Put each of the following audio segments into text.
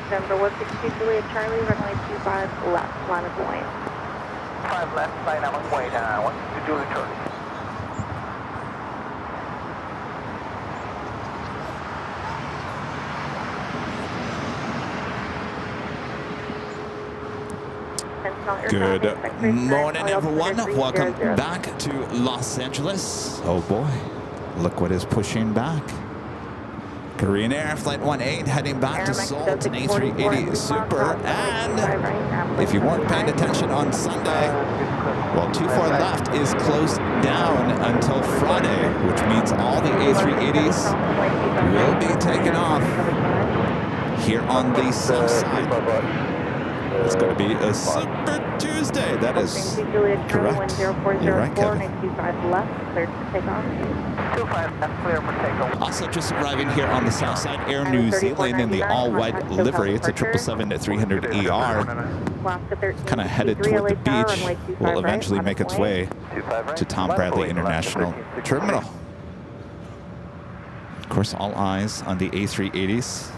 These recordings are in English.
November 162 Juliet Charlie, runway 25 left, line of Wayne. 5 left, line of Wayne, 162 Juliet Charlie. Good morning, everyone. Welcome back to Los Angeles. Oh boy, look what is pushing back. Korean Air Flight 18 heading back to Seoul. It's an A380 Super. And if you weren't paying attention on Sunday, well, 24 left is closed down until Friday, which means all the A380s will be taken off here on the south side. It's going to be a Super Tuesday. That is correct. You're right, Kevin. Also just arriving here on the south side, Air New Zealand in the all-white livery. It's a 777-300ER. Kind of headed toward the beach. Will eventually make its way to Tom Bradley International Terminal. Of course, all eyes on the A380s.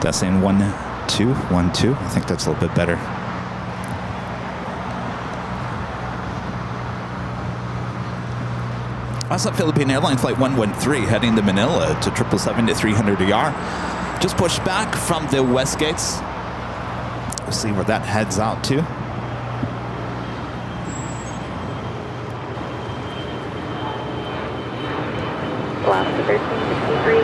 Descent 1212. I think that's a little bit better. Also, Philippine Airlines Flight 113 heading to Manila to 777-300ER. Just pushed back from the west gates. We'll see where that heads out to. Alaska 1363,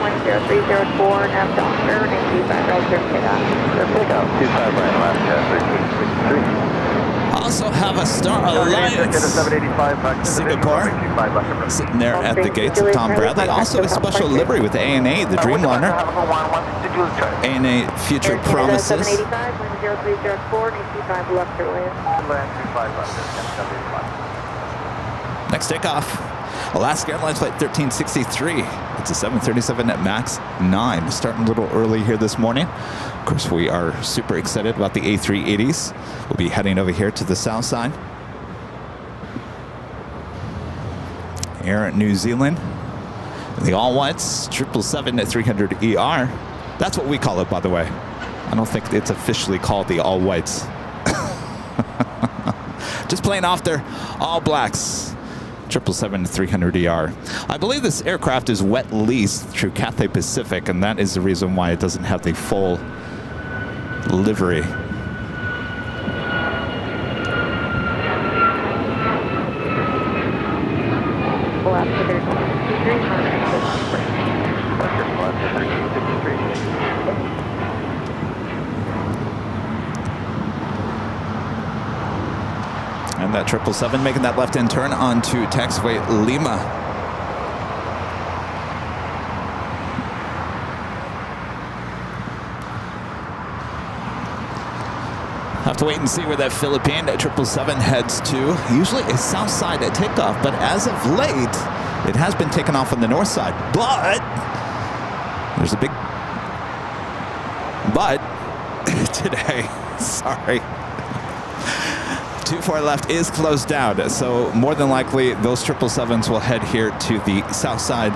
10304, nav to Oscar, 925 right, clear takeoff. 25 right, Alaska 1363. Also have a Star Alliance Singapore sitting there at the gates of Tom Bradley. Also a special livery with ANA, the Dreamliner. ANA Future Promises. 785, 10304, 925 left, Next takeoff, Alaska Airlines Flight 1363. It's a 737 at MAX 9. Starting a little early here this morning. Of course, we are super excited about the A380s. We'll be heading over here to the south side. Air New Zealand. The all-whites, 777-300ER. That's what we call it, by the way. I don't think it's officially called the all-whites. Just playing off their all-blacks. 777-300ER. I believe this aircraft is wet leased through Cathay Pacific, and that is the reason why it doesn't have the full livery. And that 777 making that left-hand turn onto taxiway Lima. Have to wait and see where that Philippine 777 heads to. Usually a south side at takeoff, but as of late, it has been taken off on the north side. But there's a big but today. Sorry. 24 left is closed down, so more than likely those 777s will head here to the south side,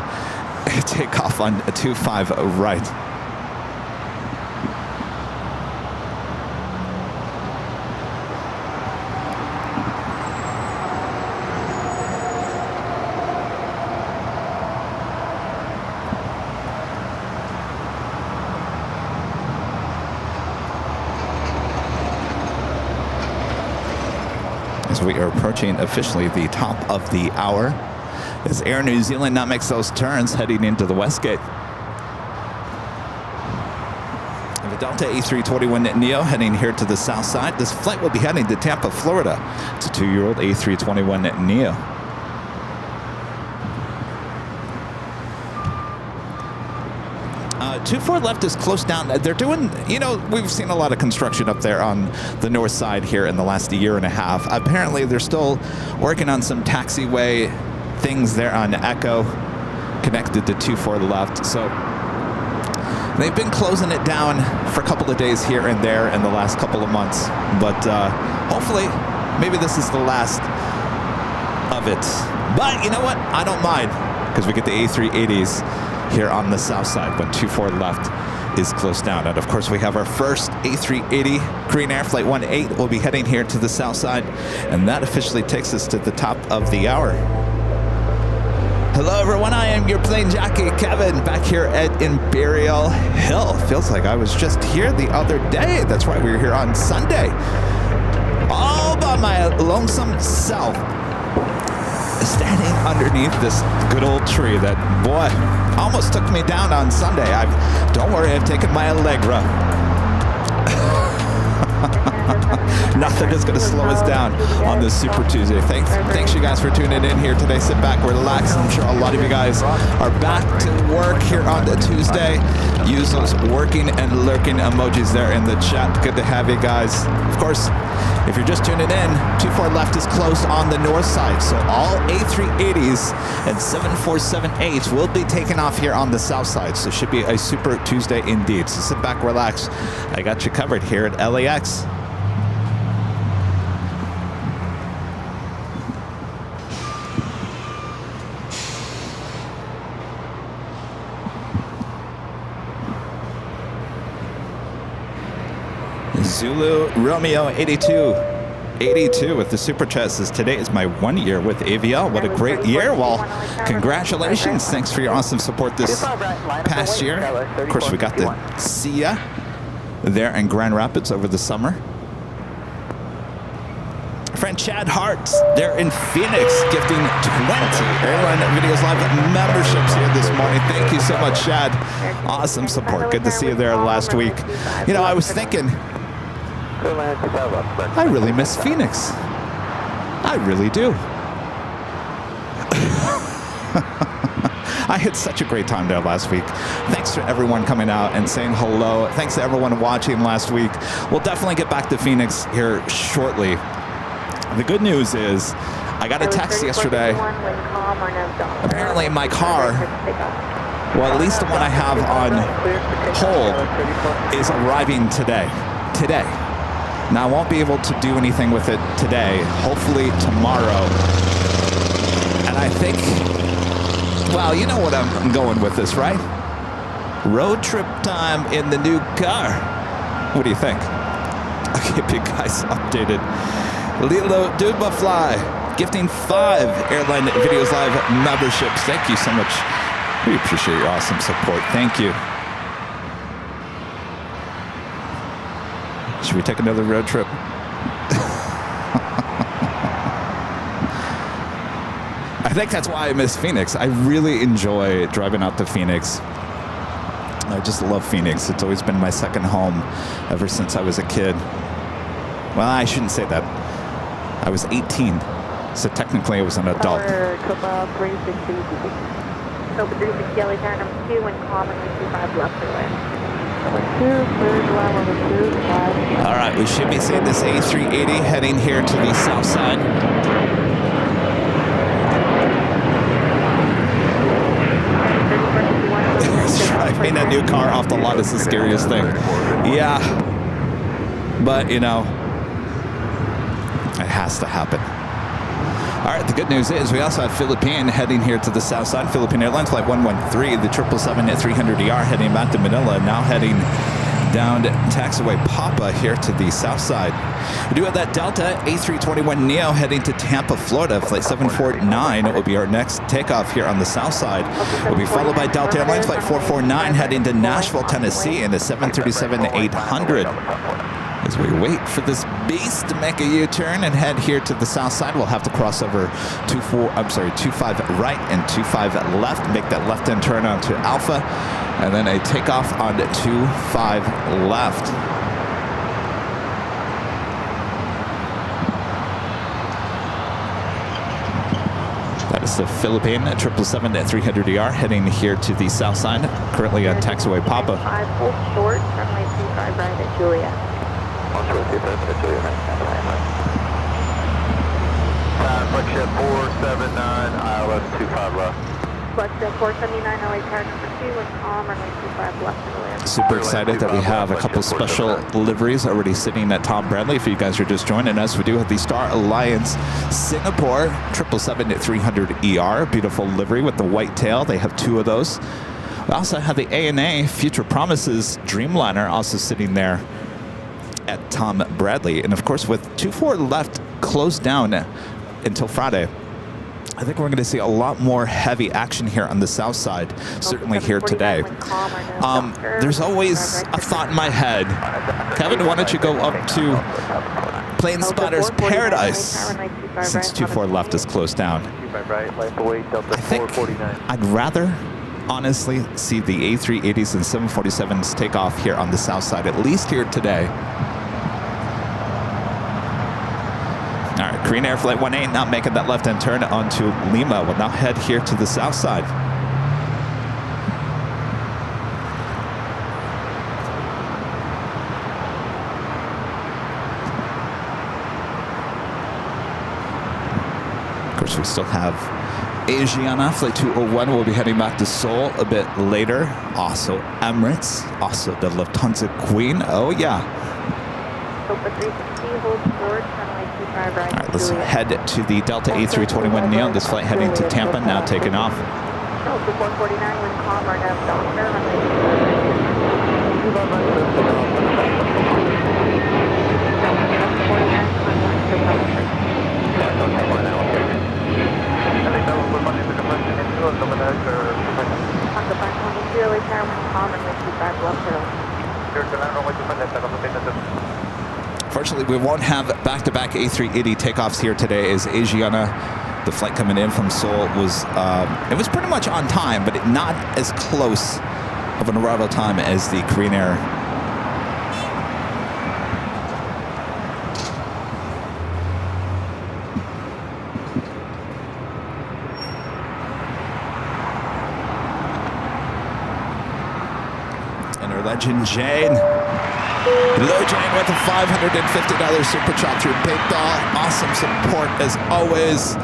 take off on 25 right. As we are approaching officially the top of the hour, as Air New Zealand now makes those turns heading into the west gate. The Delta A321neo heading here to the south side. This flight will be heading to Tampa, Florida. It's a 2-year-old A321neo. 24 left is close down. They're doing, you know, we've seen a lot of construction up there on the north side here in the last year and a half. Apparently, they're still working on some taxiway things there on Echo connected to 24 left. So They've been closing it down for a couple of days here and there in the last couple of months. But hopefully, maybe this is the last of it. But you know what? I don't mind, because we get the A380s here on the south side when 24 left is closed down. And of course, we have our first A380 Korean Air Flight 18. We'll be heading here to the south side, and that officially takes us to the top of the hour. Hello everyone, I am your plane jockey Kevin, back here at Imperial Hill. Feels like I was just here the other day. That's right, we were here on Sunday, all by my lonesome self, standing underneath this good old tree that, boy, almost took me down on Sunday. Don't worry, I've taken my Allegra. Nothing is going to slow us down on this Super Tuesday. Thanks you guys for tuning in here today. Sit back, relax. I'm sure a lot of you guys are back to work here on the Tuesday. Use those working and lurking emojis there in the chat. Good to have you guys. Of course, if you're just tuning in, 24 left is closed on the north side. So all A380s and 7478s will be taken off here on the south side. So it should be a Super Tuesday indeed. So sit back, relax. I got you covered here at LAX. Zulu Romeo 82 with the super chat says, today is my 1 year with AVL. What a great year. Well, congratulations. Thanks for your awesome support this past year. Of course, we got to see ya there in Grand Rapids over the summer. Friend Chad Hart, they're in Phoenix, gifting 20 Airline Videos Live memberships here this morning. Thank you so much, Chad. Awesome support. Good to see you there last week. You know, I was thinking, I really miss Phoenix. I really do. I had such a great time there last week. Thanks to everyone coming out and saying hello. Thanks to everyone watching last week. We'll definitely get back to Phoenix here shortly. The good news is I got a text yesterday. Apparently my car, well, at least the one I have on hold, is arriving today. Now, I won't be able to do anything with it today, hopefully tomorrow. And I think, well, you know what I'm going with this, right? Road trip time in the new car. What do you think? I'll keep you guys updated. Lilo Dubafly, gifting 5 Airline Videos Live memberships. Thank you so much. We appreciate your awesome support. Thank you. Should we take another road trip? I think that's why I miss Phoenix. I really enjoy driving out to Phoenix. I just love Phoenix. It's always been my second home ever since I was a kid. Well, I shouldn't say that. I was 18, so technically I was an adult. Copa 360. Copa 360 LA tower number 2 and common 25 left away. All right, we should be seeing this A380 heading here to the south side. Driving a new car off the lot is the scariest thing. Yeah, but you know, it has to happen. All right, the good news is we also have Philippine heading here to the south side. Philippine Airlines Flight 113, the 777 at 300ER heading back to Manila, now heading down to taxiway Papa here to the south side. We do have that Delta A321neo heading to Tampa, Florida. Flight 749 will be our next takeoff here on the south side. We'll be followed by Delta Airlines Flight 449 heading to Nashville, Tennessee in the 737-800. As we wait for this beast to make a U-turn and head here to the south side, we'll have to cross over 25 right and 25 left, make that left-hand turn onto Alpha, and then a takeoff on 25 left. That is the Philippine 777 at 300ER heading here to the south side, currently on taxiway Papa. 5 hold short, runway 25 right at Julia. Flagship 479, ILS 25 left. Flagship 479, LA tower number and calm, runway 25 left to land. Super excited that we have a couple special liveries already sitting at Tom Bradley. If you guys are just joining us, we do have the Star Alliance Singapore 777-300ER, beautiful livery with the white tail. They have 2 of those. We also have the ANA Future Promises Dreamliner also sitting there at Tom Bradley. And of course, with 24 left closed down until Friday, I think we're going to see a lot more heavy action here on the south side, certainly here today. There's always a thought in my head. Kevin, why don't you go up to Plane Spotter's Paradise, since 24 left is closed down. I think I'd rather honestly see the A380s and 747s take off here on the south side, at least here today. All right, Korean Air Flight 18 not making that left-hand turn onto Lima. We'll now head here to the south side. Of course, we still have Aviation Flight 201 will be heading back to Seoul a bit later. Also Emirates, also the Lufthansa Queen. Oh yeah. All right, let's head to the Delta A321neo. This flight heading to Tampa, now taking off. Delta 449 with calm, runway Fortunately, we won't have back-to-back A380 takeoffs here today, as Asiana, the flight coming in from Seoul, was it was pretty much on time, but not as close of an arrival time as the Korean Air. And our legend, Jane. Hello, Jane, with a $550 super chat through PayPal. Awesome support as always.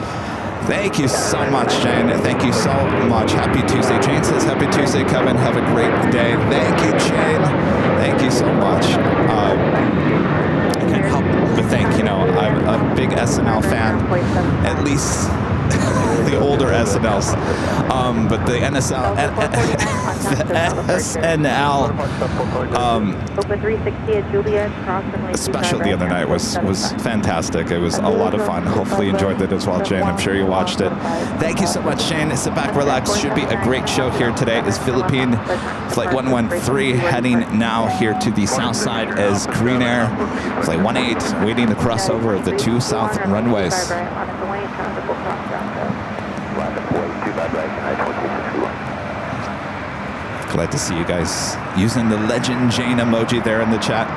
Thank you so much, Jane. Thank you so much. Happy Tuesday. Jane says, Happy Tuesday, Kevin. Have a great day. Thank you, Jane. Thank you so much. I can't help but think, you know, I'm a big SNL fan, at least the older SNLs. But the SNL, special the other night was fantastic. It was a lot of fun. Hopefully you enjoyed it as well, Jane. I'm sure you watched it. Thank you so much, Jane. Sit back, relax. Should be a great show here today. Is Philippine Flight 113 heading now here to the south side as Korean Air Flight 18 waiting to cross over the 2 south runways. Glad to see you guys using the Legend Jane emoji there in the chat.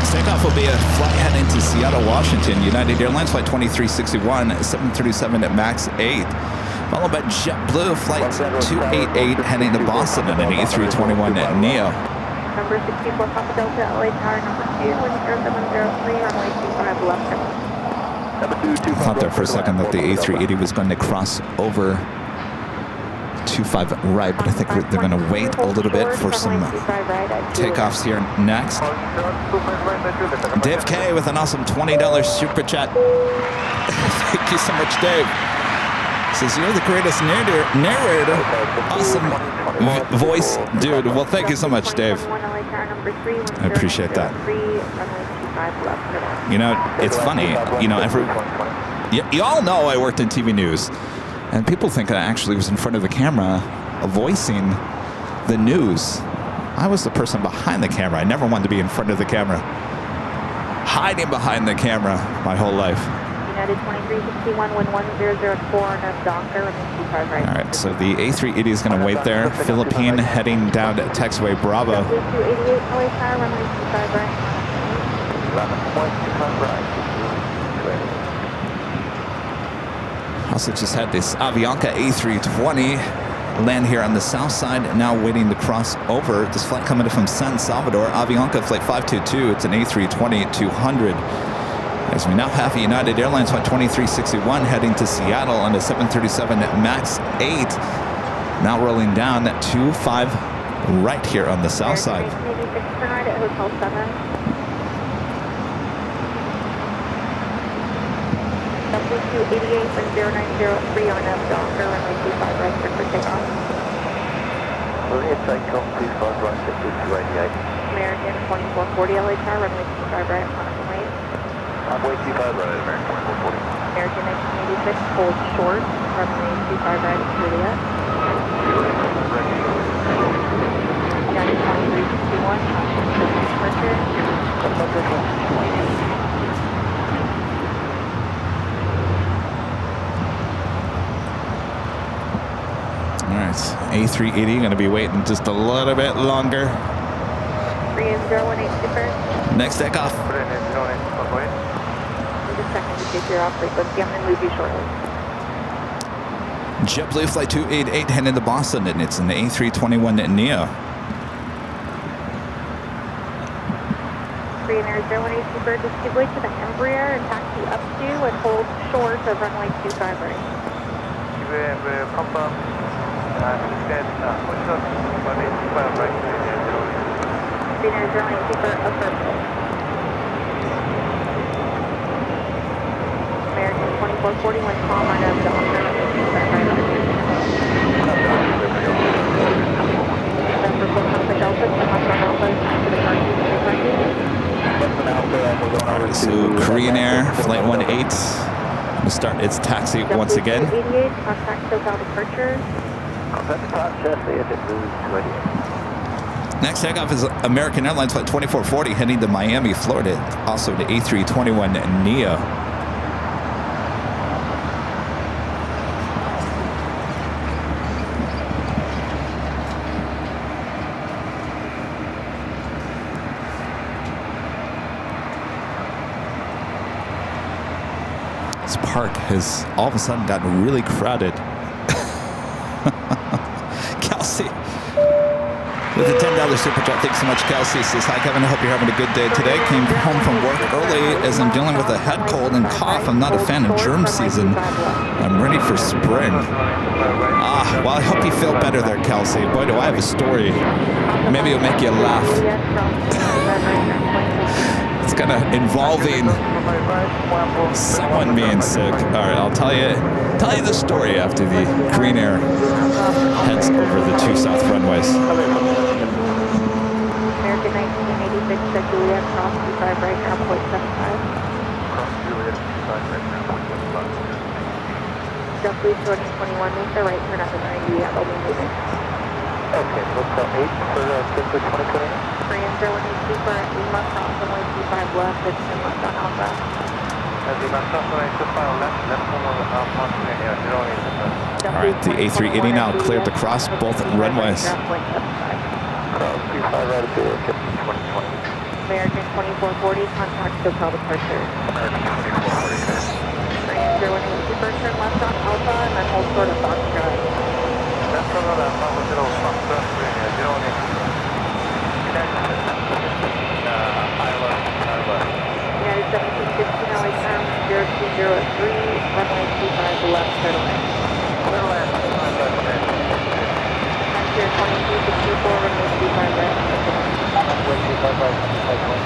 Takeoff will be a flight heading to Seattle, Washington. United Airlines Flight 2361, 737 at MAX 8. Followed by JetBlue Flight 288 heading to Boston on an A321neo. Number 64 Papa Delta, LA Tower, number 2, wind 0703, runway 25 left. I thought there for a second that the A380 was going to cross over 25 right, but I think they're going to wait a little bit for some takeoffs here next. Dave K with an awesome $20 super chat. Thank you so much, Dave. Says, you're the greatest narrator. Awesome voice, dude. Well, thank you so much, Dave. I appreciate that. You know, it's funny. You know, you all know I worked in TV news. And people think I actually was in front of the camera voicing the news. I was the person behind the camera. I never wanted to be in front of the camera. Hiding behind the camera my whole life. United 2361, wind 1004, enough Docker, remain 25 right. All right, so the A380 is going to wait there. Philippine heading down to taxiway Bravo. 288, LA Tower, runway 25 right. 11.25 right. Also just had this Avianca A320 land here on the south side, now waiting to cross over. This flight coming in from San Salvador, Avianca flight 522. It's an A320-200. As we now have a United Airlines flight 2361 heading to Seattle on the 737 MAX 8. Now rolling down 25 right here on the south side. 86, turn right at Hotel 7. W288 with 0903 on up Docker, runway 25 right, clear for takeoff. Marine Cyclone 25 right, 288. American 2440 LA Tower, runway 25 right, on wait. Runway 25 right, American 2440. American 1986, hold short, runway 25 right, Juliet. United 2361, departure. All right, A380 going to be waiting just a little bit longer. 3018 super. Next takeoff. Need a second to take your off frequency. I'm going to lose you shortly. JetBlue flight 288 heading to Boston, and it's an A321neo. Korean Air 018 super. Distribute to the Embraer and taxi up to and hold short of runway 25 right. Pump up. Korean Air 018 super. Affirmative. American 2440 when calm on up Docker, runway 25 right. November Alpha Delta, Alpha Alpha, to the party, All right, so Korean Air flight 18 will start its taxi once again. 88, contact SoCal departure. Next takeoff is American Airlines flight 2440 heading to Miami, Florida. Also the A321neo. This park has all of a sudden gotten really crowded. Kelsey with a $10 super chat. Thanks so much, Kelsey. Says, hi, Kevin. I hope you're having a good day today. Came home from work early as I'm dealing with a head cold and cough. I'm not a fan of germ season. I'm ready for spring. Well, I hope you feel better there, Kelsey. Boy, do I have a story. Maybe it'll make you laugh. It's kind of involving someone being sick. All right, I'll tell you the story after the Korean Air heads over the two south runways. American 1986 to Juliet, cross 25 right, now 0.75. Cross Juliet, 25 right, now 0.75. JetBlue 2021, make the right turn at the 90, I'll be moving. Okay, let's go 8 for JetBlue 2021. Korean 018 super, Lima, cross runway 25 left, it's 10 left on Alpha. All right, the A380 now cleared to cross both runways. American 2440, contact SoCal departure. Korean 018 super, turn left on Alpha and then hold short of Fox Drive. United 1715 LA Tower, 0203, runway 25 left, clear to land. Frontier 2264, runway 25 right. Runway 25 right, 25 right,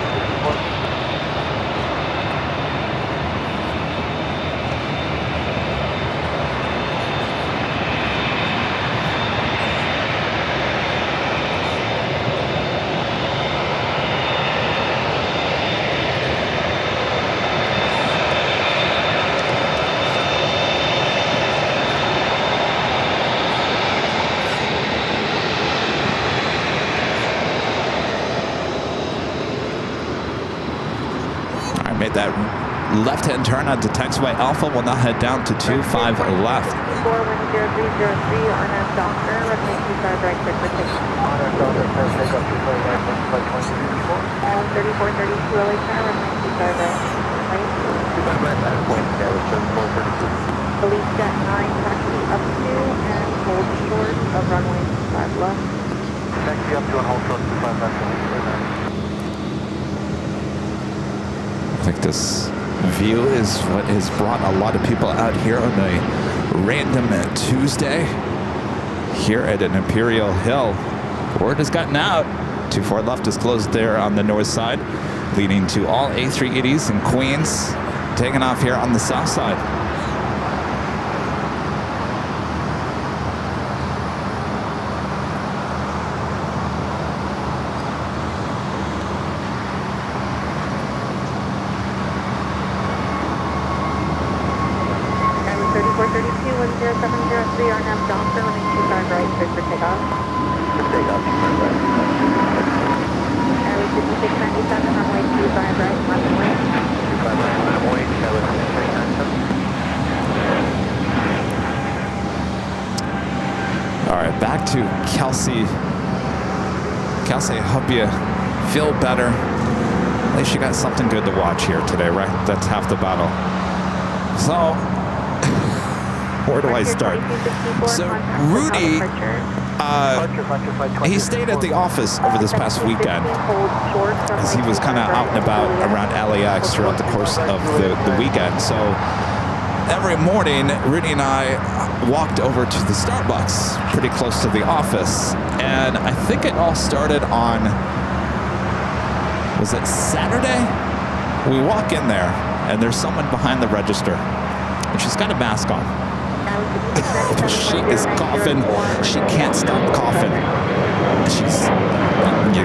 Made that left-hand turn onto taxiway Alpha. We'll now head down to 25 left. 410-303 on a doctor, runway 25 right, clear for takeoff. On our daughter, first take up 25 right, 3432 LA Center, runway 25 right. 25 right, at point, Dallas 7432. Police jet 9, taxi up to and hold short of runway 25 left. Taxi up to and hold short 25 left. I think this view is what has brought a lot of people out here on a random Tuesday here at an Imperial Hill. Word has gotten out. 24 left is closed there on the north side, leading to all A380s and Queens taking off here on the south side. Kelsey, I hope you feel better. At least you got something good to watch here today, right? That's half the battle. So, where do I start? So, Rudy, he stayed at the office over this past weekend as he was kind of out and about around LAX throughout the course of the weekend. So, every morning, Rudy and I walked over to the Starbucks pretty close to the office, and I think it all started on, was it Saturday? We walk in there and there's someone behind the register and she's got a mask on. She is coughing. She can't stop coughing. She's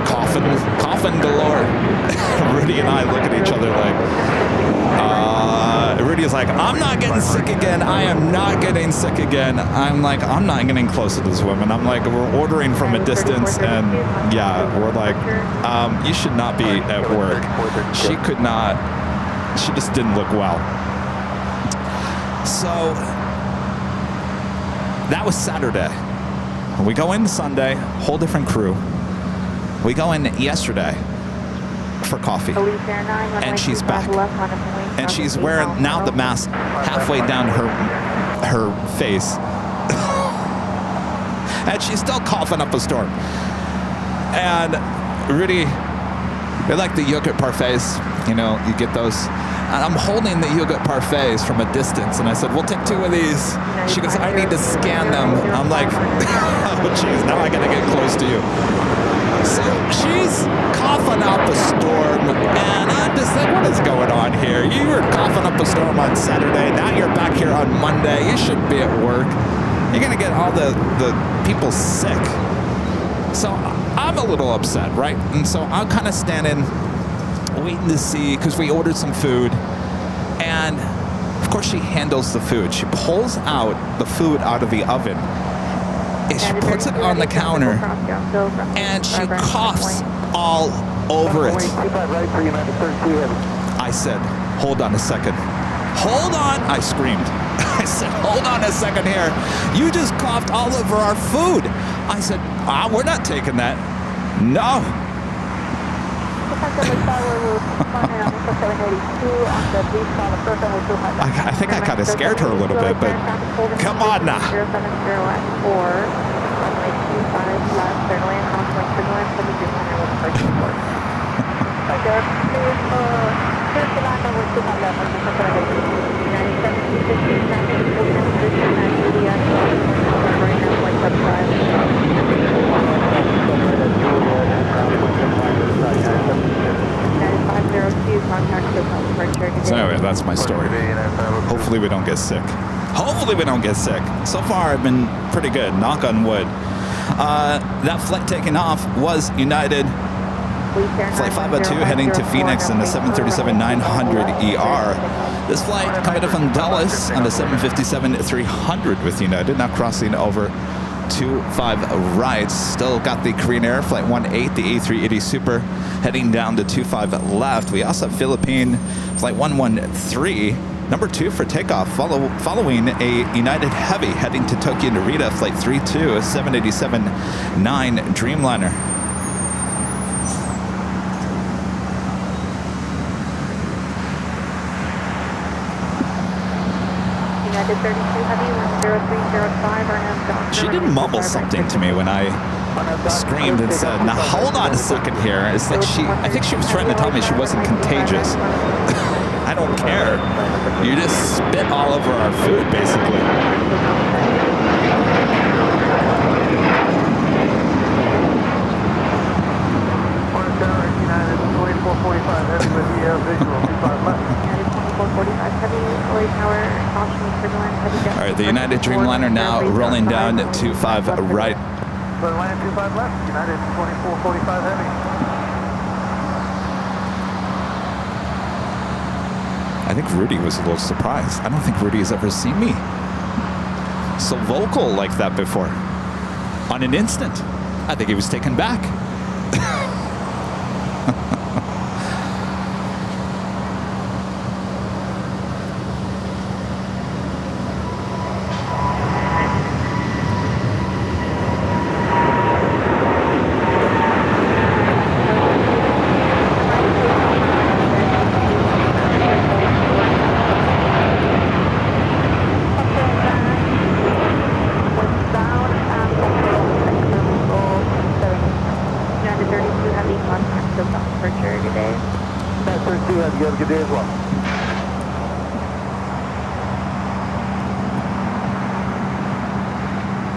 coughing galore. Rudy and I look at each other like, Rudy's like, I'm not getting sick again. I am not getting sick again. I'm like, I'm not getting close to this woman. I'm like, we're ordering from a distance, and yeah, we're like, you should not be at work. She could not, she just didn't look well. So that was Saturday. We go in Sunday, whole different crew. We go in yesterday for coffee, and she's back, and she's wearing now the mask halfway down her face, and she's still coughing up a storm. And Rudy, they're like the yogurt parfaits, you know, you get those. And I'm holding the yogurt parfaits from a distance, and I said, we'll take 2 of these. She goes, I need to scan them. I'm like, oh jeez, now I gotta get close to you. So she's coughing up a storm, and I'm just like, what is going on here? You were coughing up a storm on Saturday, now you're back here on Monday. You shouldn't be at work. You're gonna get all the people sick. So I'm a little upset, right? And so I'm kind of standing, waiting to see, because we ordered some food, and of course she handles the food. She pulls out the food out of the oven, and she puts it on the counter, and she coughs all over it. I said, hold on a second. Hold on, I screamed. I said, hold on a second here. You just coughed all over our food. I said, we're not taking that. No. I think I kind of scared her a little bit, but come on now. So anyway, that's my story. Hopefully we don't get sick. Hopefully we don't get sick. So far I've been pretty good, knock on wood. That flight taking off was United. Flight 502 heading to Phoenix in the 737-900ER. This flight coming up from Dallas on the 757-300 with United, now crossing over 25 right. Still got the Korean Air Flight 18, the A380 Super, heading down to 25 left. We also have Philippine flight 113, number 2 for takeoff, following a United Heavy heading to Tokyo Narita, flight 32, 787-9 Dreamliner. United 32 Heavy, 10305, She did mumble something to me when I screamed and said, "Now hold on a second here." It's like I think she was trying to tell me she wasn't contagious. I don't care. You just spit all over our food, basically. United 2445 heavy with the visual 25 left. United 2445 Heavy, LA Tower, caution turbulent, heavy jet. All right, the United Dreamliner now rolling down to 25 right. So land 25 left, United 2445 heavy. I think Rudy was a little surprised. I don't think Rudy has ever seen me so vocal like that before. On an instant. I think he was taken back.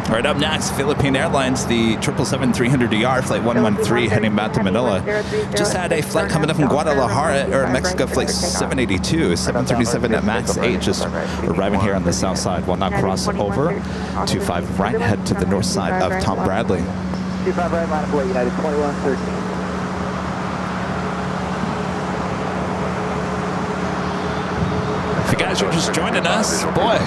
Right up next, Philippine Airlines, the 777-300ER, flight 113, heading back to Manila. Just had a flight coming up from Guadalajara, Mexico, flight 782, 737 at MAX 8, just arriving here on the south side. Will now cross over, 25 right, head to the north side of Tom Bradley. 25 right, line of way, United 2113. If you guys are just joining us, boy,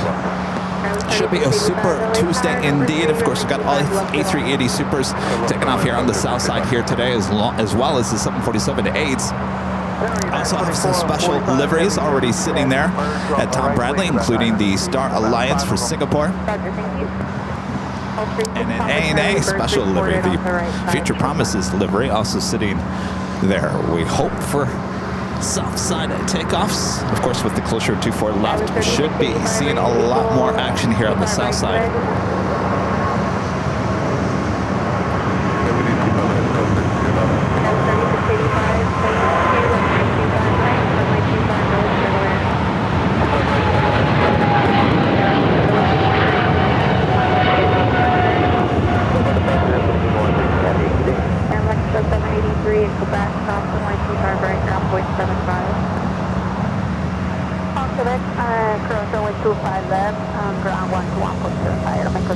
should be a super Tuesday indeed. Of course, we've got all A380 Supers taking off here on the south side here today, as well as the 747-8s. Also have some special liveries already sitting there at Tom Bradley, including the Star Alliance for Singapore. And an ANA special livery, the Future Promises livery, also sitting there. We hope for south side takeoffs. Of course, with the closure of 24 left, we should be seeing a lot more action here on the south side.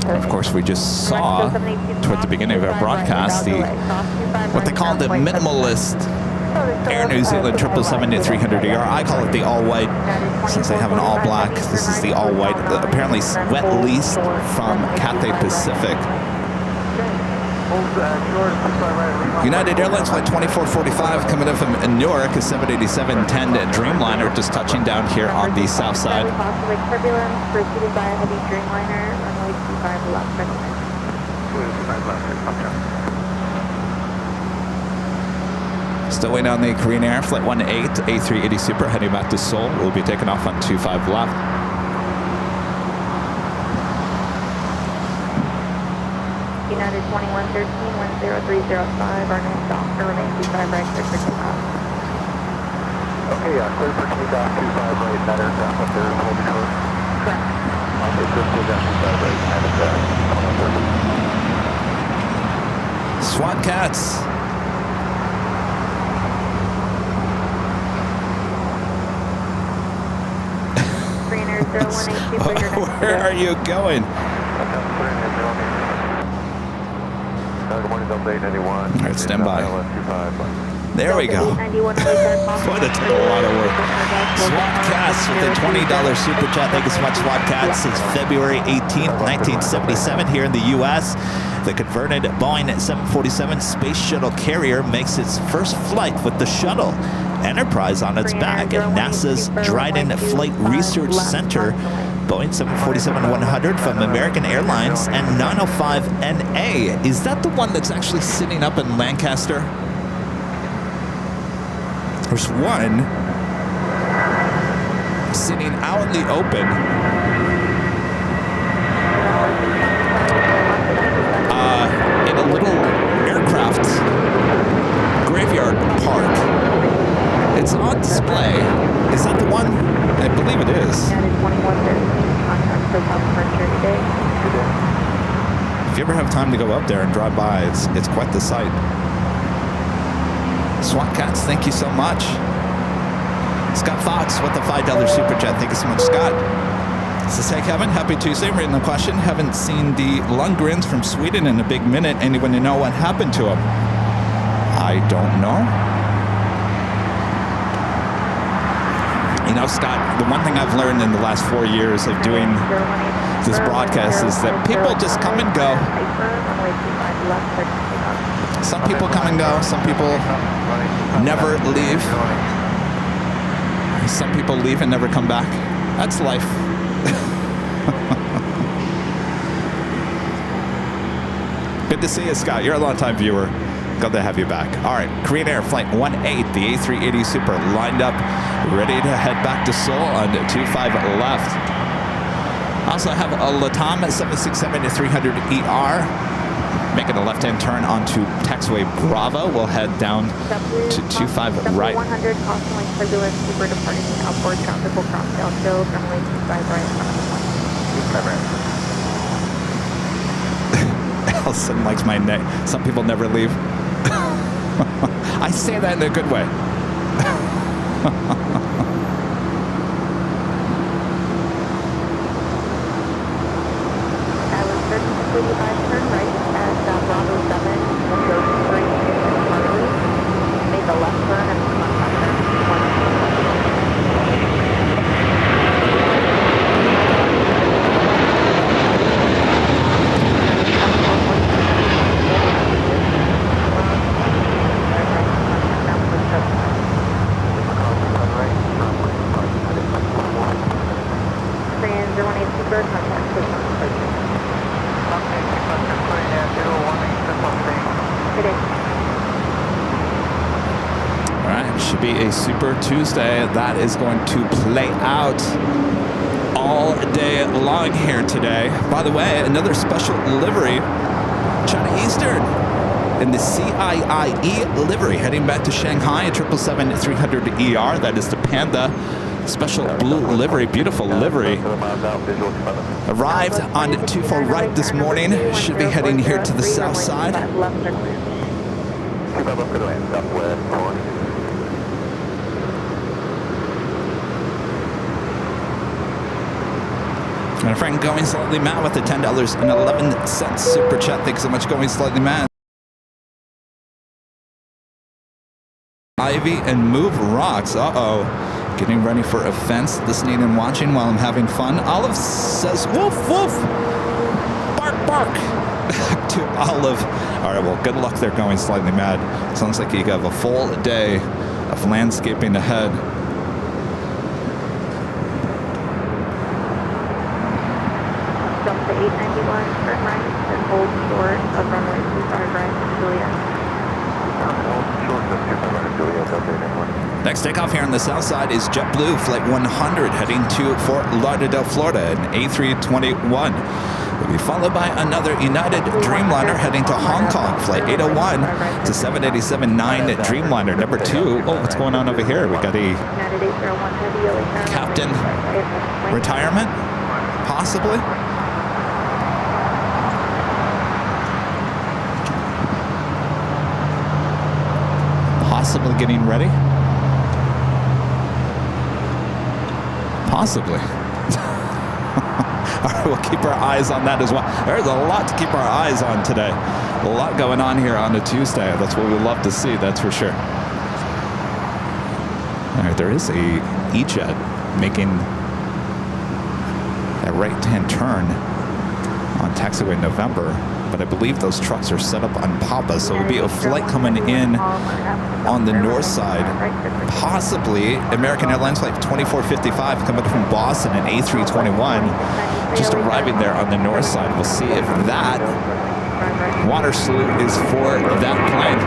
Of course, we just saw toward the beginning of our broadcast what they call the minimalist Air New Zealand 777-300ER. I call it the all-white, since they have an all-black. This is the all-white, apparently wet leased from Cathay Pacific. United Airlines flight 2445 coming in from Newark, a 787-10 Dreamliner, just touching down here on the south side. Turbulence preceded by a heavy Dreamliner, runway 25 left. Still waiting on the Korean Air flight 18 A380 Super heading back to Seoul. We'll be taking off on 25 left. United 2113, 10305, our next officer remains 25 right, clear for takeoff. Okay, clear for takeoff, 25 right, that aircraft up there, hold it short. Correct. Okay, clear for takeoff, 25 right, and SWAT cats. Where are you going? All right, stand by. There we go. Boy, that took a lot of work. Swatcats with a $20 super chat. Thank you so much, Swatcats. Since February 18th, 1977 here in the U.S., the converted Boeing 747 space shuttle carrier makes its first flight with the shuttle Enterprise on its back at NASA's Dryden Flight Research Center. Boeing 747-100 from American Airlines and 905NA. Is that the one that's actually sitting up in Lancaster? There's one sitting out in the open. In a little aircraft graveyard park. It's on display. Is that the one? I believe it is. If you ever have time to go up there and drive by, it's quite the sight. SWAT Cats, thank you so much. Scott Fox with the $5 super chat. Thank you so much, Scott. Says, hey Kevin, happy Tuesday. I'm reading the question. Haven't seen the Lundgrens from Sweden in a big minute. Anyone to know what happened to them? I don't know. You know, Scott, the one thing I've learned in the last 4 years of doing this broadcast is that people just come and go. Some people come and go. Some people never leave. Some people leave and never come back. That's life. Good to see you, Scott. You're a long-time viewer. Glad to have you back. All right, Korean Air Flight 18, the A380 Super, lined up, ready to head back to Seoul on 25 left. Also have a LATAM 767-300ER, making a left-hand turn onto taxiway Bravo. We'll head down to 25 right. 100, caution link turbulence, super departing outboard traffic will cross downhill, runway 25 right, 25 right. Allison likes my name. Some people never leave. I say that in a good way. I was 1345 turn right at Bravo 7, we'll go straight into Harley, make a left turn and come on back there. Should be a super Tuesday. That is going to play out all day long here today. By the way, another special livery, China Eastern in the CIIE livery, heading back to Shanghai, a 777-300ER. That is the Panda special blue livery, beautiful livery. Arrived on 24 right this morning. Should be heading here to the south side. And a friend going slightly mad with the $10.11 super chat. Thanks so much, going slightly mad. Ivy and Move rocks. Uh-oh. Getting ready for a fence, listening and watching while I'm having fun. Olive says, woof, woof. Bark, bark. To Olive. All right, well, good luck there, going slightly mad. Sounds like you have a full day of landscaping ahead. Jump to 891, turn right, and hold short of runway 25 right, Juliet. Next takeoff here on the south side is JetBlue Flight 100 heading to Fort Lauderdale, Florida, an A321. Will be followed by another United Dreamliner heading to Hong Kong, Flight 801 to 787-9 Dreamliner number 2. Oh, what's going on over here? We got a captain retirement, possibly. Possibly getting ready. Possibly. All right, we'll keep our eyes on that as well. There's a lot to keep our eyes on today. A lot going on here on a Tuesday. That's what we love to see, that's for sure. All right, there is a E-Jet making a right-hand turn on taxiway November, but I believe those trucks are set up on Papa, so it'll be a flight coming in on the north side, possibly American Airlines flight 2455 coming from Boston, an A321, just arriving there on the north side. We'll see if that water salute is for that plane.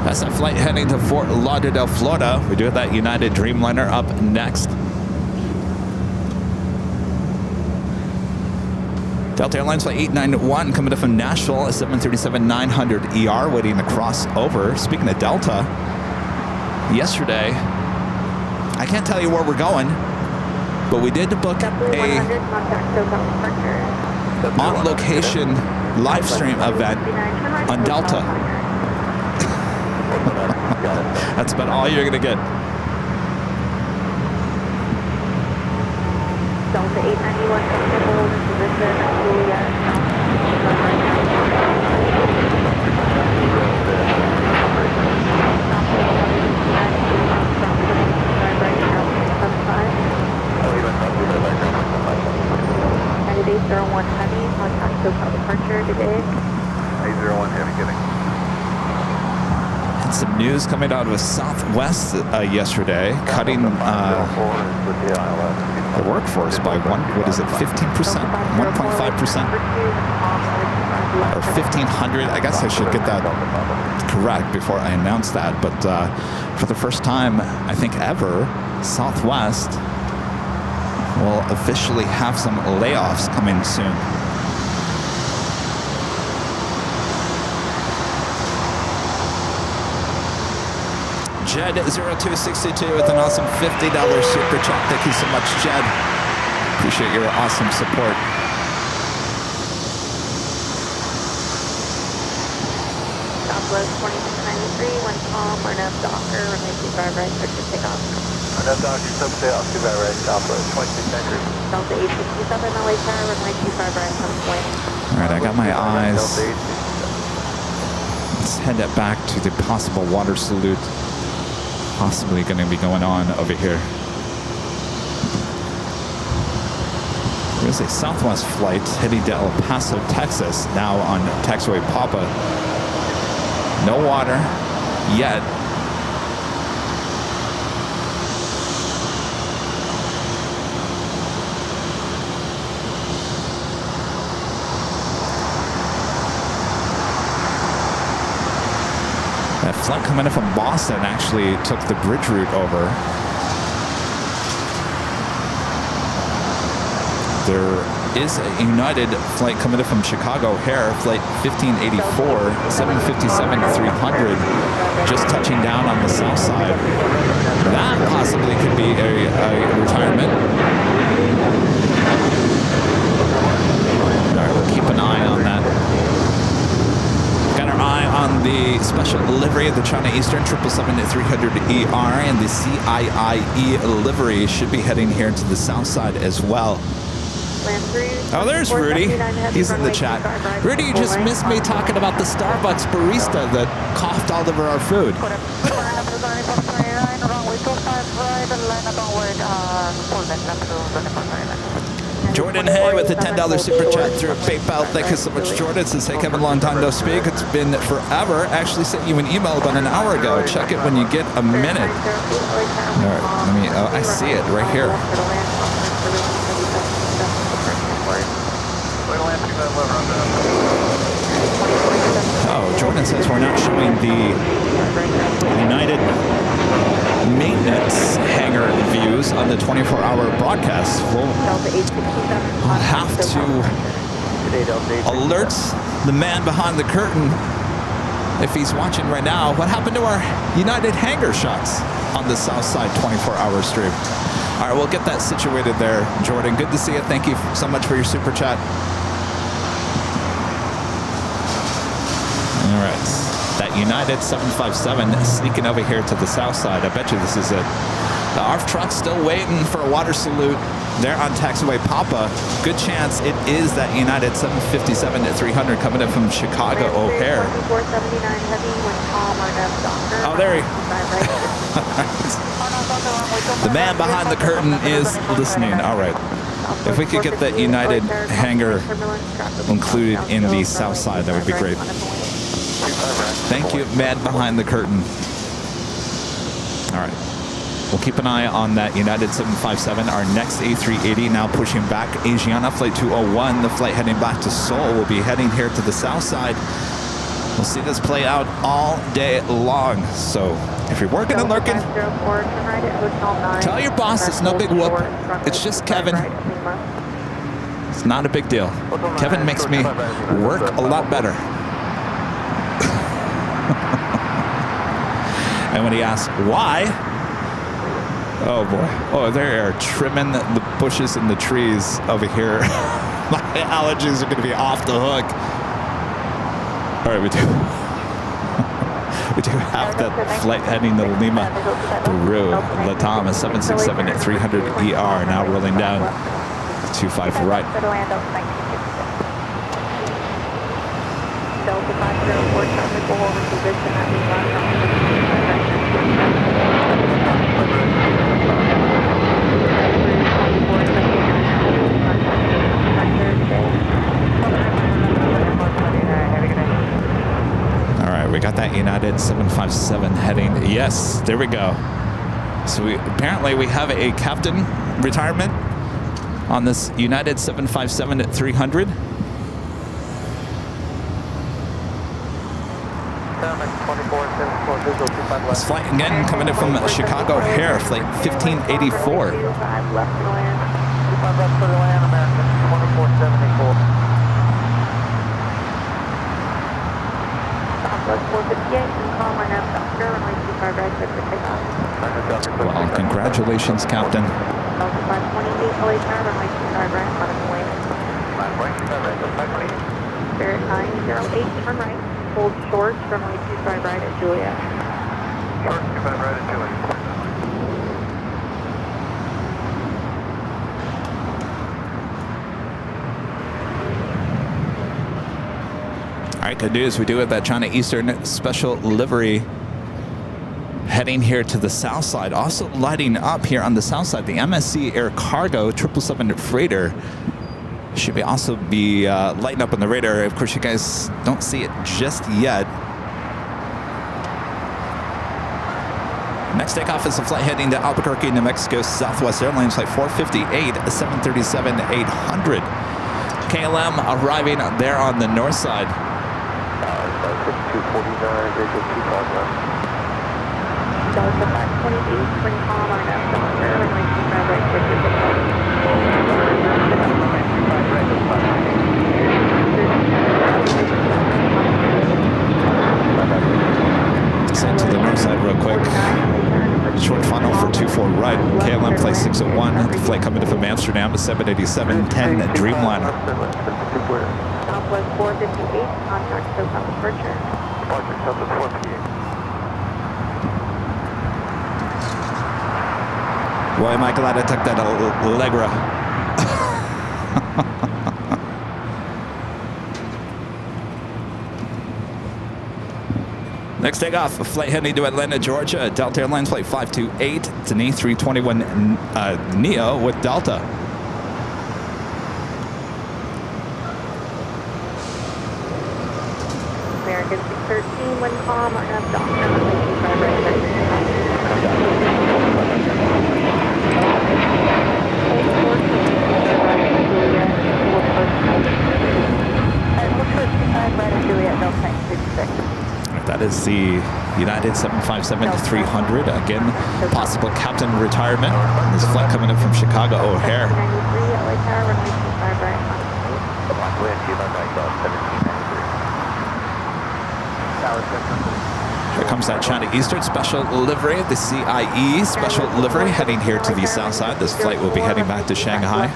That's a flight heading to Fort Lauderdale, Florida. We do have that United Dreamliner up next. Delta Airlines flight 891 coming up from Nashville, a 737-900ER waiting to cross over. Speaking of Delta, yesterday, I can't tell you where we're going, but we did book a on-location live stream event on Delta. That's about all you're going to get. Delta 891 comfortable in position at Juliet. United 801 Heavy, contact SoCal departure today. 801 Heavy, getting. And some news coming out of Southwest yesterday, cutting the workforce by 15%, 1.5%, or 1,500. I guess I should get that correct before I announce that. But for the first time, I think ever, Southwest will officially have some layoffs coming soon. Jed0262 with an awesome $50 super chat. Thank you so much, Jed. Appreciate your awesome support. Southwest 2693, when calm, Arnett Docker, runway 25 right, clear to take off. Arnett Docker, substate off 25 right, Southwest 2693. Delta 867, LA tower, runway 25 right, on point. All right, I got my eyes. Let's head that back to the possible water salute possibly going to be going on over here. There's a Southwest flight heading to El Paso, Texas, now on taxiway Papa. No water yet. That flight coming in from Boston actually took the bridge route over. There is a United flight coming in from Chicago O'Hare, flight 1584, 757-300, just touching down on the south side. That possibly could be a retirement. All right, we'll keep an eye on that. Got our eye on the special livery of the China Eastern 777-300ER, and the CIIE livery should be heading here to the south side as well. Oh, there's Rudy. He's in the chat. Rudy, you just missed me talking about the Starbucks barista that coughed all over our food. Jordan Hay with the $10 super chat through PayPal. Thank you so much, Jordan. Says, hey, Kevin, long time no speak. It's been forever. Actually sent you an email about an hour ago. Check it when you get a minute. All right, let me, I see it right here. Oh, Jordan says we're not showing the United maintenance hangar views on the 24-hour broadcast. We'll have to alert the man behind the curtain, if he's watching right now, what happened to our United hangar shots on the south side 24-hour stream. All right, we'll get that situated there, Jordan. Good to see you. Thank you so much for your super chat. All right, that United 757 sneaking over here to the south side. I bet you this is it. The ARF truck's still waiting for a water salute. They're on taxiway Papa. Good chance it is that United 757-300 coming in from Chicago O'Hare. Oh, there he The man behind the curtain is listening. All right. If we could get that United hangar included in the south side, that would be great. Thank you, man behind the curtain. All right. We'll keep an eye on that United 757. Our next A380 now pushing back. Asiana Flight 201, the flight heading back to Seoul, will be heading here to the south side. We'll see this play out all day long. So if you're working and lurking, tell your boss it's no big whoop. It's just Kevin. It's not a big deal. Kevin makes me work a lot better. And when he asks why, oh boy. Oh, they are trimming the bushes and the trees over here. My allergies are going to be off the hook. All right, we do have that flight heading to Lima, Peru. Latam, a 767-300ER now rolling down 25 right. Delta 504 technical hold in position at Lima. All right, we got that United 757 heading. Yes, there we go. So apparently we have a captain retirement on this United 757-300. This flight again coming in from Chicago O'Hare, flight 1584. Well, congratulations, Captain. Spirit 908, turn right. Hold short, runway 25 right at Juliet. Short 25 right at Juliet. All right, good news. We do have that China Eastern special livery heading here to the south side. Also lighting up here on the south side, the MSC Air Cargo 777 freighter should also be lighting up on the radar. Of course, you guys don't see it just yet. Next takeoff is a flight heading to Albuquerque, New Mexico, Southwest Airlines flight 458, 737-800. KLM arriving there on the north side. 249, visual 25 left. Delta 528, spring calm on F Doctor, runway 25 right, switches to Descend to the north side real quick. Short funnel for 24 right. KLM flight 601. The flight coming in from Amsterdam, a 787-10 Dreamliner. Southwest 458, contact SoCal departure. Departure, Southwest 458. Boy, am I glad I took that Allegra. Next takeoff, a flight heading to Atlanta, Georgia. Delta Airlines flight 528. It's an A321 Neo with Delta. American 613, wind calm on F Doctor, runway 25 right, That is the United 757-300. Again, possible captain retirement. This flight coming in from Chicago O'Hare. Here comes that China Eastern special livery, the CIE special livery, heading here to the south side. This flight will be heading back to Shanghai.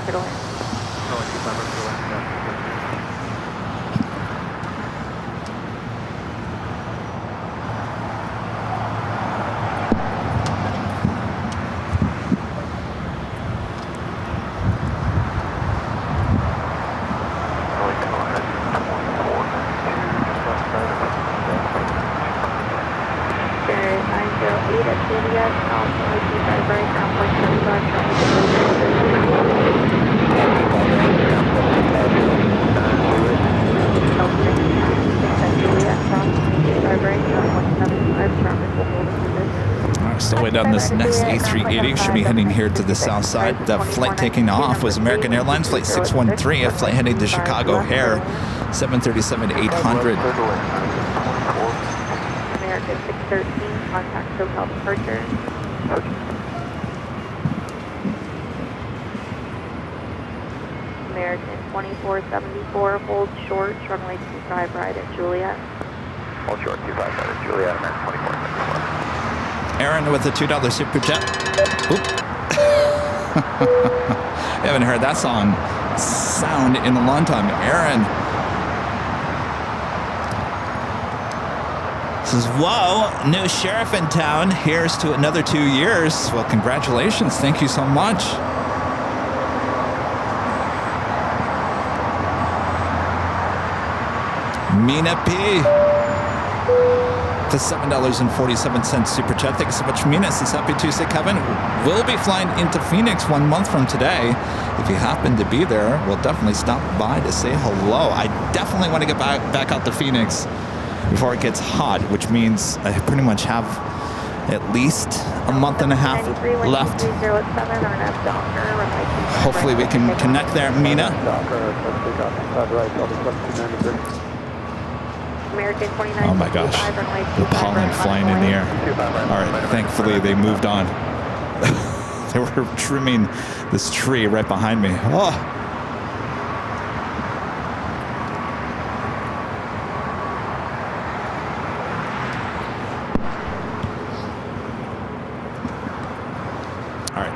on this next A380. Should be heading here to the south side. The flight taking off was American Airlines Flight 613, a flight heading to Chicago O'Hare, 737-800. American 613, contact hotel departure. American 2474, hold short, runway 25 right at Juliet. Hold short, 25 right at Juliet, American 2474. Aaron with a $2 super jet. Oop. Haven't heard that song sound in a long time. Aaron says, whoa, new sheriff in town. Here's to another 2 years. Well, congratulations. Thank you so much. Mina P. To $7.47 super chat. Thank you so much, Mina. Since Happy Tuesday, Kevin. We'll be flying into Phoenix 1 month from today. If you happen to be there, we'll definitely stop by to say hello. I definitely want to get back out to Phoenix before it gets hot, which means I pretty much have at least a month and a half left. Hopefully we can connect there, Mina. Oh my gosh, the pollen flying in the air. All right, thankfully they moved on. They were trimming this tree right behind me. Oh. All right,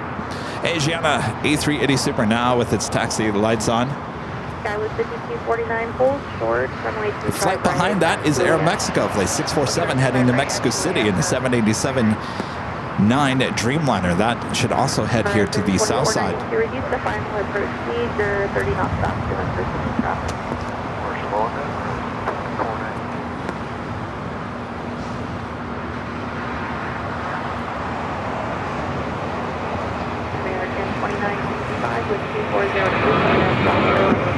Asiana A380 Super now with its taxi lights on. Skyway 5249, hold short, runway 25 The flight behind that is Air Mexico, flight 647 heading to Mexico City in the 787-9 Dreamliner. That should also head here to the south side. To reduce the final approach speed, you're 30 knots faster than pursuing traffic. American 2965 with 2402.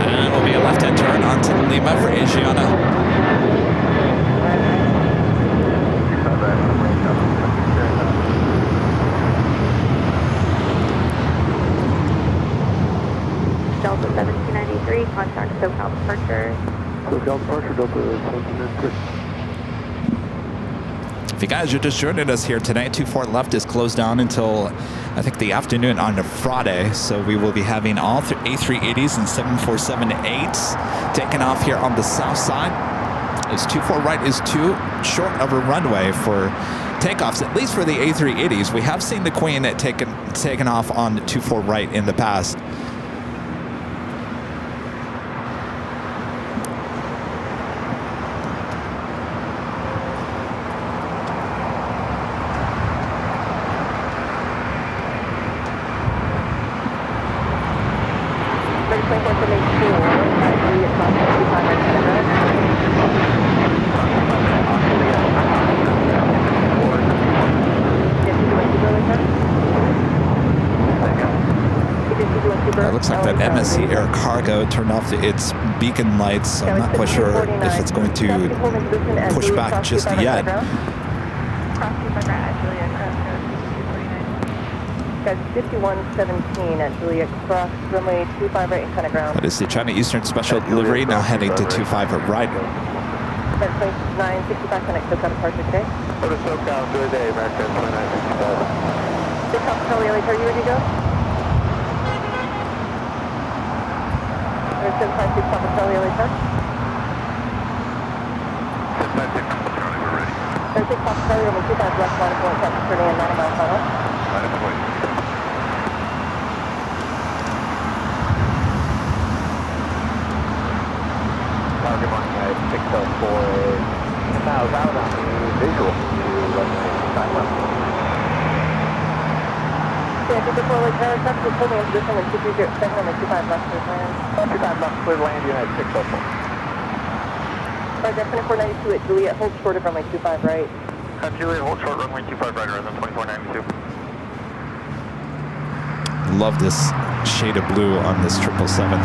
And will be a left-hand turn onto Lima for Asiana. Delta 1793, contact SoCal departure. SoCal departure, Delta 1793. If you guys are just joining us here tonight, 24 left is closed down until I think the afternoon on a Friday. So we will be having all A380s and 747-8s taking off here on the south side. As 24 right is too short of a runway for takeoffs, at least for the A380s. We have seen the Queen taken off on 24 right in the past. It looks like that MSC Air Cargo turned off its beacon lights, so I'm not quite sure if it's going to push back just yet. Guys, 5117 at Juliet Cross, runway 25 right in kind of ground. That is the China Eastern Special Livery, now heading to 25 right. That's 965 connect SoCal departure today. Go to SoCal, enjoy the day, American 2965. This is Charlie LAX, are you ready to go? There's 756 Papa Charlie LAX. 756 Papa Charlie, we're ready. 36 Papa Charlie, runway 25 left, line of point, turning in 90 miles final. Line of point. Target mark at 604 miles out on the visual to runway 25 left. Yeah, just before we turn, that's just holding in position with 2307 and 25 left to land. 25 left, clear land, United 604. Roger, 2492 at Juliet, hold short of runway 25 right. Juliet, hold short, runway 25 right, around 2492. Love this shade of blue on this 777.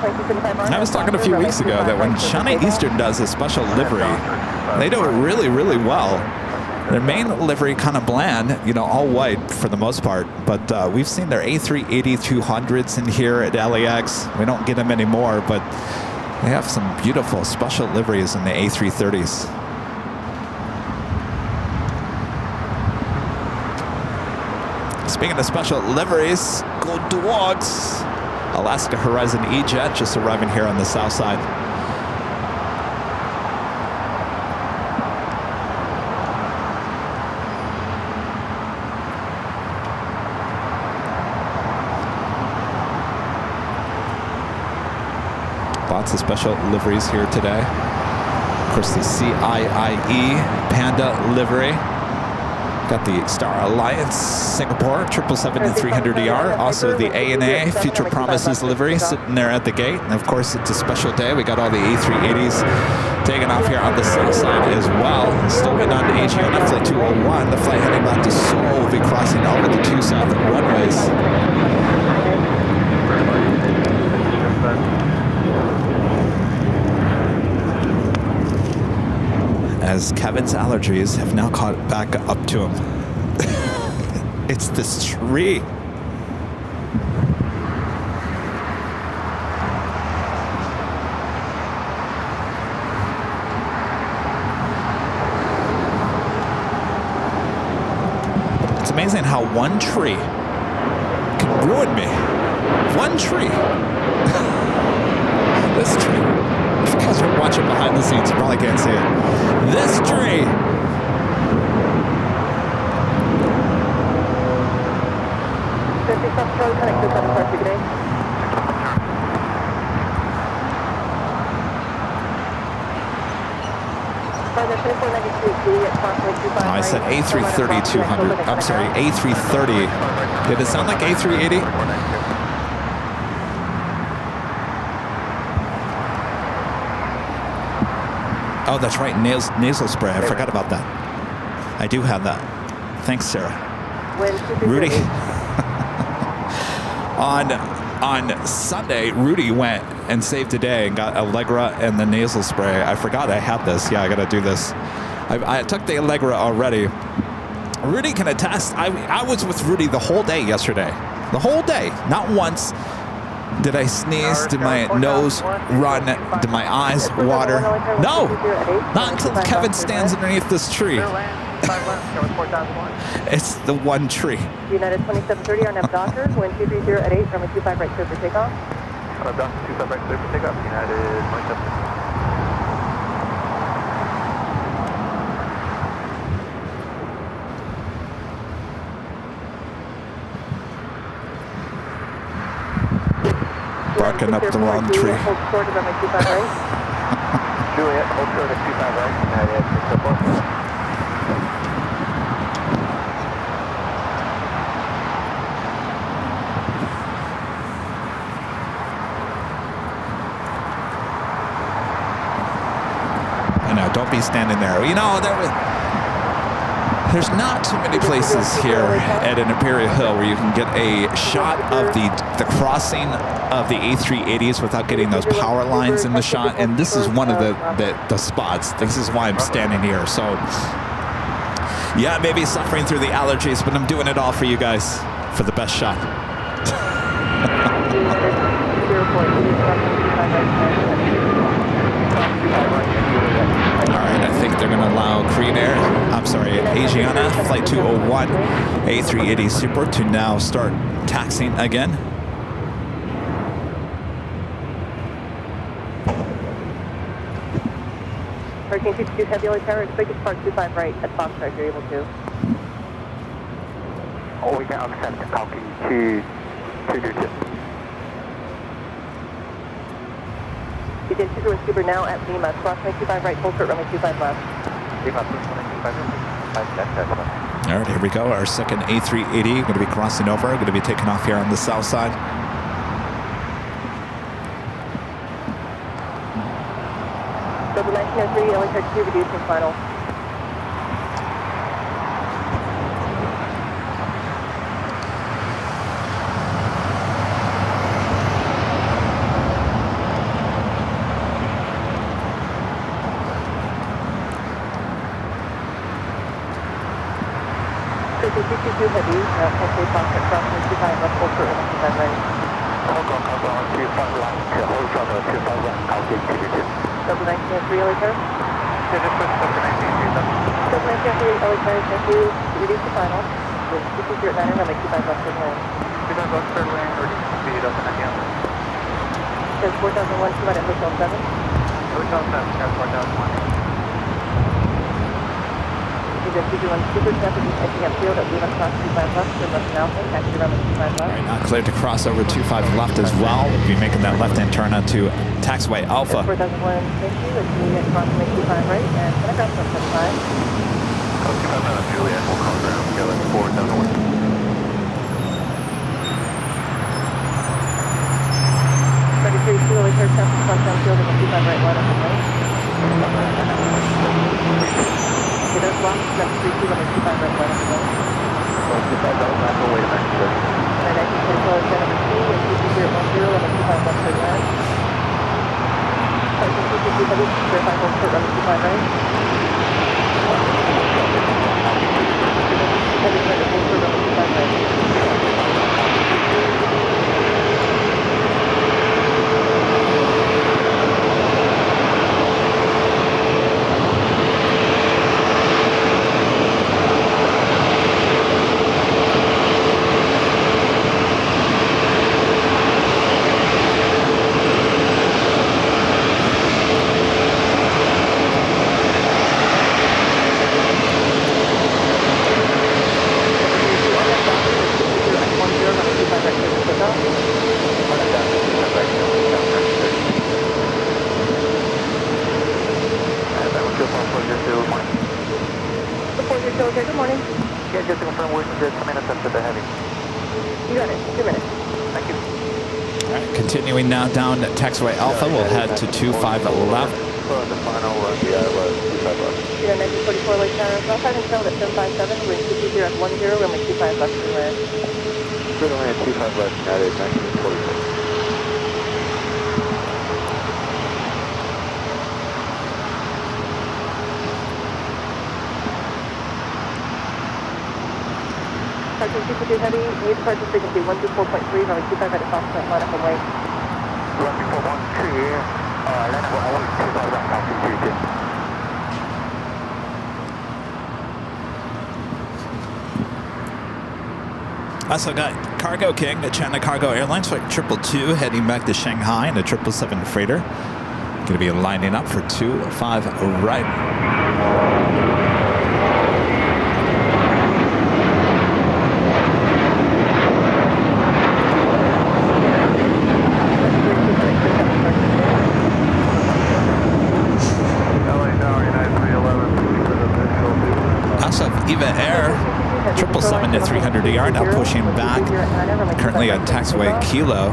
I was talking a few weeks ago that when China Eastern does a special livery, they do it really, really well. Their main livery kind of bland, you know, all white for the most part. But we've seen their A380-200s in here at LAX. We don't get them anymore, but they have some beautiful special liveries in the A330s. Speaking of special liveries, go dogs! Alaska Horizon E-Jet just arriving here on the south side. Lots of special liveries here today. Of course, the CIIE Panda livery. Got the Star Alliance Singapore 777-300ER. Also the ANA Future Promises livery sitting there at the gate. And of course, it's a special day. We got all the A380s taking off here on the south side as well. Still waiting on Aviation on flight 201. The flight heading back to Seoul will be crossing over the 2 south runways. As Kevin's allergies have now caught back up to him. It's this tree. It's amazing how one tree can ruin me. One tree. This tree. If you guys are watching behind the scenes, you probably can't see it. This tree. I said A330-200. I'm sorry, A330. Did it sound like A380? Oh, that's right, nasal spray. I forgot about that. I do have that. Thanks, Sarah. Rudy. on Sunday, Rudy went and saved the day and got Allegra and the nasal spray. I forgot I had this. Yeah, I got to do this. I took the Allegra already. Rudy can attest. I was with Rudy the whole day yesterday. The whole day. Not once did I sneeze, did my nose run, did my eyes water. No! Not until Kevin stands underneath this tree. It's the one tree. United 2730 on Docker, wind 230 at 8, runway 25 right clear for takeoff. Docker 25 right clear for takeoff, United 2730. Barking up the wrong tree. Hold short of runway 25 right. Juliet, hold short of 25 right, United 604. Don't be standing there. You know, there's not too many places here at an Imperial Hill where you can get a shot of the crossing of the A380s without getting those power lines in the shot. And this is one of the spots. This is why I'm standing here. So, yeah, maybe suffering through the allergies, but I'm doing it all for you guys for the best shot. Alright, I think they're going to allow Korean Air, I'm sorry, Asiana, Flight 201, A380 Super to now start taxiing again. Hurricane 222 Heavy Oil Tower, expect to park 25 right at Foxtrot if you're able to. Oh, we can accept the copy to digits. You did Super and Super now at Lima. Cross 25 right, full short, runway 25 left. Lima, 25 left. All right, here we go. Our second A380 going to be crossing over. Going to be taking off here on the south side. So the 1903 LA Charge 2 reducing final. Turkey 222 heavy, Taxi Foxtrot crossing 25 left, full through, 25 right. Cargo on 25 left, hold on 25 left, calculate 222. Double 1903 LA car. Yeah, just push double 1903. Double 1903 LA car, thank you. Reduce the final. With 220 at 9 runway 25 left, third lane. 25 left, third lane, reduce the speed up and again. Says 4001, come out at Hotel 7. Hotel 7, car 4001. You're going to 221 super traffic, edging up field at Lima Cross 25 left, turn left and Alpha, taxi runway 25 left. All right, now cleared to cross over 25 left as well. We'll be making that left-hand turn onto taxiway Alpha. 4001, thank you. It's me at crossing 25 right, and can I grab some 75? Code 25 left, Juliet, we'll call ground, yeah, that's 4001. 33 LA car, traffic cross down field, and 25 right, line up and lane. Okay, there's lots, that's 32, and 25 right, line up and lane. 25 left, left, wait a minute, sir. And I can control at Jennifer C, and 22010, and 25 left, third line. Sorry, 222 heavy, verify hold short, running 25 right. Heavy, right, hold short, running 25 right. Good morning. Yeah, just to confirm, we're just a minute after the heavy. You got it. 2 minutes. Thank you. All right, continuing now down taxiway Alpha, we'll head to 25 left. The final, yeah, 25 left. Yeah, 1944 Lake Tower. South side and south at 757, wind 220 at 10, runway 25 left to land. Good only at 25 left, United, 1944. Parking 222 heavy, new departure frequency 124.3, runway 25 at a soft point, line up and wait. 124.3, line up and wait, 25 left, calculate 222. Also got Cargo King, the China Cargo Airlines flight 222 heading back to Shanghai in a 777 freighter. Going to be lining up for 25 right. Eva Air 777 to 300 ER now pushing back, currently on taxiway Kilo.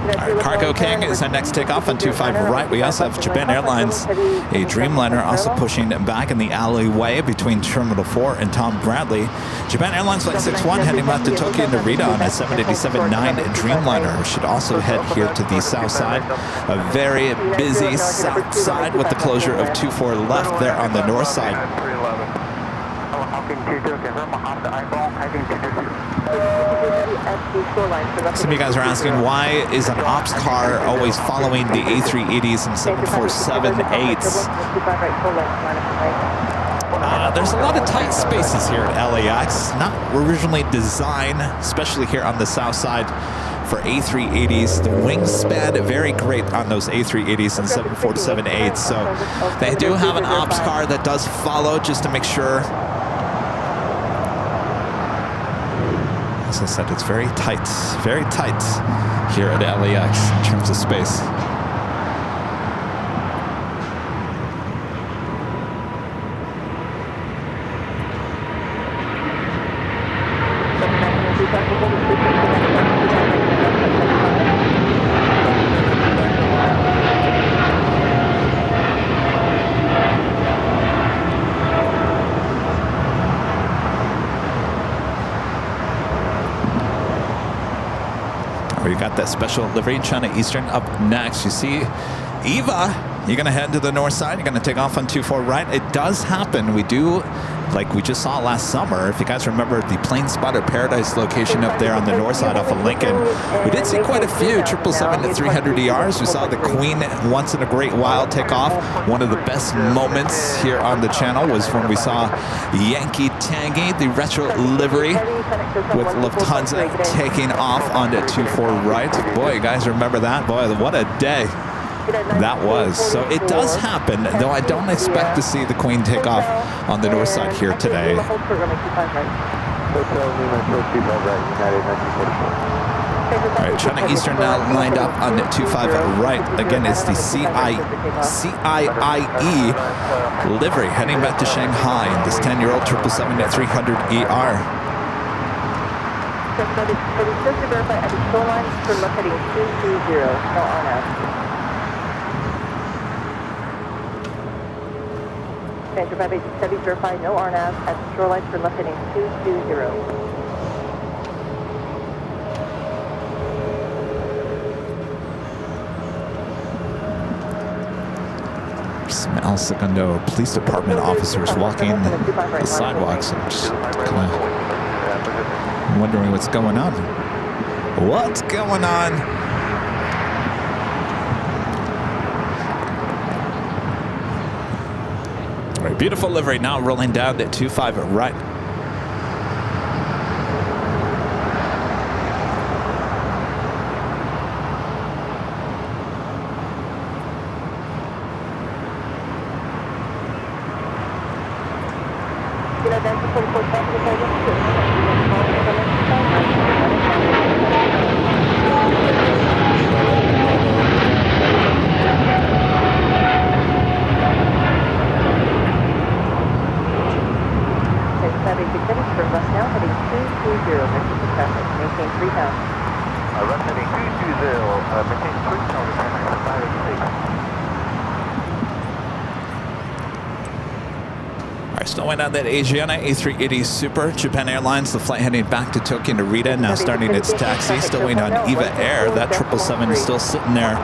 Our Cargo King is our next takeoff on 25 right. We also have Japan Airlines, a Dreamliner, also pushing back in the alleyway between Terminal 4 and Tom Bradley. Japan Airlines Flight 61 heading back to Tokyo Narita on a 787-9 Dreamliner. Should also head here to the south side. A very busy south side with the closure of 24 left there on the north side. Some of you guys are asking, why is an ops car always following the A380s and 747-8s? There's a lot of tight spaces here at LAX. Not originally designed, especially here on the south side, for A380s. The wingspan very great on those A380s and 747-8s. So they do have an ops car that does follow just to make sure. As I said, it's very tight here at LAX in terms of space. We got that special livery China Eastern up next. You see Eva You're going to head to the north side. You're going to take off on 24 right. It does happen. We do, like we just saw last summer, if you guys remember the Plane Spotter Paradise location up there on the north side off of Lincoln, we did see quite a few 777-300ERs. We saw the Queen once in a great while take off. One of the best moments here on the channel was when we saw Yankee Tangy, the retro livery with Lufthansa taking off on the 24 right. Boy, you guys remember that? Boy, what a day that was. So it does happen, though I don't expect to see the Queen take off on the north side here today. Hotel Lima, 245 right, United 1944. All right, China Eastern now lined up on 25 right. Again, it's the CIIE livery heading back to Shanghai in this 10-year-old 777-300ER. So the just to verify at the shoreline for look heading 220, no RNAV. Panther 587 verify no RNAV at the shoreline for left heading 220. Some El Segundo Police Department officers walking the sidewalks. I'm just kind of wondering what's going on. What's going on? All right, beautiful livery now rolling down at 25 right. Stowing out that Asiana A380 Super, Japan Airlines, the flight heading back to Tokyo Narita, now starting its taxi. Still waiting on EVA Air. That 777 is still sitting there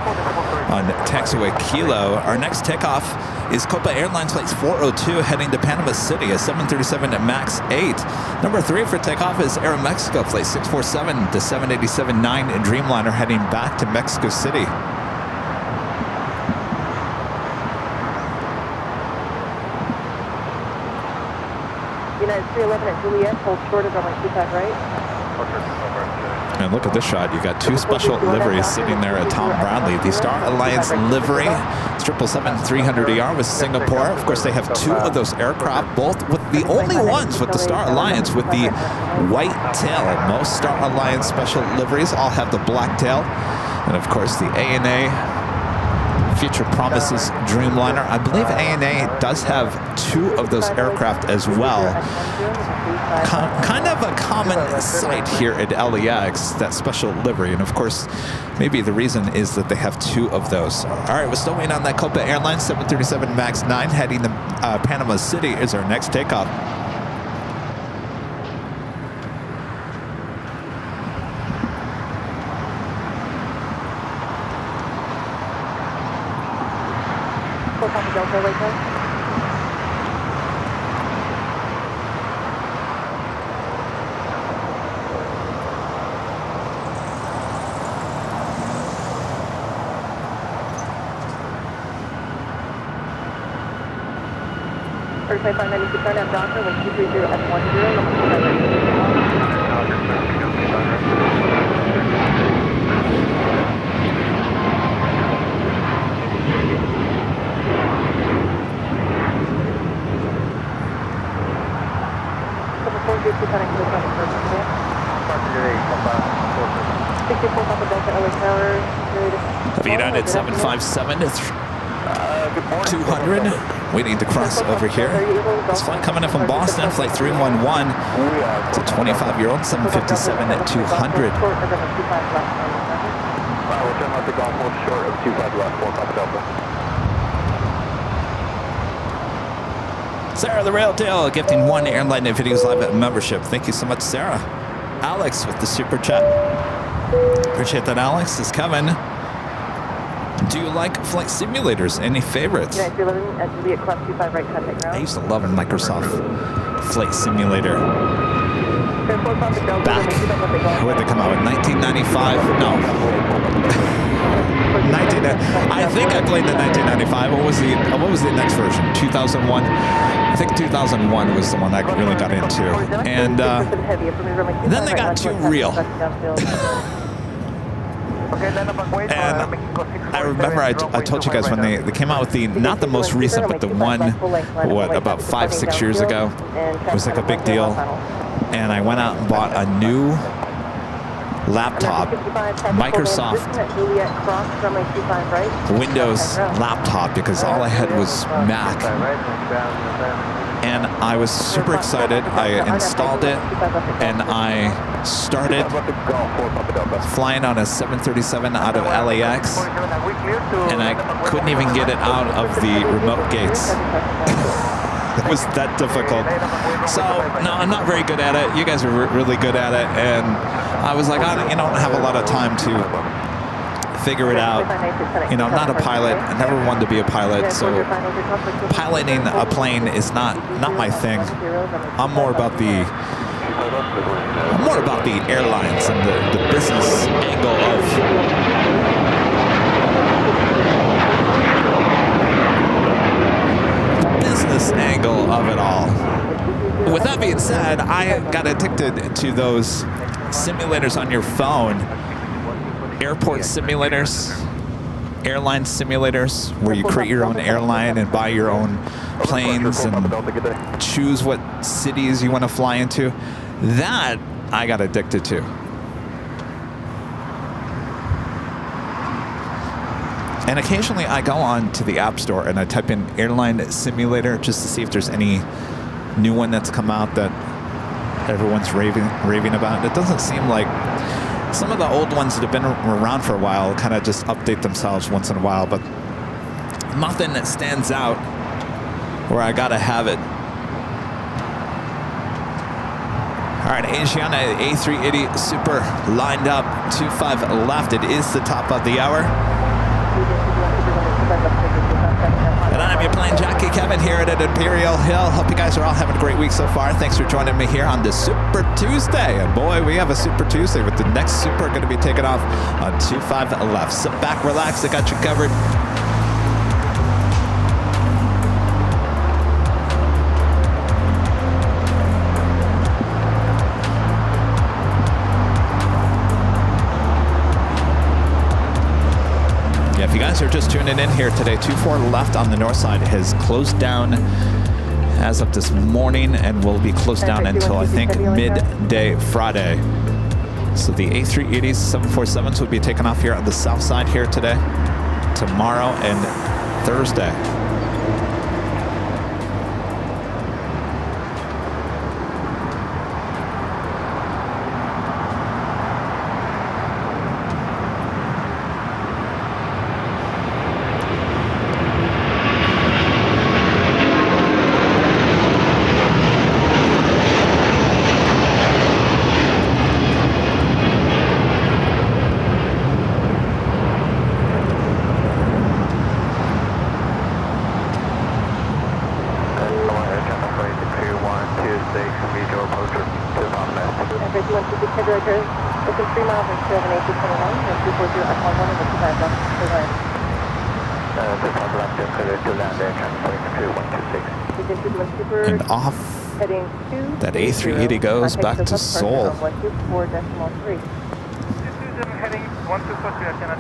on taxiway Kilo. Our next takeoff is Copa Airlines Flight 402 heading to Panama City, a 737 MAX 8. Number 3 for takeoff is Aeromexico Flight 647, the 787-9 Dreamliner heading back to Mexico City. United 311 at Juliet, hold short of runway 25 right. And look at this shot. You got two special liveries sitting there at Tom Bradley. The Star Alliance livery, 777-300ER with Singapore. Of course, they have two of those aircraft, both with the only ones with the Star Alliance with the white tail. Most Star Alliance special liveries all have the black tail. And of course, the ANA Future Promises Dreamliner. I believe ANA does have two of those aircraft as well. Kind of a common sight here at LAX, that special livery. And of course, maybe the reason is that they have two of those. All right, we're still waiting on that Copa Airlines 737 MAX 9 heading to Panama City is our next takeoff. Delta right now. First 596 at Doctor, 1230 at United 757 200 waiting to cross over here. This flight coming in from Boston, flight 311. It's a 25-year-old 757 at 200. Sarah the Rail Tail gifting one Airline Videos Live membership. Thank you so much, Sarah. Alex with the super chat. Appreciate that, Alex. This is Kevin. Do you like flight simulators? Any favorites? United 311 at Juliet Club 25 right contact ground. I used to love a Microsoft Flight Simulator. Back, when did they come out? In 1995? No. I think I played the 1995. What was the next version? 2001? I think 2001 was the one I really got into. And then they got too real. And I remember I told you guys when they came out with the, not the most recent, but the one, about 5-6 years ago. It was like a big deal. And I went out and bought a new laptop, Microsoft Windows laptop, because all I had was Mac. And I was super excited. I installed it and I started flying on a 737 out of LAX, and I couldn't even get it out of the remote gates. It was that difficult. So, no, I'm not very good at it. You guys are really good at it. And I was like, I don't have a lot of time to figure it out. You know, I'm not a pilot. I never wanted to be a pilot. So piloting a plane is not my thing. I'm more about the airlines and the business angle of it all. With that being said, I got addicted to those simulators on your phone. Airport simulators, airline simulators, where you create your own airline and buy your own planes and choose what cities you want to fly into. That I got addicted to. And occasionally I go on to the App Store and I type in airline simulator just to see if there's any new one that's come out that everyone's raving about. It doesn't seem like some of the old ones that have been around for a while kind of just update themselves once in a while, but nothing that stands out where I gotta have it. All right, Asiana A380 Super lined up, 25 left. It is the top of the hour. And I'm your Plane Jockey Kevin here at Imperial Hill. Hope you guys are all having a great week so far. Thanks for joining me here on this Super Tuesday. And boy, we have a Super Tuesday with the next Super going to be taking off on 25 left. Sit back, relax. I got you covered. If you guys are just tuning in here today, 24 left on the north side has closed down as of this morning and will be closed down until I think midday Friday. So the A380s, 747s will be taken off here on the south side here today, tomorrow, and Thursday. And off that A380 goes back to Seoul.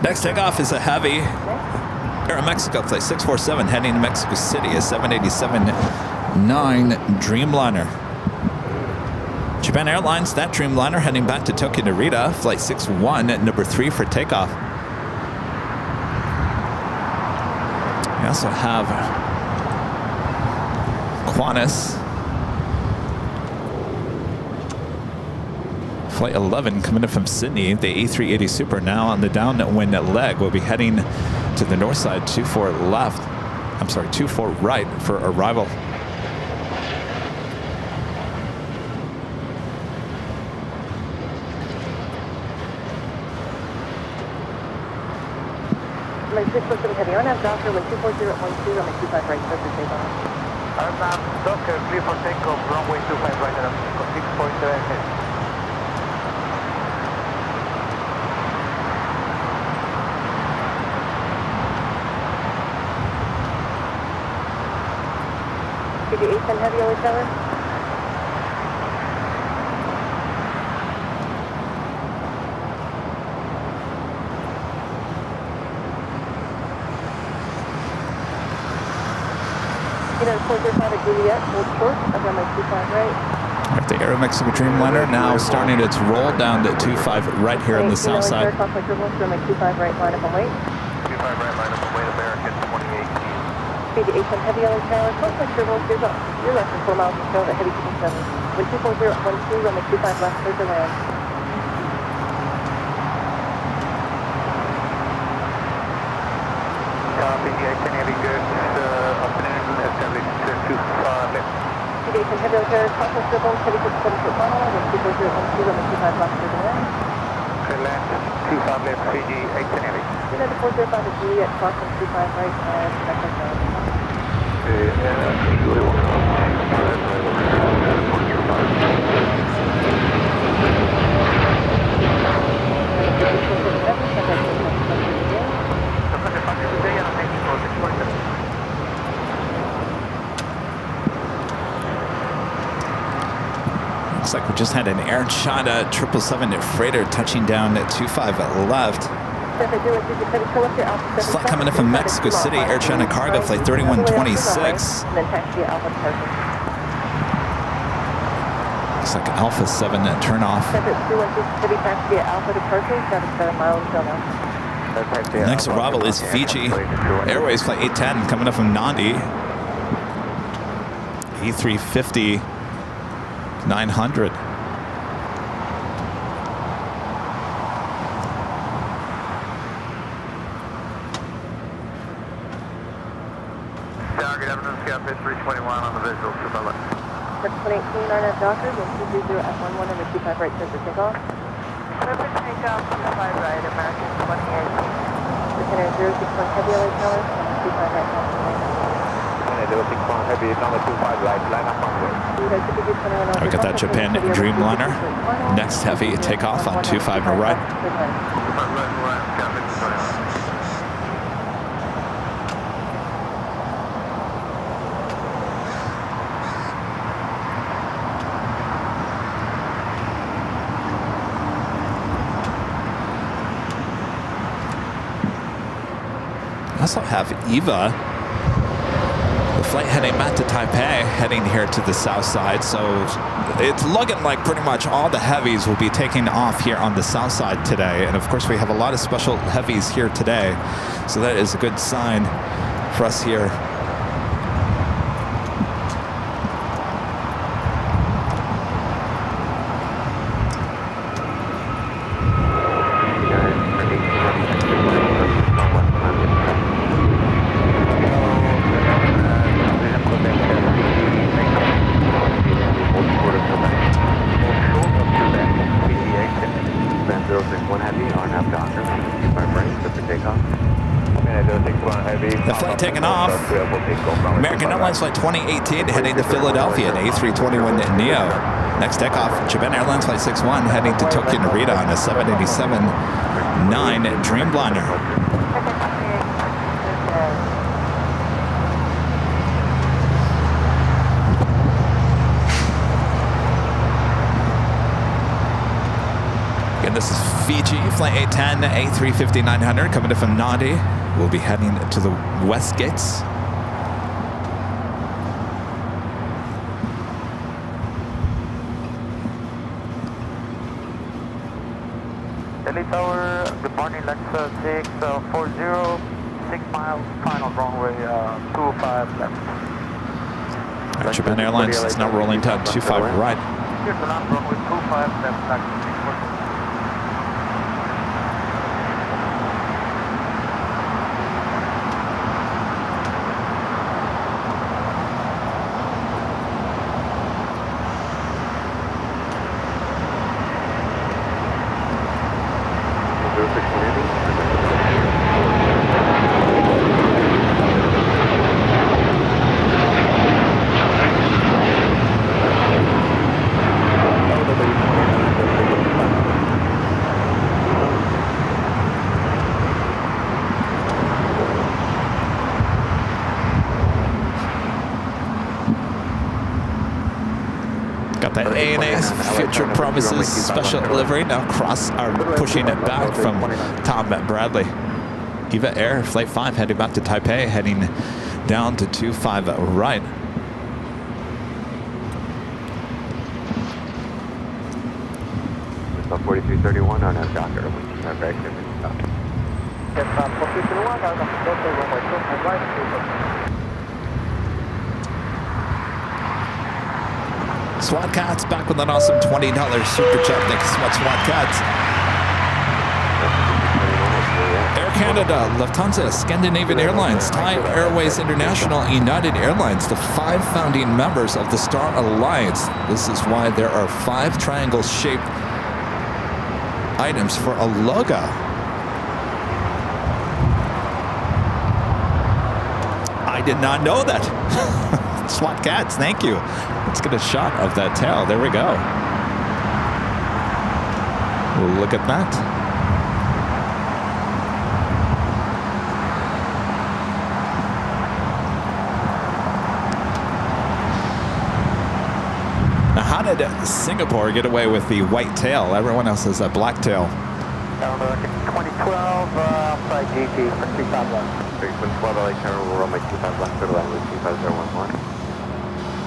Next takeoff is a heavy Aeromexico flight 647 heading to Mexico City, a 787-9 Dreamliner. Japan Airlines, that Dreamliner heading back to Tokyo Narita, flight 61 at number 3 for takeoff. We also have Qantas, flight 11 coming in from Sydney. The A380 Super now on the downwind leg will be heading to the north side, 24 left. I'm sorry, 24 right for arrival. Runway 647 heavy, RNAV Docker, runway 240 at 12, runway 25 right, clear for takeoff. RNAV Docker, clear for takeoff, runway 25 right at 647 heavy. Aviation heavy, LA Tower. United 405 at Juliet, hold short, of runway 25 right. Right, the Aero Mexico Dreamliner now starting its roll down to 25 right here on the south side. Runway 25 right, line up and wait. 25 right, line up and wait, American 2018. Aviation heavy, LA Tower, complex turbulence, you're less than 4 miles from show at heavy 27. Wind 240 at 12, runway 25 left, clear to land. Aviation heavy, good afternoon, established 25 left. Aviation heavy, LA Tower, complex turbulence, heavy 57 foot final, wind 240 at 12, runway 25 left, clear to land. Clear land, 25 left, CG 18 heavy. United 405 at Juliet, crossing 25 right, and connect us down. Looks like we just had an air shot at 777 freighter touching down at 25 left. Flight coming in from Mexico City, Air China Cargo, flight 3126. Looks like Alpha 7 turn off. Next arrival is Fiji Airways, flight 810 coming up from Nandi. E350 900. Good afternoon, Scout 321 on the visual, 2 left. 718 RNAV Docker, wind 230 at 11, number 25 right, clear for takeoff. Clear for takeoff, 25 right, American 2018. Lieutenant 061 heavy, LA Tower, number 25 right, crossing lane. 061 heavy, number 25 right, line up on way. We got that Japan Dreamliner. Next heavy takeoff on 25 right. 25 right, Scout 321. I also have Eva, the flight heading back to Taipei, heading here to the south side. So it's looking like pretty much all the heavies will be taking off here on the south side today. And of course, we have a lot of special heavies here today. So that is a good sign for us here. The flight taking off. American Airlines flight 2018 heading to Philadelphia at A321 Neo. Next takeoff, Japan Airlines flight 61 heading to Tokyo Narita on a 787-9 Dreamliner. Again, this is Fiji, flight 810, A350-900, coming in from Nadi. We'll be heading to the west gates. LA Tower, good morning, LAX 640, 6 miles, final runway 25 left. All right, Japan Airlines is now rolling down 25 right. Here's the last runway 25 left, LAX 640. The ANA's Future Promises special livery now pushing it back from Tom Bradley. Eva Air Flight 5 heading back to Taipei, heading down to 25 right. It's 4331 on our docker. Our very good stuff. Yes, 4331, right. SWAT Cats back with an awesome $20 super chat. Thank you so much, SWAT Cats. Air Canada, Lufthansa, Scandinavian Airlines, Thai Airways International, United Airlines, the 5 founding members of the Star Alliance. This is why there are 5 triangle-shaped items for a logo. I did not know that. SWAT Cats, thank you. Let's get a shot of that tail. There we go. Look at that. Now, how did Singapore get away with the white tail? Everyone else has a black tail. 2012, outside GT for 25 left. 312 LA Tower, we're on my 25 left, clear to land with 25011.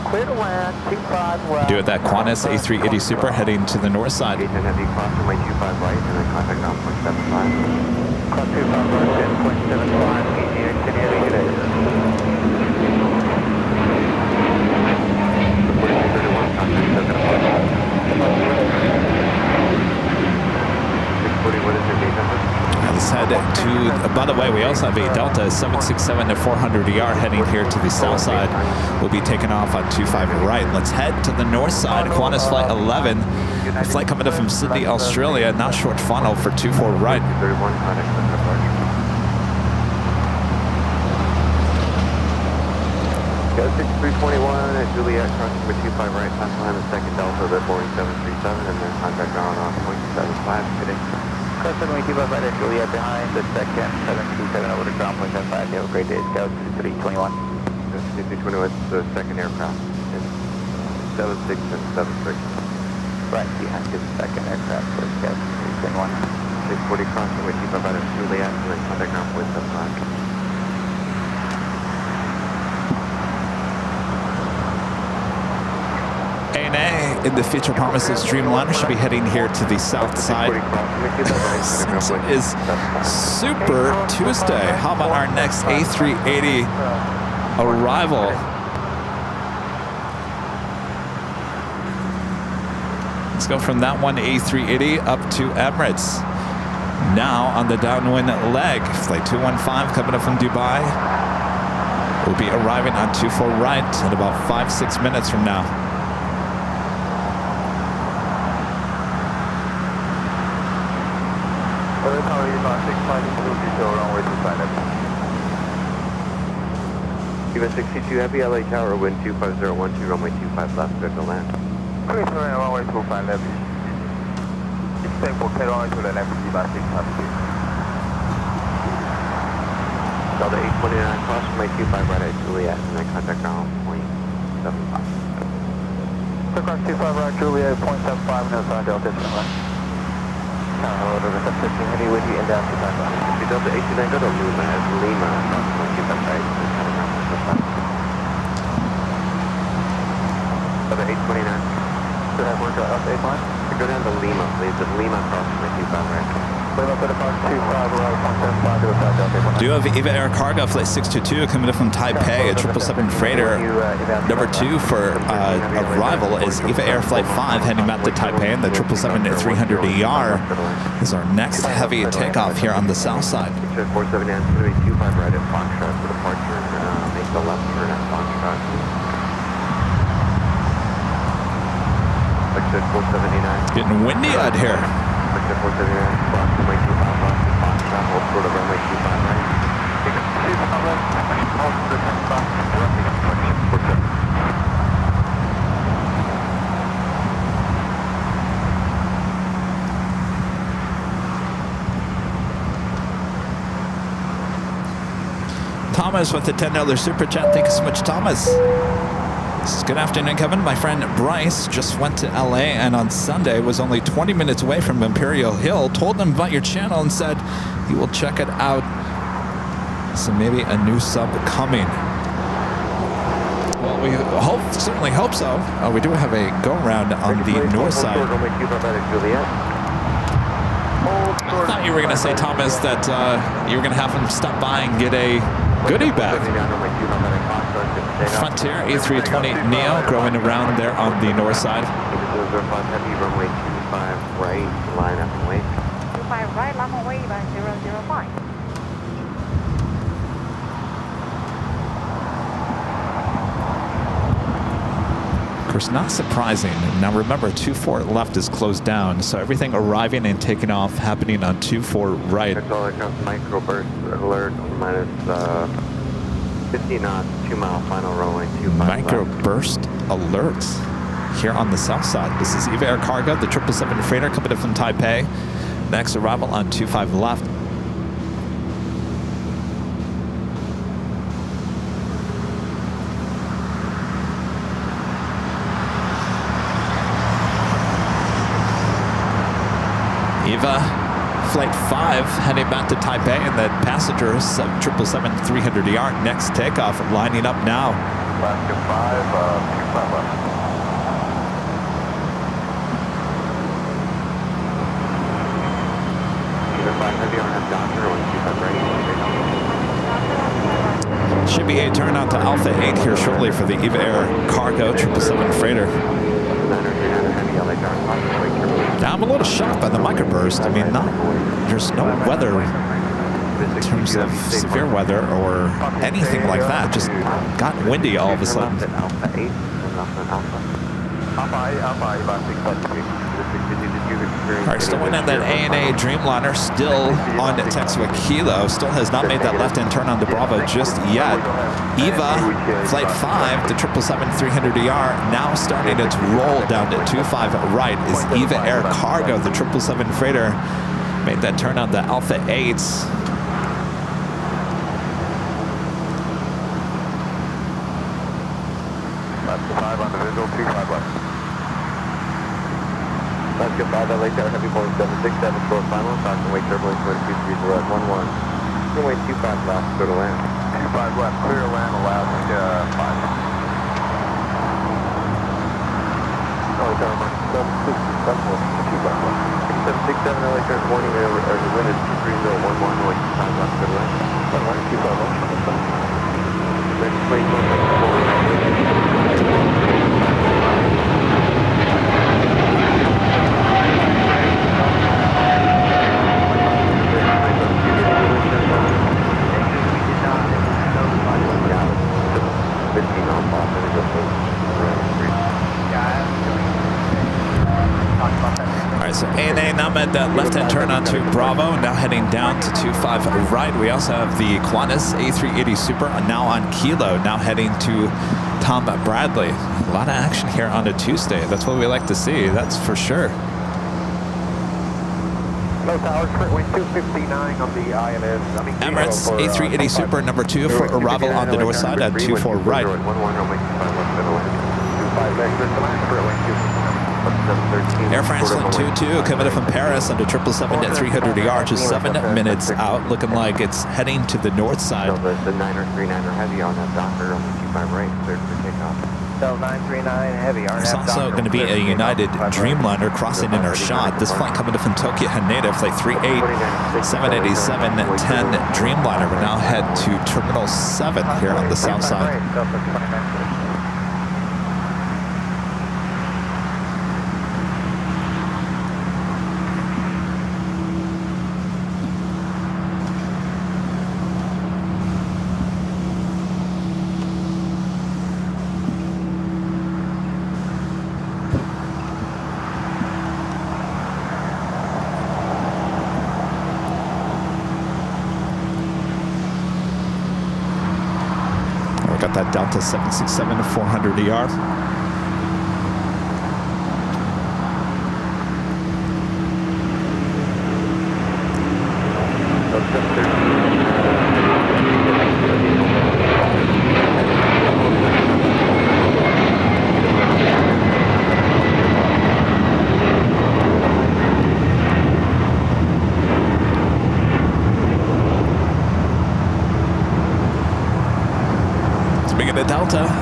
Clear to land, 25 left. Do it that Qantas A380 Super heading to the north side. Gate 10 heavy, cross runway 25 right, and then contact on 0.75. Cross 25 right, 10.75, easy, continue to get 4331, contact 640, what is your gate number? Let's head to, by the way, we also have a Delta 767 at 400ER heading here to the south side. We'll be taking off on 25 right. Let's head to the north side. Qantas Flight 11, a flight coming up from Sydney, Australia, now short funnel for 24 right. 31, contact Go 6321 at Juliet, crossing with 25 right, pass behind the second Delta, the Boeing 737, and then contact ground on 0.75, today. Cross runway 25 right at Juliet behind the second 737 over to ground 0.75. You have a great day, Scout 2321. 6321, it's the second aircraft. It's 76 and 73. Right behind the second aircraft for Scout 2321. 640 crossing with 25 right at Juliet, and then contact ground 0.75. ANA in the Future Promises Dreamliner should be heading here to the south side. Since it is Super Tuesday, how about our next A380 arrival? Let's go from that one A380 up to Emirates. Now on the downwind leg, flight 215 coming up from Dubai. We'll be arriving on 24 right in about 5-6 minutes from now. Cuba 62 Heavy, LA Tower, wind 25012, runway 25 left, good to land. Please remain on runway 25 left. Stay for clear runway to the left, Cuba 652. Delta 829, cross runway 25 right at Juliet, and then contact ground 0.75. So cross 25 right, Juliet, 0.75, no sign, Delta 829. Hello, Delta 15 Heavy with you, and down 25 left. Delta 829, go to Lima, as Lima, cross runway 25 right, and then contact ground 0.75. Delta 829. So that work out, Delta 829? Go down to Lima, please, at Lima, cross runway 25 right. Lima, put it on 25 right, 0.75, to a side, Delta 829. Do you have Eva Air Cargo Flight 622 coming up from Taipei, a 777 freighter. Number 2 for arrival is Eva Air Flight 5 heading back to Taipei, and the 777-300ER is our next heavy takeoff here on the south side. 479, it's going to be 25 right at Foxtrot for departure, and make the left turn at Foxtrot. Exit 479. It's getting windy out here. Exit 479, cross runway 25 left at Foxtrot, hold short of runway 25 right. Thomas with the $10 super chat. Thank you so much, Thomas. Good afternoon, Kevin. My friend Bryce just went to LA and on Sunday was only 20 minutes away from Imperial Hill. Told him about your channel and said he will check it out. So maybe a new sub coming. Well, we certainly hope so. We do have a go-round on the north side. I thought you were going to say, Thomas, that you were going to have him stop by and get a goodie bag. Frontier A320 Neo growing around there on the north side. Heavy runway 25 right, line up and wait. 25 right, line up and wait, 005. Of course, not surprising. Now remember, 24 left is closed down, so everything arriving and taking off happening on 24 right. Microburst alert, minus 50 knots, 2 mile final runway 25 Microburst alerts here on the south side. This is EVA Air Cargo, the 777 freighter coming in from Taipei. Next arrival on 25 left. EVA Flight 5 heading back to Taipei, and the passengers 777-300ER next takeoff lining up now. Alaska 5, 25 left. Should be a turn out to Alpha 8 here shortly for the EVA Air Cargo 777 freighter. Now I'm a little shocked by the microburst. I mean, there's no weather in terms of severe weather or anything like that. Just got windy all of a sudden. All right, still in that ANA Dreamliner, still on Texas Kilo, still has not made that left-hand turn onto Bravo just yet. EVA Flight 5, the 777-300ER, now starting its roll down to 25 right is EVA Air Cargo, the 777 freighter, made that turn on the Alpha 8s. Left 5 on the visual, 25 left. Let's get by that late there, heavy Boeing 767, short final, Falcon weight turbulence, 2230 at 11. Runway 25 left, clear to land. 25 left, clear to land, Alaska 5. Oh, down mark, 767 left, 25 left. 767, LA turn warning, the wind is 23011, runway 25 left, clear to land. 25 left, next plane, All right, so ANA now made that left-hand turn onto Bravo, now heading down to 25 right. We also have the Qantas A380 Super now on Kilo, now heading to Tom Bradley. A lot of action here on a Tuesday. That's what we like to see, that's for sure. Low towers, currently 259 on the INS. Emirates A380 Super number 2 for arrival on the north side at 24 right. Air France 22 coming in from Paris under 777-300ER, just 7 minutes out, looking like it's heading to the north side. The 939er heavy on that Docker on the 25 right, cleared for takeoff. Cell 939 heavy. There's also going to be a United Dreamliner crossing in our shot. This flight coming in from Tokyo Haneda, flight 38, 787-10 Dreamliner. We now head to Terminal 7 here on the south side. Got that Delta 767-400ER.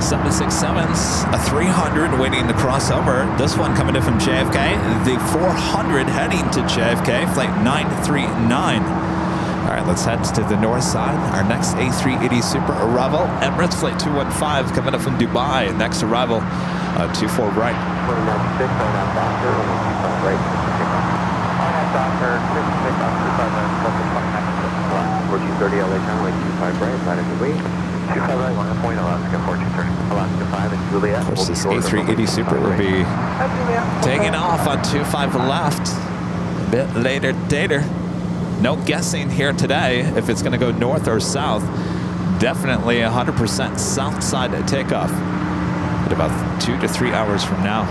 767's a 300 waiting to cross over. This one coming in from JFK. The 400 heading to JFK, flight 939. All right, let's head to the north side. Our next A380 Super arrival, Emirates flight 215 coming up from Dubai. Next arrival, 24 right. 2996, on that doctor, on right. On that doctor, 56 on 25 right, 1430 LA town, like 25 right, line of the way. 25 right, 1 point, Alaska 1430. Alaska 5 and Juliet. Of course, this A380 Super will be taking off on 25 left. A bit later. No guessing here today if it's going to go north or south. Definitely 100% south side takeoff at about 2 to 3 hours from now.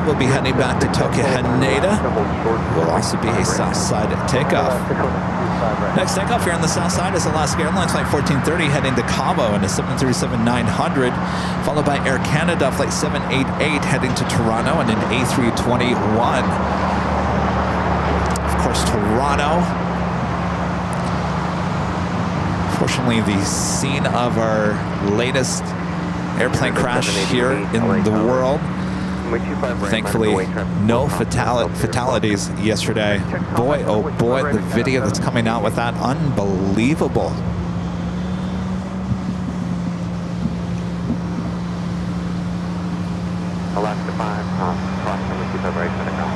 We'll be heading back to Tokyo Haneda. Will also be a south side takeoff. Next takeoff here on the south side is Alaska Airlines flight 1430 heading to Cabo in a 737-900, followed by Air Canada flight 788 heading to Toronto and an A321. Of course, Toronto. Fortunately, the scene of our latest airplane crash here in the world. Thankfully, no fatalities yesterday. Boy, oh boy, the video that's coming out with that, unbelievable. Alaska 5, cross number 25 right, center ground.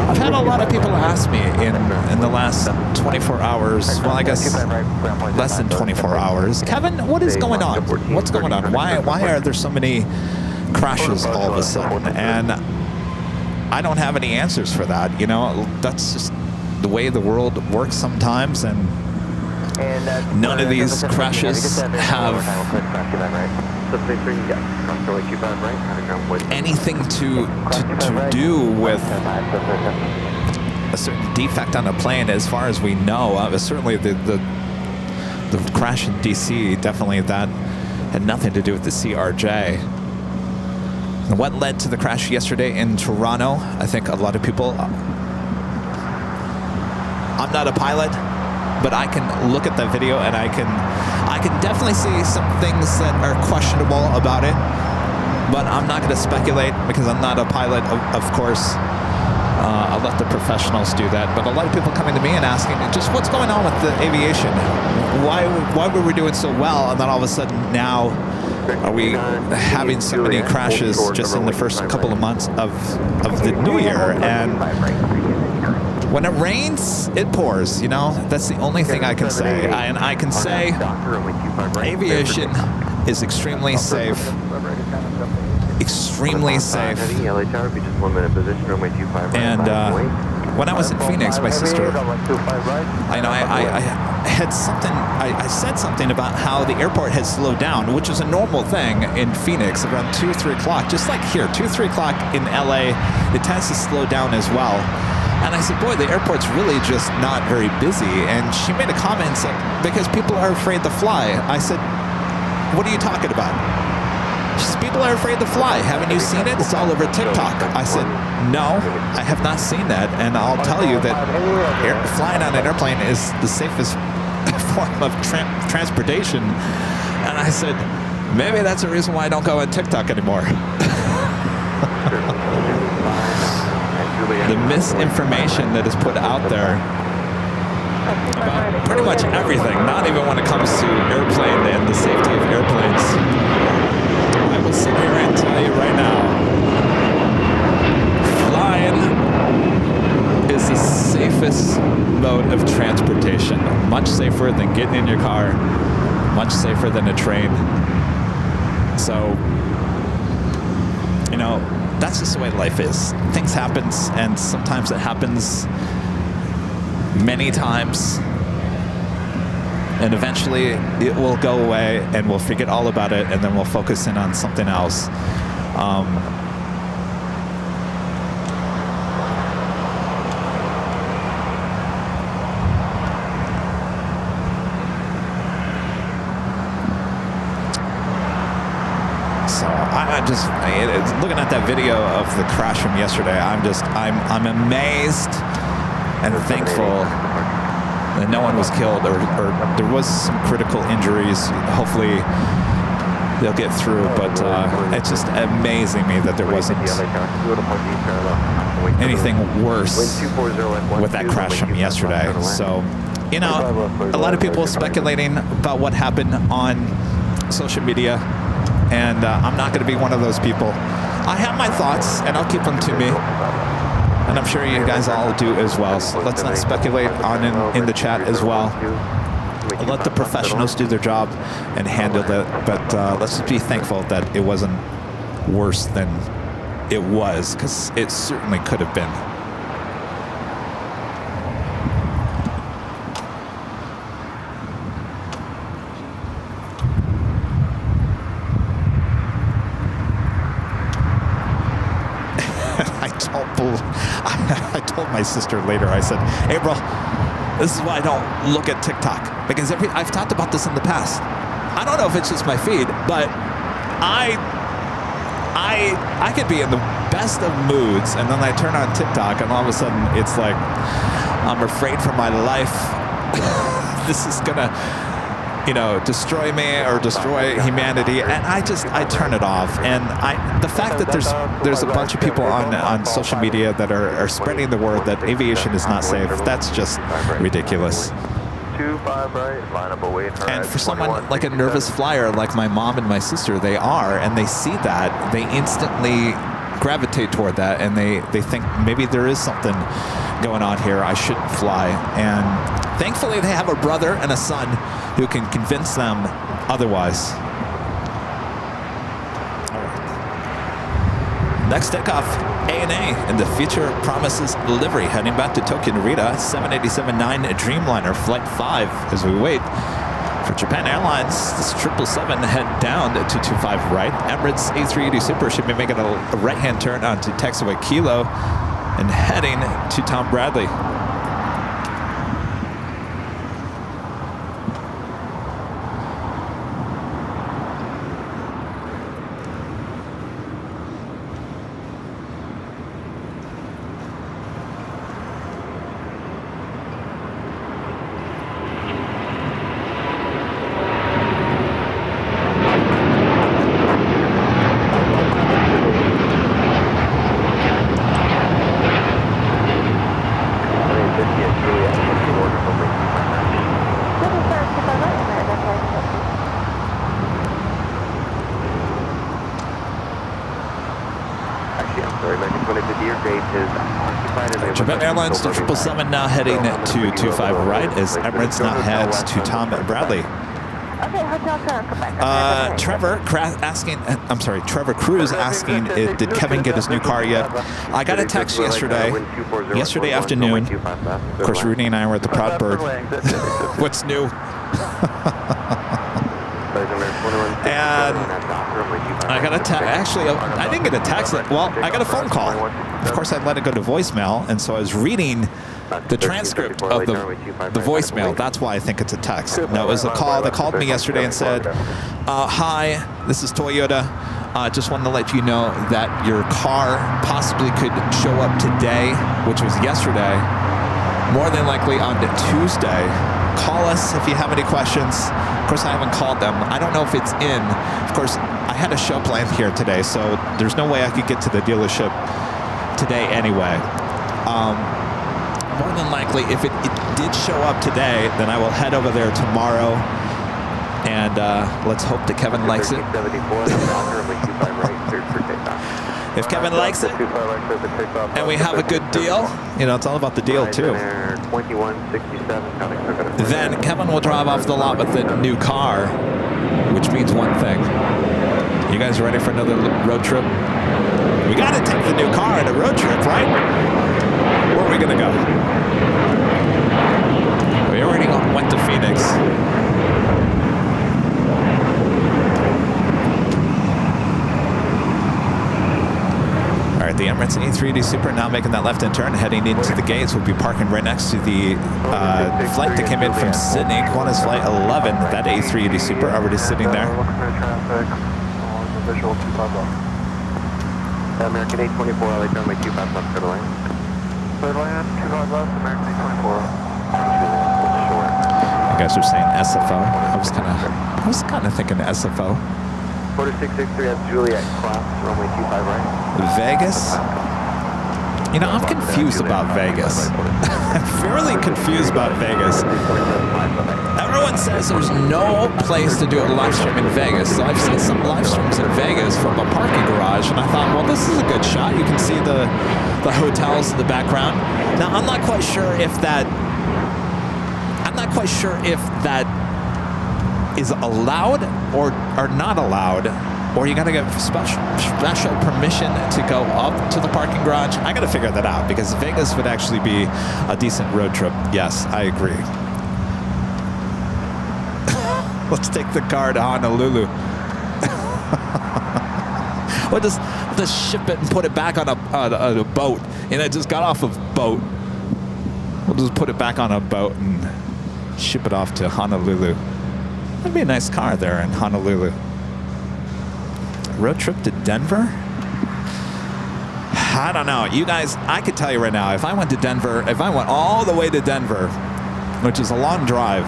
I've had a lot of people ask me in the last 24 hours, well, I guess less than 24 hours, Kevin, what is going on? What's going on? Why are there so many crashes all of a sudden? And I don't have any answers for that. You know, that's just the way the world works sometimes, and none of these crashes have anything to do with a certain defect on a plane, as far as we know. Certainly the crash in DC, definitely that had nothing to do with the CRJ. And what led to the crash yesterday in Toronto, I think a lot of people, I'm not a pilot, but I can look at that video and I can definitely see some things that are questionable about it, but I'm not going to speculate because I'm not a pilot, of course. I'll let the professionals do that. But a lot of people coming to me and asking, just what's going on with the aviation? Why were we doing so well, and then all of a sudden now are we having so many crashes just in the first couple of months of the new year? And when it rains, it pours, you know? That's the only thing I can say. And I can say aviation is extremely safe. Extremely safe. And when I was in Phoenix, my sister, I had something, I said something about how the airport has slowed down, which is a normal thing in Phoenix around 2, 3 o'clock, just like here, 2, 3 o'clock in LA, it tends to slow down as well. And I said, boy, the airport's really just not very busy. And she made a comment and said, because people are afraid to fly. I said, what are you talking about? She said, people are afraid to fly. Haven't you seen it? It's all over TikTok. I said, no, I have not seen that. And I'll tell you that flying on an airplane is the safest form of transportation. And I said, maybe that's the reason why I don't go on TikTok anymore. The misinformation that is put out there about pretty much everything, not even when it comes to airplane and the safety of airplanes. I will sit here and tell you right now, flying is the safest mode of transportation. Much safer than getting in your car, much safer than a train. So, you know, that's just the way life is. Things happen, and sometimes it happens many times, and eventually it will go away and we'll forget all about it, and then we'll focus in on something else. Looking at that video of the crash from yesterday, I'm amazed and thankful that no one was killed, or there was some critical injuries. Hopefully they'll get through, but it's just amazing me that there wasn't anything worse with that crash from yesterday. So, you know, a lot of people speculating about what happened on social media, and I'm not going to be one of those people. I have my thoughts, and I'll keep them to me, and I'm sure you guys all do as well. So let's not speculate on in the chat as well. I'll let the professionals do their job and handle it, but let's just be thankful that it wasn't worse than it was, because it certainly could have been. I told my sister later, I said, April, this is why I don't look at TikTok, because I've talked about this in the past. I don't know if it's just my feed, but I could be in the best of moods, and then I turn on TikTok, and all of a sudden it's like, I'm afraid for my life. This is gonna, you know, destroy me or destroy humanity, and I turn it off. And the fact that there's a bunch of people on social media that are spreading the word that aviation is not safe, that's just ridiculous. And for someone like a nervous flyer like my mom and my sister, they are, and they see that, they instantly gravitate toward that, and they think maybe there is something going on here, I shouldn't fly. And thankfully they have a brother and a son who can convince them otherwise. All right. Next takeoff, ANA, and the future promises livery, heading back to Tokyo Narita, 787-9 Dreamliner Flight 5, as we wait for Japan Airlines. This 777 head down to 225 right. Emirates A380 Super should be making a right-hand turn onto taxiway Kilo and heading to Tom Bradley. Japan Airlines to 777 now heading to 25 right as Emirates now heads to Tom Bradley. Trevor Cruz asking, did Kevin get his new car yet? I got a text yesterday afternoon. Of course, Rudy and I were at the Proud Bird. What's new? And I got a text. Actually, I didn't get a text. Well, I got a phone call. Of course, I let it go to voicemail, and so I was reading the transcript of the voicemail. That's why I think it's a text. No, it was a call. They called me yesterday and said, hi, this is Toyota. Just wanted to let you know that your car possibly could show up today, which was yesterday, more than likely on Tuesday. Call us if you have any questions. Of course, I haven't called them. I don't know if it's in. Of course, I had a show planned here today, so there's no way I could get to the dealership today anyway. More than likely, if it did show up today, then I will head over there tomorrow, and let's hope that Kevin likes it. If Kevin likes it, and we have a good deal, you know, it's all about the deal too. Then Kevin will drive off the lot with the new car, which means one thing. You guys ready for another road trip? We got to take the new car on a road trip, right? Where are we going to go? We already went to Phoenix. All right, the Emirates A380 Super now making that left-hand turn, heading into the gates. We'll be parking right next to the flight that came in from Sydney, Qantas Flight 11. That A380 Super already sitting there. American 824, LA runway 25 left, clear to land. Clear to land, 25 left, American 824. You guys are saying SFO. I was kind of thinking SFO. 4663 at Juliet class, runway 25 right. Vegas? You know, I'm confused about Vegas. I'm fairly confused about Vegas. Everyone says there's no place to do a live stream in Vegas. So I've seen some live streams in Vegas from a parking garage, and I thought, well, this is a good shot. You can see the hotels in the background. Now, I'm not quite sure if that is allowed or not allowed, or you got to get special permission to go up to the parking garage. I got to figure that out, because Vegas would actually be a decent road trip. Yes, I agree. Let's take the car to Honolulu. We'll just ship it and put it back on a boat. And I just got off of boat. We'll just put it back on a boat and ship it off to Honolulu. That'd be a nice car there in Honolulu. Road trip to Denver? I don't know. You guys, I could tell you right now, if I went to Denver, if I went all the way to Denver, which is a long drive,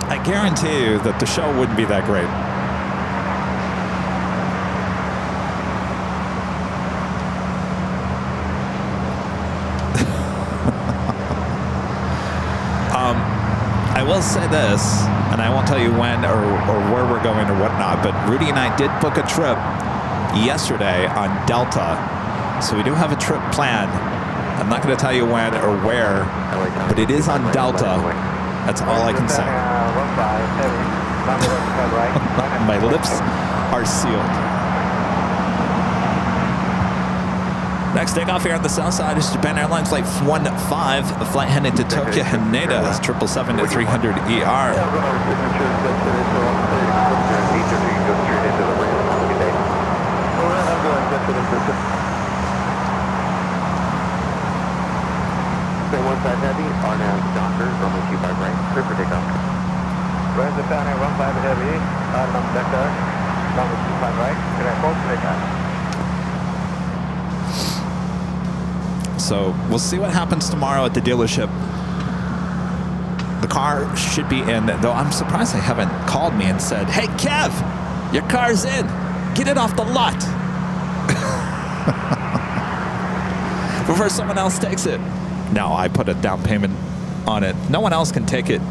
I guarantee you that the show wouldn't be that great. I will say this, and I won't tell you when or where we're going or whatnot, but Rudy and I did book a trip yesterday on Delta. So we do have a trip planned. I'm not going to tell you when or where, but it is on Delta. That's all I can say. My lips are sealed. Next takeoff here on the south side is Japan Airlines Flight 15, a flight heading to Tokyo Haneda, 777 at 300 ER. One side heavy, RNAV Docker, runway 25 right, clear for takeoff. Right, Japan Air 15 heavy, RNAV Docker, runway 25 right, clear for takeoff. So we'll see what happens tomorrow at the dealership. The car should be in, though I'm surprised they haven't called me and said, hey, Kev, your car's in. Get it off the lot. Before someone else takes it. No, I put a down payment on it. No one else can take it.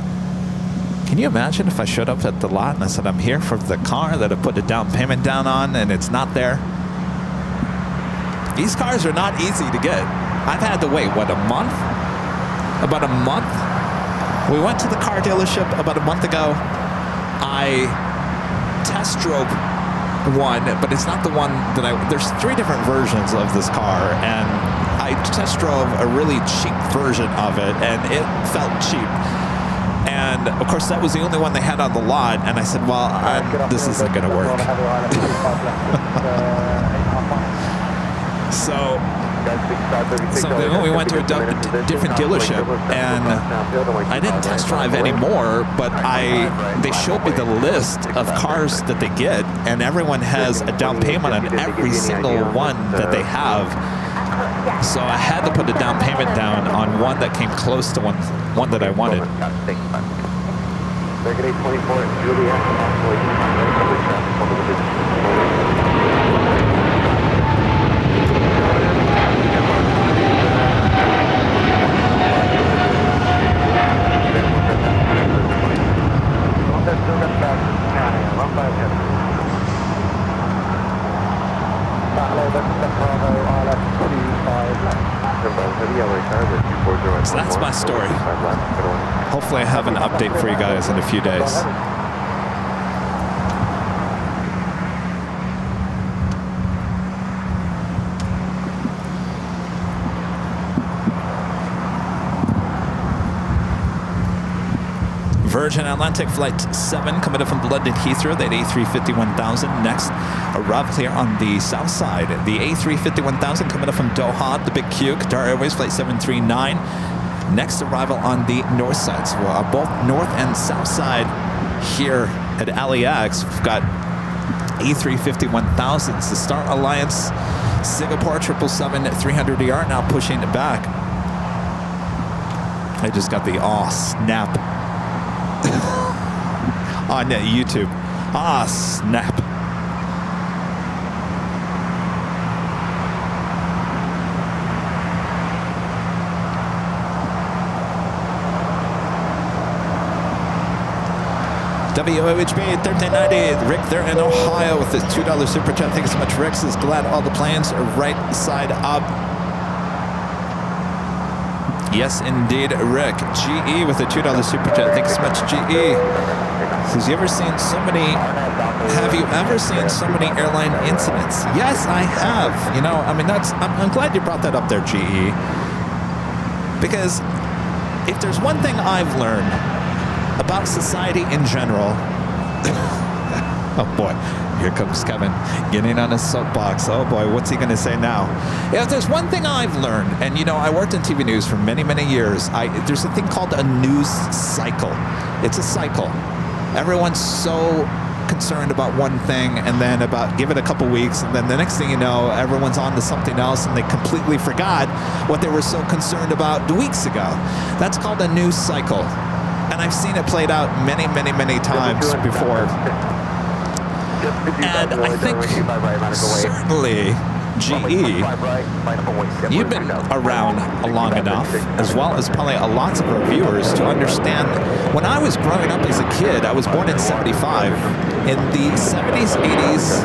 Can you imagine if I showed up at the lot and I said, I'm here for the car that I put a down payment down on, and it's not there? These cars are not easy to get. I've had to wait, what, a month? About a month? We went to the car dealership about a month ago. I test drove one, but it's not the one that there's 3 different versions of this car, and I test drove a really cheap version of it, and it felt cheap. And of course, that was the only one they had on the lot, and I said, well, this isn't going to work. So we went to a different dealership, and I didn't test drive anymore, but they showed me the list of cars that they get, and everyone has a down payment on every single one that they have. So I had to put a down payment down on one that came close to one that I wanted. So that's my story. Hopefully I have an update for you guys in a few days. Virgin Atlantic Flight 7 coming up from London Heathrow, that A350-1000. Next, arrival here on the south side. The A350-1000 coming up from Doha, the Big Q, Qatar Airways Flight 739. Next arrival on the north side. So both north and south side here at LAX. We've got A350-1000s. The Star Alliance Singapore 777-300ER now pushing it back. I just got the snap on YouTube. Snap. WOHB 1390. Rick there in Ohio with his $2 super chat. Thank you so much, Rick. Says glad all the planes are right side up. Yes, indeed, Rick. GE with a $2 super chat. Thank you so much, GE. Says, have you ever seen so many airline incidents? Yes, I have. You know, I mean, I'm glad you brought that up there, GE. Because if there's one thing I've learned about society in general, oh boy, here comes Kevin getting on his soapbox. Oh boy, what's he going to say now? Yeah, if there's one thing I've learned, and you know, I worked in TV news for many, many years. There's a thing called a news cycle. It's a cycle. Everyone's so concerned about one thing, and then give it a couple weeks, and then the next thing you know, everyone's on to something else, and they completely forgot what they were so concerned about weeks ago. That's called a news cycle. And I've seen it played out many, many, many times before. And I think certainly, GE, you've been around long enough, as well as probably lots of our viewers, to understand when I was growing up as a kid, I was born in 75. In the 70s, 80s,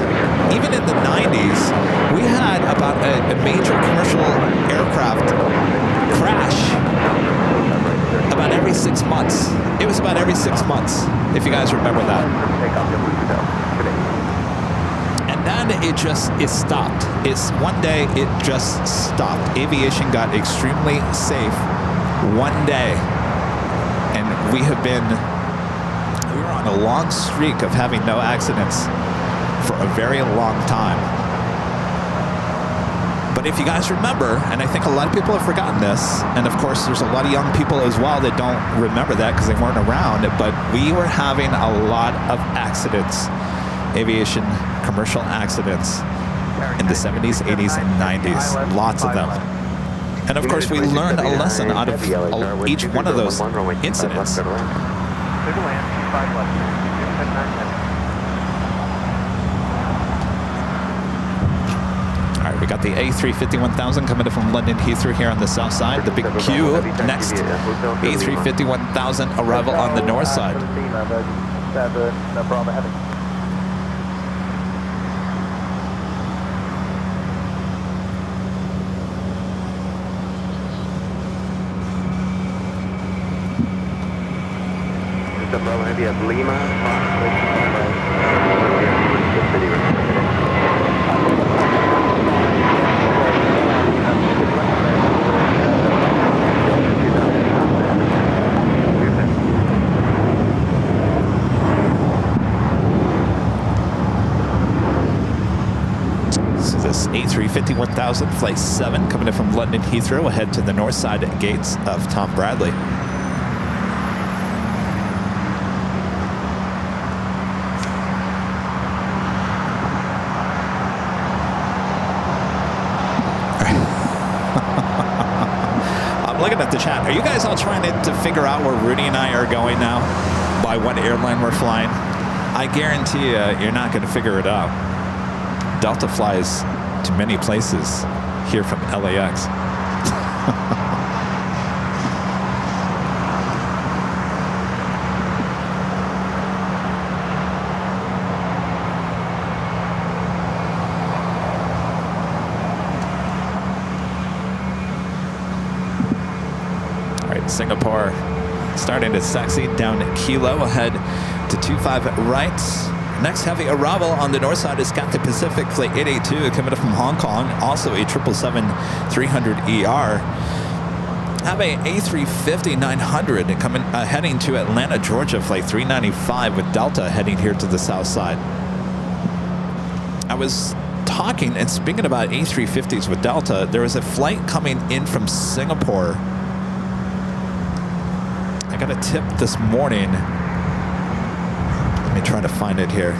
even in the 90s, we had about a major commercial aircraft crash about every 6 months. It was about every 6 months, if you guys remember that. And then it stopped. One day it just stopped. Aviation got extremely safe one day. And we were on a long streak of having no accidents for a very long time. But if you guys remember, and I think a lot of people have forgotten this, and of course there's a lot of young people as well that don't remember that because they weren't around, but we were having a lot of accidents, aviation commercial accidents in the 70s, 80s, and 90s. Lots of them. And of course we learned a lesson out of each one of those incidents. We got the A350-1000 coming in from London Heathrow here on the south side. The Big Q next. A350-1000 arrival on the north side. Bravo Heavy at Lima. A350-1000 Flight 7 coming in from London Heathrow ahead to the north side gates of Tom Bradley. I'm looking at the chat. Are you guys all trying to figure out where Rudy and I are going now? By what airline we're flying? I guarantee you're not going to figure it out. Delta flies to many places here from LAX. Singapore starting to sexy down Kilo ahead to 25 right. Next heavy arrival on the north side is Cathay Pacific Flight 882 coming up from Hong Kong, also a 777-300ER. Have a A350-900 coming heading to Atlanta, Georgia, Flight 395 with Delta heading here to the south side. I was talking and speaking about A350s with Delta. There was a flight coming in from Singapore. I got a tip this morning. Let me try to find it here.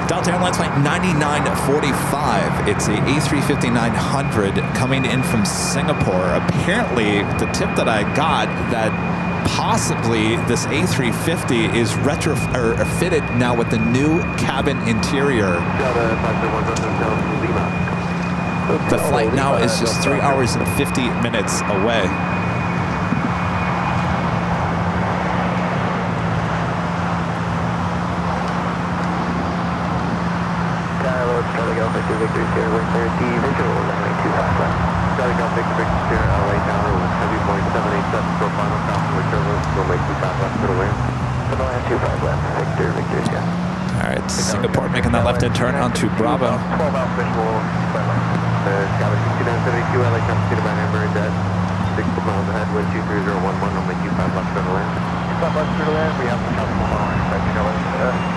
Delta Airlines flight 9945. It's a A350-900 coming in from Singapore. Apparently, the tip that I got that possibly this A350 is fitted now with the new cabin interior. The flight now is just 3 hours and 50 minutes away. Victory Sierra, right there, the visual, 925 left. Charlie Golf, Victory Sierra, LA Tower, heavy point 787, for final crossing with turbulence, runway 25 left, for the wind. Runway 25 left, Victory Sierra. All right, Singapore making that left-hand turn onto Bravo. 12 out visual, Galaxy 2972, LA Tower, by Hamburg, dead. 6 miles ahead, wind 23011, runway 25 left, for the wind. 25 left, for the wind, we have the California Tower,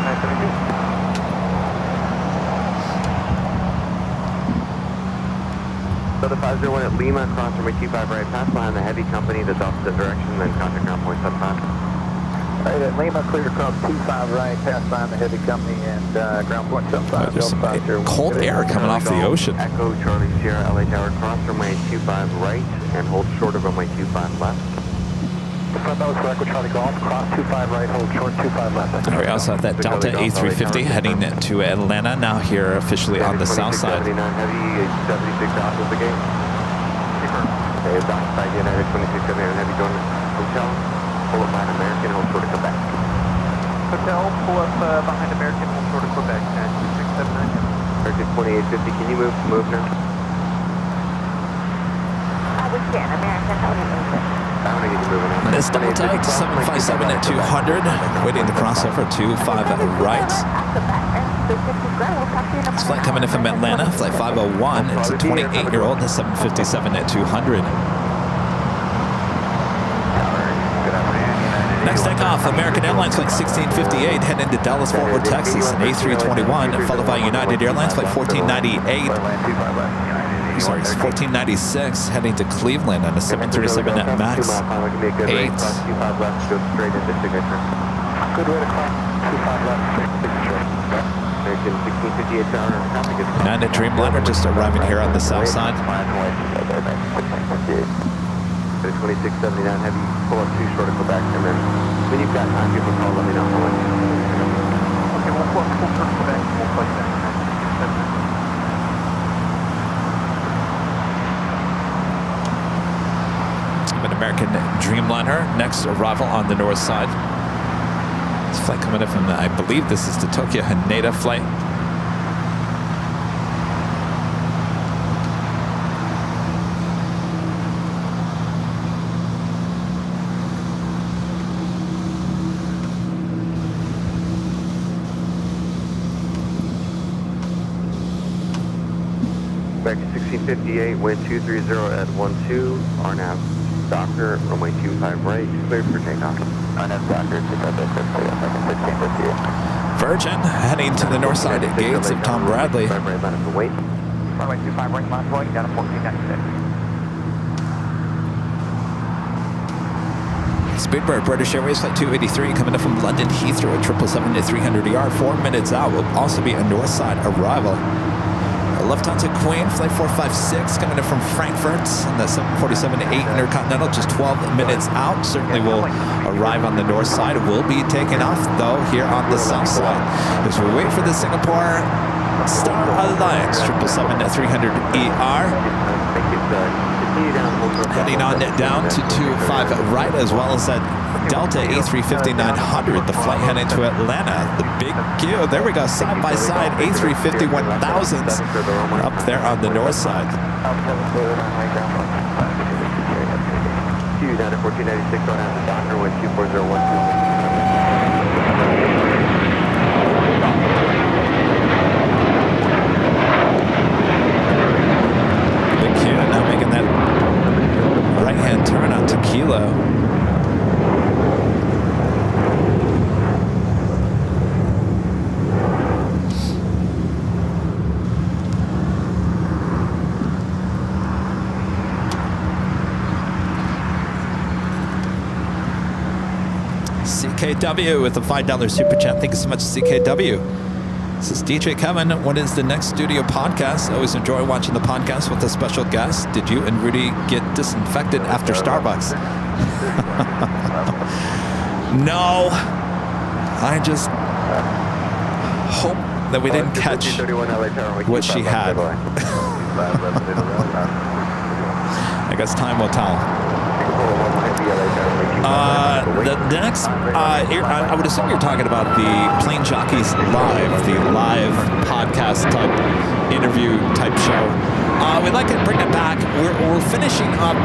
972. So the 501 at Lima, cross runway 25 right, pass behind the heavy company that's opposite direction, then contact ground point sub 5. Right at Lima, clear across 25 right, pass behind the heavy company and ground point sub 5. There's some cold air coming off the ocean. Echo Charlie Sierra, LA Tower, cross runway 25 right and hold short of runway 25 left. Front nose for Echo Charlie Golf, cross 25 right, hold short 25 left. We also have that Delta A350 heading to Atlanta, now here officially on the south side. 76 off of the gate. Okay, it's outside United 2679 heavy going hotel. Pull up behind American, hold short of Quebec. Hotel, pull up behind American, hold short of Quebec. 2679. American 2850, can you move now? We can, American, how do you move it? This Delta 757 at 200, waiting to cross over 25 right. This flight coming in from Atlanta, flight 501. It's a 28-year-old 757 at 200. Next takeoff, American Airlines flight 1658 heading to Dallas, Fort Worth, Texas, an A321, followed by United Airlines flight 1498. Sorry, it's 1496 heading to Cleveland on a 737 MAX 8. Good way to cross 25 left, signature. American 1658 tower, traffic is... United Dreamliner just arriving here on the south side. 2679 heavy, pull up 2 short of Quebec, and then when you've got time, give me a call, let me know. Okay, we'll pull up full short of Quebec, we'll play that. An American Dreamliner, next arrival on the north side. This flight coming in from, I believe this is the Tokyo Haneda flight. Back to 1658, wind 230 at 12, RNAV Docker, runway 25 right, cleared for takeoff. RNAV Docker, 1658. Virgin heading to the north side gates of Tom Bradley. Runway 25 right, last flight, down to 1496. Speedbird British Airways flight 283 coming up from London Heathrow at 777-300ER, 4 minutes out. Will also be a north side arrival. Lufthansa Queen, flight 456, coming in from Frankfurt, and the 747-8 Intercontinental, just 12 minutes out. Certainly will arrive on the north side. Will be taking off, though, here on the south side. As we wait for the Singapore Star Alliance 777-300ER. Heading on down to 25 right, as well as that Delta A350-900, the flight heading to Atlanta. The big Q, there we go, side by side, A350-1000s up there on the north side. Q down to 1496 on out the Docker with 24012. Big Q now making that right-hand turn onto Kilo. CKW with a $5 super chat. Thank you so much, CKW. This is DJ Kevin. When is the next studio podcast? I always enjoy watching the podcast with a special guest. Did you and Rudy get disinfected after Starbucks? No. I just hope that we didn't catch what she had. I guess time will tell. The next, I would assume you're talking about the Plane Jockeys Live, the live podcast type interview type show. We'd like to bring it back. We're finishing up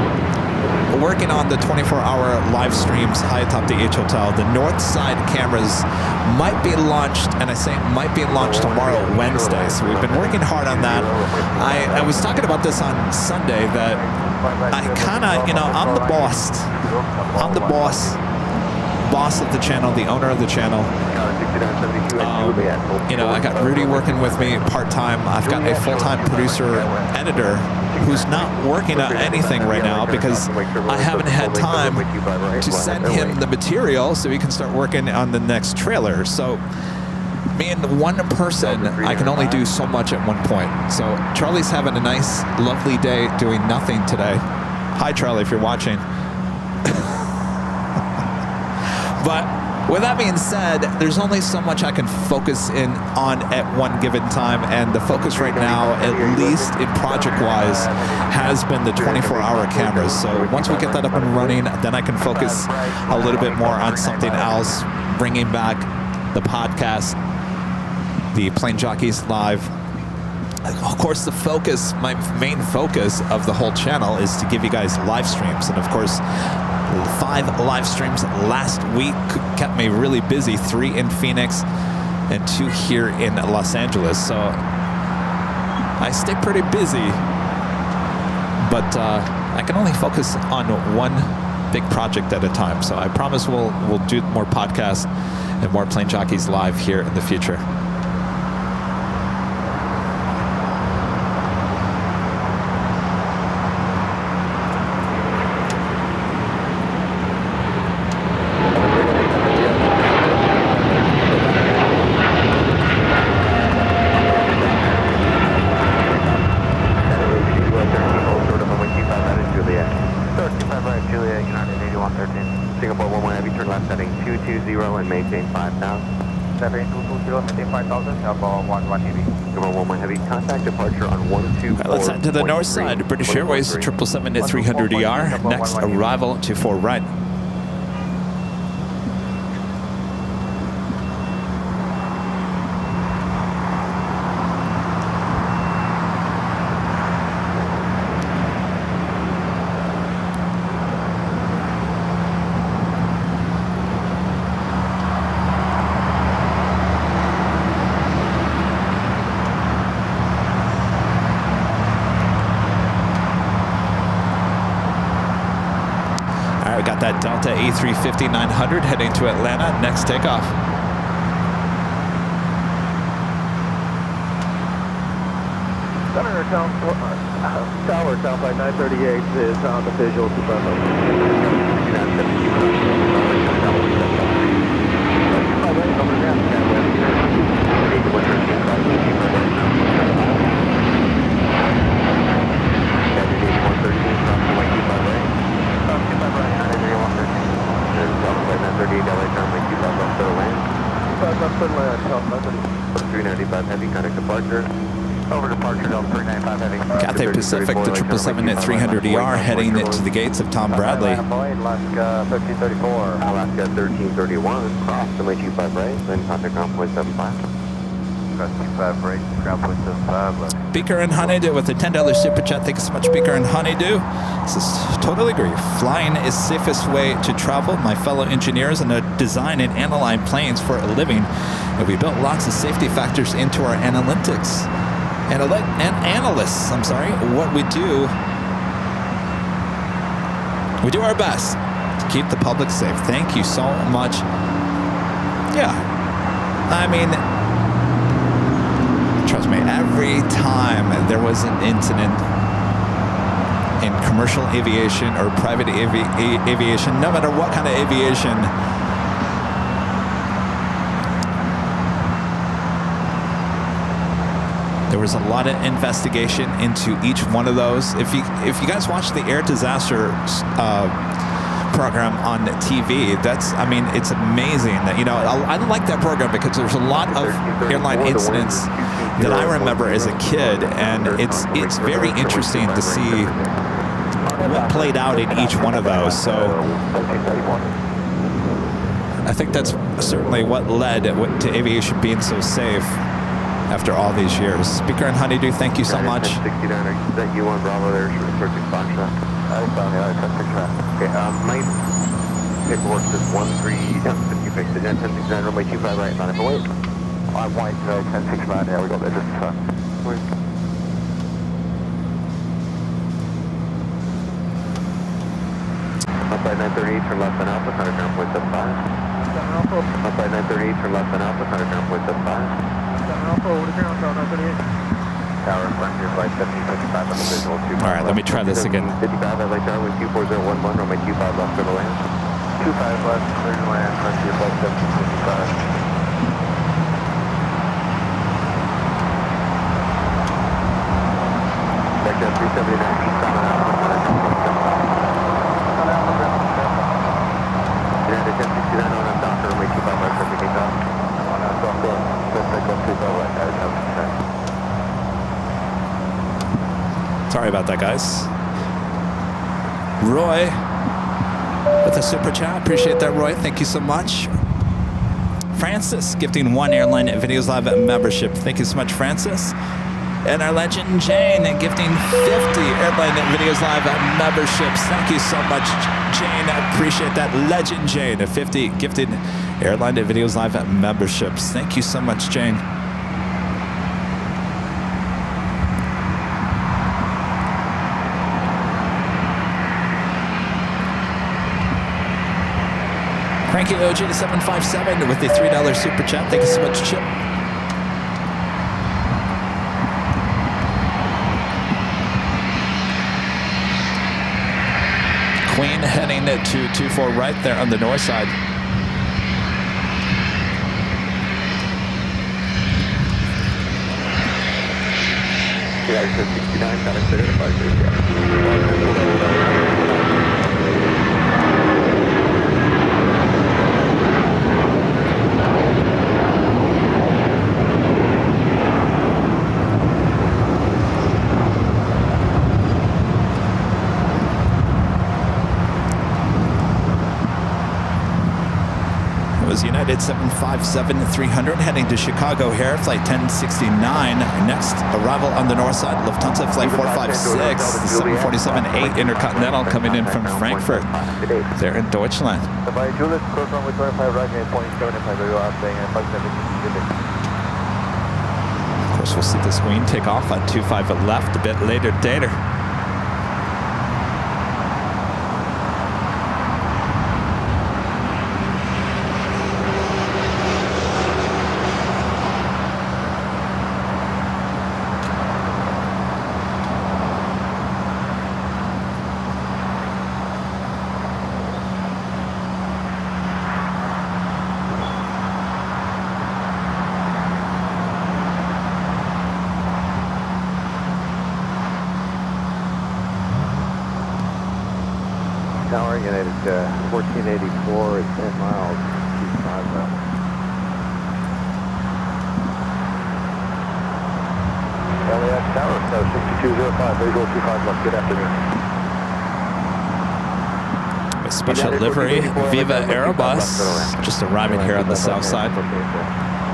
working on the 24-hour live streams high atop the H Hotel. The north side cameras might be launched, and I say might be launched tomorrow, Wednesday. So we've been working hard on that. I was talking about this on Sunday that I kind of, I'm the boss. I'm the boss of the channel, the owner of the channel. I got Rudy working with me part-time. I've got a full-time producer, editor, who's not working on anything right now because I haven't had time to send him the material so he can start working on the next trailer. So being one person, I can only do so much at one point. So Charlie's having a nice, lovely day doing nothing today. Hi, Charlie, if you're watching. But with that being said, there's only so much I can focus in on at one given time, and the focus right now, at least in project-wise, has been the 24-hour cameras. So once we get that up and running, then I can focus a little bit more on something else, bringing back the podcast, the Plane Jockeys Live. Of course, the focus, my main focus of the whole channel is to give you guys live streams. And of course, 5 live streams last week kept me really busy, 3 in Phoenix and 2 here in Los Angeles. So I stay pretty busy, but I can only focus on one big project at a time. So I promise we'll do more podcasts and more Plane Jockeys Live here in the future. Let's head to the north side. British Airways 777-300ER. Next arrival to 4 right. That Delta A350-900 heading to Atlanta. Next takeoff. Center Tower, South by 938 is on the visual to Bravo. Cathay Pacific to 777-300ER heading to the gates of Tom Bradley. Alaska 1334. Alaska 1331. Cross the 25 right, then contact on 0.75. cross 25 right, ground point 75 left. Beaker and Honeydew with a $10 super chat. Thank you so much, Beaker and Honeydew. This is totally agree. Flying is safest way to travel. My fellow engineers and design and analyze planes for a living, and we built lots of safety factors into our analytics. And analysts, I'm sorry, what we do our best to keep the public safe. Thank you so much. Yeah, I mean, trust me, every time there was an incident in commercial aviation or private aviation, no matter what kind of aviation, there was a lot of investigation into each one of those. If you guys watch the air disaster program on TV, it's amazing that, I like that program because there's a lot of airline incidents that I remember as a kid, and it's very interesting to see what played out in each one of those. So I think that's certainly what led to aviation being so safe after all these years. Speaker and Honeydew, thank you so much. 69, is that you on Bravo there? Short Foxtrot. I found the other 1069. Okay, my paperwork says 13, you fixed it, 1069, runway 25 right, not if I wait. I'm white, 1069, yeah, we got that distance time. Outside 938, turn left on Alpha, 100 ground point 75. Outside 938, turn left on Alpha, 100 ground point 75. Tower in front of your flight 1755 on the visual 2. All right, let me try this again. 55 at Lake Darwin, Q4011, runway 25 left for the land. 25 left, clear to land, front of your flight 1755. Vector 379, eastbound on Alpha, 100 United 1069 on Docker, runway 25 left for the takeoff. On Docker, sorry about that, guys. Roy with a super chat. Appreciate that, Roy. Thank you so much. Francis gifting 1 Airline Videos Live membership. Thank you so much, Francis. And our legend Jane gifting 50 Airline Videos Live memberships. Thank you so much, Jane. I appreciate that. Legend Jane, 50 gifted Airline Videos Live memberships. Thank you so much, Jane. Cranky OG757 with the $3 super chat. Thank you so much, Chip. Queen heading to 24 right there on the north side. Yeah, it says 69, not considered a 5 United 757-300 heading to Chicago here, flight 1069. Next arrival on the north side, Lufthansa flight 456, 747-8 Intercontinental coming in from Frankfurt. They're in Deutschland. Of course, we'll see this Queen take off on 25 left a bit later. Tower, United 1484 at 10 miles, 25 left. LAX Tower, so 6205, visual 25 left, good afternoon. A special livery, Viva Aerobus, just arriving here on the south side.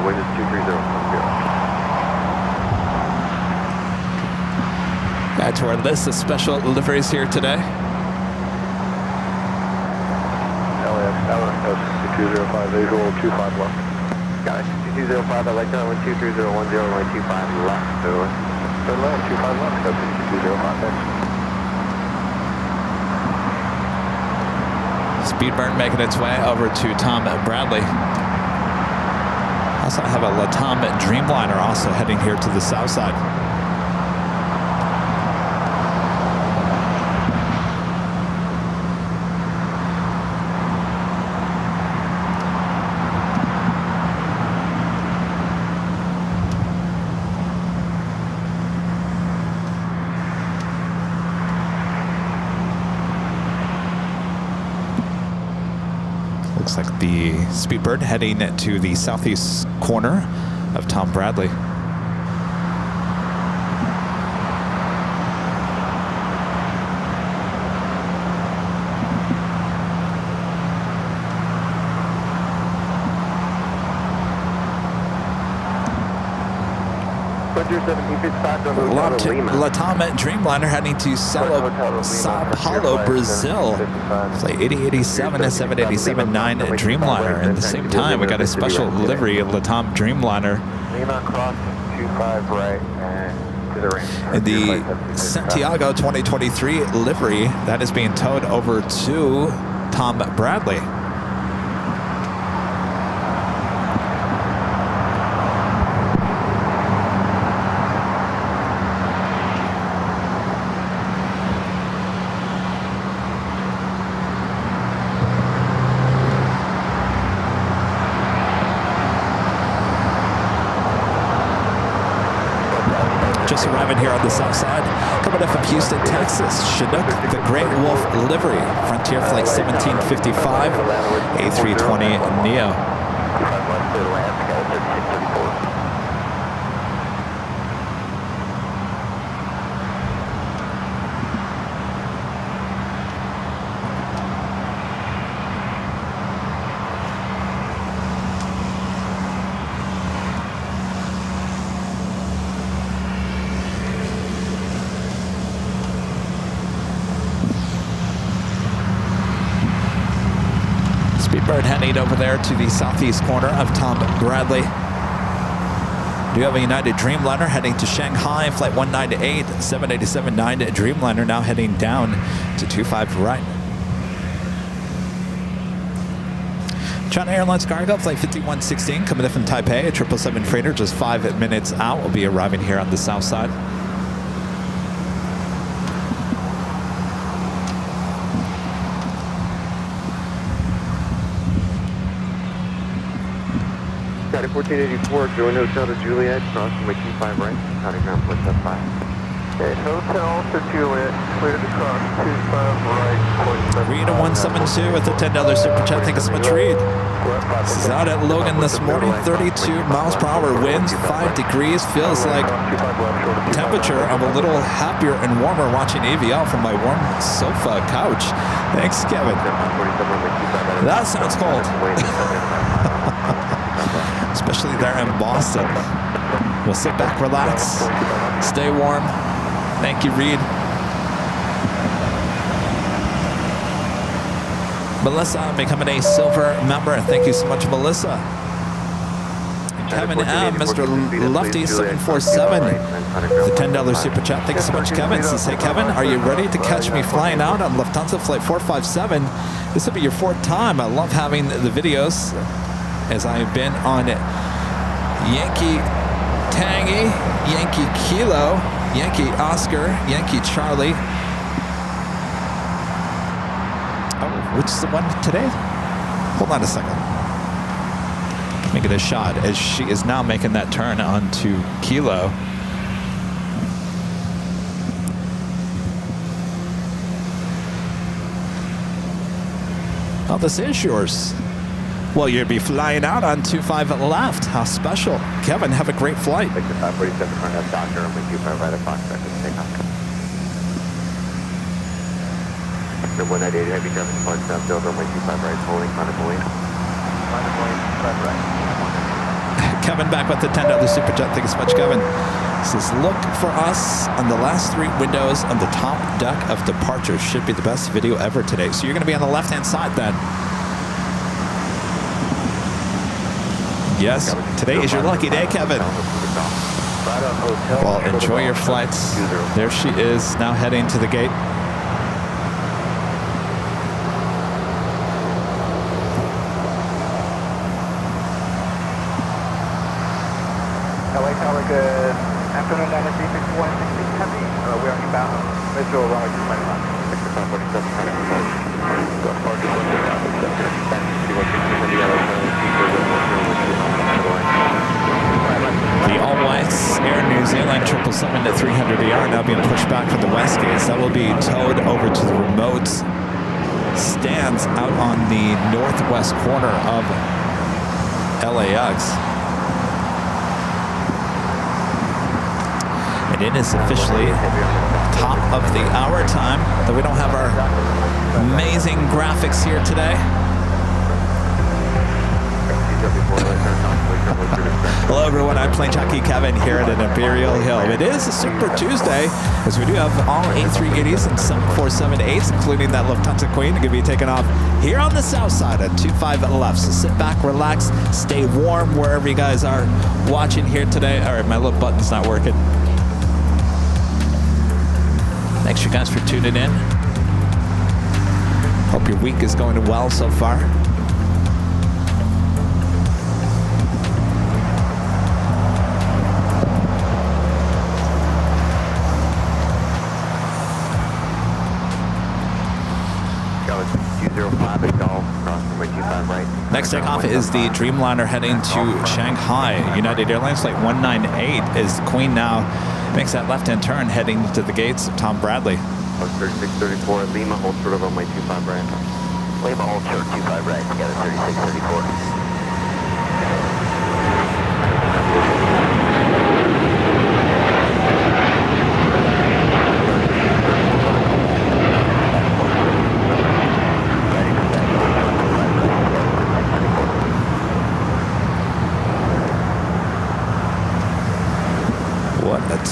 Wind is 230. to our list of special liveries here today. LAX 205 visual 25 left. Got it. 205, I like that one. 23010, 125 left. Third left, 25 left. That's 205, thanks. Speedbird making its way over to Tom Bradley. Also have a LATAM Dreamliner also heading here to the south side. Looks like the Speedbird heading to the southeast corner of Tom Bradley. LATAM Dreamliner heading to Sao Paulo, Brazil. Flight 8087 and 787-9 Dreamliner. At the same time, we got a special livery of LATAM Dreamliner. In the Santiago 2023 livery that is being towed over to Tom Bradley. Just arriving here on the south side, coming up from Houston, Texas, Chinook, the Great Wolf livery, Frontier Flight 1755, A320 Neo. Speedbird heading over there to the southeast corner of Tom Bradley. Do have a United Dreamliner heading to Shanghai, flight 198, 787-9 Dreamliner now heading down to 25 right. China Airlines cargo, flight 5116, coming in from Taipei, a 777 freighter, just 5 minutes out, will be arriving here on the south side. Got it, 1484, going Hotel to Juliet, crossing my 25 right, counting ground plus F5. Okay, Hotel to Juliet, clear to cross 25 right, Reed 172 with a $10 super chat. Thank you so much, Reed. This is out at Logan this morning, 32 miles per hour winds, 5 degrees. Feels like temperature. I'm a little happier and warmer watching AVL from my warm sofa couch. Thanks, Kevin. That sounds cold. Especially there in Boston. We'll sit back, relax, stay warm. Thank you, Reed. Melissa becoming a silver member. Thank you so much, Melissa. Kevin M, Mr. Lefty 747, the $10 super chat. Thank you so much, Kevin. Says, hey, Kevin, are you ready to catch me flying out on Lufthansa Flight 457? This will be your 4th time. I love having the videos, as I've been on Yankee Tangy, Yankee Kilo, Yankee Oscar, Yankee Charlie. Oh, which is the one today? Hold on a second. Making a shot as she is now making that turn onto Kilo. Oh, this is yours. Well, you'll be flying out on 25 left. How special. Kevin, have a great flight. Like the 547 front of Doctor, I'm with 25 right at Fox, back to take off. The 198 heavy traffic, flight south, Dover, my 25 right, holding, on a Boeing. On a Boeing, 25 right. Kevin back with the $10 super chat. Thank you so much, Kevin. It says, look for us on the last 3 windows on the top deck of departure. Should be the best video ever today. So you're going to be on the left-hand side then. Yes, today is your lucky day, Kevin. Well, enjoy your flights. There she is, now heading to the gate. LA Tower, good afternoon, Dynasty 6160 Heavy. We are inbound. Visual runway 255. 6547. The all-whites Air New Zealand 777 at 300 AR now being pushed back from the west gates. That will be towed over to the remote stands out on the northwest corner of LAX. And it is officially top of the hour time, though we don't have our amazing graphics here today. Hello everyone, I'm Plane Jockey Kevin here at an Imperial Hill. It is a Super Tuesday, as we do have all A380s and 747-8s, including that Lufthansa Queen, going to be taken off here on the south side at 25 left. So sit back, relax, stay warm wherever you guys are watching here today. All right, my little button's not working. Thanks you guys for tuning in. Hope your week is going well so far. Next takeoff is the Dreamliner heading to Shanghai. United Airlines flight 198 is Queen now makes that left-hand turn heading to the gates of Tom Bradley. 3634 at Lima, hold short of runway 25 right. Lima, hold short 25 right, together 3634.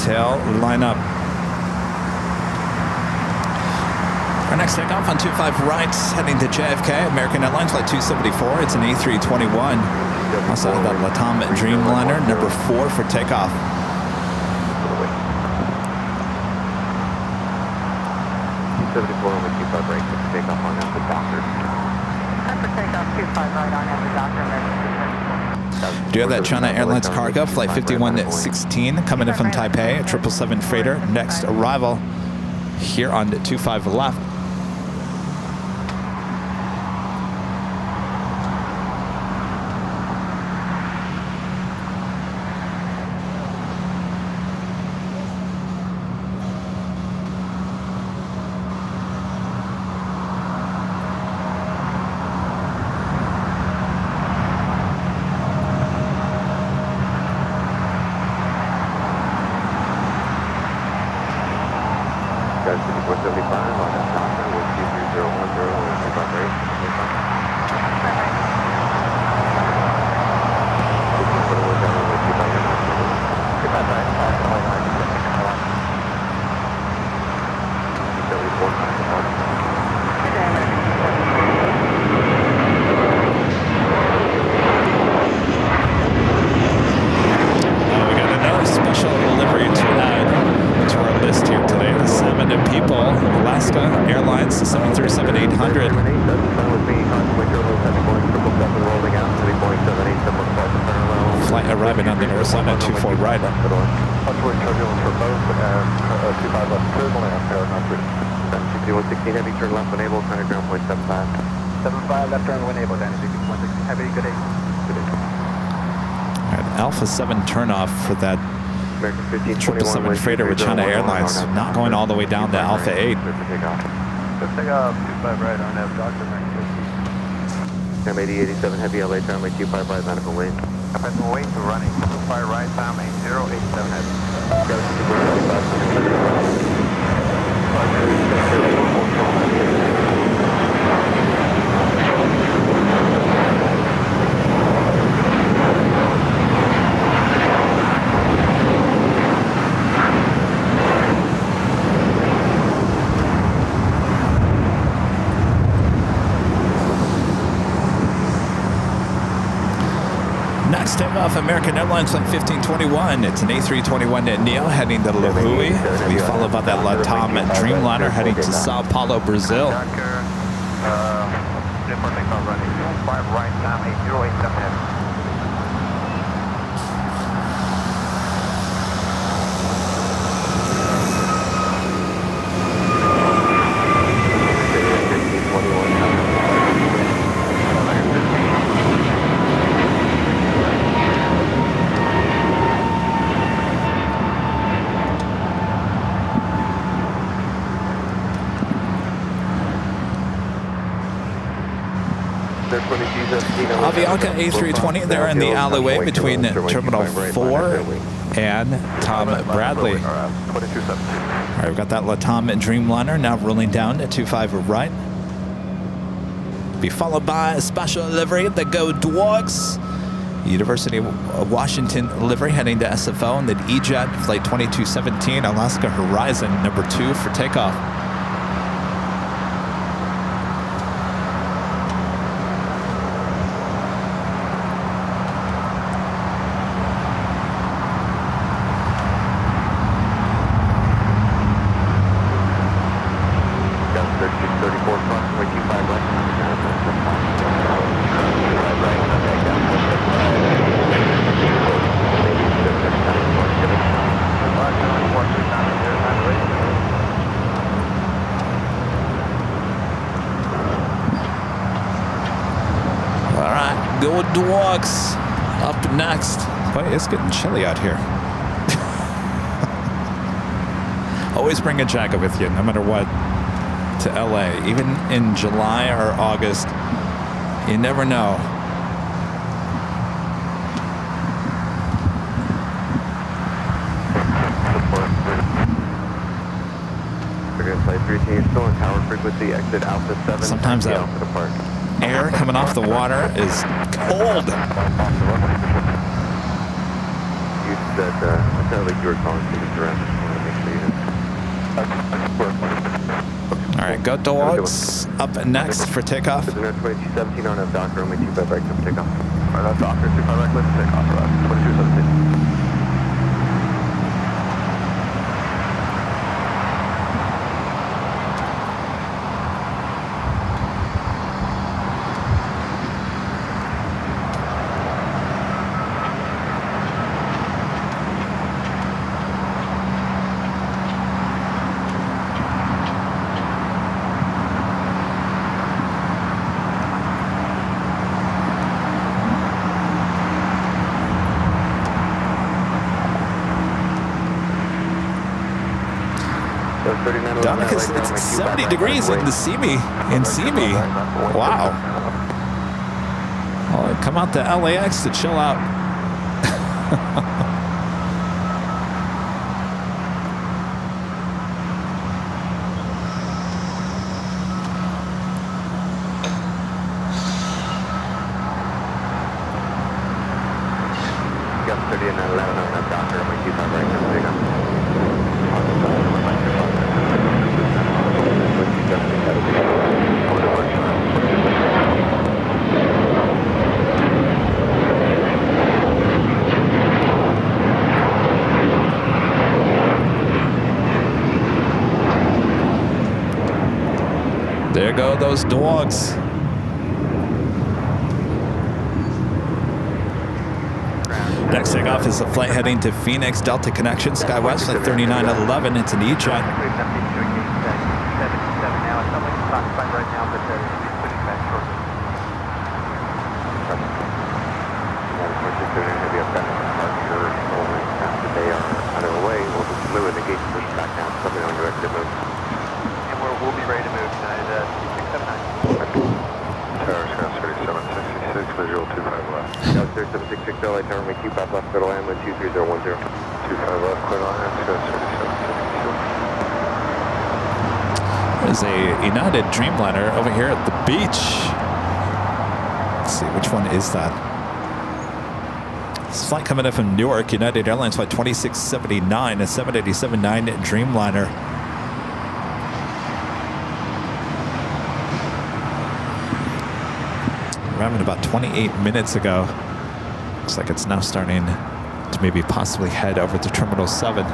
Tail lineup. Our next takeoff on 25 right, heading to JFK, American Airlines flight 274. It's an A321. Also have that Latam Dreamliner, number 4 for takeoff. On the 25 right, takeoff on the doctor. After takeoff 25 right on the doctor. Do you have that China Airlines cargo, flight 5116, coming in from Taipei, a 777 freighter. Next arrival here on 25 left. Arriving on the north side at 24 right. Upward turbulence for both, 25 left turbulent, air not 116 heavy, turn left when able, center ground point 75. 75 left turn when able, Dynasty 116 heavy, good day. Good day. Alright, Alpha 7 turnoff for that 777 freighter with China Airlines, not going all the way down to Alpha 8. Let's take off 25 right on F, Doctor 950. M8087 heavy, LA turn, 25 right, manifold lane. Captain wait to running, 25 right, time 8087 heavy. off American Airlines Flight 1521. It's an A321neo heading to La Hui. We followed by that LATAM Dreamliner heading to Sao Paulo, Brazil. Right now, 8087. Avianca A320, they're in the alleyway between Terminal 4 and Tom Bradley. All right, we've got that LATAM Dreamliner now rolling down at 25 right. Be followed by a special livery, the Go Dogs. University of Washington livery heading to SFO, and then E-Jet Flight 2217, Alaska Horizon, number 2 for takeoff. Dogs up next. Boy, it's getting chilly out here. Always bring a jacket with you, no matter what, to LA. Even in July or August, you never know. Flight 13 still in tower frequency, exit Alpha 7. Sometimes that air coming off the water is cold. You said, it sounded like you were calling tickets around. Just wanted to make sure you All right, Go Dogs up next for takeoff. Prisoner 2217 on a Docker, only 25 right for takeoff. All right, that's Docker, 25 right, let's take off. 2217. It's 70 degrees in Simi. Wow. Well, come out to LAX to chill out. Got 30 and 11 on that Docker, only 25 right for takeoff. There go those dogs. Next takeoff is a flight heading to Phoenix, Delta Connection, SkyWest Flight 3911. It's an E-Jet. We'll be ready to move tonight at 679. Tower Scout 3766, visual 25 left. Scout 3766, LA Tower, make Q5 left, clear to land, wind 23010. 25 left, clear to land, Scout 3766. There's a United Dreamliner over here at the beach. Let's see, which one is that? This flight coming in from Newark, United Airlines Flight 2679, a 787-9 Dreamliner. Arriving about 28 minutes ago. Looks like it's now starting to maybe possibly head over to Terminal 7.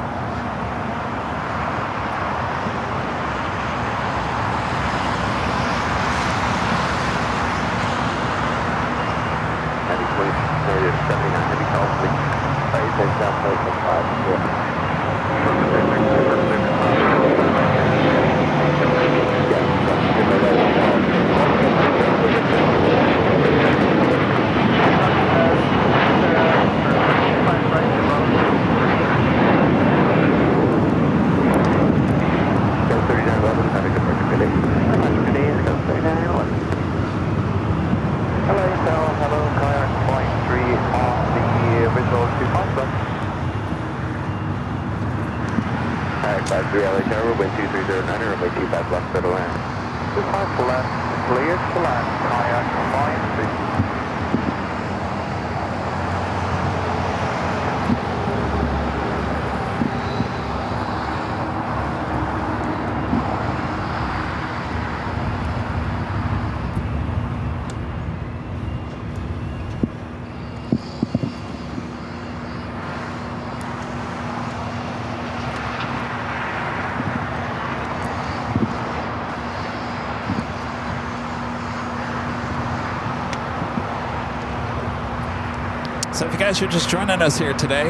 So if you guys are just joining us here today,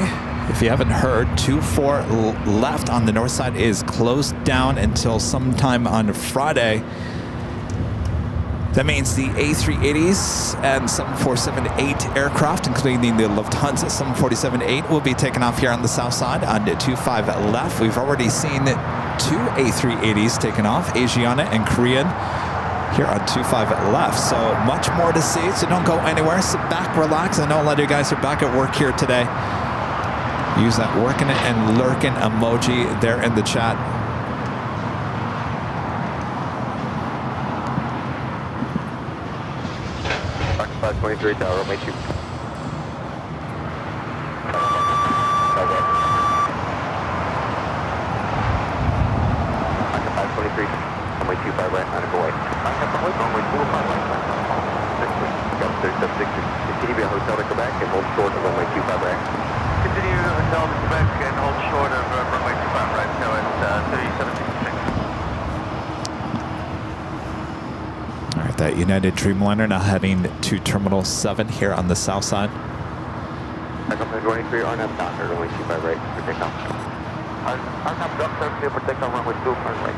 if you haven't heard, 24 left on the north side is closed down until sometime on Friday. That means the A380s and 747-8 aircraft, including the Lufthansa 747-8, will be taken off here on the south side on the 25 left. We've already seen 2 A380s taken off, Asiana and Korean, here on 25 left. So much more to see, so don't go anywhere. Sit back, relax. I know a lot of you guys are back at work here today. Use that working and lurking emoji there in the chat. Occupied 23 Tower, make you. Occupied 23, runway 25 right, 9 away. Occupied runway 25 right, 9 got 3760. Continue to be a hotel to Quebec and hold short of runway 25 right. Continue to hotel to Quebec and hold short of runway 25 right, so it's 3766. All right, that United Dreamliner now heading to Terminal 7 here on the south side. Occupied 23, RNAV Doctor, runway 25 right, for takeoff. RNAV Doctor, clear for takeoff, runway 25 right.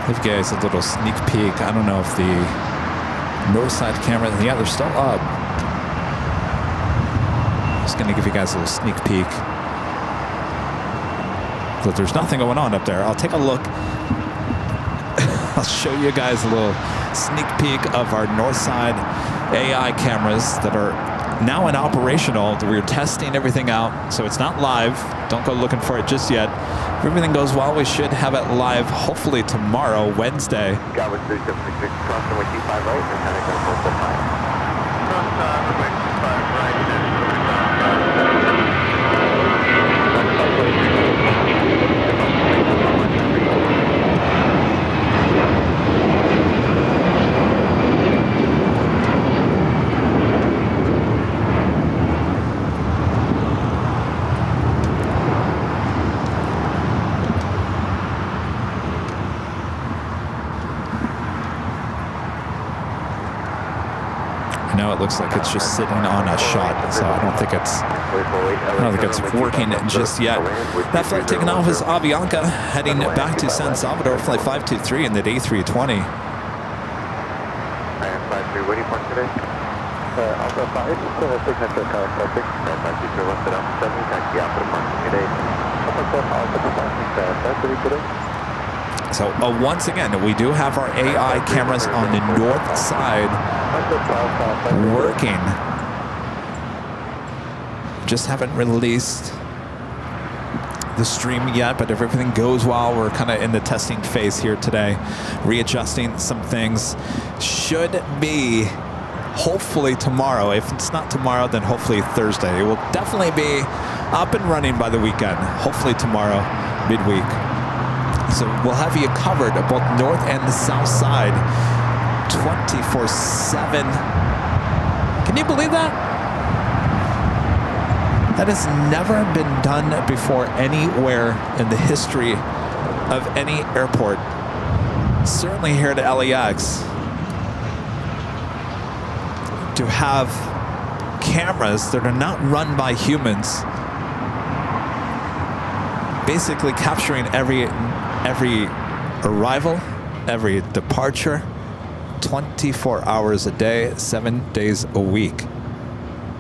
Give you guys a little sneak peek. I don't know if the north side camera, yeah, they're still up. Just gonna give you guys a little sneak peek. But there's nothing going on up there. I'll take a look. I'll show you guys a little sneak peek of our north side AI cameras that are now in operational. We're testing everything out, so it's not live. Don't go looking for it just yet. If everything goes well, we should have it live hopefully tomorrow, Wednesday. Got with 3766, cross runway 25 right, and kind of go for 45. Cross runway 25 right, and It looks like it's just sitting on a shot, so I don't think it's working just yet. That flight taking off is Avianca heading back to San Salvador, flight 523 in the A320. where do you park today? Alpha 5, signature car, traffic. Alpha 5, you're left at Alpha 7, taxi Alpha to parking today. Alpha 7, Alpha to parking, taxi today. So once again, we do have our AI cameras on the north side working. Just haven't released the stream yet, but if everything goes well, we're kind of in the testing phase here today, readjusting some things. Should be hopefully tomorrow. If it's not tomorrow, then hopefully Thursday. It will definitely be up and running by the weekend. Hopefully tomorrow, midweek. So we'll have you covered both north and the south side 24/7. Can you believe that? That has never been done before anywhere in the history of any airport. Certainly here at LAX. To have cameras that are not run by humans, basically capturing every arrival, every departure, 24 hours a day, 7 days a week.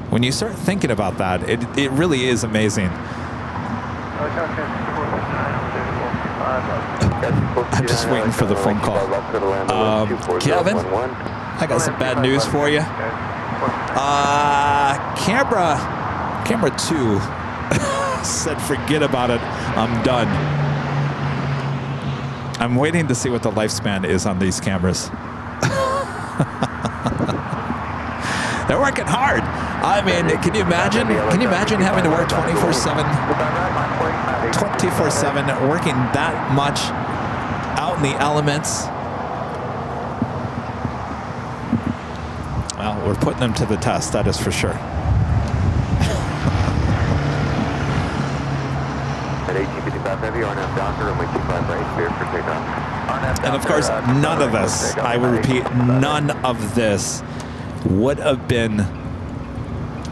When you start thinking about that, it really is amazing. I'm just waiting for the phone call. Kevin, I got some bad news for you. Camera 2 said forget about it, I'm done. I'm waiting to see what the lifespan is on these cameras. They're working hard. I mean, can you imagine? Can you imagine having to work 24/7? 24/7, working that much out in the elements. Well, we're putting them to the test, that is for sure. And of course, none of this, I will repeat, none of this would have been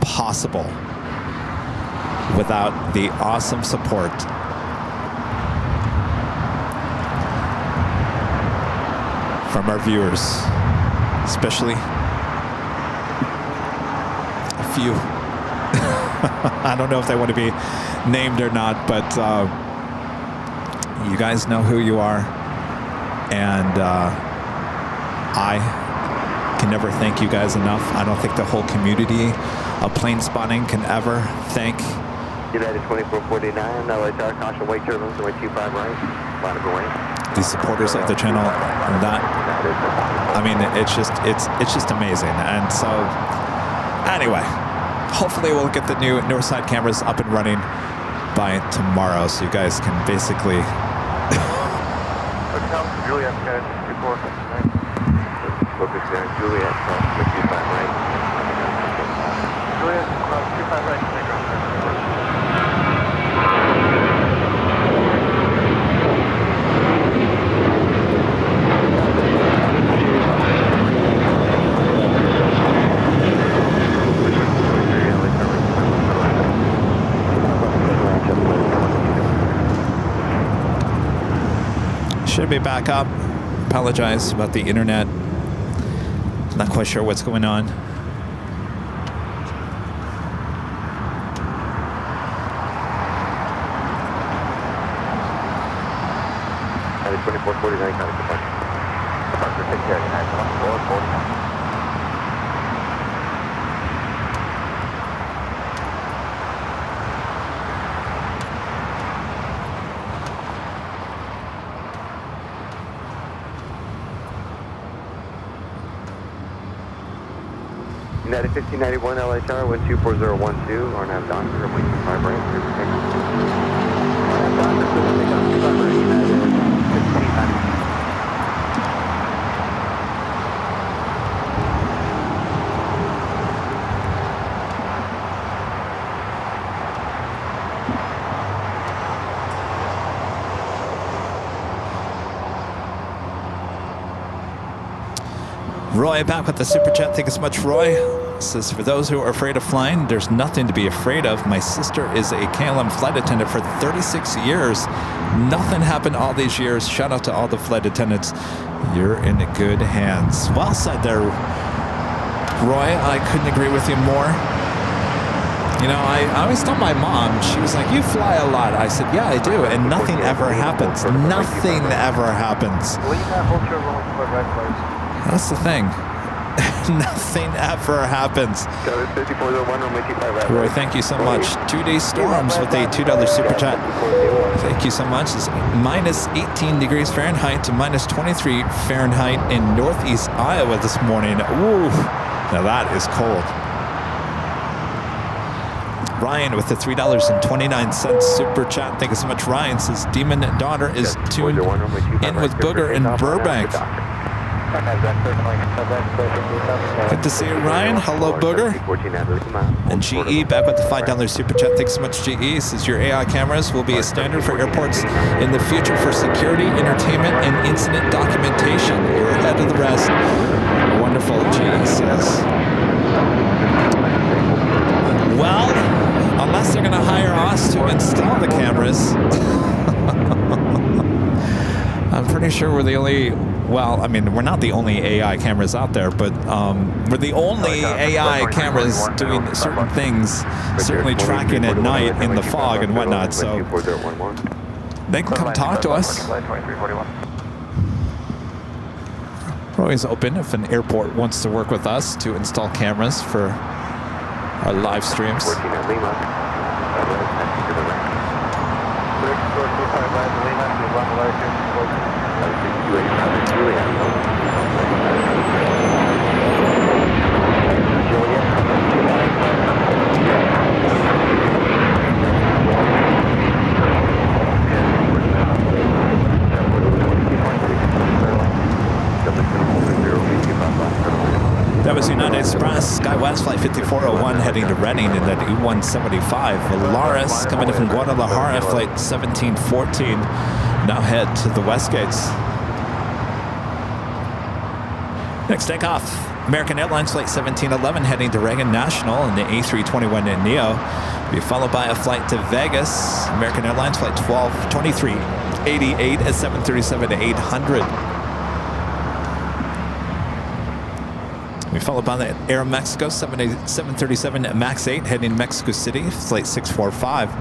possible without the awesome support from our viewers, especially a few. I don't know if they want to be named or not, but you guys know who you are, and I can never thank you guys enough. I don't think the whole community of plane spotting can ever thank. United 2449, LHR, caution, wait turbulence, away 25 right, line of away. The supporters of the channel, and that, I mean, it's just amazing. And so, anyway, hopefully we'll get the new north side cameras up and running by tomorrow, so you guys can basically. Juliet, focus there, Juliet, 25 right. Juliet, 25 right, Should be back up. Apologize about the internet. Not quite sure what's going on. United 2449, kind of departure. Departure, take care, United 2449. United 1591 LHR 124012, RNAV Doctor, runway 25 right, RNAV Doctor, United 1591. Roy back with the super chat. Thank you so much, Roy. Says, for those who are afraid of flying, there's nothing to be afraid of. My sister is a KLM flight attendant for 36 years. Nothing happened all these years. Shout out to all the flight attendants. You're in good hands. Well said there, Roy, I couldn't agree with you more. You know, I always told my mom, she was like, you fly a lot. I said, yeah, I do. And nothing ever happens. Nothing ever happens. That's the thing. Nothing ever happens. Roy, thank you so much. 2-day storms with a $2 super chat. Thank you so much. It's minus 18 degrees Fahrenheit to minus 23 Fahrenheit in northeast Iowa this morning. Ooh, now that is cold. Ryan with the $3.29 super chat. Thank you so much, Ryan. Says Demon Daughter is tuned in with Booger in Burbank. Good to see you, Ryan. Hello, Booger. And GE back with the $5 super chat. Thanks so much, GE. Says your AI cameras will be a standard for airports in the future for security, entertainment, and incident documentation. You're ahead of the rest. Wonderful, GE says. Well, unless they're going to hire us to install the cameras, I'm pretty sure we're the only. Well, I mean, we're not the only AI cameras out there, but we're the only AI cameras doing certain things, certainly tracking at night in the fog and whatnot. So they can come talk to us. We're always open if an airport wants to work with us to install cameras for our live streams. That was United Express, SkyWest Flight 5401 heading to Reading in that E175. Volaris coming in from Guadalajara, Flight 1714. Now head to the West Gates. Next takeoff, American Airlines Flight 1711 heading to Reagan National in the A321neo. Be followed by a flight to Vegas, American Airlines Flight 122388 at 737-800. We followed by the Aeromexico 737 MAX 8 heading to Mexico City, Flight 645.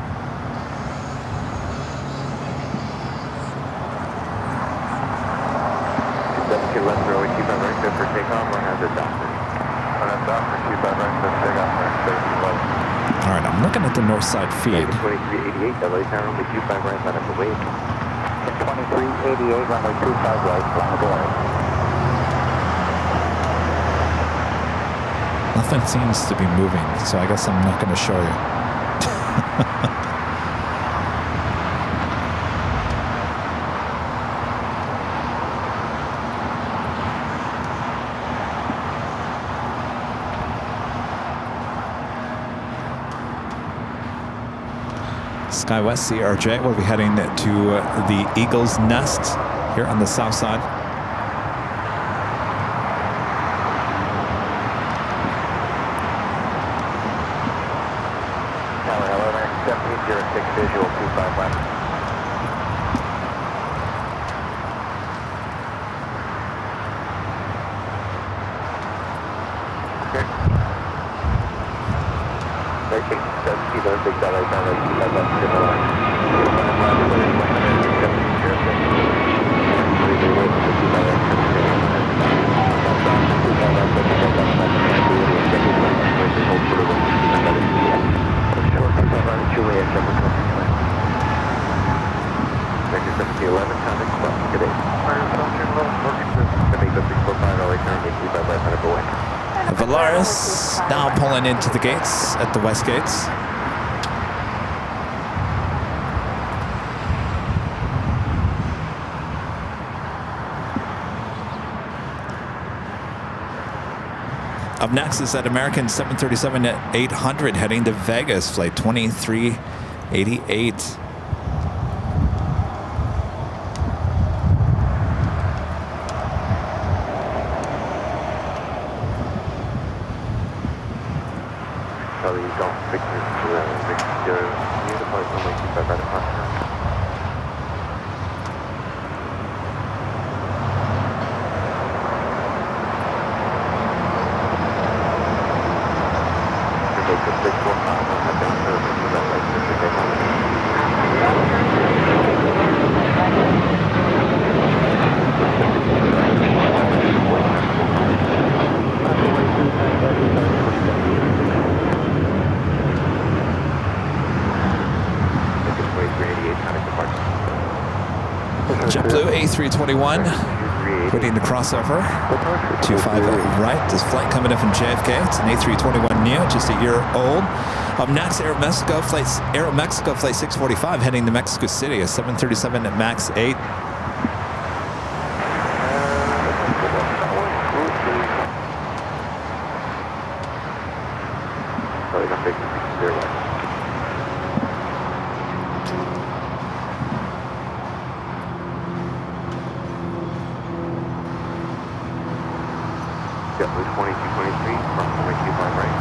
All right, I'm looking at the north side feed. 2388, LA tower, only 25 right, line up away. 2388, runway 25 right, line up away. Nothing seems to be moving, so I guess I'm not going to show you. SkyWest CRJ will be heading to the Eagle's Nest here on the south side. Visual 25 left. Okay. Right, take 70, those big dollar, $25 left, in the line. 11 time express. Good day. Volaris now pulling into the gates at the west gates. Up next is that American 737-800 heading to Vegas, flight 2388. JetBlue A321, waiting to cross over. 25 right. This flight coming in from JFK. It's an A321neo, just a year old. Up next, Aeromexico flight 645, heading to Mexico City. A 737 at MAX 8. JetBlue 2223 from 25 right,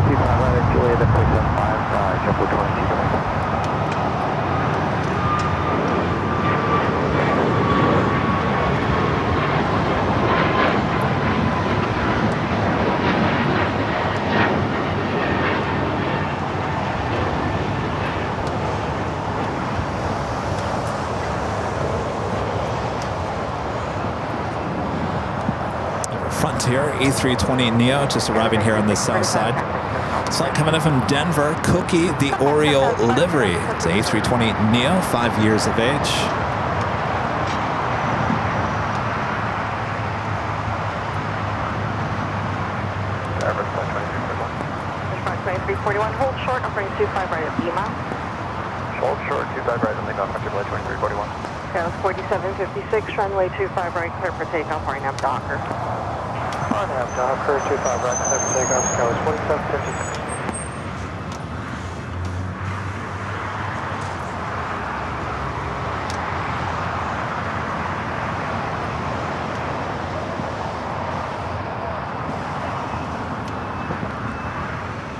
25 right, Juliet at 5, JetBlue 2223. Frontier A320neo just arriving here on the south side. Flight coming in from Denver, Cookie the Oriole livery. It's an A320neo, 5 years of age. Flight 2341, hold short, offering 25 right at Lima. Hold short, 25 right, and off country flight 2341. Trails 4756, runway 25 right, clear for takeoff, RNAV Docker. RNAV Docker, 25 right, clear for takeoff, Trails 4756.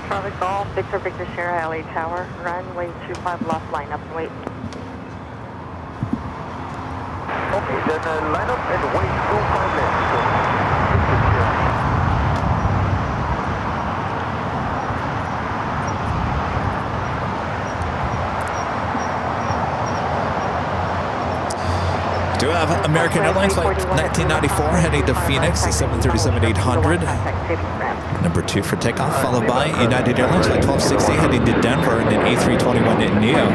Traffic Golf, Victor Sierra, LA Tower, runway 25 left, line up and wait. Okay, then line up and wait 25 left. Do have American Airlines flight 1994 heading to Phoenix, the 737-800. Number 2 for takeoff, followed by United Airlines flight 1260 heading to Denver in an A321neo.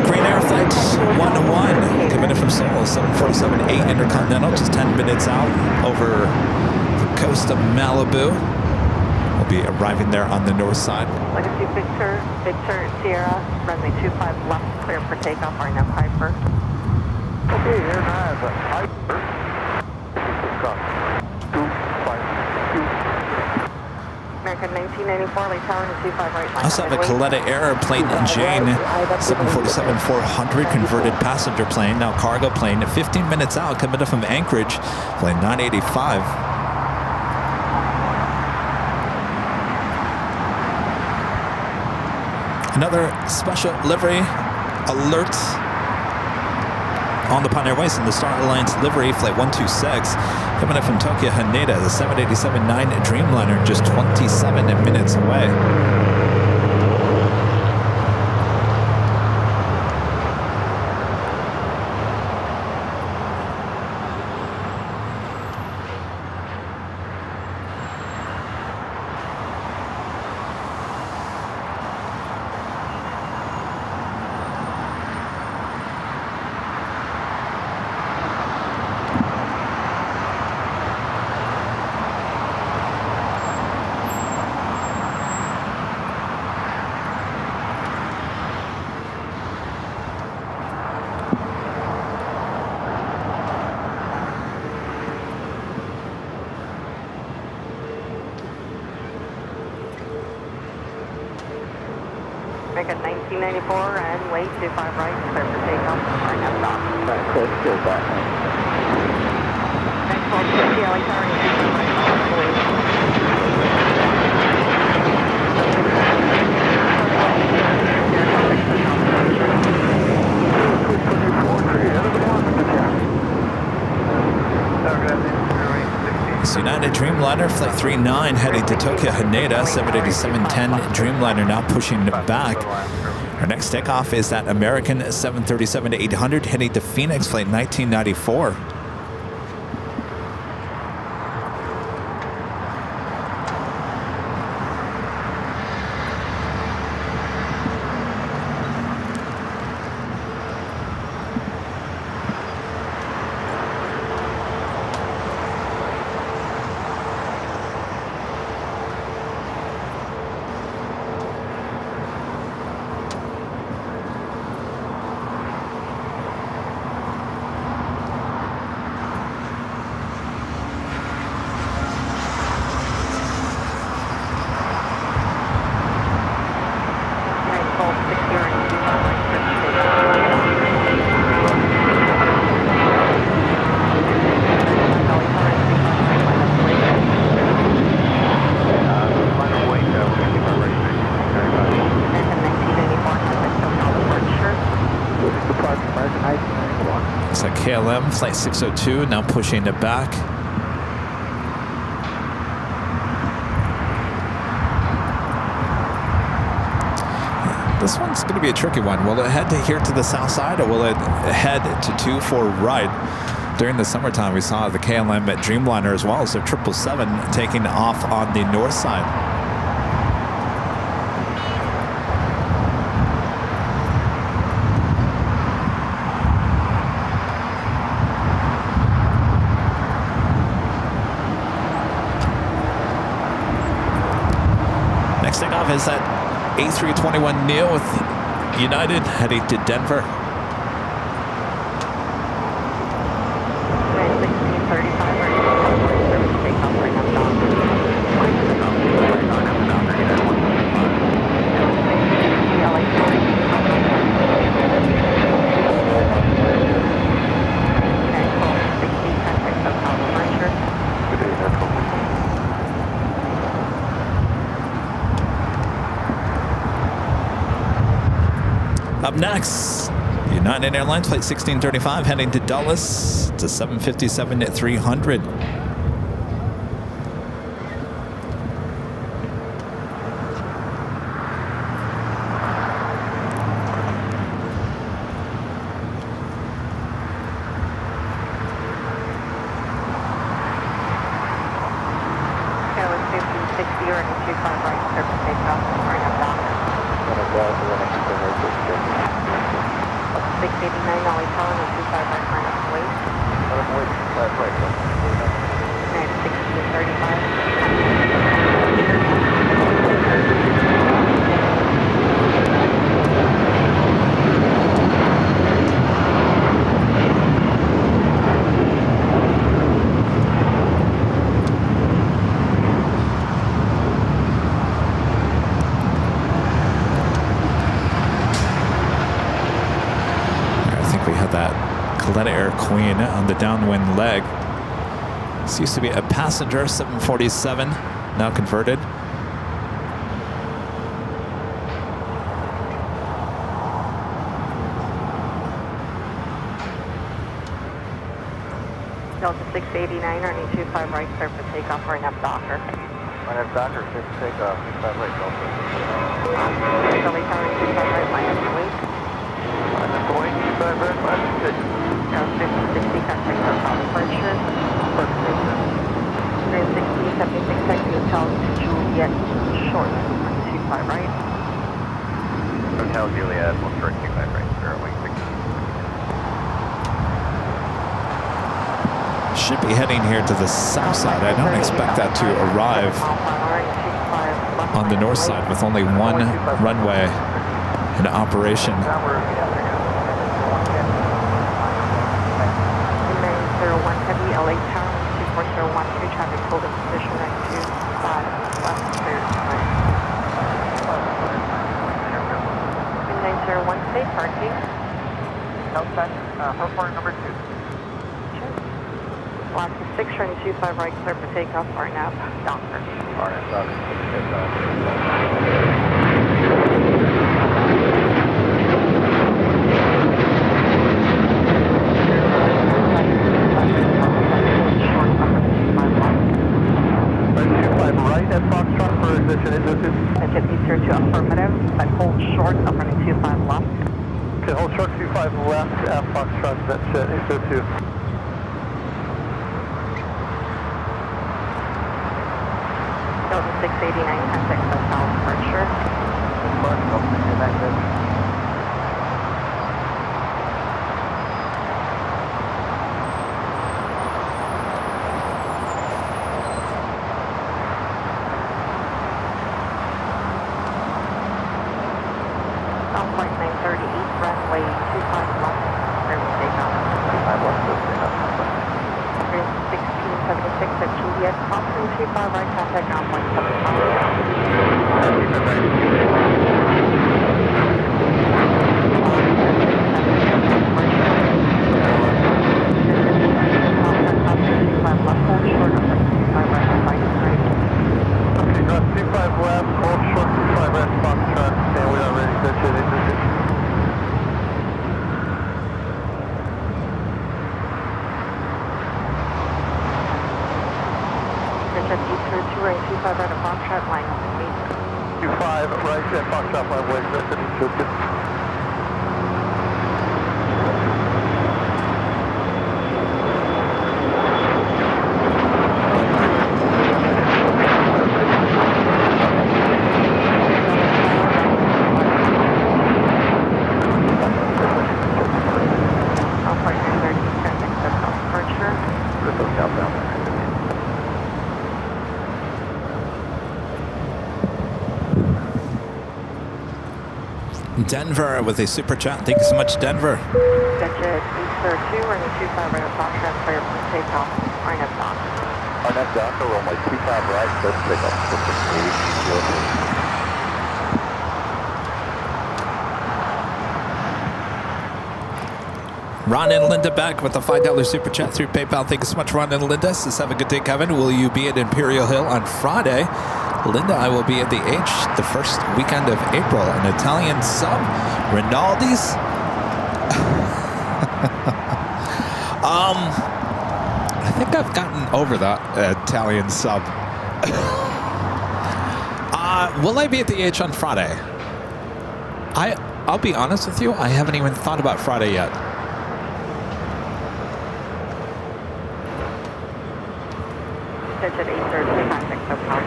Green Air flight 101 coming in from Seoul, 747-8 Intercontinental, just 10 minutes out over the coast of Malibu. We'll be arriving there on the north side. Legacy Victor Sierra, runway 25 left, clear for takeoff, RNAV Piper. Okay, here now is a Piper. 252. American 1994, late tower to 25 right. I also have a Coletta Air Plane Jane 747-400 converted passenger plane, now cargo plane, 15 minutes out, coming up from Anchorage, plane 985. Another special livery alert on the Pan Airways in the Star Alliance livery, flight 126, coming up from Tokyo Haneda, the 787-9 Dreamliner, just 27 minutes away. American 1994, and wait 25 right, clear for takeoff, RNAV Dock. Right, clear, still back. Next 1250, LA Tower, 25 right, wait. It's United Dreamliner, flight 39, heading to Tokyo Haneda, 787-10 Dreamliner now pushing back. Our next takeoff is that American 737-800 heading to Phoenix, flight 1994. flight 602, now pushing it back. This one's going to be a tricky one. Will it head to here to the south side, or will it head to 2 for ride? During the summertime, we saw the KLM at Dreamliner as well, so 777 taking off on the north side. Next takeoff is that A321neo with United heading to Denver. Up next, United Airlines flight 1635 heading to Dulles to 757 at 300. On the downwind leg. This used to be a passenger 747, now converted. Delta 689, running 25 right, clear for takeoff, right up Docker. Right up Docker, 6 takeoff, 25 right, Delta. Delta tower, 25 right, line up Kuwait. Line up Kuwait, 25 right, line up Kuwait. 5060, contact Hotel departure. 360, 76, taxi Hotel Juliet, short, 25 right. Hotel Juliet, we'll short 25 right, 016. Should be heading here to the south side. I don't expect that to arrive on the north side with only one runway in operation. 901 heavy LA tower, 24012, traffic hold in position 925, left clear right. 901 safe parking. Outside, airport number 2. Lots of 6, running 25 right, clear for takeoff, RNAV, Docker. RNAV, Docker. Right at Foxtrot for ignition into 2. Engine easier to affirmative, but hold short, up running 25 left. Okay, hold short 25 left at Foxtrot, that's into 2. Delta 689, contact Hotel departure. Flight 930 east, runway 25 left, clear for takeoff. 25 left, clear for takeoff. 1676 at Juliet, crossing 25 right, contact ground point 75. Okay, got 25 left, hold short 25 right, Foxtrot, and we are ready to get into 2. Said 802 right, 25 right of Foxtrot, line up and meet. 25 right at Foxtrot, line way, listen, good. Denver with a super chat. Thank you so much, Denver. Digit 802, running 25 right of Foxtrot, clear for takeoff, RNF dock. RNF dock, runway 25 right, clear for takeoff, Ron and Linda back with a $5 super chat through PayPal. Thank you so much, Ron and Linda. Says, have a good day, Kevin. Will you be at Imperial Hill on Friday? Linda, I will be at the H the first weekend of April. An Italian sub, Rinaldi's. I think I've gotten over that Italian sub. Will I be at the H on Friday? I'll be honest with you, I haven't even thought about Friday yet. Digit 802, contact the power.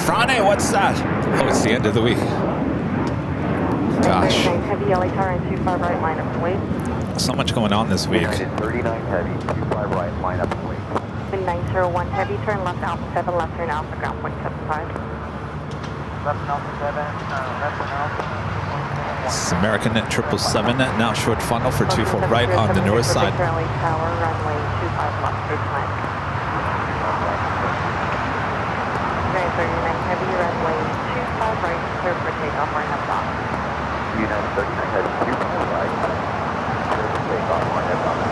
Friday, what's that? Oh, it's the end of the week. Gosh. Heavy LA car and 25 right, line up and wait. So much going on this week. United 39 heavy, 25 right, line up and wait. 901 heavy, turn left Alpha 7, left turn Alpha, ground point 75. Left Alpha 7, left Alpha. It's American at 777, now short funnel for 24 right on the north side. Tower, runway 25 left, bridge line. 939 heavy, runway 25 right, clear for takeoff, line up dock. United 39 heavy, 25 right, clear for takeoff, line up dock.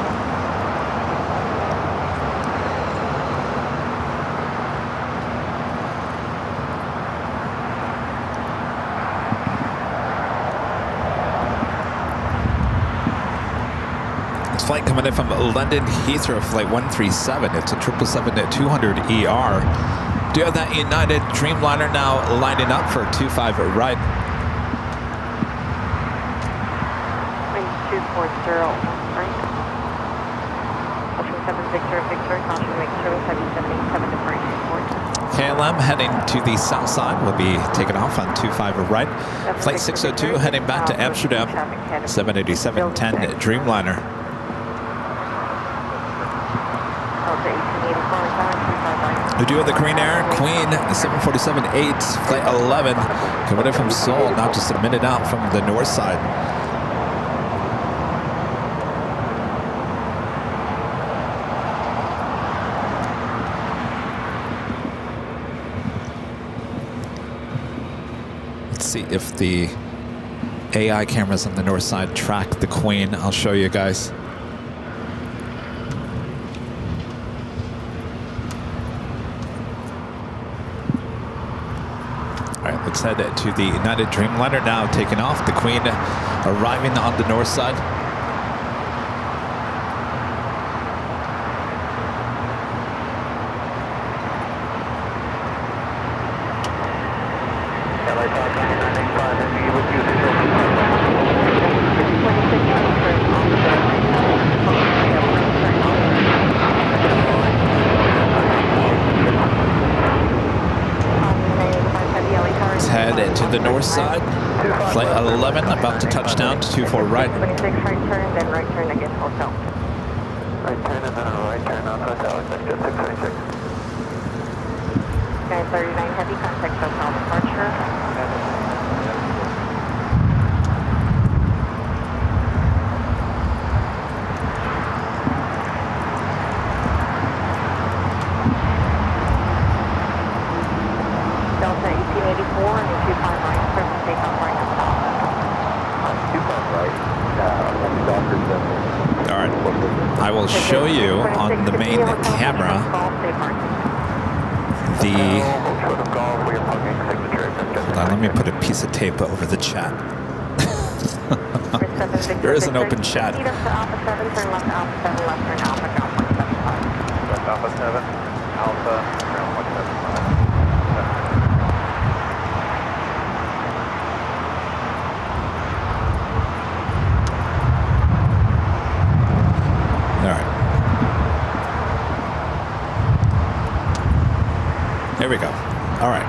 Flight coming in from London Heathrow, flight 137. It's a 777 at 200 ER. Do you have that United Dreamliner now lining up for 25 right? 240, right. Ocean 7 Victor, caution, make sure heavy 787 departing airport. KLM heading to the south side will be taking off on 25 right. Flight 602 heading back to Amsterdam, 787-10 Dreamliner. We do have the Korean Air Queen 747-8, flight 11, coming in from Seoul, now just a minute out from the north side. Let's see if the AI cameras on the north side track the Queen. I'll show you guys. Let's head to the United Dreamliner now, taking off. The Queen arriving on the north side. To the north side, flight 11 about to touch down to 24 right. 26 right turn, then right turn again, hotel. Right turn and then a right turn on hotel, sector 626. 939 heavy, contact hotel departure. Delta 1884 and 25 right, clear for takeoff, right up top. 25 right, All right, I will show you on the main camera hold on, let me put a piece of tape over the chat. There is an open chat. Speed up to Alpha 7, turn left Alpha 7, left turn Alpha, ground 175. Left Alpha 7, Alpha, ground 175. All right. There we go. All right.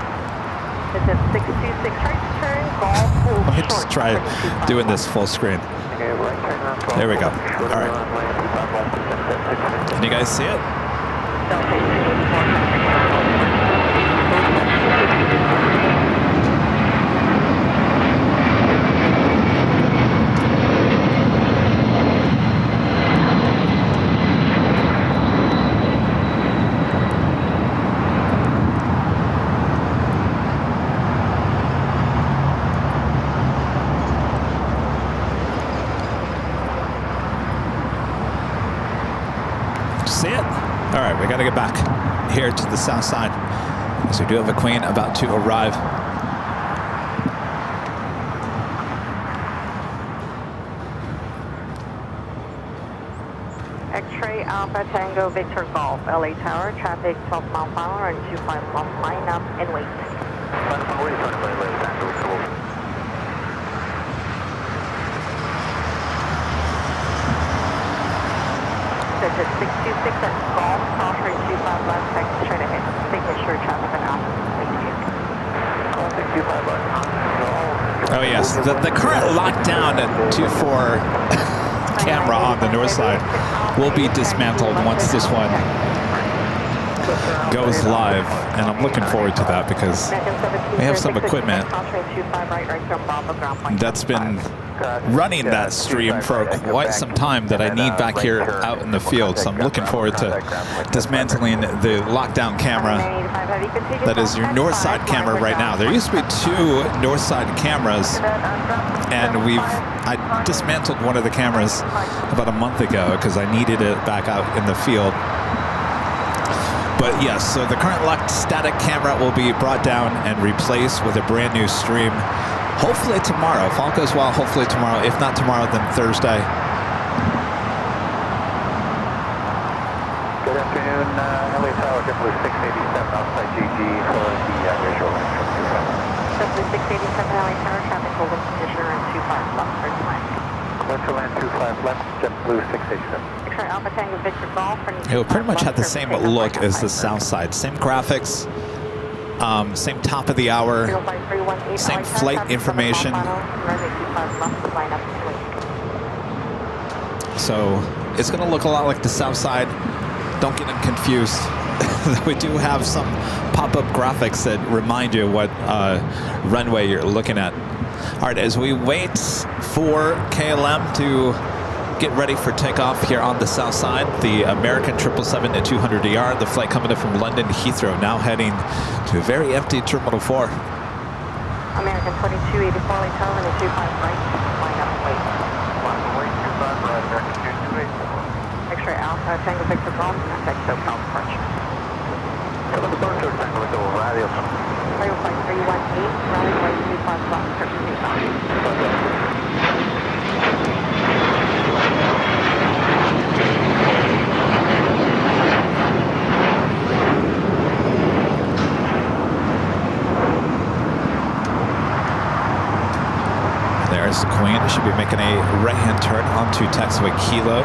It's at 626 right turn, golf, hold Let me short. just try doing this full screen. There we go. All right. Can you guys see it? See it? All right, we got to get back here to the south side. So we do have a Queen about to arrive. X-ray Alpha Tango Victor Golf, LA Tower, traffic 12 mile per hour and 251, line up and wait. So it's at 626 at Golf, crossing 25 left, text straight ahead. Signature traffic on Alpha. Thank you. Oh yes, the current lockdown at 2-4 camera on the north side will be dismantled once this one goes live, and I'm looking forward to that because we have some equipment that's been running that stream for quite some time that I need back here out in the field. So I'm looking forward to dismantling the lockdown camera that is your north side camera right now. There used to be 2 north side cameras, and I dismantled one of the cameras about a month ago because I needed it back out in the field. But yes, so the current locked static camera will be brought down and replaced with a brand new stream. Hopefully tomorrow. If all goes well, hopefully tomorrow. If not tomorrow, then Thursday. Good afternoon, LA Tower, JetBlue 687 outside GG for the visual line from 25. JetBlue 687 LA Tower, traffic holding conditioner and 25 left, first line. Commercial land 25 left, JetBlue 687. X-ray Alpha Tango Victor Golf. It will pretty much have the same look as the south side. Same graphics, same top of the hour, same flight information. So it's going to look a lot like the south side. Don't get them confused. We do have some pop-up graphics that remind you what runway you're looking at. All right, as we wait for KLM to get ready for takeoff here on the south side, the American 777-200ER, the flight coming in from London Heathrow, now heading to a very empty Terminal 4. American 2284 late tower and a 25 right, line up and wait. X-ray Alpha Tango Victor Golf, contact SoCal departure. Radio 5318, running right 25 left, Thursday bound. There's the Queen. Should be making a right-hand turn onto taxiway Kilo.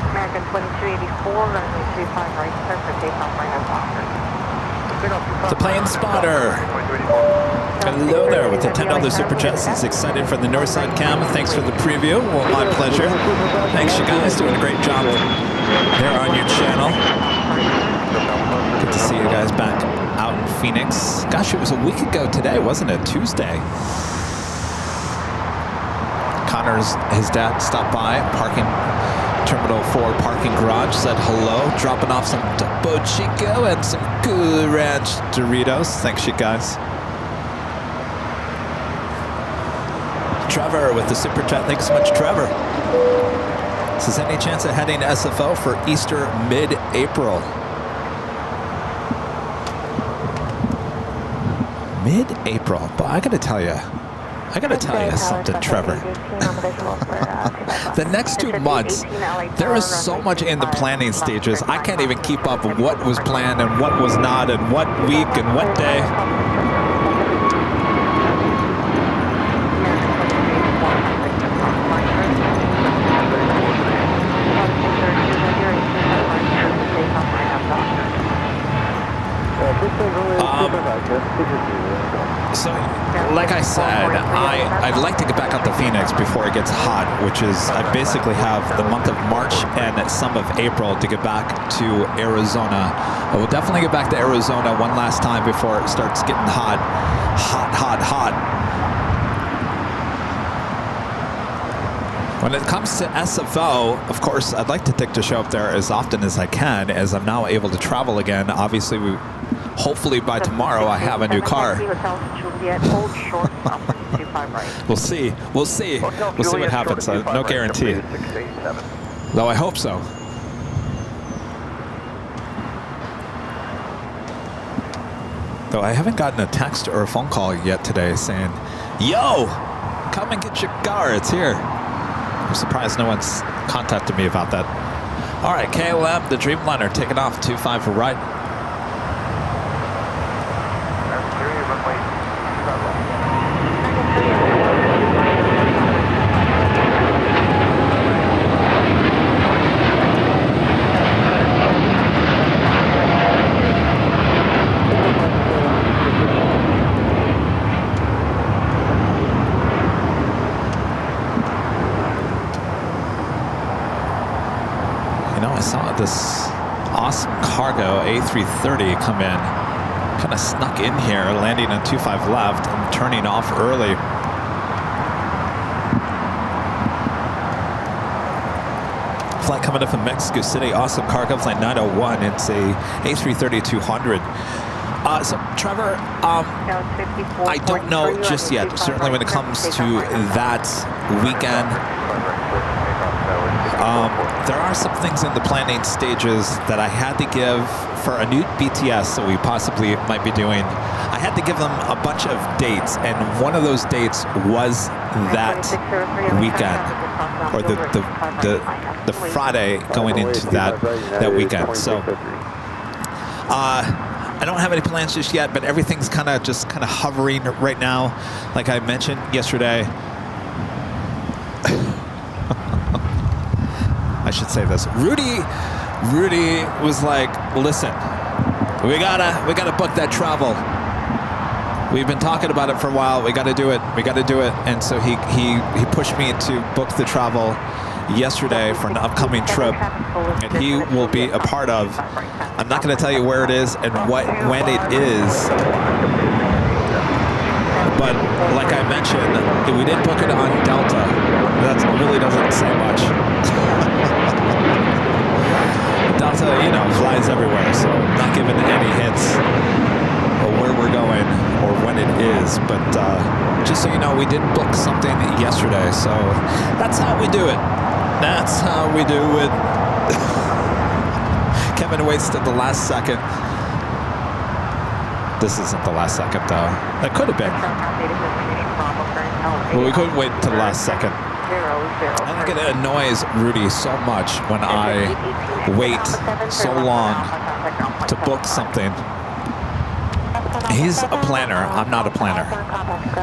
American 2284, runway 25 right, clear for takeoff right as offered. The plane spotter. Hello there with the $10 Super Chats. He's excited for the Northside Cam. Thanks for the preview. Well, my pleasure. Thanks, you guys. Doing a great job there on your channel. Good to see you guys back out in Phoenix. Gosh, it was a week ago today, wasn't it? Tuesday. Connor's, his dad stopped by, parking Terminal 4 parking garage said hello, dropping off some Topo Chico and some Cool Ranch Doritos. Thanks, you guys. Trevor with the super chat. Thanks so much, Trevor. Says, any chance of heading to SFO for Easter mid-April? Mid-April, but I gotta tell you something, Trevor. The next 2 months, there is so much in the planning stages. I can't even keep up with what was planned and what was not and what week and what day. So, like I said, I'd like to get back out to Phoenix before it gets hot, which is I basically have the month of March and some of April to get back to Arizona. I will definitely get back to Arizona one last time before it starts getting hot. Hot. When it comes to SFO, of course, I'd like to take the show up there as often as I can, as I'm now able to travel again. Obviously, hopefully by tomorrow I have a new car. We'll see what happens. No guarantee. Though I hope so. Though I haven't gotten a text or a phone call yet today saying, yo, come and get your car, it's here. I'm surprised no one's contacted me about that. All right, KLM, the Dreamliner, taking off 25 for right. I saw this awesome cargo A330 come in, kind of snuck in here, landing on 25 left and turning off early. Flight coming in from Mexico City, awesome cargo, flight 901. It's a A330-200. So Trevor, I don't know just yet. Certainly when it comes to that weekend, there are some things in the planning stages that I had to give for a new BTS that we possibly might be doing. I had to give them a bunch of dates, and one of those dates was that weekend, or the Friday going into that weekend. So I don't have any plans just yet, but everything's kind of hovering right now. Like I mentioned yesterday, I should say this. Rudy was like, listen, we gotta book that travel. We've been talking about it for a while. We gotta do it. And so he pushed me to book the travel yesterday for an upcoming trip, and he will be a part of. I'm not gonna tell you where it is and when it is. But like I mentioned, we didn't book it on Delta. That really doesn't say much. Delta, flies everywhere, so not giving any hints of where we're going or when it is. But just so you know, we did book something yesterday, so that's how we do it. That's how we do it. Kevin waits till the last second. This isn't the last second, though. That could have been. Well, we couldn't wait till the last second. I think it annoys Rudy so much when I wait so long to book something. He's a planner. I'm not a planner.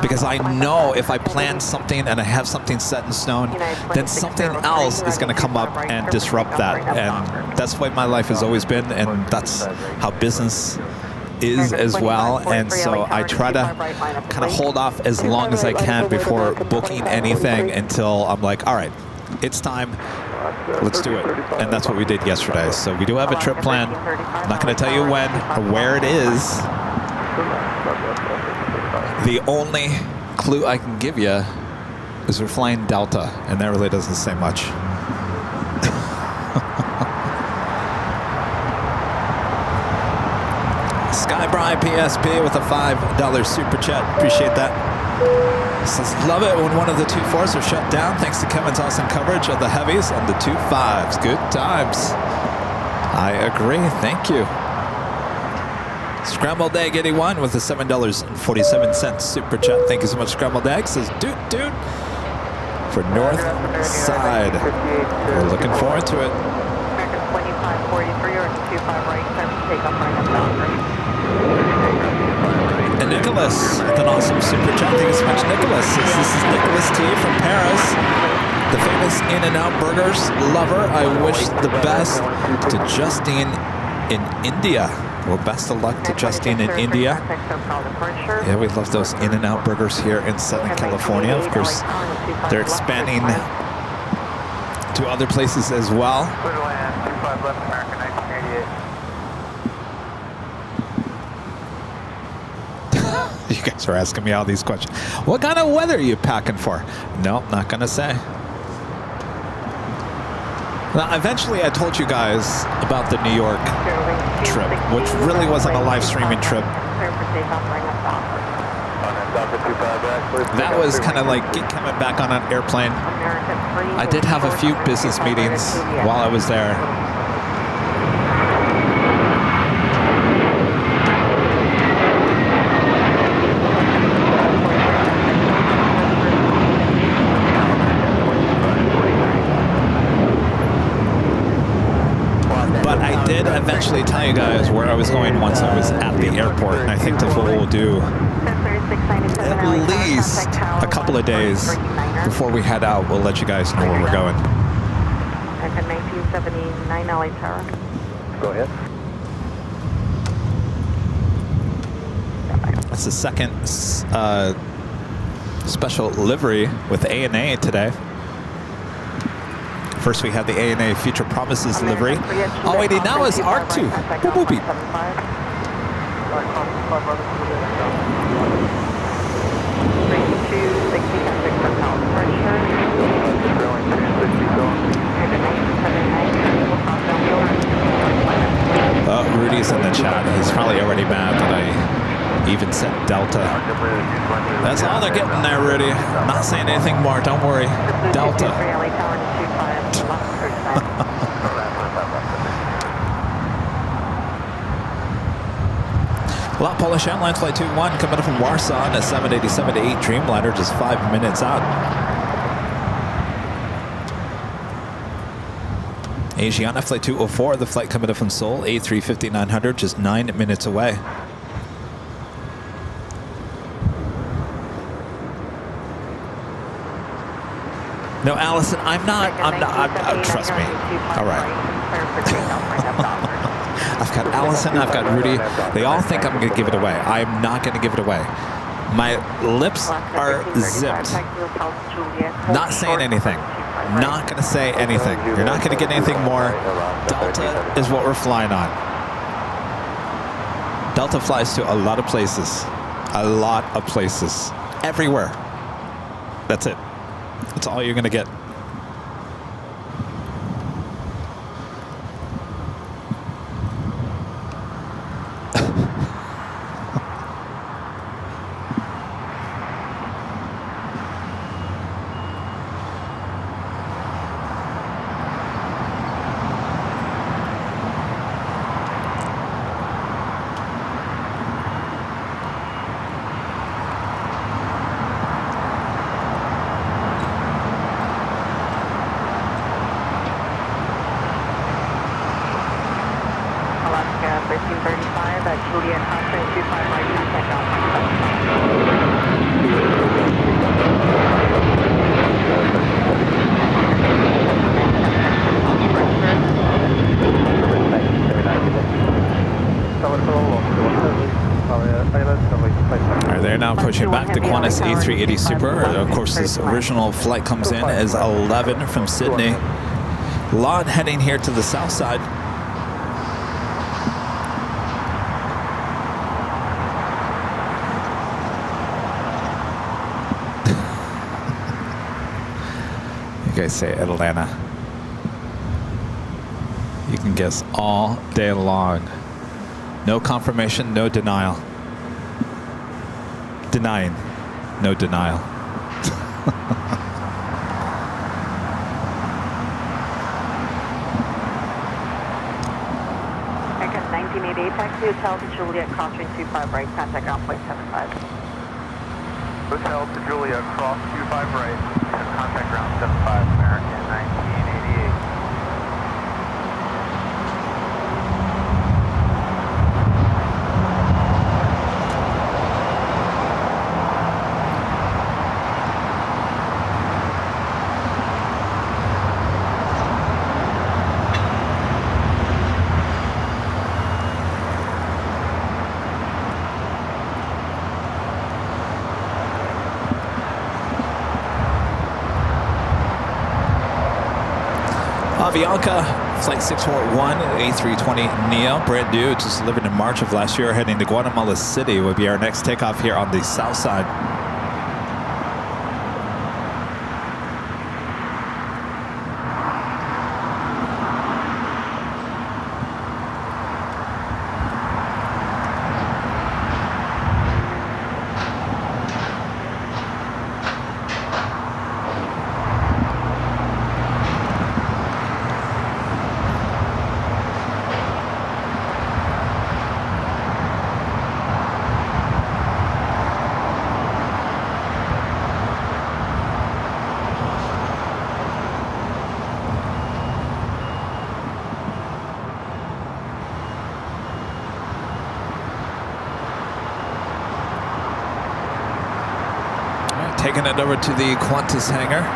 Because I know if I plan something and I have something set in stone, then something else is going to come up and disrupt that. And that's what my life has always been, and that's how business is as well. And so I try to kind of hold off as long as I can before booking anything until I'm like, all right, it's time, let's do it. And that's what we did yesterday. So we do have a trip plan. I'm not going to tell you when or where it is. The only clue I can give you is we're flying Delta, and that really doesn't say much. Skybry PSP with a $5 super chat. Appreciate that. Says, love it when one of the 2.4s are shut down. Thanks to Kevin's awesome coverage of the heavies and the 2.5s. Good times. I agree. Thank you. Scrambled Egg 81 with a $7.47 super chat. Thank you so much, Scrambled Egg. Says, dude, for North Side. We're looking forward to it. American 2543 or 25 right, time to take off right up. And Nicholas with an awesome super chat. Thank you so much, Nicholas. This is Nicholas T from Paris, the famous In-N-Out Burgers lover. I wish the best to Justine in India. Well, best of luck to Justine in India. Yeah, we love those In-N-Out Burgers here in Southern California. Of course, they're expanding to other places as well. You guys are asking me all these questions. What kind of weather are you packing for? No, not gonna say. Now, eventually I told you guys about the New York trip, which really wasn't a live streaming trip. That was kind of like coming back on an airplane. I did have a few business meetings while I was there. But I did eventually tell you guys where I was going once I was at the airport, and I think that's what we'll do at least a couple of days before we head out. We'll let you guys know where we're going. 1979 LA Tower. Go ahead. That's the second special livery with ANA today. First we have the ANA Future Promises livery. Oh wait, now is ARC2. Boop, boop, Rudy's in the chat. He's probably already mad that I even said Delta. That's all they're getting there, Rudy. I'm not saying anything more. Don't worry. Delta. Lot Polish Airlines Flight 21 coming up from Warsaw on a 787 to 8 Dreamliner, just 5 minutes out. Asiana Flight 204, the flight coming up from Seoul, A350-900, just 9 minutes away. No, Allison, I'm not, trust me. All right. I've got Allison, I've got Rudy. They all think I'm going to give it away. I'm not going to give it away. My lips are zipped. Not saying anything. Not going to say anything. You're not going to get anything more. Delta is what we're flying on. Delta flies to a lot of places. A lot of places. Everywhere. That's it. That's all you're going to get. Back to Qantas A380 Super. Of course, this original flight comes in as 11 from Sydney. Lot heading here to the south side. You guys say Atlanta. You can guess all day long No confirmation, no denial. Denying, no denial. American 1988, taxi Hotel to Juliet, crossing 25 right, contact ground point 75. Hotel to Julia, cross 25 right, contact ground 75, American 1988. Avianca, flight 641, A320neo, brand new, just delivered in March of last year, heading to Guatemala City, will be our next takeoff here on the south side. Taking it over to the Qantas hangar. Next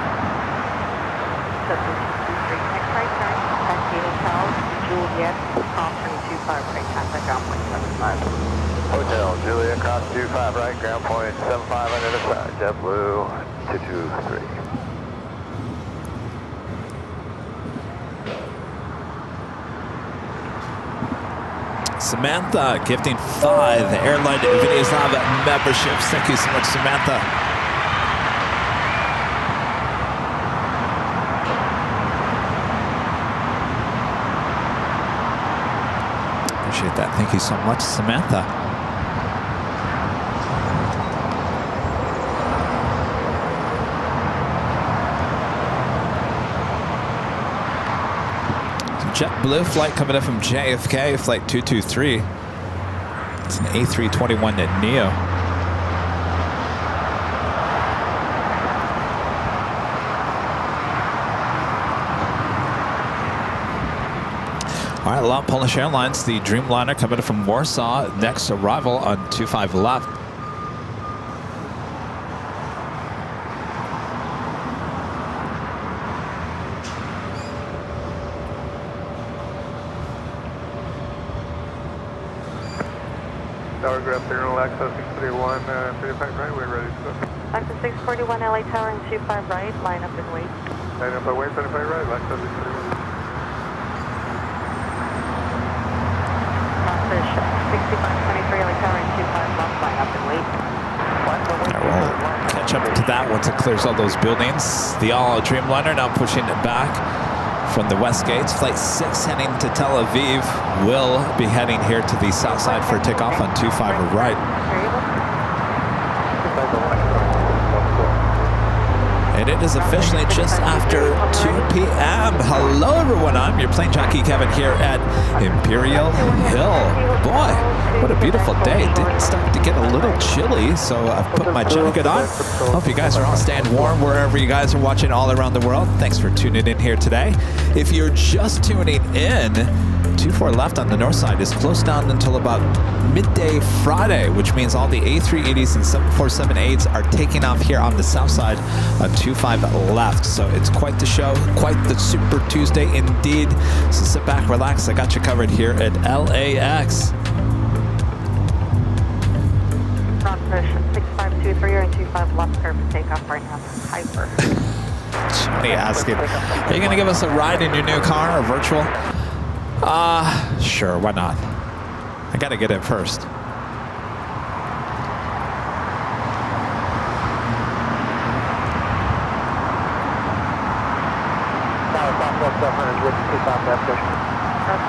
right turn, taxi Hotel to Juliet, crossing 25 right, contact ground point 75. Hotel Julia, cross 25 right, ground point 75 under the side, JetBlue 223. Samantha gifting 5 Airline Videos Live memberships. Thank you so much, Samantha. Appreciate that. Thank you so much, Samantha. JetBlue flight coming in from JFK, flight 223. It's an A321neo. All right, Long Polish Airlines, the Dreamliner coming in from Warsaw, next arrival on 25 left. Tower grab there on LAX 641, 35 right, we're ready to go. Back to 641 LA Tower and 25 right, line up and wait. Line up by way, 35 right, LAX 641. Crossfish 6523 LA Tower and 25 left, line up and wait. We'll catch up to that once it clears all those buildings. The all Dreamliner now pushing it back from the west gates. Flight 6 heading to Tel Aviv will be heading here to the south side for takeoff on 25 right. And it is officially just after 2 p.m. Hello, everyone. I'm your plane jockey, Kevin, here at Imperial Hill. Boy, what a beautiful day. It did start to get a little chilly, so I've put my jacket on. Hope you guys are all staying warm wherever you guys are watching all around the world. Thanks for tuning in here today. If you're just tuning in, 24 left on the north side is closed down until about midday Friday, which means all the A380s and 747-8s are taking off here on the south side on 25 left. So it's quite the show, quite the Super Tuesday indeed. So sit back, relax. I got you covered here at LAX. Crossfish 6523 and 25 left curve to take off right now. Hyper. Johnny asking, are you going to give us a ride in your new car or virtual? Sure, why not? I got to get in first. That's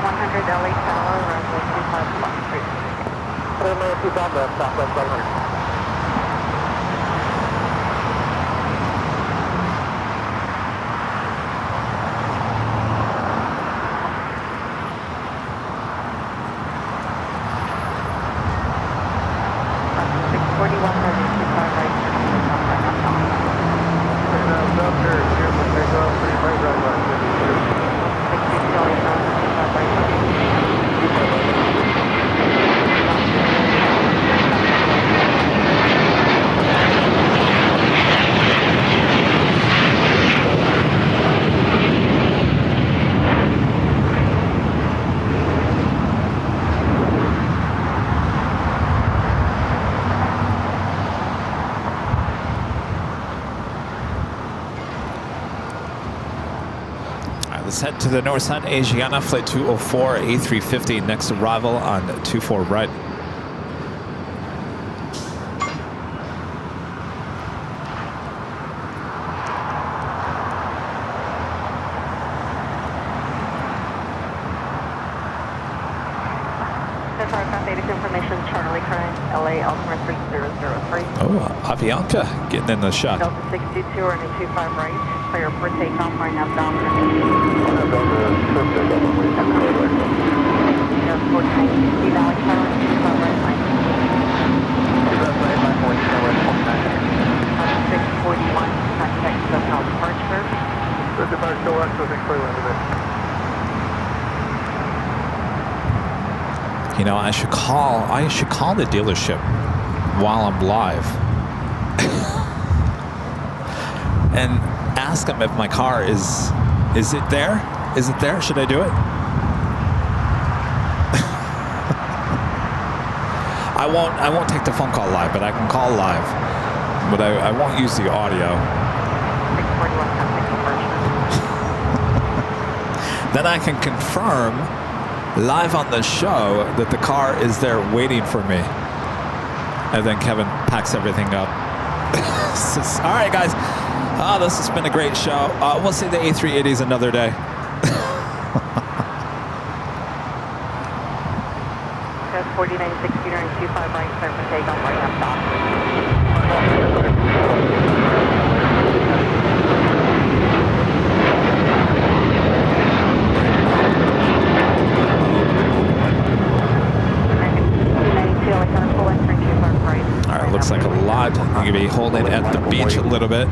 100 LA Tower, runway 25 left. 25 left, southwest 700. Let's head to the north side. Asiana, flight 204, A350, next arrival on 24 right. Information, Charlie current, LA, Altimer 3003. Oh, Avianca getting in the shot. Delta 62 or any 25 right, clear for takeoff right now, down for me. Airport 960, Valley Tower, 25 right line. 641, contact Southbound departure. Departure west, I think clear into this. You know, I should call the dealership while I'm live and ask them if my car is it there? Is it there? Should I do it? I won't take the phone call live, but I can call live. But I won't use the audio. 641, contact departure. Then I can confirm live on the show that the car is there waiting for me. And then Kevin packs everything up. All right, guys. This has been a great show. We'll see the A380s another day. 4960 during 25 right, clear for takeoff right now, stop. All right, looks like a lot. You're going to be holding at the beach a little bit.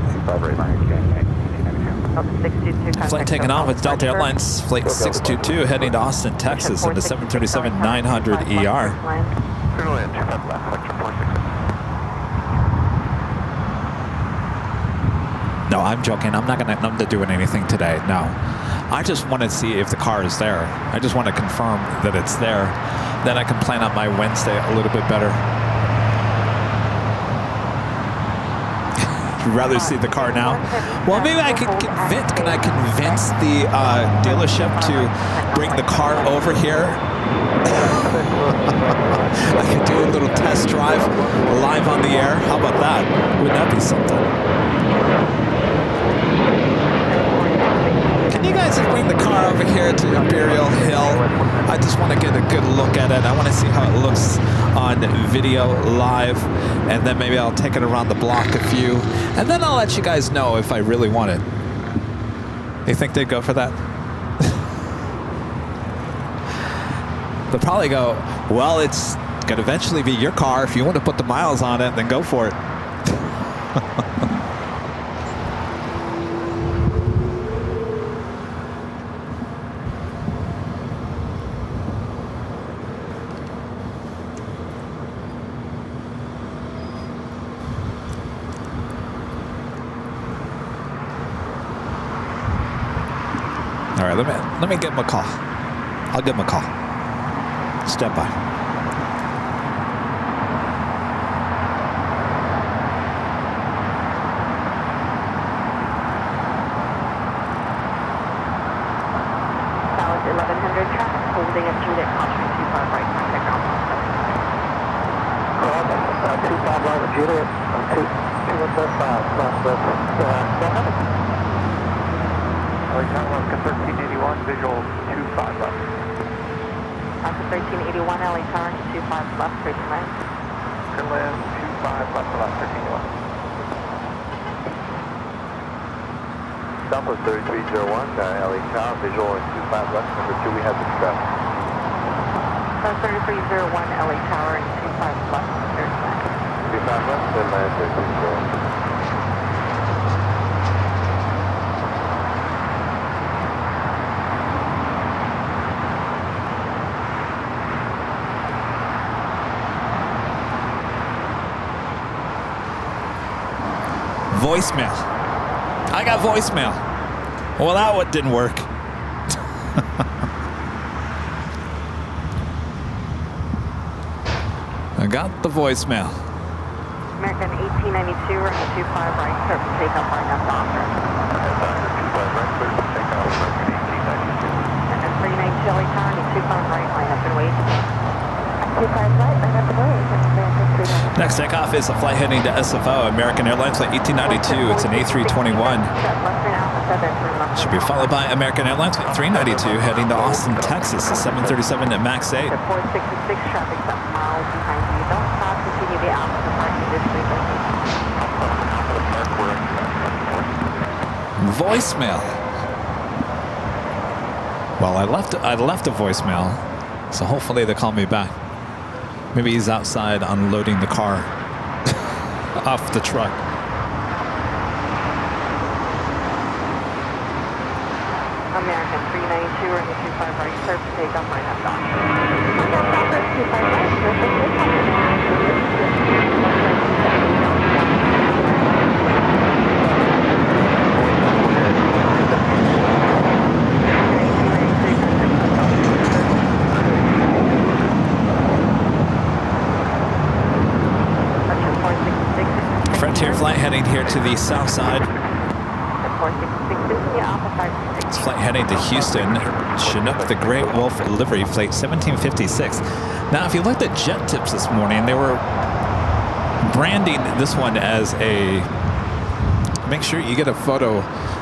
Flight taking off with Delta Airlines, Flight 622, heading to Austin, Texas, in the 737-900 ER. No, I'm joking. I'm not doing anything today. No. I just want to see if the car is there. I just want to confirm that it's there. Then I can plan out my Wednesday a little bit better. You'd rather see the car now? Well, maybe I can convince. Can I convince the dealership to bring the car over here? I could do a little test drive live on the air. How about that? Wouldn't that be something? Can you guys just bring the car over here to Imperial Hill? I just want to get a good look at it. I want to see how it looks on video live, and then maybe I'll take it around the block a few, and then I'll let you guys know if I really want it. You think they'd go for that? They'll probably go, well, it's going to eventually be your car. If you want to put the miles on it, then go for it. All right, let me give him a call. I'll give him a call. Step by. South 1100 traffic holding at Juliet Crossing 25 right, contact ground officer. 25 right with Juliet, 215 left. Tower 1381, visual 25 left. Delta 1381, LA Tower, 25 left, 13 left. Airline 25 left to left, 13 left. Southwest 3301, LA Tower, visual and 25 left, number 2, we have discretion. 3301, LA Tower, and 25 left, 13 left. 25 left, Airline 3301. Voicemail. I got voicemail. Well, that one didn't work. I got the voicemail. American 1892, running 25 right, clear for takeoff, line up to offer. 25 right, clear for takeoff, American 1892. And then 392 LA Tower, 25 right, line up and wait. 25 right, line up and wait. Next takeoff is a flight heading to SFO, American Airlines Flight 1892. It's an A321. Should be followed by American Airlines Flight 392 heading to Austin, Texas. A 737 at MAX 8. 466 traffic 7 miles behind you. Don't stop, continue the opposite parking district. Voicemail. Well, I left a voicemail, so hopefully they call me back. Maybe he's outside unloading the car off the truck. American 392, running 25 right, clear for takeoff, line up down. Frontier flight heading here to the south side. 466, continue Alpha 566. It's flight heading to Houston, Chinook the Great Wolf livery, flight 1756. Now, if you looked at jet tips this morning, they were branding this one as a, make sure you get a photo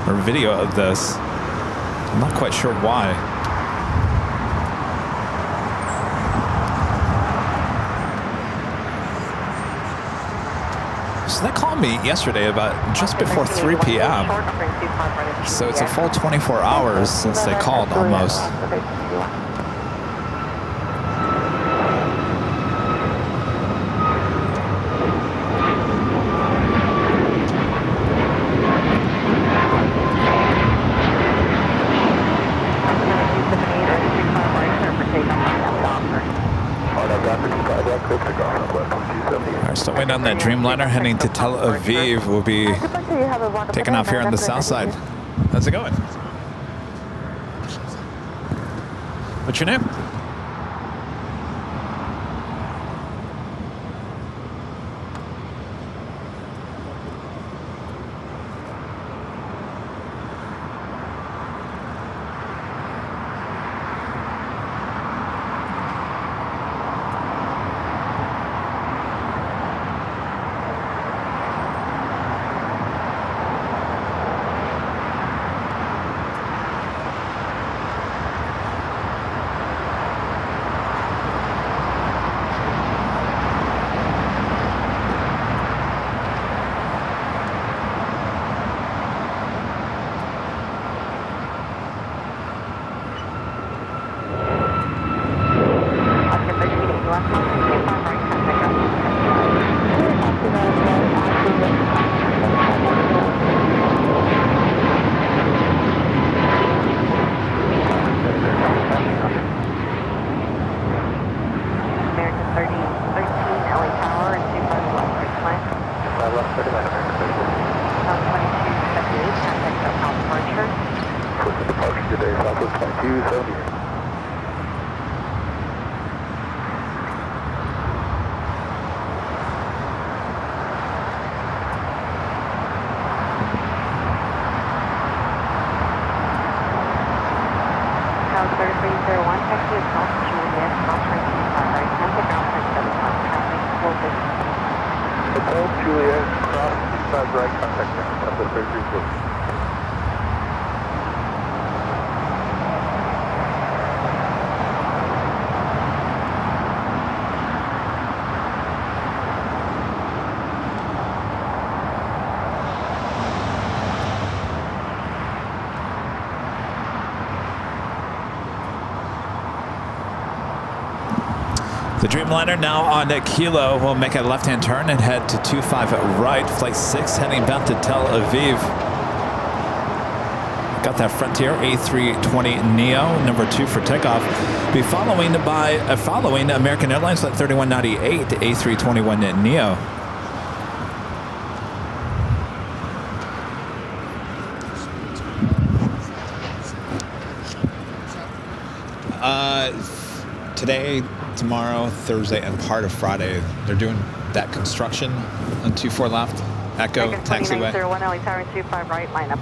or video of this. I'm not quite sure why. So they called me yesterday about just before 3 p.m. So it's a full 24 hours since they called almost. Still waiting on that Dreamliner heading to Tel Aviv. We'll be taking off here on the south side. How's it going? What's your name? The Dreamliner now on the Kilo will make a left-hand turn and head to 25 right. Flight 6 heading back to Tel Aviv. Got that Frontier A320 Neo, number 2 for takeoff. Be following American Airlines Flight 3198 A321 Neo. Today, tomorrow, Thursday, and part of Friday, they're doing that construction on 24 left, Echo Taxiway.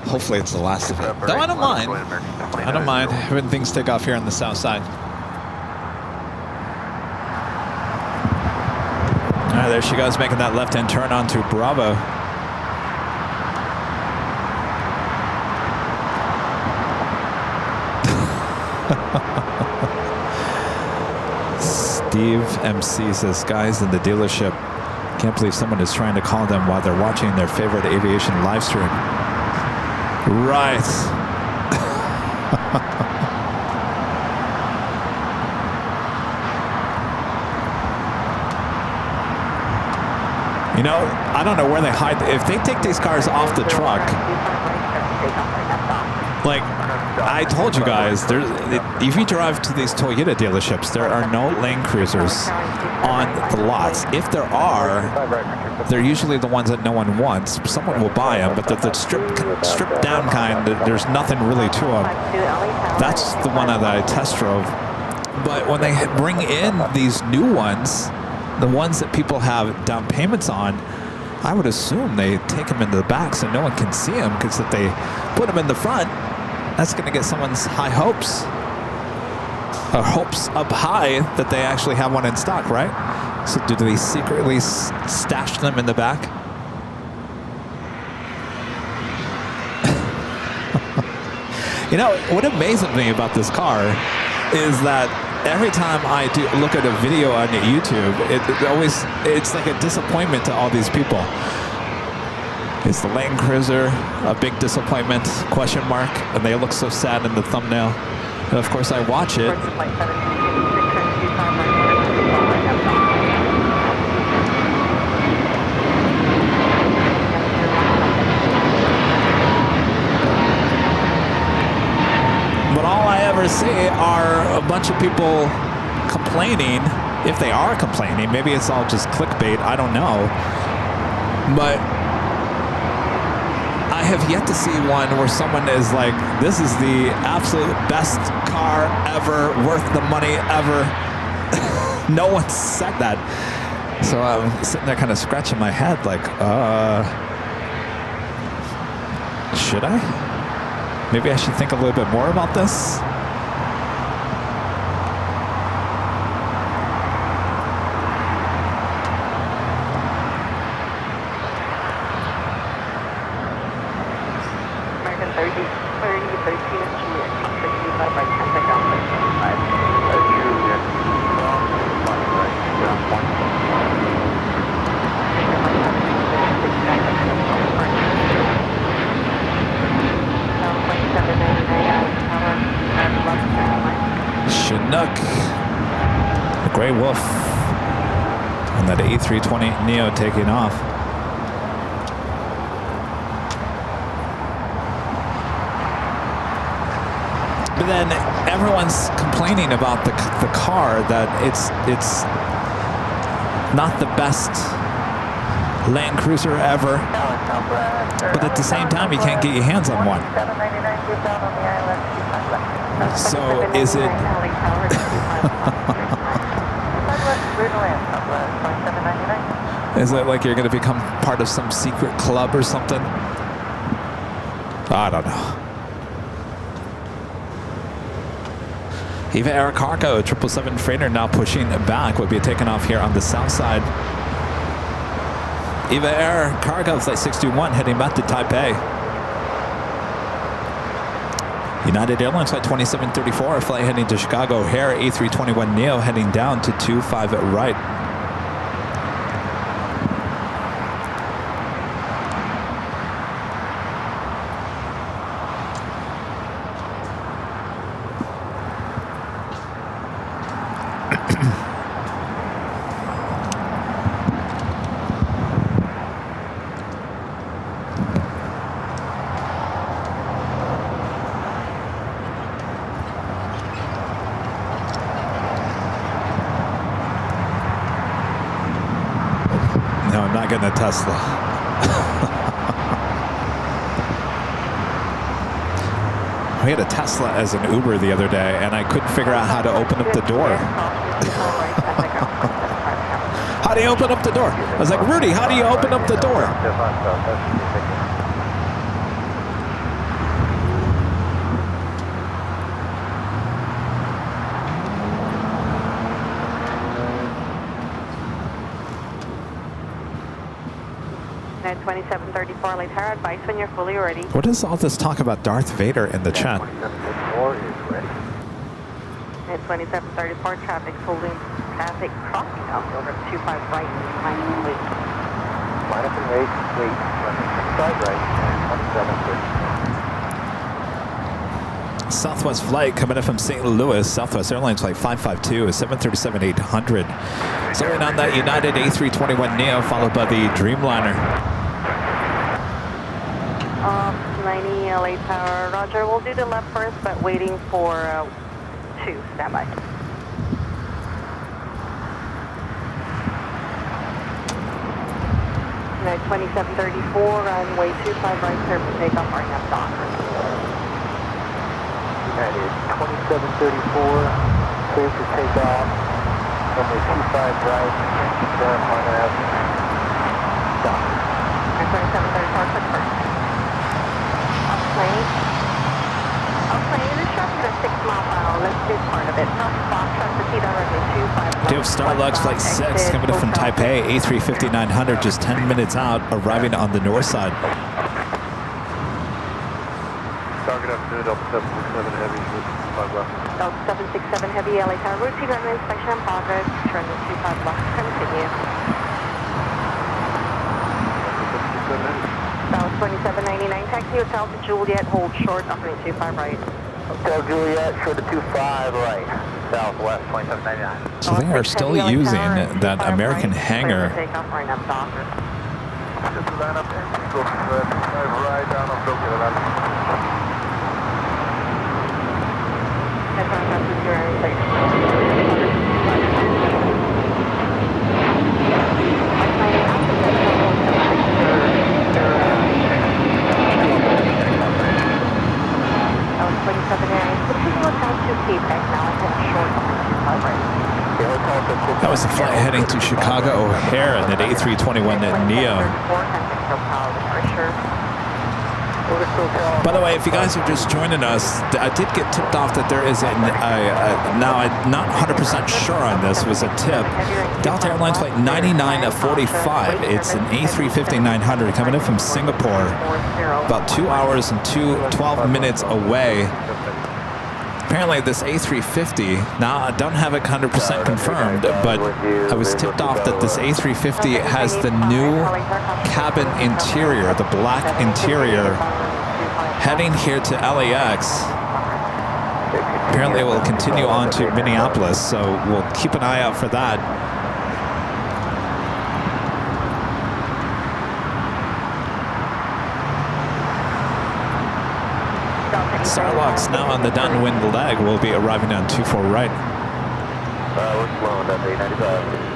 Hopefully it's the last of it. Though I don't mind. I don't mind having things take off here on the south side. All right, there she goes, making that left-hand turn onto Bravo. Steve MC says, guys in the dealership, can't believe someone is trying to call them while they're watching their favorite aviation live stream. Right. You know, I don't know where they hide. If they take these cars off the truck, like I told you guys, if you drive to these Toyota dealerships, there are no Land Cruisers on the lots. If there are, they're usually the ones that no one wants. Someone will buy them, but the stripped down kind, there's nothing really to them. That's the one that I test drove. But when they bring in these new ones, the ones that people have down payments on, I would assume they take them into the back so no one can see them, because if they put them in the front, that's going to get someone's high hopes, or hopes up high that they actually have one in stock, right? So do they secretly stash them in the back? You know, what amazes me about this car is that every time I do look at a video on YouTube, it's like a disappointment to all these people. Is the Land Cruiser a big disappointment? Question mark. And they look so sad in the thumbnail. And of course, I watch it. But all I ever see are a bunch of people complaining. If they are complaining, maybe it's all just clickbait. I don't know. But I have yet to see one where someone is like, this is the absolute best car ever, worth the money ever. No one said that. So I'm sitting there kind of scratching my head like, should I? Maybe I should think a little bit more about this. A320 Neo taking off. But then everyone's complaining about the car, that it's not the best Land Cruiser ever. But at the same time, you can't get your hands on one. So is it... Is it like you're going to become part of some secret club or something? I don't know. Eva Air Cargo, 777 freighter now pushing back, will be taken off here on the south side. Eva Air Cargo, flight 621, heading back to Taipei. United Airlines flight 2734, flight heading to Chicago O'Hare, A321 Neo heading down to 25 right. I'm not getting a Tesla. We had a Tesla as an Uber the other day, and I couldn't figure out how to open up the door. How do you open up the door? I was like, Rudy, how do you open up the door? 2734 late tower, advice when you're fully ready. What is all this talk about Darth Vader in the chat? 2734 is ready. 2734 traffic holding traffic crossing out over 25 right, line up and wait. Line up and wait, running 25 right, and 27 good. Southwest flight coming in from St. Louis. Southwest Airlines flight 552 is 737-800. Zeroing on that United A321neo, followed by the Dreamliner. 90 LA Tower, roger. We'll do the left first, but waiting for 2, standby. United 2734, runway 25 right, clear for takeoff, right up Docker. United 2734, clear for takeoff, runway 25 right, confirm on Avenue. Docker. 2734, quick first. Upplane, instructor 6 mile per hour, let's do part of it. South Foxtrot, proceed on runway 25. We have Starlux Flight 6 coming in from Taipei, A350-900, just 10 minutes out, arriving on the north side. Target afternoon, Delta 767 Heavy, 5 left. Delta 767 Heavy, LA Tower, routine runway inspection in progress, turn to 25 left, continue. South 2799, taxi hotel to Juliet, hold short, offering 25 right. Hotel Juliet, short to 25 right, southwest 2799. So they are still using that American hangar. Takeoff right up Docker. Just line up and go 25 right down on Tokyo. That's on top of your place. That was the flight heading to Chicago O'Hare and then A321neo. By the way, if you guys are just joining us, I did get tipped off that there is now I'm not 100% sure on this, was a tip. Delta Airlines flight 9945. It's an A350-900 coming in from Singapore, about 2 hours and 12 minutes away. Apparently this A350, now I don't have it 100% confirmed, but I was tipped off that this A350 has the new cabin interior, the black interior, heading here to LAX. Apparently it will continue on to Minneapolis, so we'll keep an eye out for that. Starlux now on the downwind leg will be arriving on 24 right. We're slowing up 895.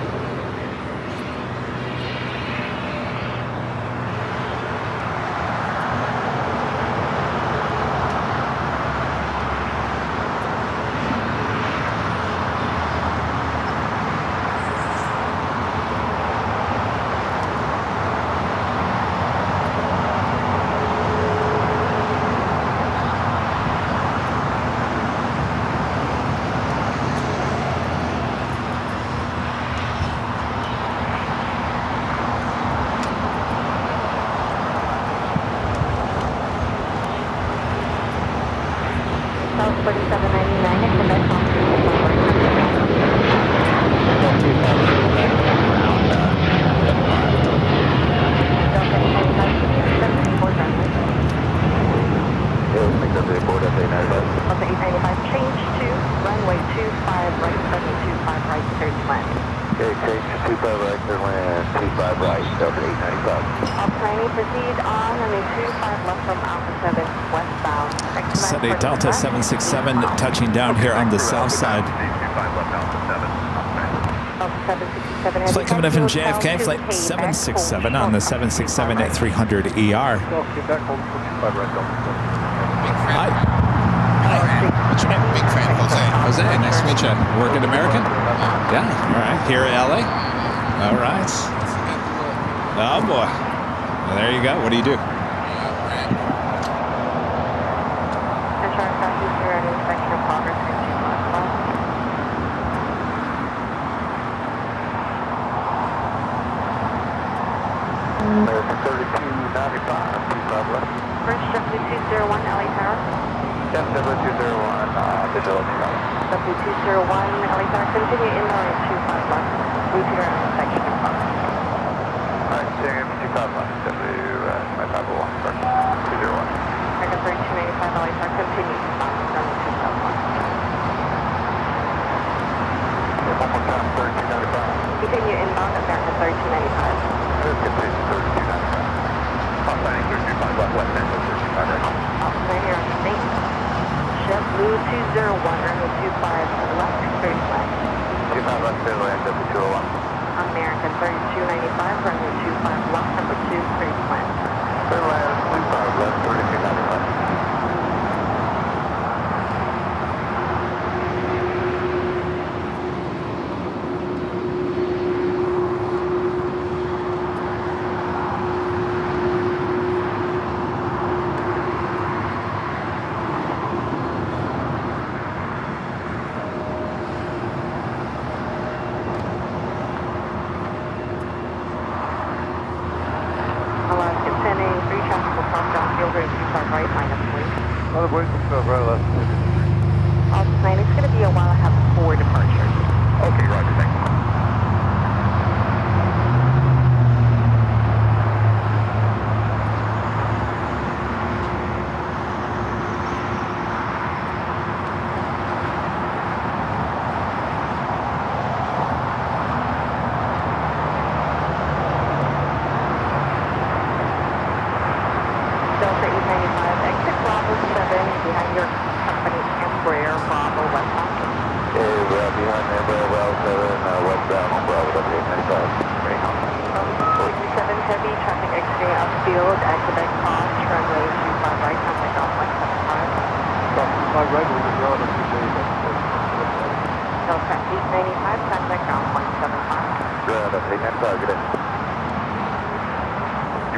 Delta 767 touching down here on the south side. Delta 767 Flight coming in from JFK, flight 767 on the 767 at 300 ER. Get back home for 25 right down. Hi. What's your name? Big fan, Jose. Jose, nice to meet you. Working American? Yeah. All right. Here at LA? All right. Oh, boy. Well, there you go. What do you do? American 3295, 25 left. First, W201 LA Tower. Yes, W201, digital tower. W201 LA Tower, continue inbound at 25 left. Repeat around the section of Fox. Alright, staying 25 left, W501, first, 201. American 3295 LA Tower, continue to Fox, runway 25 left. One more time, 3295. Continue inbound, American 3295. Let's get to 3295. Fox landing 325 left, left end, 325 right. Right here on the state. JetBlue 201, runway 25 left, straight flag. 25 left, clear land, W201. American 3295, runway 25 left, number 2, straight flag. Clear land, 25 left, 3295. Another voice from right left. Plane, it's going to be a while. I have 4 departures. Okay, roger, thank you. Delta 895, exit Bravo 7 behind your company Embraer Bravo westbound. Okay, we're behind Embraer Bravo 7, westbound on Bravo W895. Greyhound. 47 heavy, traffic exiting outfield at Quebec Cross, runway 25 right, contact off 175. My right was around a few days. Delta 895, contact off 175. Ground up 895, good day.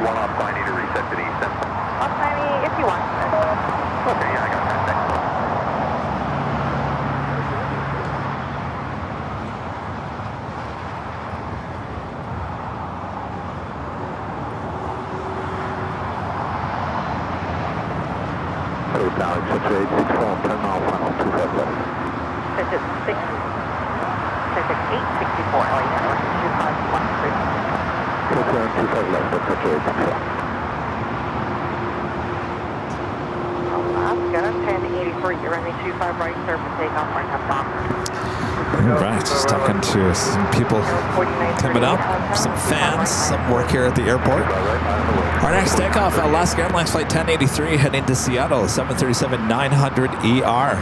You want off I need to reset to the east then? Off if you want. Okay, yeah, I got that. Thanks. Now it's 6864, 10 mile final, 25 left. Digit 6, digit 864, LA Tower, 25 left, 25 left, that's 6864. Alaska, 1083, you're running 25 right, sir, for takeoff, right up bomber. All right, just talking to some people coming up, some fans, some work here at the airport. Our next takeoff, Alaska Airlines Flight 1083 heading to Seattle, 737-900 ER.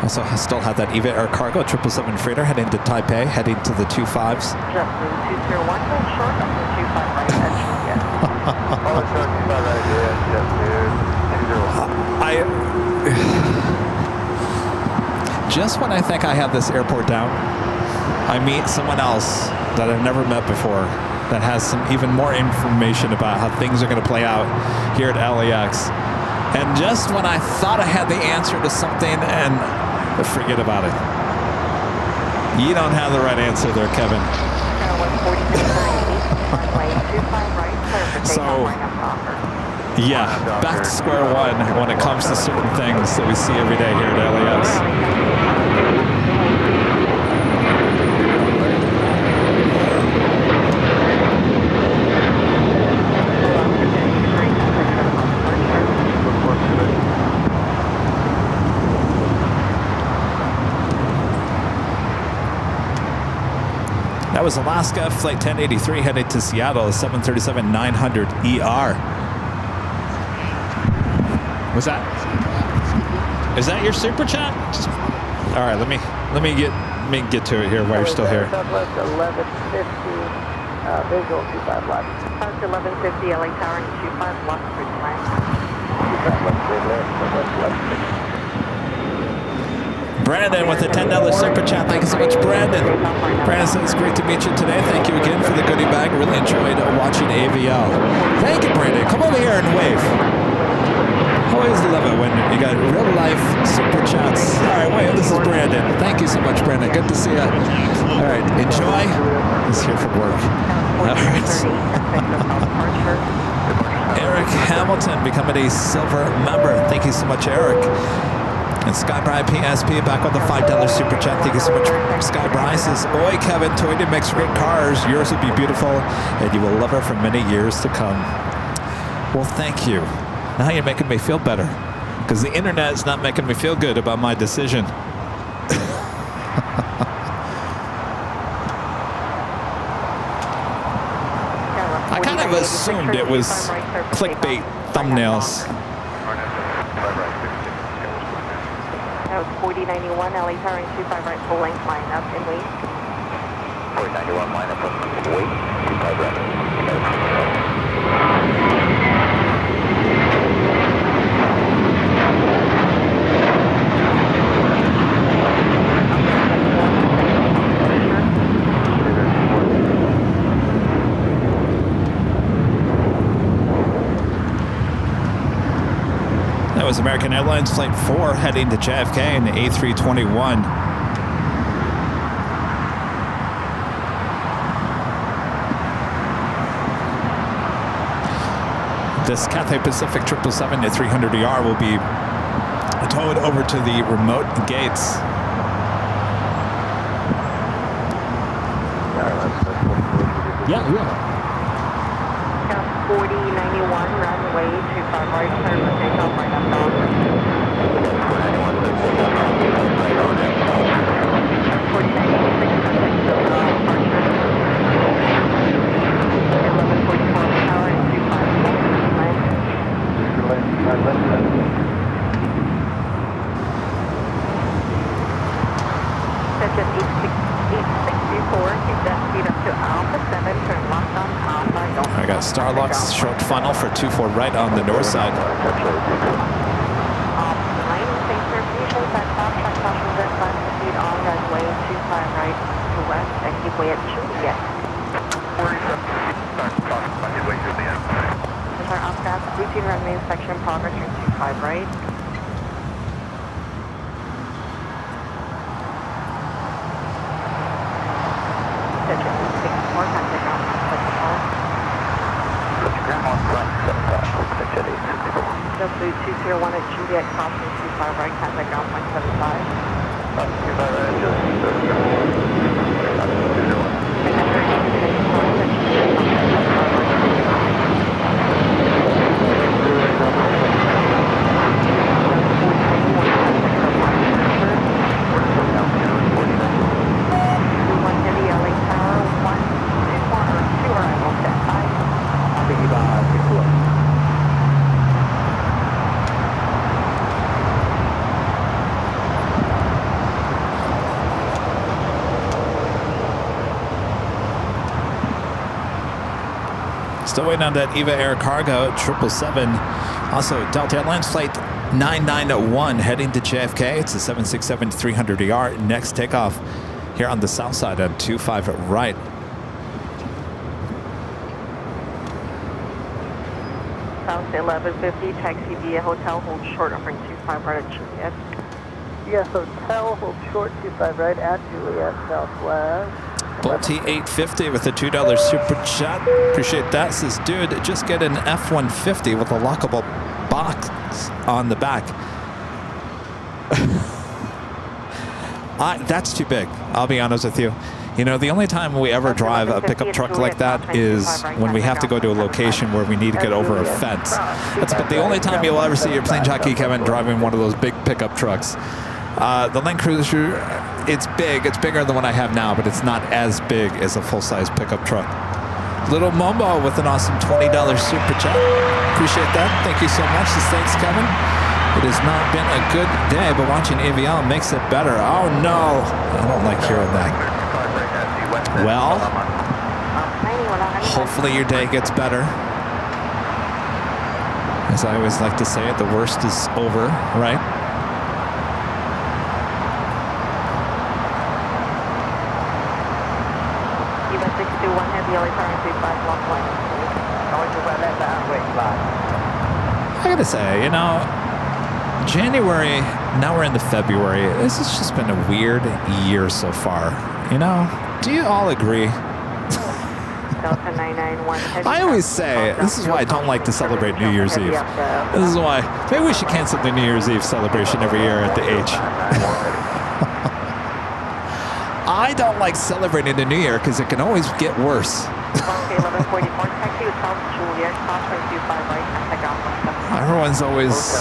Also, I still have that Eva Air Cargo 777 freighter heading to Taipei, heading to the 25s. JetBlue 201, hold short up to 25 right, that's yes. Oh, 25 right, yeah, JetBlue 201. Just when I think I have this airport down, I meet someone else that I've never met before that has some even more information about how things are going to play out here at LAX. And just when I thought I had the answer to something, and forget about it. You don't have the right answer there, Kevin. So, yeah, back to square one when it comes to certain things that we see every day here at LAX. That was Alaska, Flight 1083 headed to Seattle, 737-900 ER. Was that? Is that your super chat? All right, let me Let me get to it here while you're still here. Southwest 1150, visual 25 left. South 1150, LA Tower, 25 left, bridge line. 25 left, bridge left, southwest 1150. Brandon with a $10 super chat. Thank you so much, Brandon. Brandon says, great to meet you today. Thank you again for the goodie bag. Really enjoyed watching AVL. Thank you, Brandon. Come over here and wave. Always love it when you got real life super chats. All right, wait, this is Brandon. Thank you so much, Brandon. Good to see you. All right, enjoy. He's here for work. All right. Eric Hamilton becoming a silver member. Thank you so much, Eric. And Skybry PSP back with the $5 super chat. Thank you so much, Skybry. Says, oi, Kevin, Toyota makes great cars. Yours will be beautiful, and you will love her for many years to come. Well, thank you. Now you're making me feel better, because the internet is not making me feel good about my decision. I kind of assumed it was clickbait thumbnails. That was 4091, LA Tower, 25 right, full length line up and wait. 4091 line up and wait, 25 right. That was American Airlines Flight 4 heading to JFK in the A321. This Cathay Pacific 777 at 300ER will be towed over to the remote gates. Yeah. 4091, runway 25 right, turn for takeoff, right up down. 1144 tower, 864, keep that speed up to Alpha 7, turn left on Alpha. I got Starlux short funnel for 24 right on the north side. Speed on runway 25 right to west and keep way at Juliet. With our off-gas routine runway inspection progress, turn 25 right. W201 at Juliet, crossing 25 right, contact ground 175. 25 right, Still waiting on that EVA Air Cargo 777. Also, Delta Airlines Flight 991 heading to JFK. It's a 767-300ER. Next takeoff here on the south side on 25 right. South 1150, taxi via hotel, hold short, offering 25 right at Juliet. Yes, hotel, hold short, 25 right at Juliet, Southwest. Bolty 850 with a $2 super chat. Appreciate that. Says, dude, just get an F-150 with a lockable box on the back. That's too big. I'll be honest with you. You know, the only time we ever drive a pickup truck like that is when we have to go to a location where we need to get over a fence. That's about the only time you'll ever see your Plane Jockey Kevin driving one of those big pickup trucks. The Land Cruiser, it's big. It's bigger than what I have now, but it's not as big as a full-size pickup truck. Little Mombo with an awesome $20 super chat. Appreciate that. Thank you so much. Thanks, Kevin. It has not been a good day, but watching Aviation makes it better. Oh no, I don't like hearing that. Well, hopefully your day gets better. As I always like to say it, the worst is over, right? Even 621 heavy LA turning 35 long plane. I gotta say, you know, January, now we're into February. This has just been a weird year so far. You know, do you all agree? Delta 991 heavy. I always say, this is why I don't like to celebrate New Year's Eve. This is why, maybe we should cancel the New Year's Eve celebration every year at the H. I don't like celebrating the New Year because it can always get worse. Everyone's always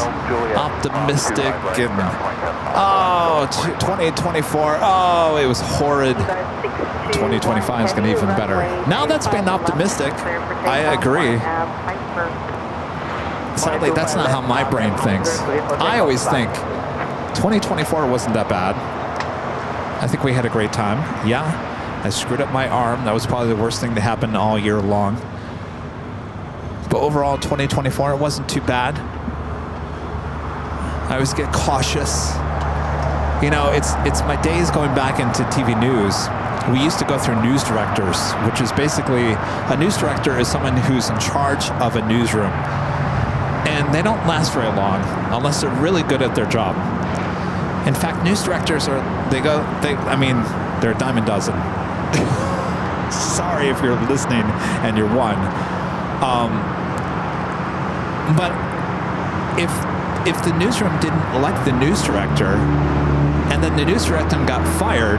optimistic and, oh, 2024, oh, it was horrid. 2025 is going to be even better. Now that's been optimistic. I agree. Sadly, that's not how my brain thinks. I always think 2024 wasn't that bad. I think we had a great time. Yeah, I screwed up my arm. That was probably the worst thing to happen all year long. But overall, 2024, it wasn't too bad. I always get cautious. You know, it's my days going back into TV news. We used to go through news directors, which is basically, a news director is someone who's in charge of a newsroom. And they don't last very long unless they're really good at their job. In fact, news directors they're a dime a dozen. Sorry if you're listening and you're one. But if the newsroom didn't elect the news director, and then the news director got fired,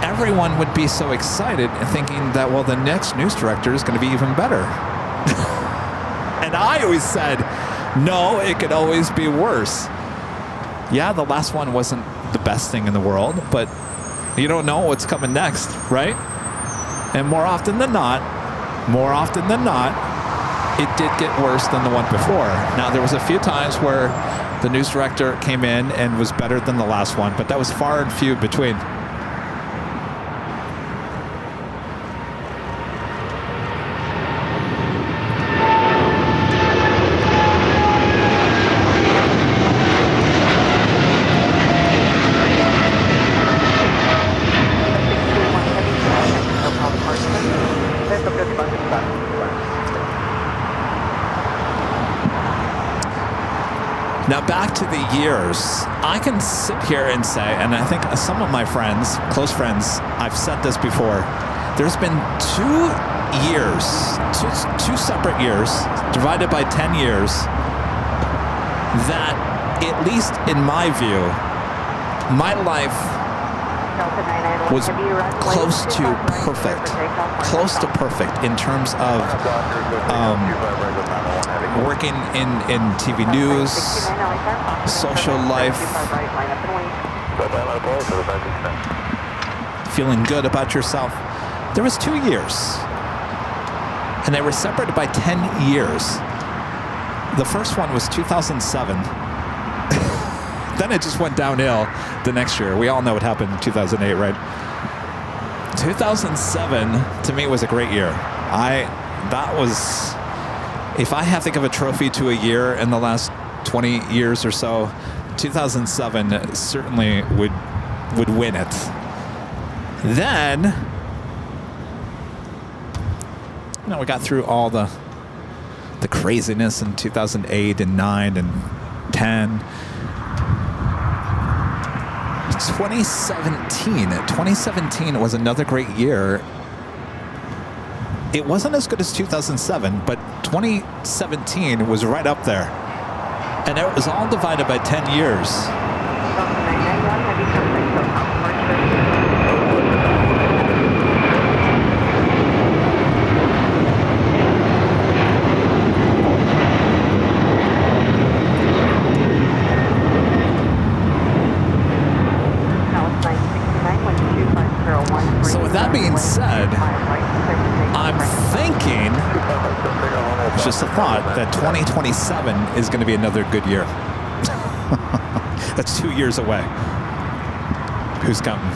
everyone would be so excited thinking that, well, the next news director is going to be even better. And I always said, no, it could always be worse. Yeah, the last one wasn't the best thing in the world, but you don't know what's coming next, right? And more often than not, it did get worse than the one before. Now, there was a few times where the news director came in and was better than the last one, but that was far and few between. Now back to the years, I can sit here and say, and I think some of my friends, close friends, I've said this before, there's been 2 years, two separate years, divided by 10 years, that, at least in my view, my life was close to perfect in terms of working in TV news, social life, feeling good about yourself. There was 2 years, and they were separated by 10 years. The first one was 2007. Then it just went downhill the next year. We all know what happened in 2008, right? 2007 to me was a great year. If I have to give a trophy to a year in the last 20 years or so, 2007 certainly would win it. Then, we got through all the craziness in 2008 and 9 and 10. 2017 was another great year. It wasn't as good as 2007, but 2017 was right up there. And it was all divided by 10 years. So with that being said, I'm thinking It's just a thought that 2027 is going to be another good year. That's 2 years away. Who's counting?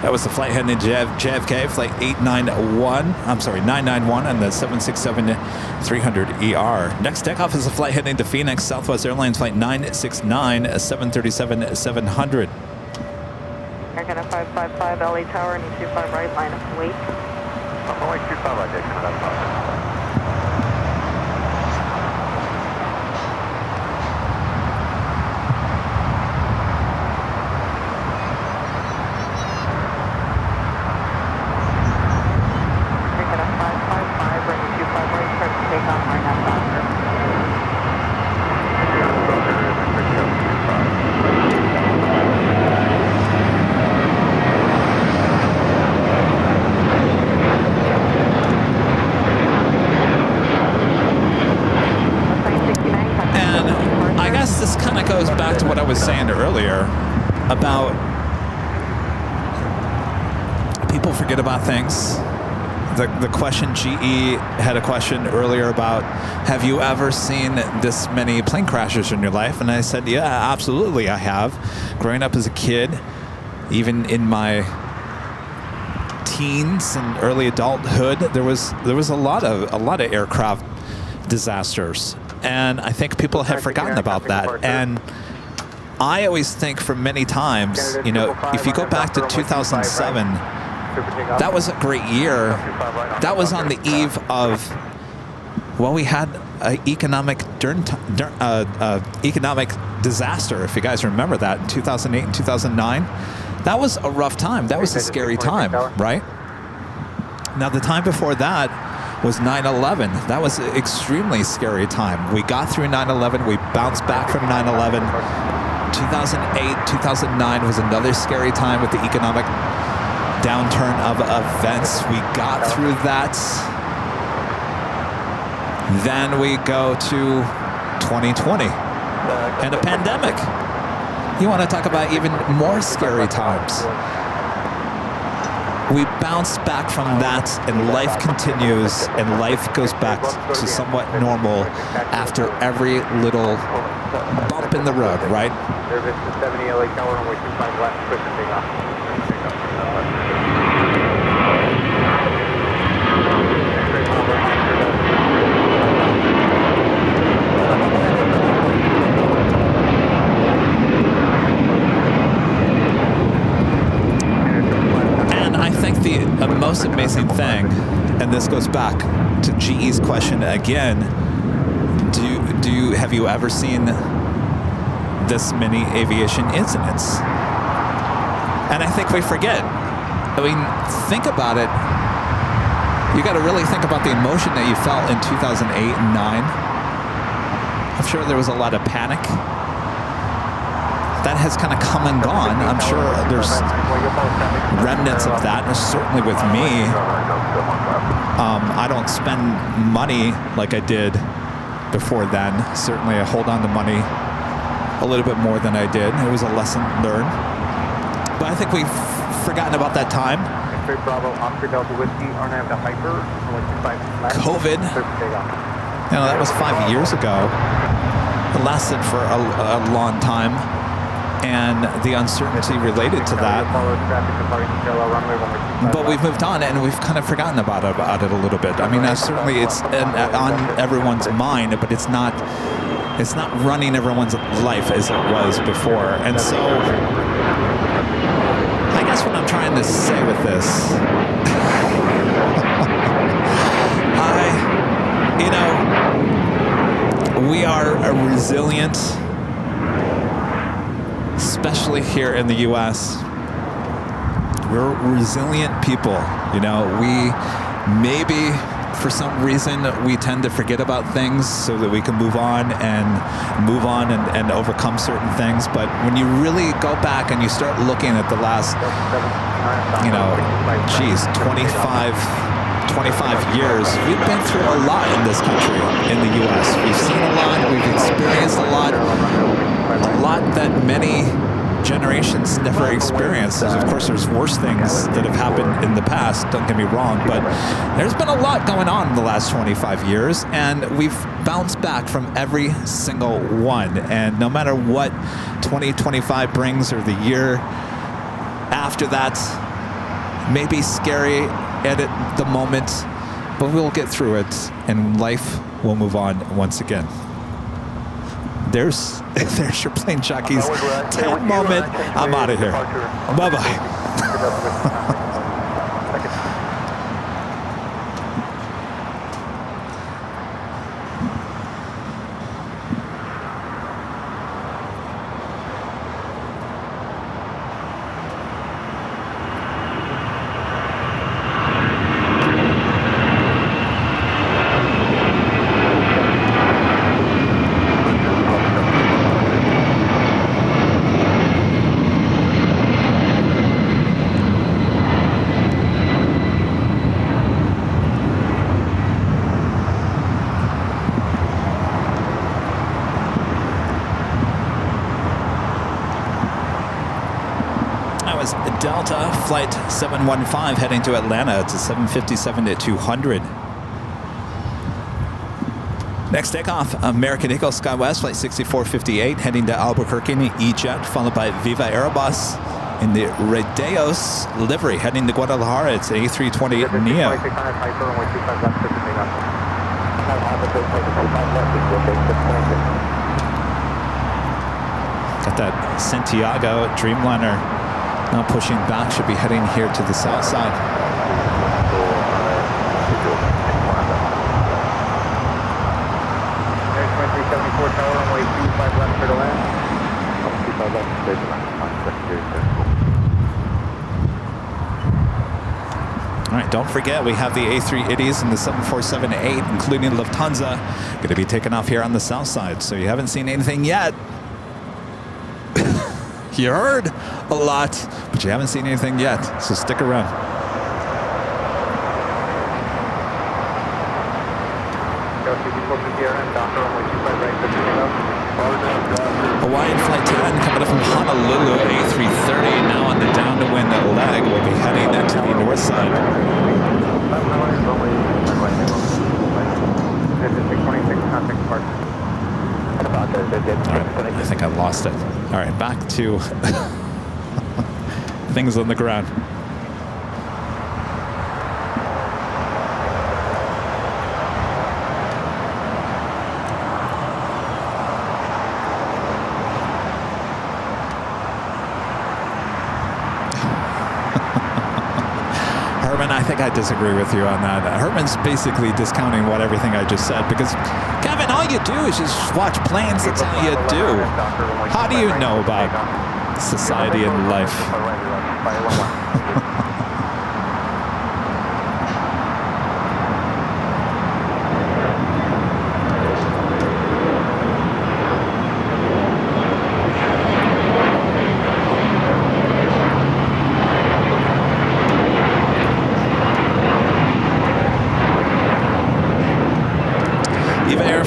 That was the flight heading to JFK, flight 991 and the 767-300ER. Next takeoff is a flight heading to Phoenix, Southwest Airlines flight 969, 737-700. Aircraft 555, LA Tower, and 25 right, line up and wait. I'm only 25 right there, coming up. Saying earlier about people forget about things. The question, GE had a question earlier about, have you ever seen this many plane crashes in your life? And I said, yeah, absolutely I have. Growing up as a kid, even in my teens and early adulthood, there was a lot of aircraft disasters, and I think people have forgotten about that. And I always think for many times, you know, if you go back to 2007, that was a great year. That was on the eve of, well, we had an economic disaster, if you guys remember that, in 2008 and 2009. That was a rough time. That was a scary time, right? Now, the time before that was 9/11. That was an extremely scary time. We got through 9/11. We bounced back from 9/11. 2008, 2009 was another scary time with the economic downturn of events. We got through that. Then we go to 2020 and a pandemic. You want to talk about even more scary times. We bounce back from that, and life continues, and life goes back to somewhat normal after every little bump in the road, right? Service to 70 LA Tower, runway 25 left, push and take off. And I think the most amazing thing, and this goes back to GE's question again, have you ever seen this many aviation incidents? And I think we forget. I mean, think about it. You got to really think about the emotion that you felt in 2008 and 9. I'm sure there was a lot of panic. That has kind of come and gone. I'm sure there's remnants of that, certainly with me. I don't spend money like I did before then. Certainly I hold on to money a little bit more than I did. It was a lesson learned. But I think we've forgotten about that time. COVID, you know, that was 5 years ago. It lasted for a long time. And the uncertainty related to that. But we've moved on, and we've kind of forgotten about it a little bit. I mean, certainly it's on everyone's mind, but it's not running everyone's life as it was before. And so I guess what I'm trying to say with this, we are a resilient, especially here in the U.S., we're resilient people. You know, we maybe for some reason we tend to forget about things so that we can move on and overcome certain things. But when you really go back and you start looking at the last, 25 years, we've been through a lot in this country, in the U.S. We've seen a lot, we've experienced a lot that many generations never experienced. Of course, there's worse things that have happened in the past, don't get me wrong, but there's been a lot going on in the last 25 years, and we've bounced back from every single one. And no matter what 2025 brings or the year after that, may be scary at the moment, but we'll get through it, and life will move on once again. There's your plane jockey's 10 moment. I'm out of here. Bye-bye. Delta Flight 715 heading to Atlanta. It's a 757 to 200. Next takeoff, American Eagle SkyWest Flight 6458 heading to Albuquerque in E-Jet, followed by Viva Aerobus in the Rodeos livery heading to Guadalajara. It's A320 Neo. Got that Santiago Dreamliner now pushing back, should be heading here to the south side. Air 2374 tower, runway 25 left for the land. 25 left, stage line. All right, don't forget, we have the A380s and the 747-8, including Lufthansa, going to be taking off here on the south side. So you haven't seen anything yet. You heard a lot, but you haven't seen anything yet, so stick around. Hawaiian Flight 10 coming up from Honolulu, A330, now on the downwind leg. We'll be heading to the north side. Right, I think I lost it. All right, back to things on the ground. Herman, I think I disagree with you on that. Herman's basically discounting everything I just said, because Kevin, all you do is just watch planes. That's all you do. How do you know about society and life?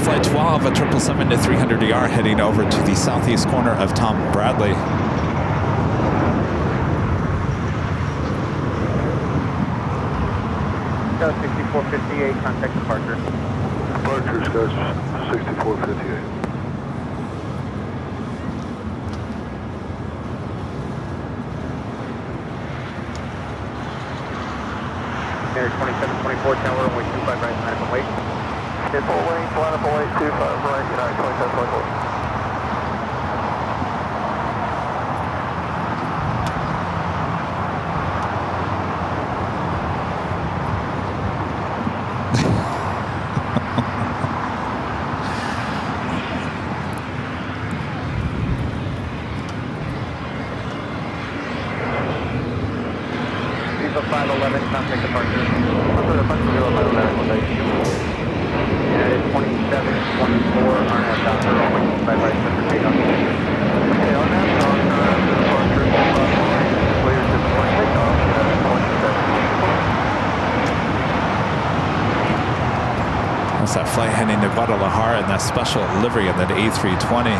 Flight 12, a 777 to 300ER heading over to the southeast corner of Tom Bradley. Sky 6458, contact departure. Departure, Sky 6458. Air 2724 tower, runway 25 right, medical wait. Full wing, flat up away, 25 right, United 2724. Viva 511, contact departure. Under the bunch of 511, 2724 RNAV doctor, runway 25 right, center takeoff. Okay, on that, departure, clear to support takeoff, 2724. That's that flight heading to Guadalajara in that special livery of that A320.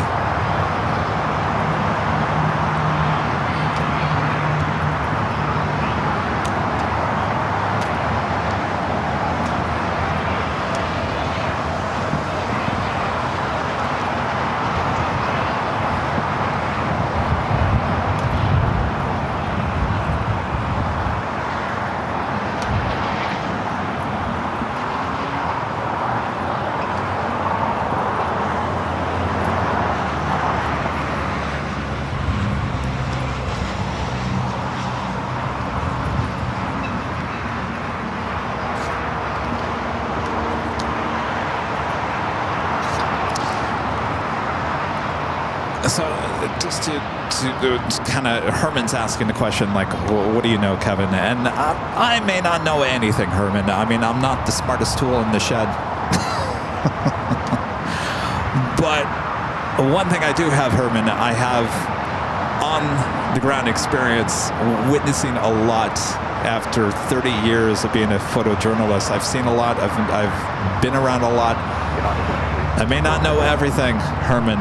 So just to kind of, Herman's asking the question, like, what do you know, Kevin? And I may not know anything, Herman. I mean, I'm not the smartest tool in the shed. But one thing I do have, Herman, I have on-the-ground experience witnessing a lot after 30 years of being a photojournalist. I've seen a lot. I've been around a lot. I may not know everything, Herman,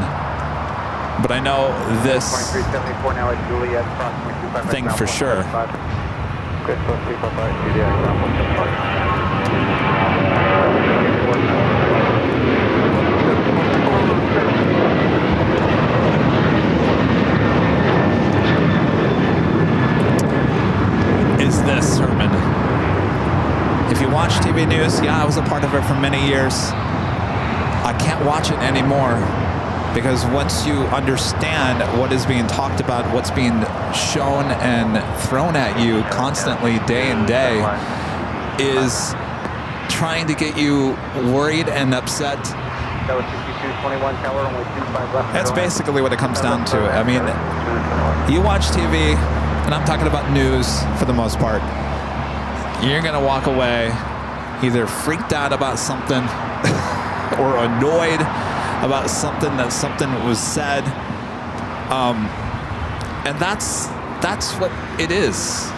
but I know this thing for sure. Is this, Herman? If you watch TV news, yeah, I was a part of it for many years. I can't watch it anymore. Because once you understand what is being talked about, what's being shown and thrown at you constantly, day and day, is trying to get you worried and upset. That's basically what it comes down to. I mean, you watch TV, and I'm talking about news for the most part, you're going to walk away either freaked out about something or annoyed about something that was said, and that's what it is.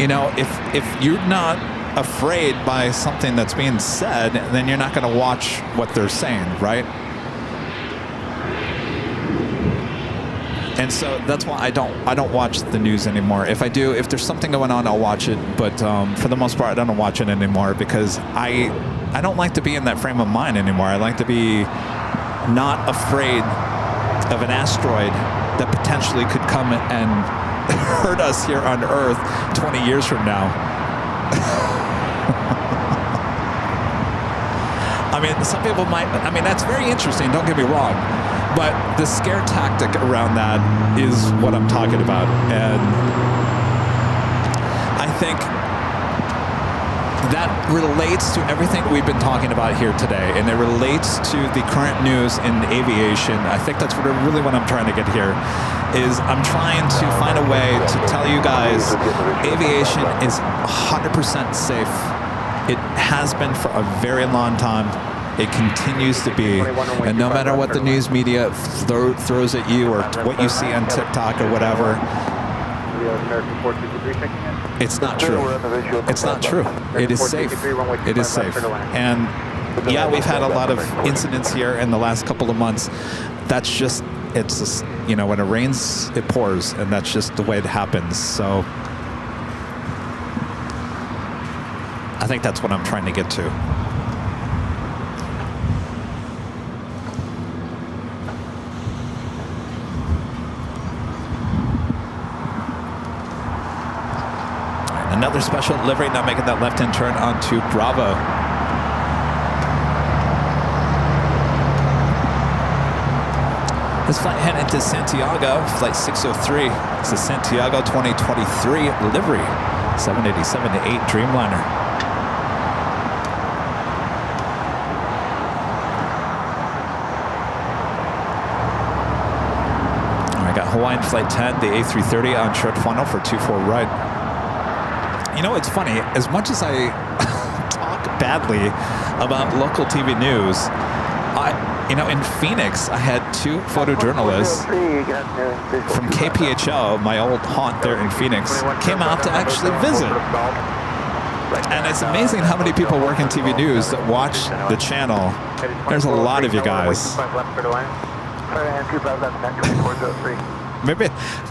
You know, if you're not afraid by something that's being said, then you're not going to watch what they're saying, right? And so that's why I don't watch the news anymore. If I do, if there's something going on, I'll watch it. But for the most part, I don't watch it anymore because I don't like to be in that frame of mind anymore. I like to be not afraid of an asteroid that potentially could come and hurt us here on Earth 20 years from now. I mean, some people might, I mean, that's very interesting, don't get me wrong. But the scare tactic around that is what I'm talking about. And I think that relates to everything we've been talking about here today, and it relates to the current news in aviation. I think that's what I'm trying to get here, is I'm trying to find a way to tell you guys aviation is 100% safe. It has been for a very long time. It continues to be, and no matter what the news media throws at you or what you see on TikTok or whatever, it's not true. It's not true. It is safe. It is safe. And yeah, we've had a lot of incidents here in the last couple of months. That's just, it's just, you know, when it rains, it pours, and that's just the way it happens. So I think that's what I'm trying to get to. Another special livery now making that left-hand turn onto Bravo. This flight heading to Santiago, flight 603. It's the Santiago 2023 livery, 787-8 Dreamliner. All right, got Hawaiian flight 10, the A330 on short funnel for 24 right. You know, it's funny, as much as I talk badly about local TV news, you know, in Phoenix, I had two photojournalists from KPHO, my old haunt there in Phoenix, came out to actually visit. And it's amazing how many people work in TV news that watch the channel. There's a lot of you guys.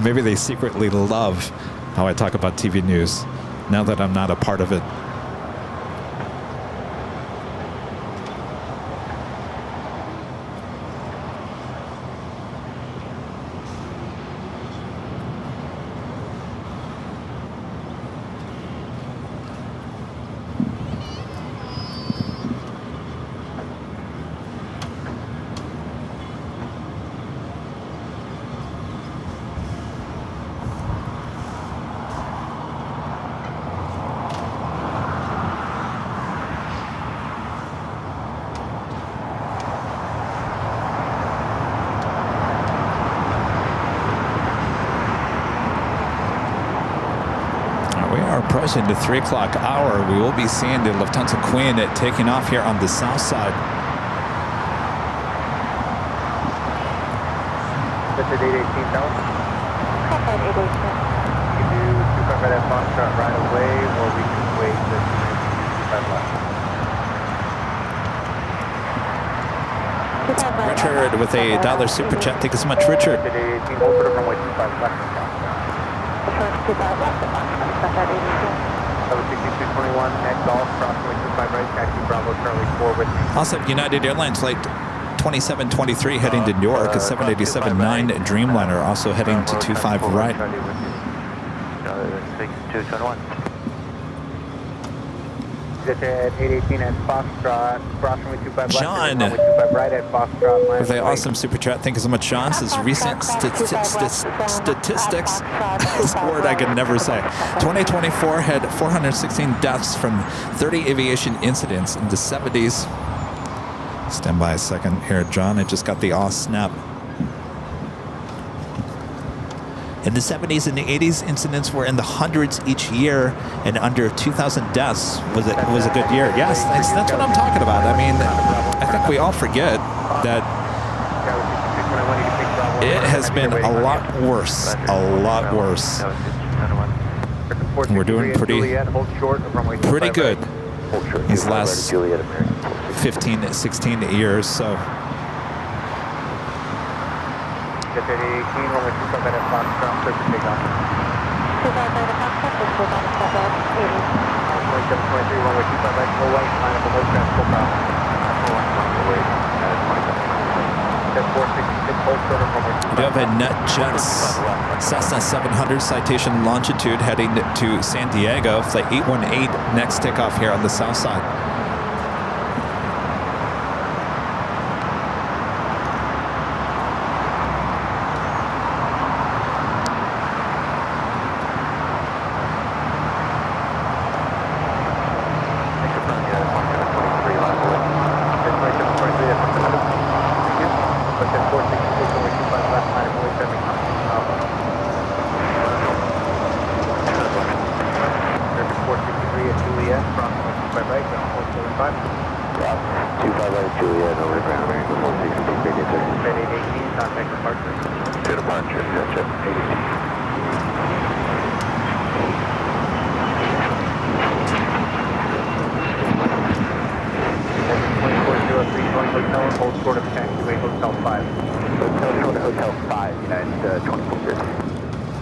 Maybe they secretly love how I talk about TV news, now that I'm not a part of it. push into 3 o'clock hour. We will be seeing the Lufthansa Queen taking off here on the south side. That's at 818 Tower. At 818. You can do 25 right at Foxtrot right away, or we can wait the 25 left. Richard with a $1 super chat. Thank you so much, Richard. At 818, hold for the runway 25 left at Foxtrot. 25 left at Foxtrot, at 818. Over 6221, at golf, cross runway 25 right, taxi Bravo Charlie 4 with me. Also, United Airlines flight 2723 heading to New York, a 787-9 Dreamliner, also heading to 25 right. 6221. At 818 at Foxtrot, cross runway 25 left, John. runway 25 right at Foxtrot. With an awesome super chat. Thank you so much, Sean. Says recent statistics. This word I could never say. 2024 had 416 deaths from 30 aviation incidents in the 70s. Stand by a second here, John. I just got the aw snap. In the 70s and the 80s, incidents were in the hundreds each year, and under 2,000 deaths was a good year. Yes, that's what I'm talking about. I mean, I think we all forget that it has been a lot worse. We're doing pretty good these last 15, 16 years. So. At 818, runway 25 right at Foxtrot, clear for takeoff. 25 right at Foxtrot, this was on the 2723, runway 25 right, full white, line up below traffic, full power. Full white, line away, 2723. At 466, hold short of runway 25. We do have a NetJets Cessna 700 citation longitude heading to San Diego. Flight 818, next takeoff here on the south side.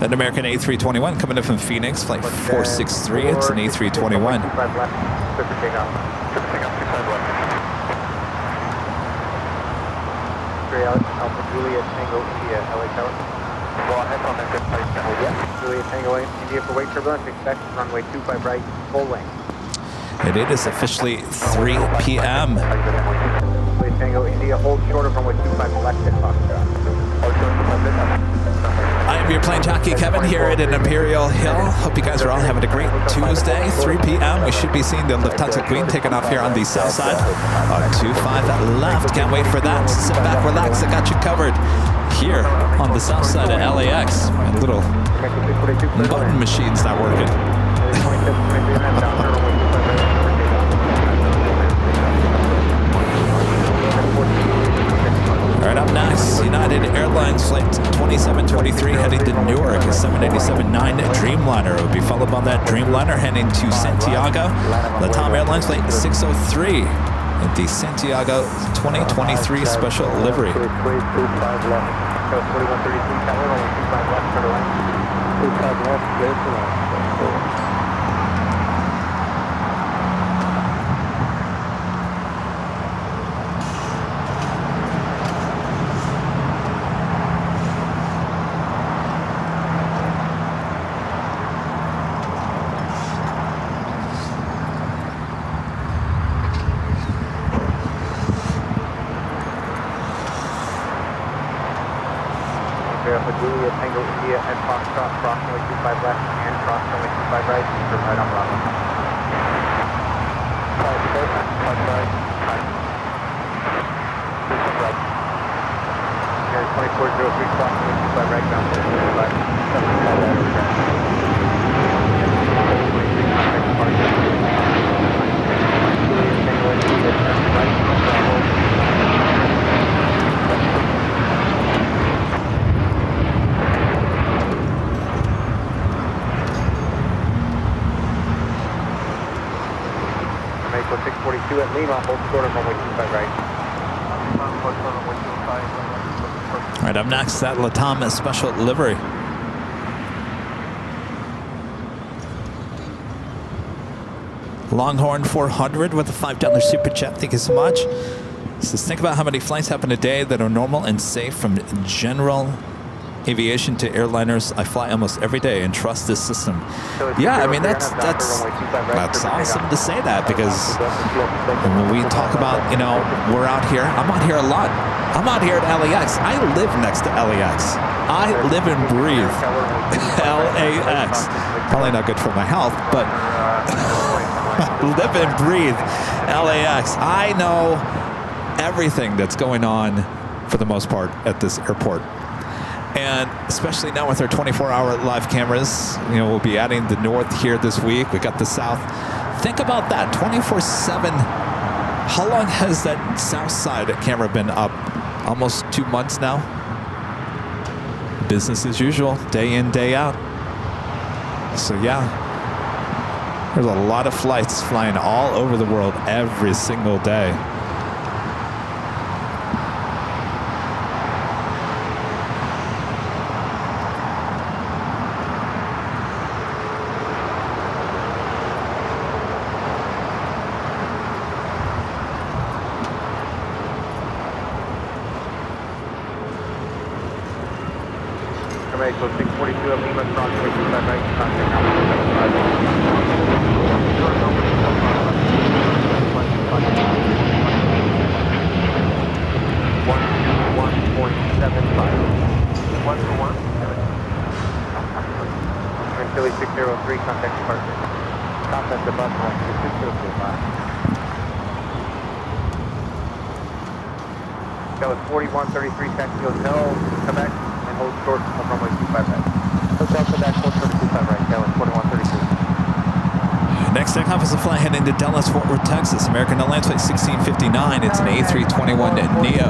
An American A321 coming in from Phoenix, flight 463. It's an A321. Alpha Juliet Tango India, LA Tower. Go ahead on that good place. Juliet Tango India for weight turbulence, expect runway 25 right, full length. And it is officially 3 p.m. Juliet Tango India, hold short of runway 25 left at Foxtrot. I am your plane jockey, Kevin, here at an Imperial Hill. Hope you guys are all having a great Tuesday, 3 p.m. We should be seeing the Lufthansa Queen taking off here on the south side on 25 left. Can't wait for that. Sit back, relax. I got you covered here on the south side of LAX. My little button machine's not working. All right, up next, United Airlines flight 2723 heading to Newark, a 787-9 Dreamliner. It will be followed by that Dreamliner heading to Santiago. LATAM Airlines flight 603 at the Santiago 2023 special livery. Juliet Tango India at Foxtrot, cross runway 25 left and cross runway 25 right, for right on Bravo. 2403, cross runway 25 right, ground 75, 75 right, Mexico 642 at Lima, hold short of runway 25 right. All right, up next, that Latam special livery. Longhorn 400 with a $5 super chat. Thank you so much. Says, think about how many flights happen a day that are normal and safe from general aviation to airliners. I fly almost every day and trust this system. Yeah, I mean, that's awesome to say that, because when we talk about, you know, we're out here, I'm out here a lot. I'm out here at LAX. I live next to LAX. I live and breathe LAX. Probably not good for my health, but live and breathe LAX. I know everything that's going on for the most part at this airport. And especially now with our 24-hour live cameras, you know, we'll be adding the north here this week. We got the south. Think about that, 24/7. How long has that south side camera been up? Almost 2 months now. Business as usual, day in, day out. So yeah, there's a lot of flights flying all over the world every single day. Mexico 642 at Lima, cross runway 25 right, contact number 121.75. 1 for 1? Philly 603, contact departure. Contact the bus line 605. That was 4133, taxi hotel, Quebec. Hold short of runway 25 right. Hotel Quebec, hold short of 25 right. That was 4132. Next takeoff is a flight heading to Dallas, Fort Worth, Texas. American Airlines flight 1659. It's an A321 Neo.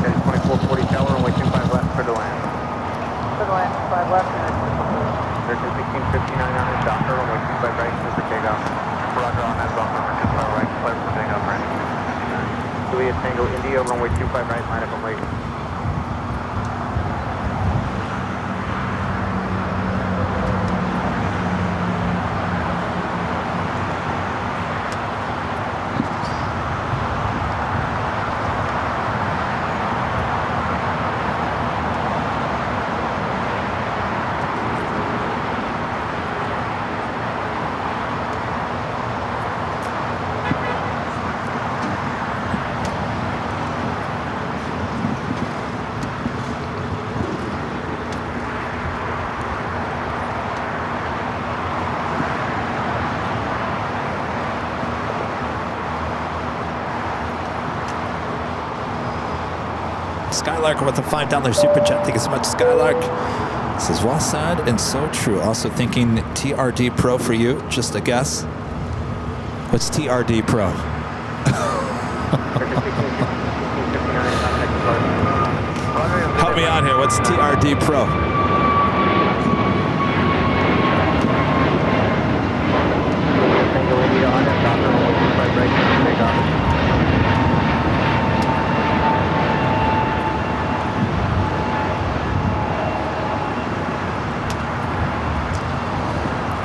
That is 2440 tower, runway 25 left for the land. For the land, 5 left. American 1659 on his doctor, runway 25 right, clear for takeoff. Roger on that bumper, 25 right, clear for takeoff, right. Juliet Tango India, runway 25 right, line up and wait. Skylark with a $5 super chat. Thank you so much, Skylark. This is well said and so true. Also thinking TRD Pro for you. Just a guess. What's TRD Pro? Help me out here. What's TRD Pro?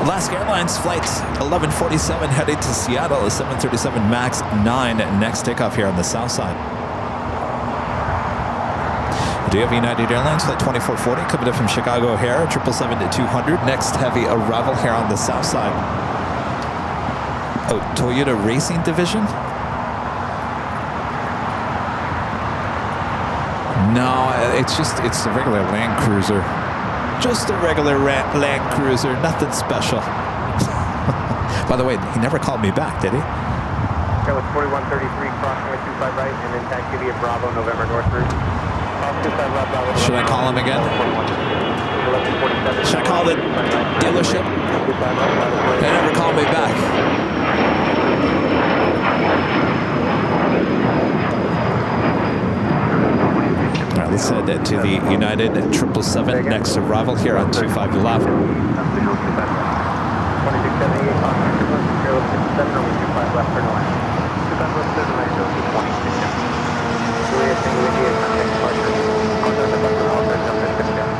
Alaska Airlines flight 1147 heading to Seattle, a 737 MAX 9 next takeoff here on the south side. We do have United Airlines flight 2440 coming in from Chicago O'Hare, 777-200. Next heavy arrival here on the south side. Oh, Toyota Racing Division? No, it's a regular Land Cruiser. Just a regular Land Cruiser, nothing special. By the way, he never called me back, did he? That was 4133, crossing with 25 right, and then taxi via Bravo, November North route. Should I call him again? Should I call the dealership? They never called me back. All right, let's head to the United 777 next arrival here on 25 left. 2678 on Airline 7 over 25 left, turn left. 25 left, turn right, 2678. Juliet, single India, contact departure. Contact departure, all turns up and pitch down.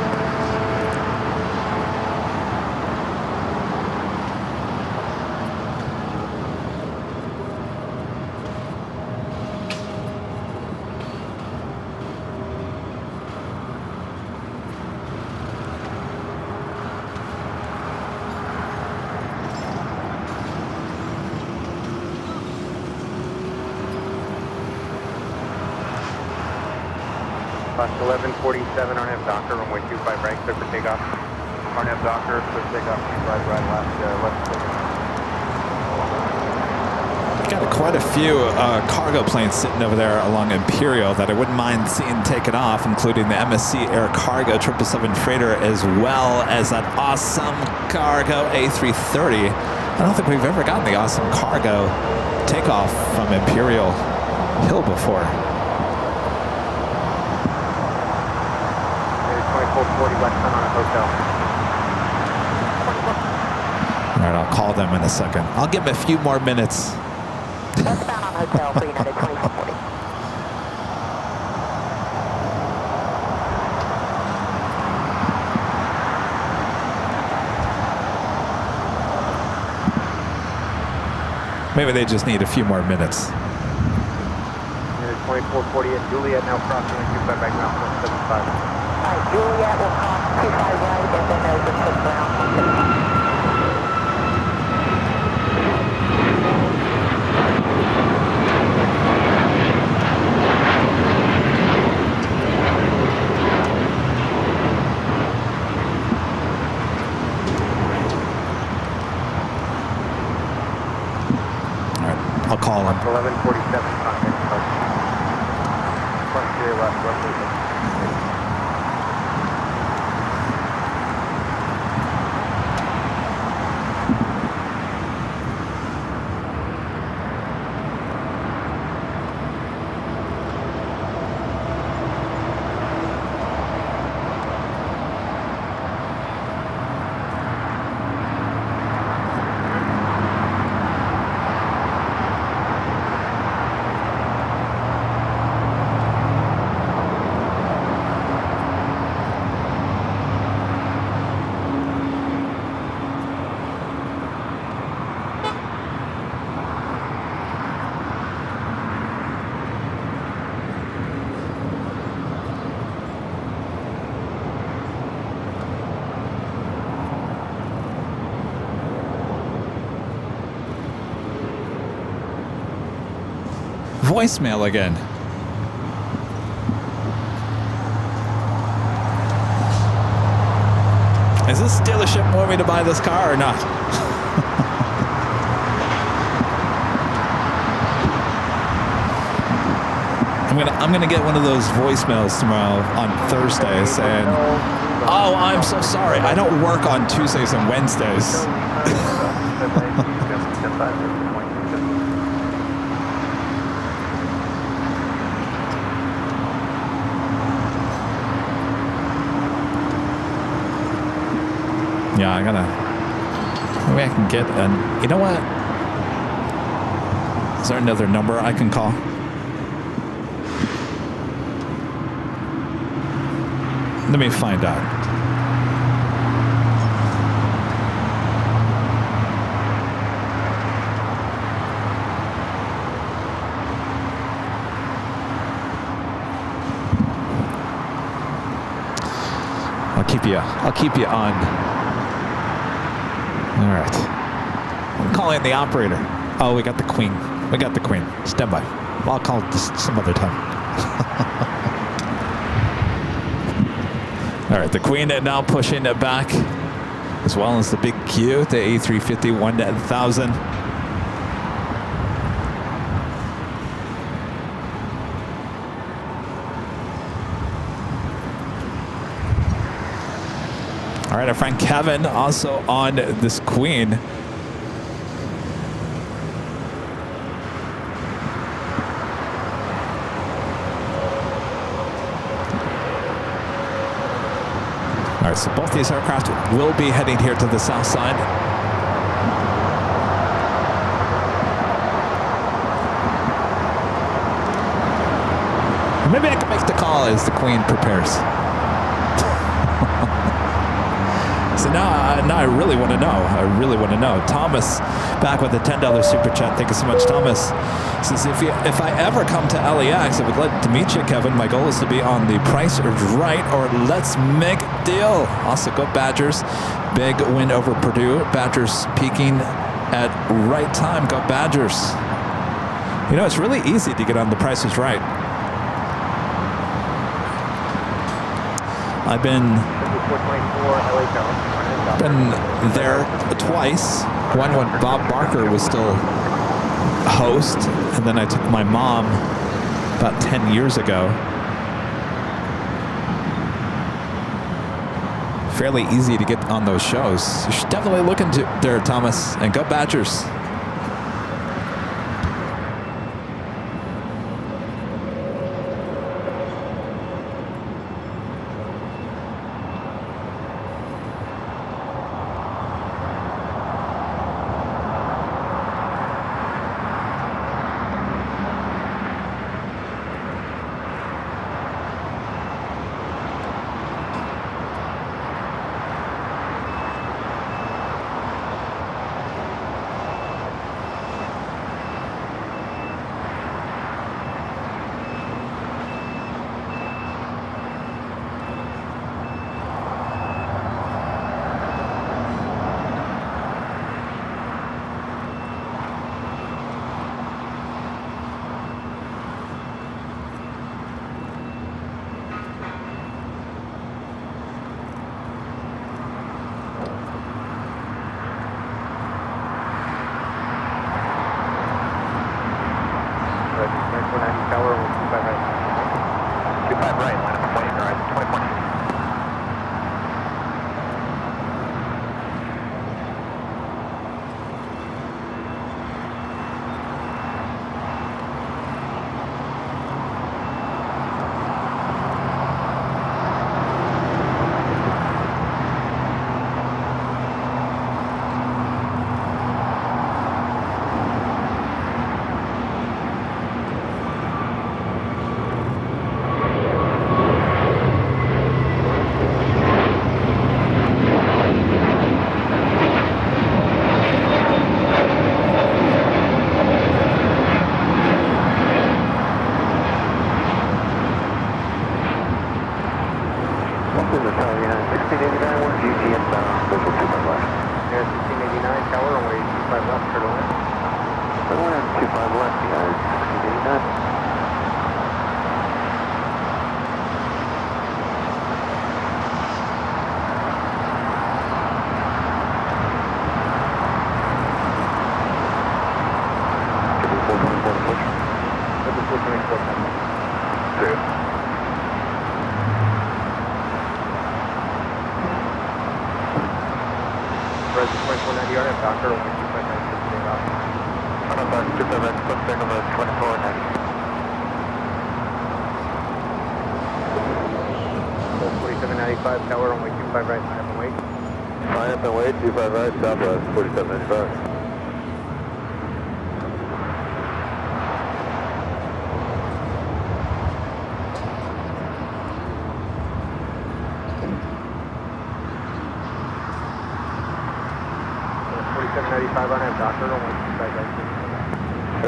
Bus 1147, RNAV Docker, runway 25 right, clear for takeoff. RNAV Docker, clear for takeoff, 25 right, left. Got quite a few cargo planes sitting over there along Imperial that I wouldn't mind seeing taken off, including the MSC Air Cargo 777 freighter, as well as that awesome cargo A330. I don't think we've ever gotten the awesome cargo takeoff from Imperial Hill before. 2440 West Sun on a hotel. All right, I'll call them in a second. I'll give them a few more minutes. Westbound on hotel for United 2440. Maybe they just need a few more minutes. 2440 at Juliet, now crossing the 25 right, ground 175. Alright, Juliet will cross 25 right and then over to ground 175. I'll call him. 1147 contact departure. Front rear left, roughly. Voicemail again. Is this dealership want me to buy this car or not? I'm gonna get one of those voicemails tomorrow on Thursday saying, "Oh, I'm so sorry. I don't work on Tuesdays and Wednesdays." Yeah, maybe I can get you know what? Is there another number I can call? Let me find out. I'll keep you on. All right. I'm calling the operator. Oh, we got the Queen. Stand by. Well, I'll call this some other time. All right, the Queen now pushing it back, as well as the big Q, the A350 1000. All right, our friend Kevin also on this Queen. All right, so both these aircraft will be heading here to the south side. Maybe I can make the call as the Queen prepares. So now I really want to know. I really want to know. Thomas, back with a $10 super chat. Thank you so much, Thomas. Says if I ever come to LAX, I would like to meet you, Kevin. My goal is to be on the Price is Right or Let's Make Deal. Also, go Badgers. Big win over Purdue. Badgers peaking at right time. Go Badgers. You know, it's really easy to get on the Price is Right. I've been there twice. One when Bob Barker was still host, and then I took my mom about 10 years ago. Fairly easy to get on those shows. You should definitely look into there, Thomas, and go Badgers.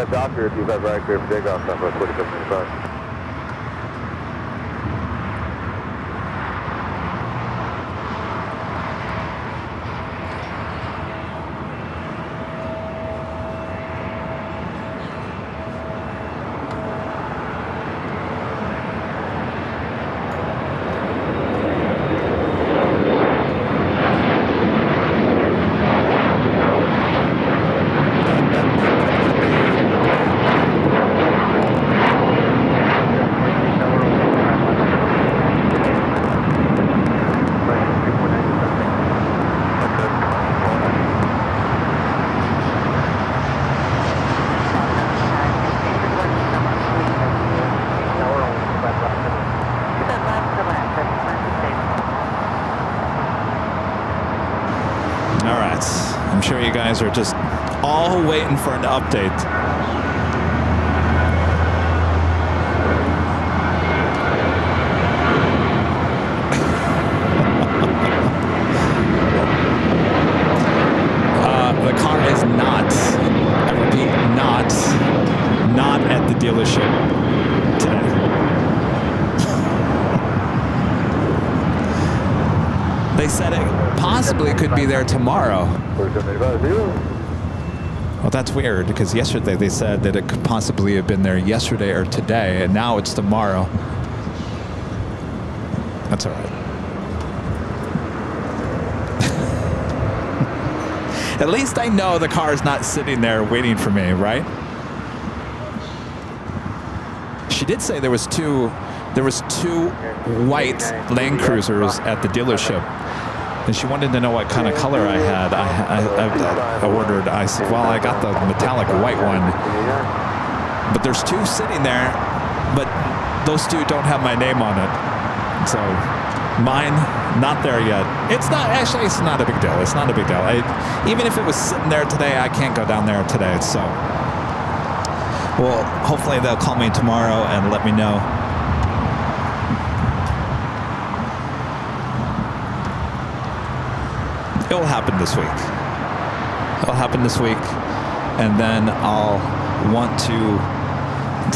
Doctor, if you've got right clear for takeoff, stop at 4795. I'm sure you guys are just all waiting for an update. The car is not, I repeat, not at the dealership today. They said it possibly could be there tomorrow. Well, that's weird because yesterday they said that it could possibly have been there yesterday or today, and now it's tomorrow. That's all right. At least I know the car's not sitting there waiting for me, right? She did say there was two white Land Cruisers at the dealership, and she wanted to know what kind of color I had. I ordered. I said, well, I got the metallic white one, but there's two sitting there, but those two don't have my name on it, so mine not there yet. It's not a big deal. It's not a big deal. Even if it was sitting there today, I can't go down there today. So, well, hopefully they'll call me tomorrow and let me know. It will happen this week. It'll happen this week, and then I'll want to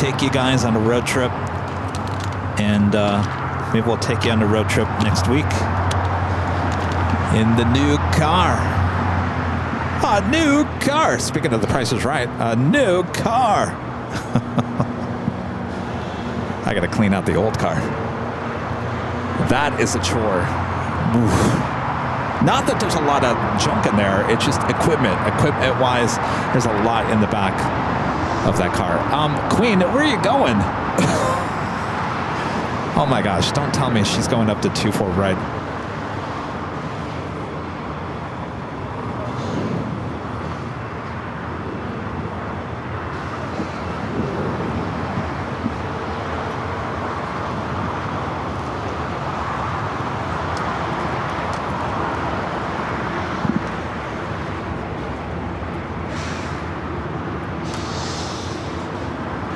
take you guys on a road trip, and maybe we'll take you on a road trip next week in the new car. A new car. Speaking of The Price is Right, a new car. I got to clean out the old car. That is a chore. Oof. Not that there's a lot of junk in there. It's just equipment-wise, there's a lot in the back of that car. Queen, where are you going? Oh my gosh, don't tell me she's going up to 2-4 right.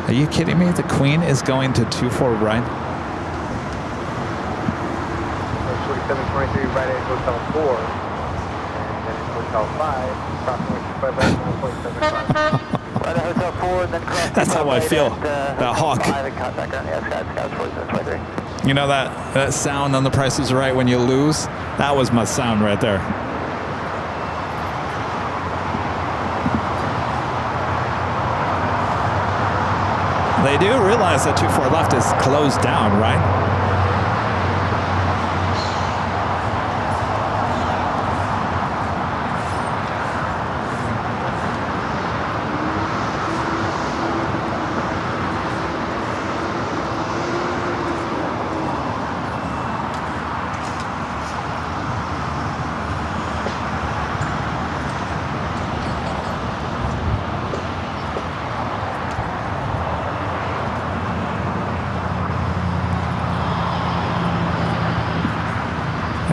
Are you kidding me? The Queen is going to 2-4 right? 4723 right at Hotel 4, and then Hotel 5, approximately 25 right, 1.75. Right at Hotel 4, and then cross. That's how I feel. That hawk. You know that sound on The Price is Right when you lose? That was my sound right there. They do realize that 2-4 left is closed down, right?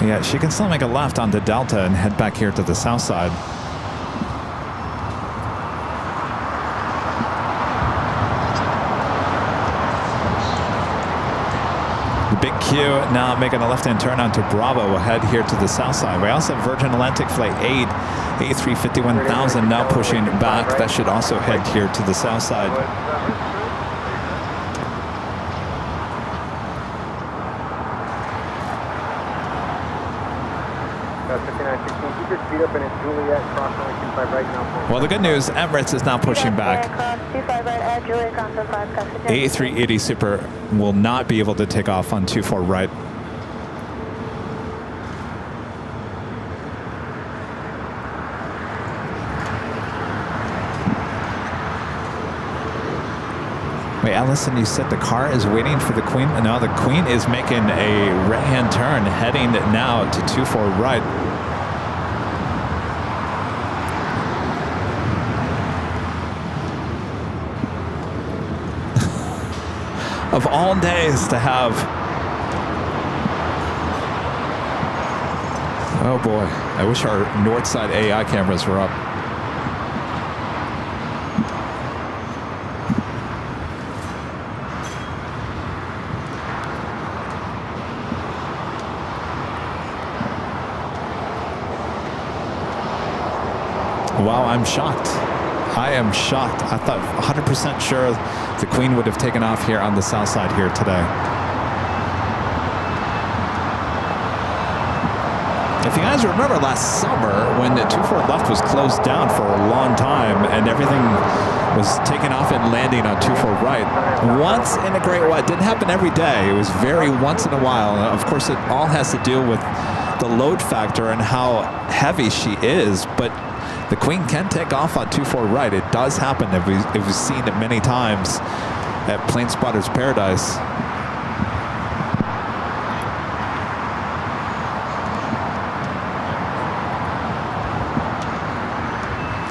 Yeah, she can still make a left onto Delta and head back here to the south side. The big Q now making a left-hand turn onto Bravo. We'll head here to the south side. We also have Virgin Atlantic Flight 8, A351,000 now pushing back. That should also head here to the south side. Well, the good news, Emirates is now pushing back. A380 Super will not be able to take off on 2-4 right. Wait, Allison, you said the car is waiting for the Queen? No, the Queen is making a right-hand turn, heading now to 2-4 right. Of all days to have. Oh boy. I wish our north side AI cameras were up. Wow, I'm shocked. I am shocked. I thought 100% sure the Queen would have taken off here on the south side here today. If you guys remember last summer when the 24 left was closed down for a long time and everything was taking off and landing on 24 right, once in a great while, it didn't happen every day. It was very once in a while. And of course, it all has to do with the load factor and how heavy she is, but the Queen can take off on 24 right. It does happen. We've seen it many times at Plane Spotter's Paradise.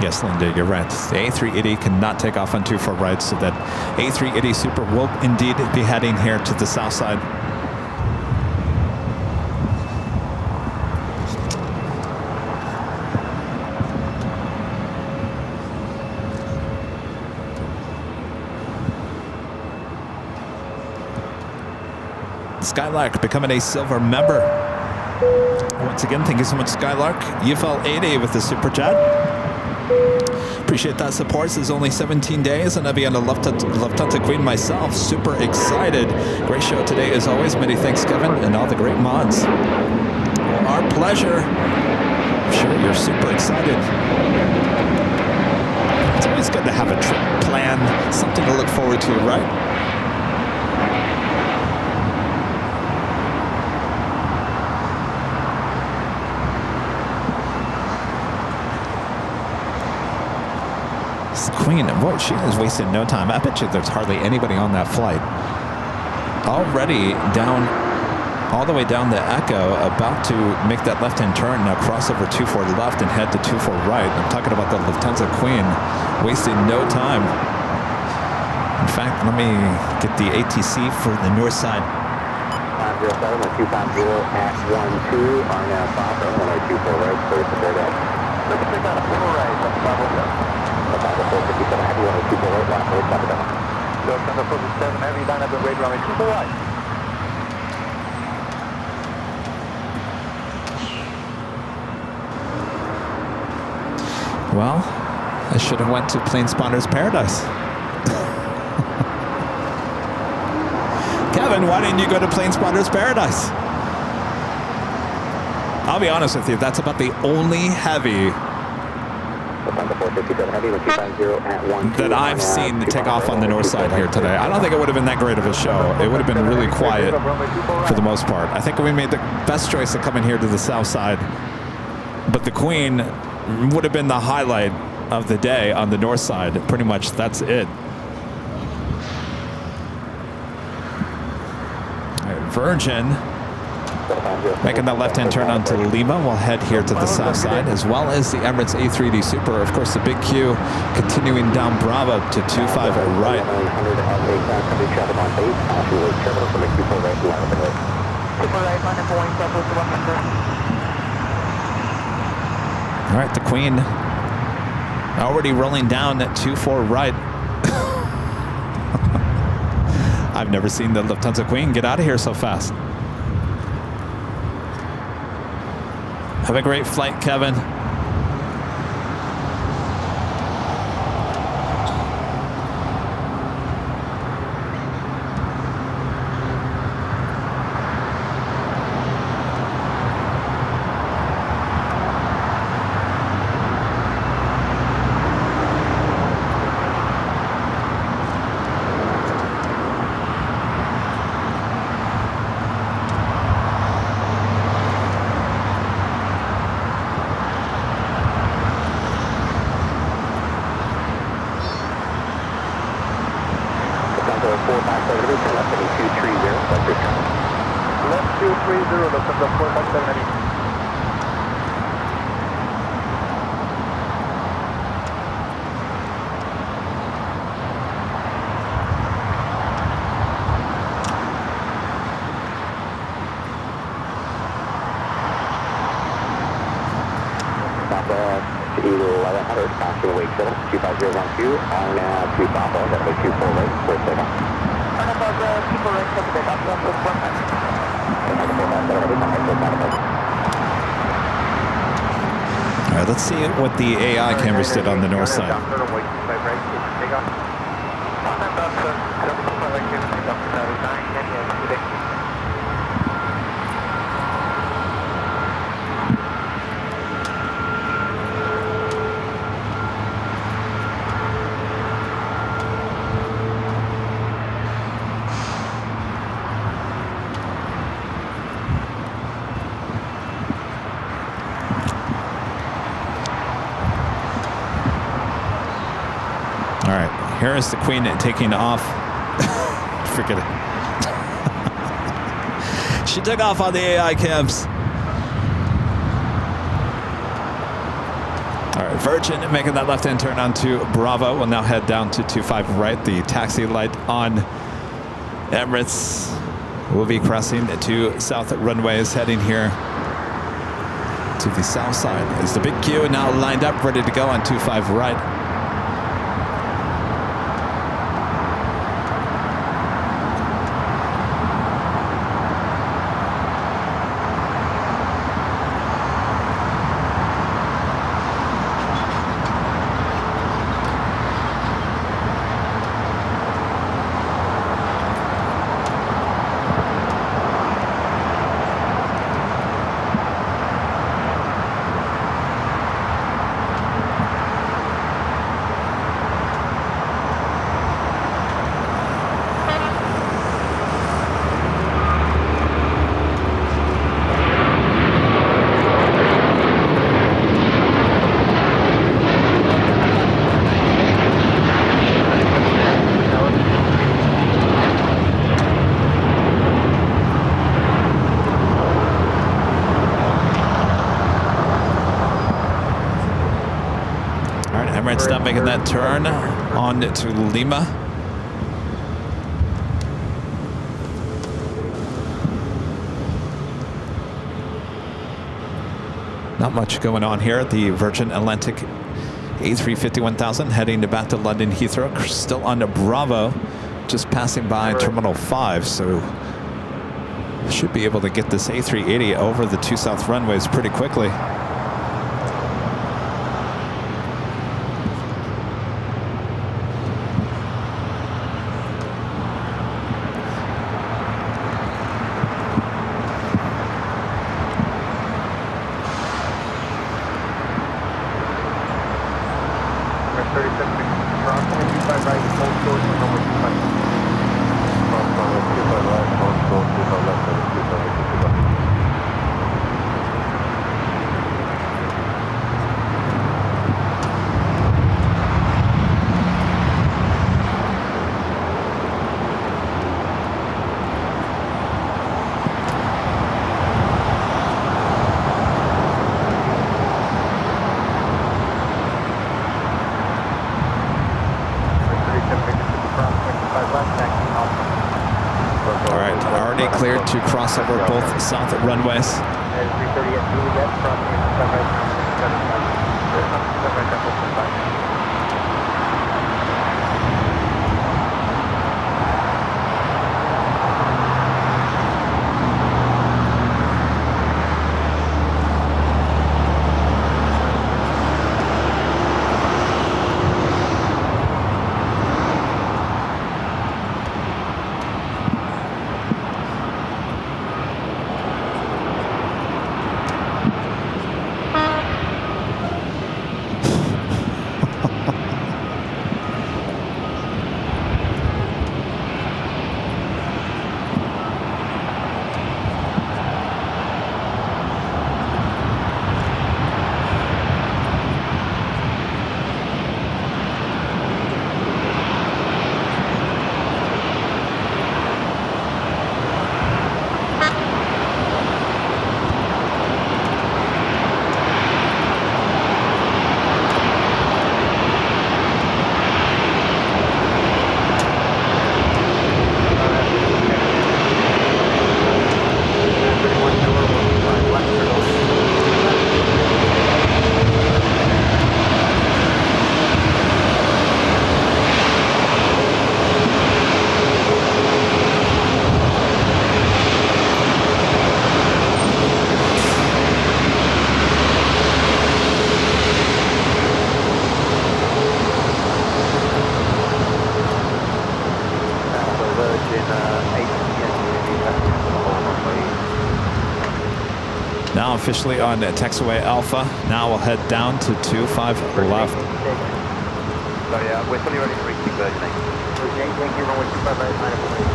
Yes, Linda, you're right. The A380 cannot take off on 24 right, so that A380 Super will indeed be heading here to the south side. Skylark becoming a silver member. Once again, thank you so much, Skylark. UFL80 with the super chat. Appreciate that support. This is only 17 days, and I'll be on the Lufthansa Queen myself. Super excited. Great show today, as always. Many thanks, Kevin, and all the great mods. Well, our pleasure. I'm sure you're super excited. It's always good to have a trip planned, something to look forward to, right? Queen, boy, she is wasting no time. I bet you there's hardly anybody on that flight. Already down, all the way down the Echo, about to make that left-hand turn, now cross over 24 left and head to 24 right. I'm talking about the Lufthansa Queen, wasting no time. In fact, let me get the ATC for the north side. 507 with 250 at 12 are now proper. 1024 right, clear to third edge. Let's pick out a 4 right, that's 507. 457 heavy, 124 right, last road, copy that. Lufthansa 457 heavy, line up and rate runway 24 right. Well, I should have went to Plane Spotter's Paradise. Kevin, why didn't you go to Plane Spotter's Paradise? I'll be honest with you, that's about the only heavy that I've seen to take off on the north side here today. I don't think it would have been that great of a show. It would have been really quiet for the most part. I think we made the best choice of coming here to the south side. But the Queen would have been the highlight of the day on the north side. Pretty much that's it. All right, Virgin making that left-hand turn onto Lima. We'll head here to the south side, as well as the Emirates A380 Super. Of course, the big Q continuing down Bravo to 25 right. All right, the Queen already rolling down at 24 right. I've never seen the Lufthansa Queen get out of here so fast. Have a great flight, Kevin. 1100, passing wake 7, 25012, on 2 Papa, that way 24 right, clear takeoff. On above the people right to the takeoff, left with 100. All right, let's see what the AI cameras did on the north side. All right, here is the Queen taking off. Forget it. She took off on the AI cams. All right, Virgin making that left-hand turn onto Bravo. We'll now head down to 25 right. The taxi light on Emirates. We'll be crossing to south runways, heading here to the south side. Is the big Q now lined up, ready to go on 25 right. Emirates now making that turn on to Lima. Not much going on here. The Virgin Atlantic A350-1000 heading back to London Heathrow. Still on to Bravo, just passing by Terminal 5. So should be able to get this A380 over the 2 south runways pretty quickly. Cleared to cross over both south runways. Now officially on taxiway Alpha. Now we'll head down to 25 left. So yeah, we're fully ready for reaching Virgin 8. Virgin 8, thank you, runway 25 right, line up and wait.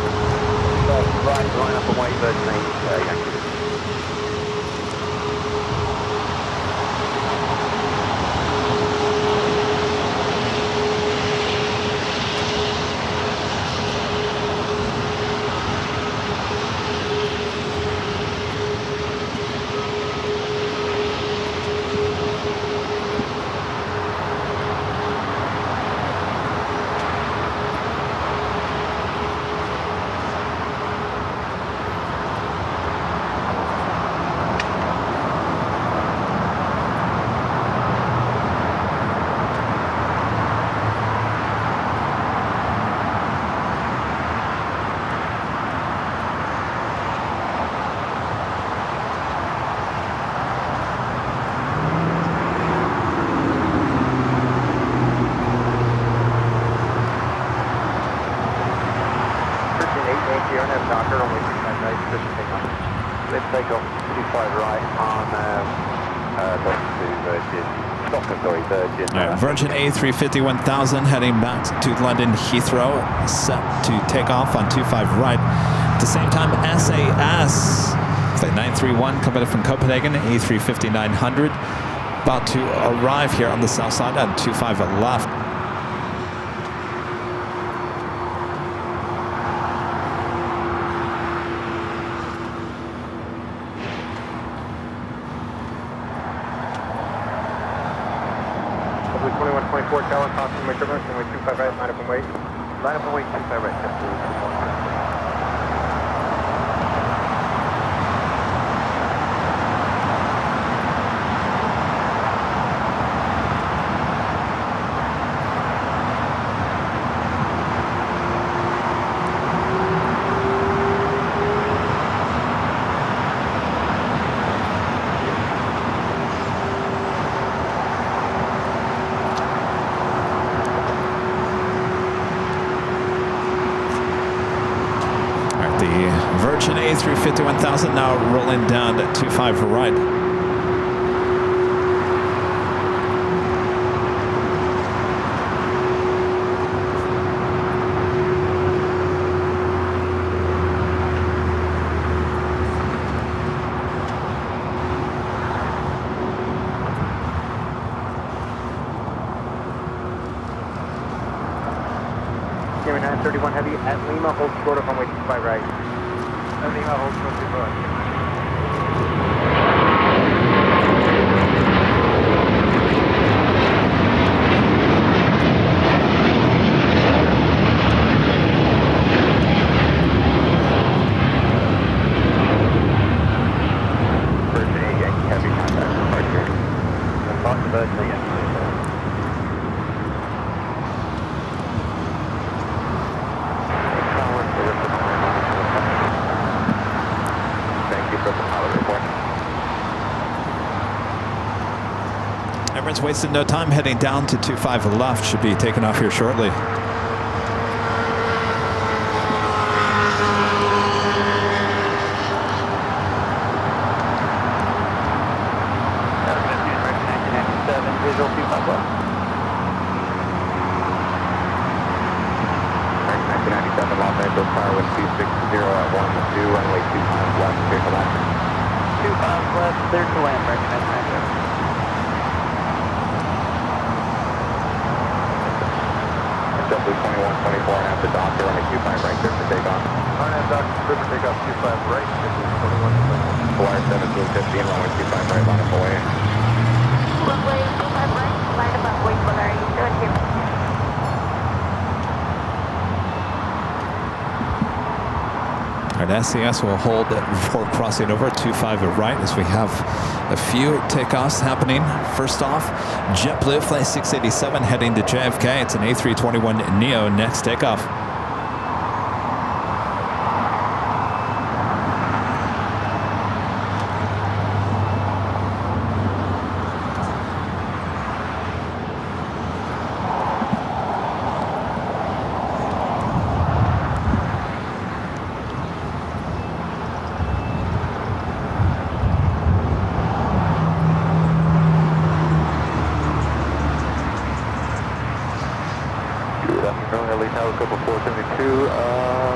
Line up and wait, Virgin 8, Yankee. Let's take off 25 right on Virgin. Virgin A350-1000 heading back to London Heathrow, set to take off on 25 right. At the same time, SAS, flight 931 coming in from Copenhagen, A350-900, about to arrive here on the south side at 25 left. Tower, passing my turbulence, runway 25 right, line up and wait. Line up and wait, 25 right, Virgin A350-1000 now rolling down to 25 right. Camry 931 heavy at Lima, hold short of runway 25 right. Lima, hold short of 25 right. Virgin 8, Yankee Heavy, contact departure. Talk to Virgin 8, Yankee. Emirates wasted no time heading down to 25 left. Should be taking off here shortly. Visual 25 left. 1997 Los Angeles Tower with 260 at 12, runway 25 left, clear to land. 25 left, clear to land, recommend transfer. JetBlue 2124 and after Doctor, runway 25 right, clear for takeoff. On and Doctor, clear for takeoff, 25 right, JetBlue 2124. Flyer 1750 and runway 25 right, line up away. Runway 25 right, line up away, what are you doing here? All right, SCS will hold before crossing over 25 right as we have a few takeoffs happening. First off, JetBlue Flight 687 heading to JFK. It's an A321neo next takeoff. couple 472,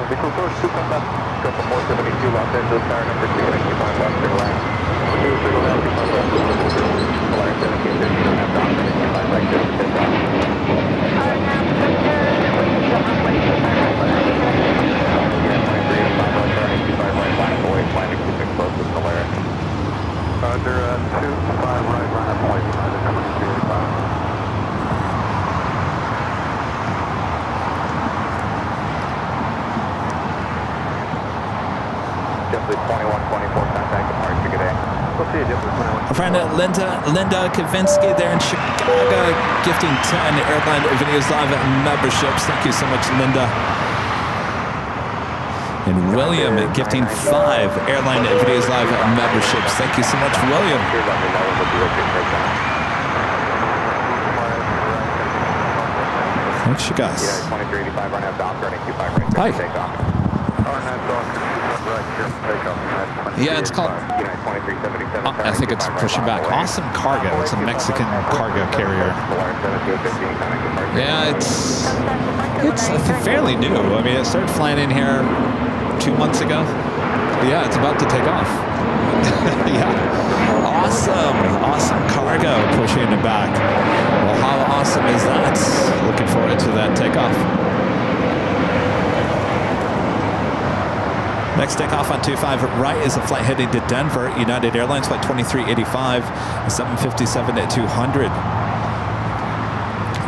Visual Source 2 contact, couple 472, Los Angeles Tower number 2, and 25 left, clear line. 2, clear line, 25 left, Polaris 1750, don't have dock, and 25 right there, take off. Roger, 25 right, line up point, number 285. Simply 2124, contact departure, good day. We'll see you, Simply 21. Our friend Linda Kavinsky there in Chicago, gifting 10 Airline Videos Live memberships. Thank you so much, Linda. And William gifting 5 Airline Videos Live memberships. Thank you so much, William. Thanks, you guys. Hi. Yeah, it's called. I think it's pushing back. Awesome Cargo. It's a Mexican cargo carrier. Yeah, it's fairly new. I mean, it started flying in here 2 months ago. Yeah, it's about to take off. Yeah, awesome cargo pushing it back. Well, how awesome is that? Looking forward to that takeoff. Next takeoff on 25 right is a flight heading to Denver. United Airlines flight 2385, 757 at 200.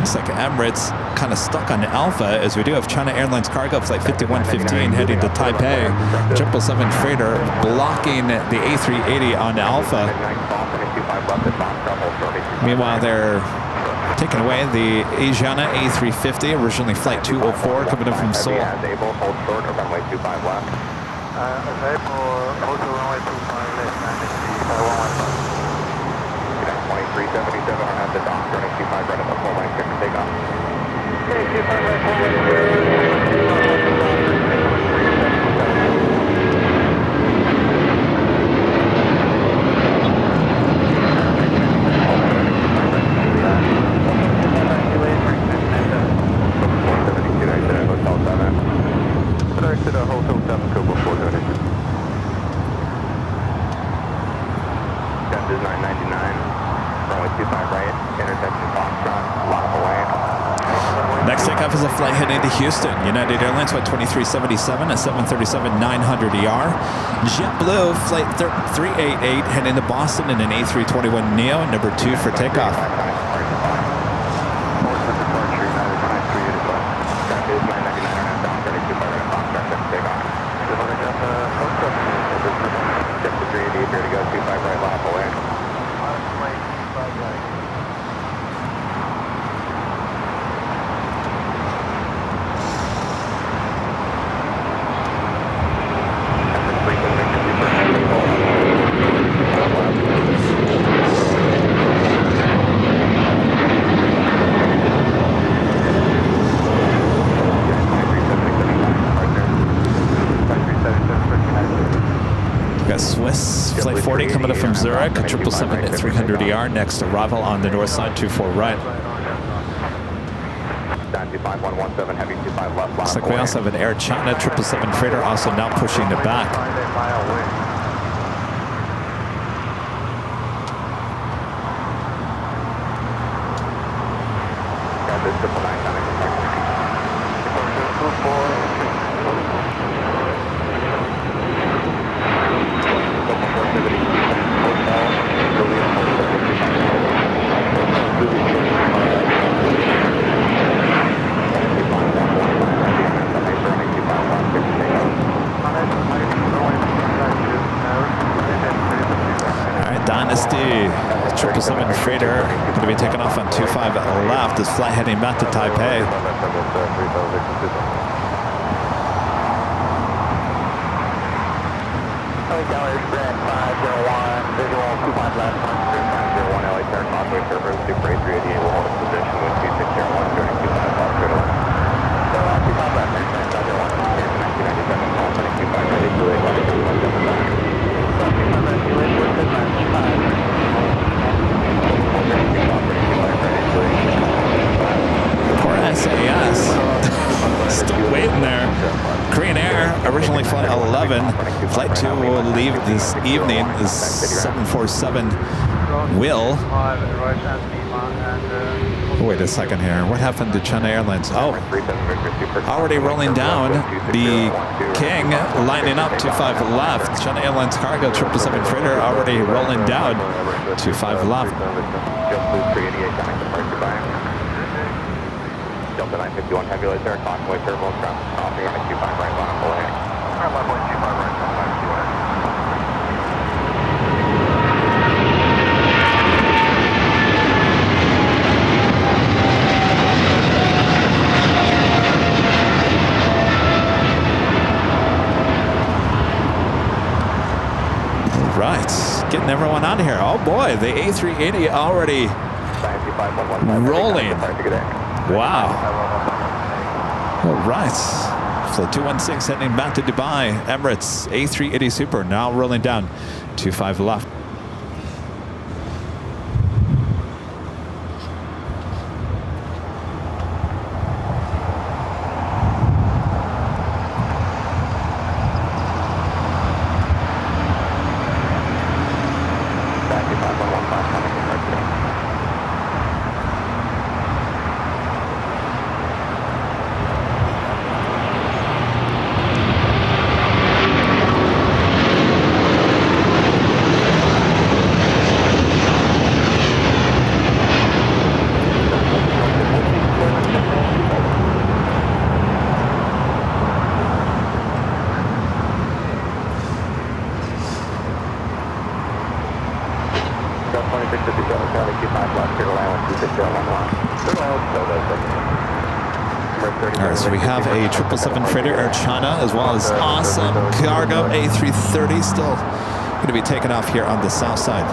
Looks like Emirates kind of stuck on Alpha, as we do have China Airlines cargo flight 5115 heading to Taipei. 777 freighter blocking the A380 on Alpha. Meanwhile, they're taking away the Asiana A350, originally flight 204, coming in from Seoul. Hold to runway 25 left, 2377, on at the dock, turning 25 right at the full line, clear for takeoff. Okay, 25 right, full line, Start to the Hotel 7, Cobra 432. Is 999, runway 25 right, intersection Foxtrot, lot away. Next takeoff is a flight heading to Houston. United Airlines flight 2377 at 737-900ER. JetBlue flight 388 heading to Boston in an A321neo, number 2 for takeoff. Here to go, 25 right, line up away. Swiss flight 40 coming up from Zurich, 777 at 300ER. Next arrival on the north side, 24 right. Looks like we also have an Air China 777 freighter also now pushing it back. Dynasty 777 freighter going to be taking off on 25 left. This flight heading back to Taipei. Poor SAS. to leave this evening. The 747 will. Wait a second here. What happened to China Airlines? Oh, already rolling down. The King lining up 25 left. China Airlines cargo 777 freighter already rolling down 25 left. Delta 951 heavy light there, convoy thermal ground, coffee, and 25 right line, full heading. 25 right Right, getting everyone out of here. Oh boy, the A380 already rolling. Wow. All right. Flight 216 heading back to Dubai. Emirates A380 Super now rolling down. 25 left. All right, so we have a 777 freighter Air China as well as awesome cargo A330 still going to be taken off here on the south side.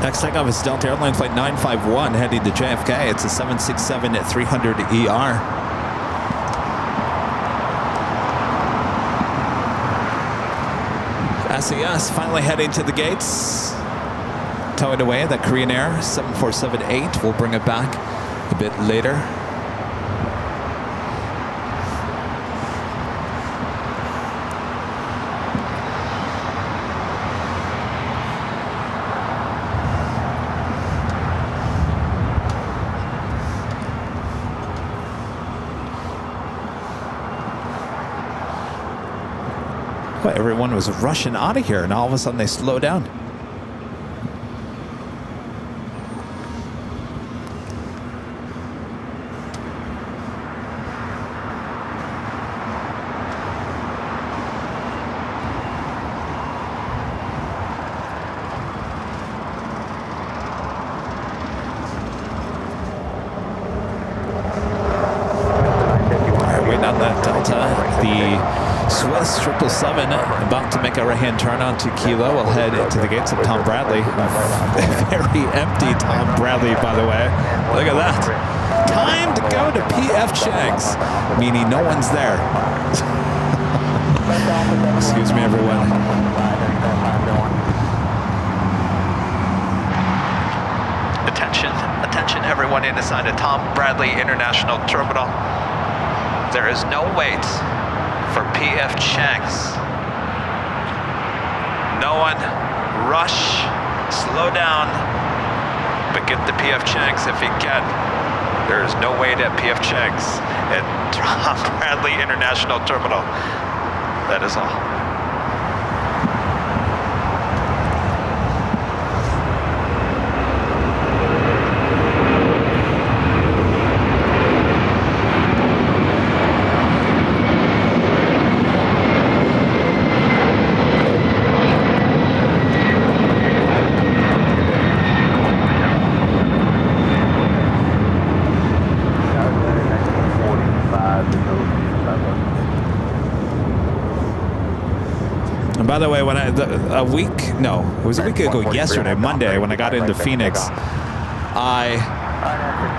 Next takeoff is Delta Airlines Flight 951 heading to JFK. It's a 767 at 300 ER. SES finally heading to the gates. Towing away that Korean Air 747-8. We'll bring it back a bit later. Well, everyone was rushing out of here, and all of a sudden they slow down. All right, waiting on that Delta. The Swiss 777 about to make a right-hand turn onto Kilo. We'll head to the gates of Tom Bradley. Very empty Tom Bradley, by the way. Look at that. Time to go to P.F. Chang's, meaning no one's there. Excuse me, everyone. Attention, everyone inside of Tom Bradley International Terminal. There is no wait for P.F. Chang's. No one rush, slow down, but get to P.F. Chang's if you can. There is no wait at P.F. Chang's at Tom Bradley International Terminal. That is all. By the way, when it was a week ago yesterday, Monday, when I got into Phoenix, I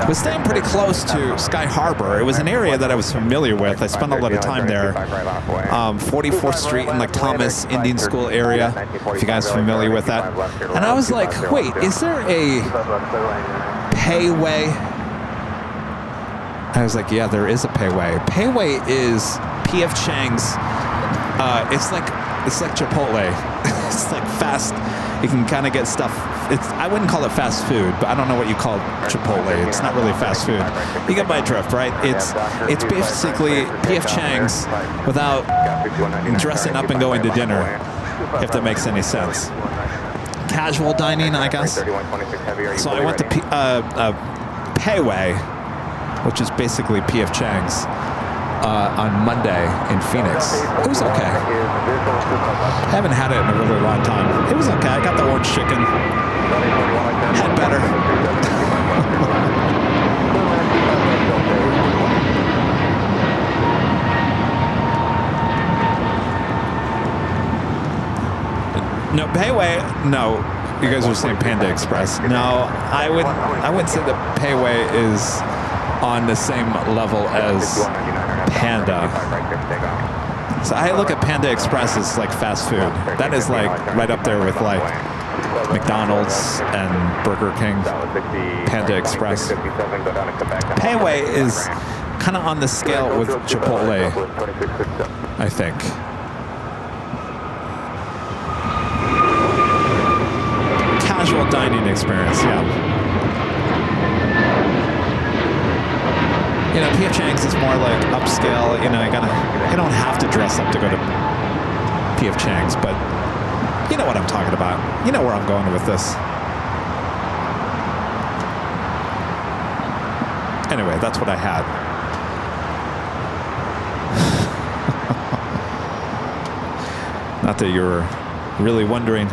was staying pretty close to Sky Harbor. It was an area that I was familiar with. I spent a lot of time there. 44th Street in like Thomas Indian School area, if you guys are familiar with that. And I was like, wait, is there a payway? I was like, yeah, there is a payway. Payway is P.F. Chang's. It's like Chipotle. It's like fast. You can kind of get stuff. I wouldn't call it fast food, but I don't know what you call Chipotle. It's not really fast food. You get my drift, right? It's basically P.F. Chang's without dressing up and going to dinner, if that makes any sense. Casual dining, I guess. So I went to Payway, which is basically P.F. Chang's, on Monday in Phoenix. It was okay. I haven't had it in a really long time. It was okay. I got the orange chicken. Had better. No, Payway, no. You guys are saying Panda Express. No, I wouldn't say that Payway is on the same level as Panda. So I look at Panda Express as like fast food. That is like right up there with like McDonald's and Burger King. Panda Express. Payway is kind of on the scale with Chipotle, I think. Casual dining experience, yeah. You know, P.F. Chang's is more like upscale. You know, you don't have to dress up to go to P.F. Chang's, but you know what I'm talking about. You know where I'm going with this. Anyway, that's what I had. Not that you're really wondering.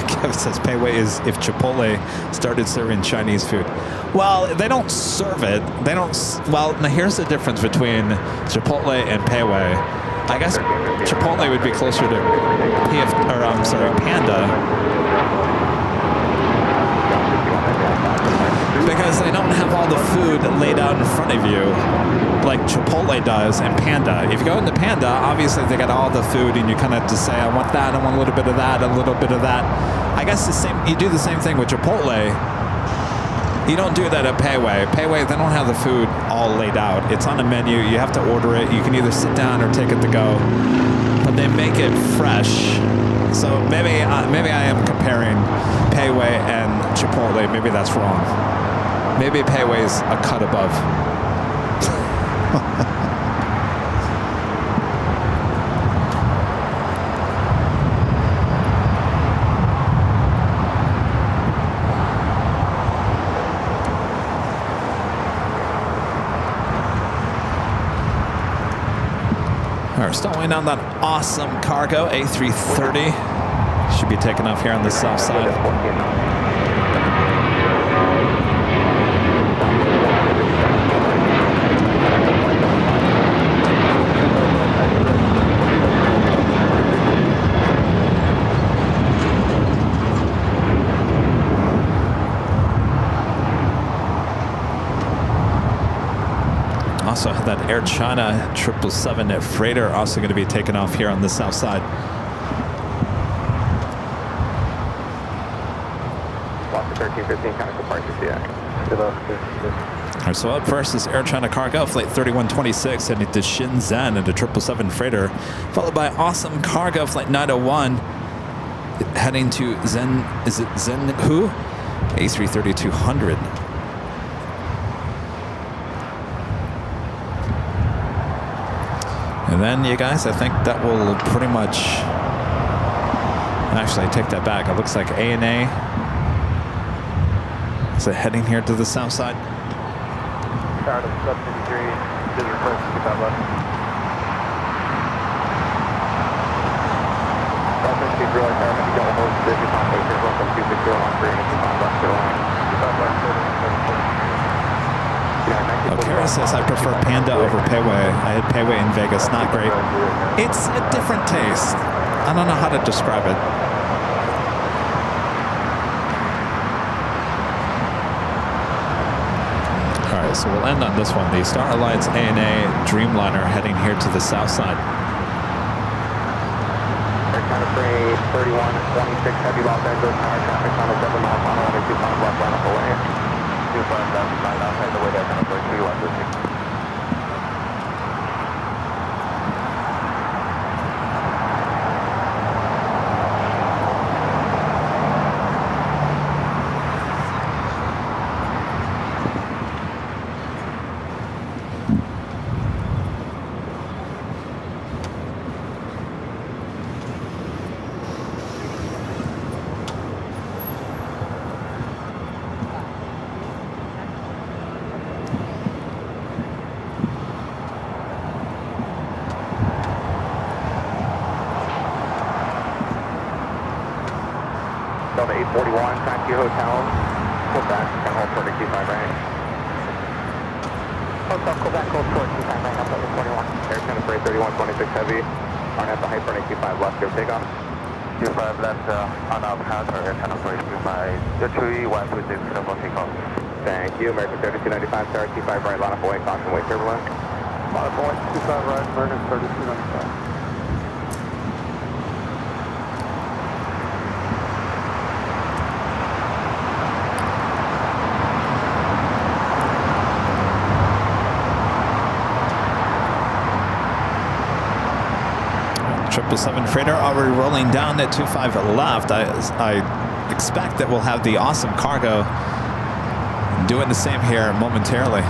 Kevin says Payway is if Chipotle started serving Chinese food. Well, they don't serve it. They don't. Well, now here's the difference between Chipotle and Payway. I guess Chipotle would be closer to Panda, because they don't have all the food laid out in front of you like Chipotle does and Panda. If you go into Panda, obviously they got all the food and you kind of have to say, I want that, I want a little bit of that, a little bit of that. I guess you do the same thing with Chipotle. You don't do that at Payway. Payway, they don't have the food all laid out. It's on a menu. You have to order it. You can either sit down or take it to go. But they make it fresh. So maybe I am comparing Payway and Chipotle. Maybe that's wrong. Maybe Payway's a cut above. We're still waiting on that awesome cargo, A330. Should be taking off here on the south side. Also had that Air China 777 freighter also going to be taken off here on the south side. Lost 1315, kind of departure, yeah. All right, so up first is Air China cargo, flight 3126, heading to Shenzhen and a 777 freighter, followed by awesome cargo, flight 901, heading to Zhenghu, A330-200. And then, you guys, I think that will pretty much... Actually, I take that back. It looks like ANA. Is it heading here to the south side? Start of sub 53, did request to get that left. South 53, real retirement, you got one more position on Baker, welcome 260 on 3, and on left Carolina. O'Kara says, I prefer Panda over Payway. I had Payway in Vegas, not great. It's a different taste. I don't know how to describe it. All right, so we'll end on this one. The Star Alliance ANA Dreamliner heading here to the south side. Air China Freight 3126 heavy Los Angeles Tower traffic on a 7 mile final under 25 left line up away. 25 left line outside the way that China Freight 3 left with me. Delta 841, taxi hotel, Quebec, and hold for 25 right. Hotel Quebec, hold for 25 right, up to 41. Air China Freight 3126 heavy, on at the height for 25 left, your takeoff. 25 left, on our path, Air China Freight 25, 3126, double takeoff. Thank you, American 3295, Star 25 right, line up away, caution, wait turbulence. Line up away, 25 right, American 3295. Seven freighter already rolling down at 25 left. I expect that we'll have the awesome cargo doing the same here momentarily.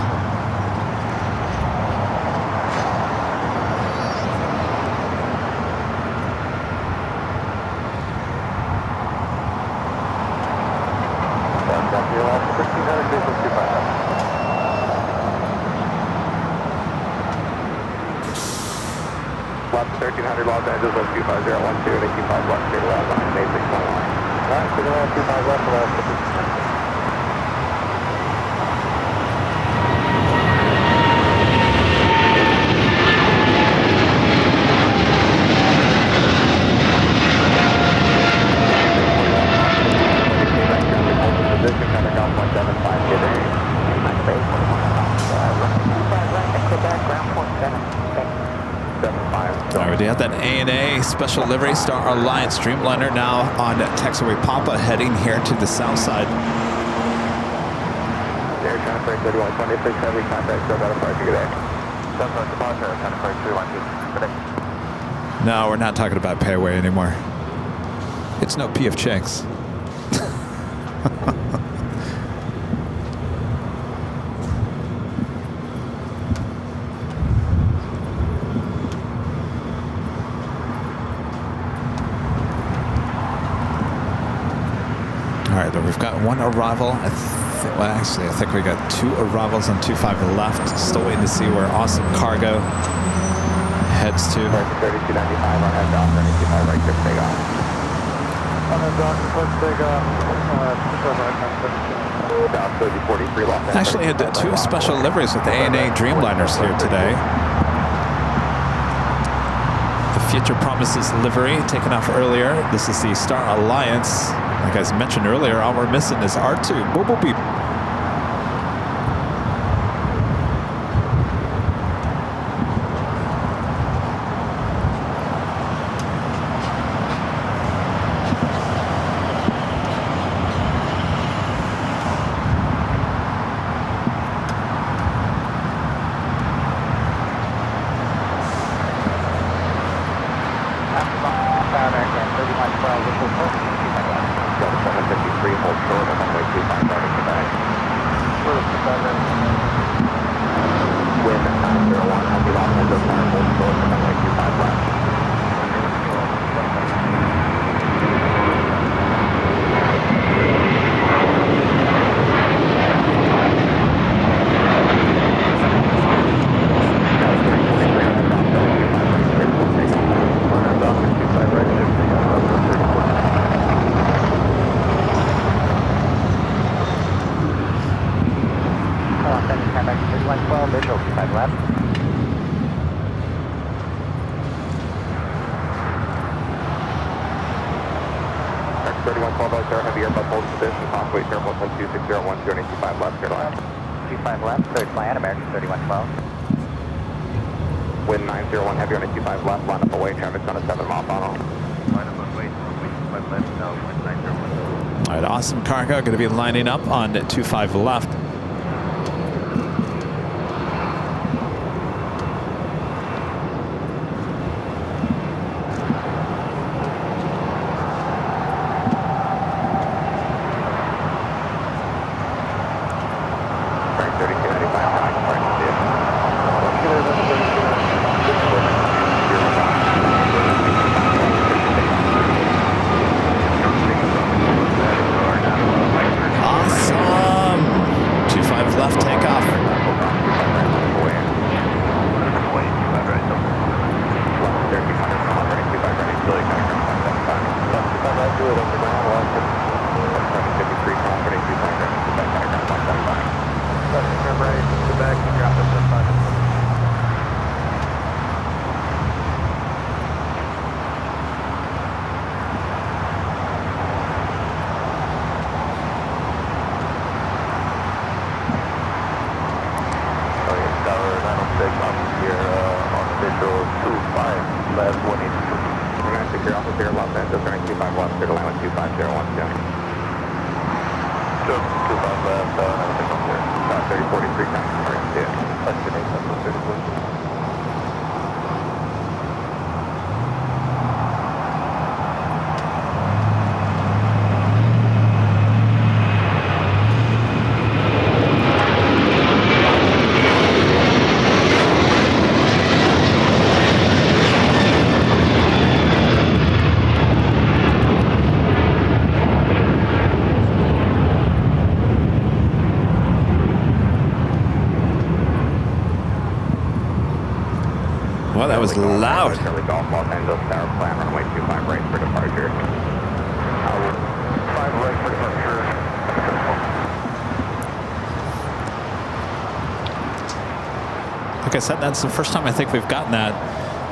Left 1300 Los Angeles, 25012, and 25 left, straight around line, May 611. Alright, straight around 25 left, position, coming down 175, get in. Quebec, ground point 7. I already have that ANA Special Livery Star Alliance Dreamliner now on taxiway Papa heading here to the south side. Air China Freight 3126 heavy contact, still got a flight today. Southwest departure, Air China Freight 312 today. No, we're not talking about payway anymore. It's no PF Checks. All right, we've got one arrival. I think we got two arrivals on 25 left. Still waiting to see where awesome cargo heads to. 3295 on head down, 3295 right, clear takeoff. On head down, clear takeoff, Down 3043 Los Angeles. Actually had two special liveries with the ANA Dreamliners here today. The Future Promises livery taken off earlier. This is the Star Alliance. Like I mentioned earlier, all we're missing is R2. Boop, boop, beep. Airbus holds position, possibly Airbus 1260, 1025 left, Airline. 25 left, third plan, American 3112. Wind 901 heavy on 25 left, line up away, traffic's on a 7 mile funnel. Line up away, 25 left, no, wind 901. All right, awesome cargo. Going to be lining up on 25 left. Well, that was loud. Charlie Golf, Los Angeles, Tower Plan, runway 25 right for departure. 5 right for departure. Like I said, that's the first time I think we've gotten that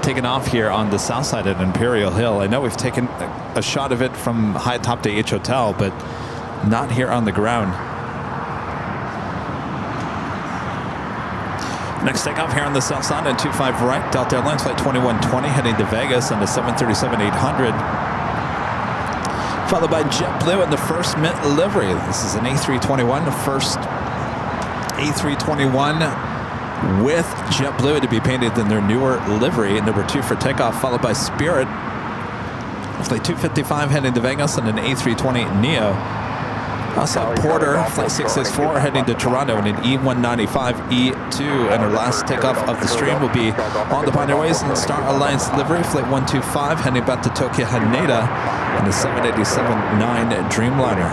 taken off here on the south side at Imperial Hill. I know we've taken a shot of it from high top to H Hotel, but not here on the ground. Next takeoff here on the south side at 25 right, Delta Airlines flight 2120 heading to Vegas on the 737-800. Followed by JetBlue in the first mint livery. This is an A321, the first A321 with JetBlue to be painted in their newer livery. Number 2 for takeoff, followed by Spirit. Flight 255 heading to Vegas on an A320 Neo. Also Porter, flight 664 heading to Toronto in an E195 E2. And our last takeoff of the stream will be on the Pioneer Ways in Star Alliance livery, flight 125 heading back to Tokyo Haneda in the 787-9 Dreamliner.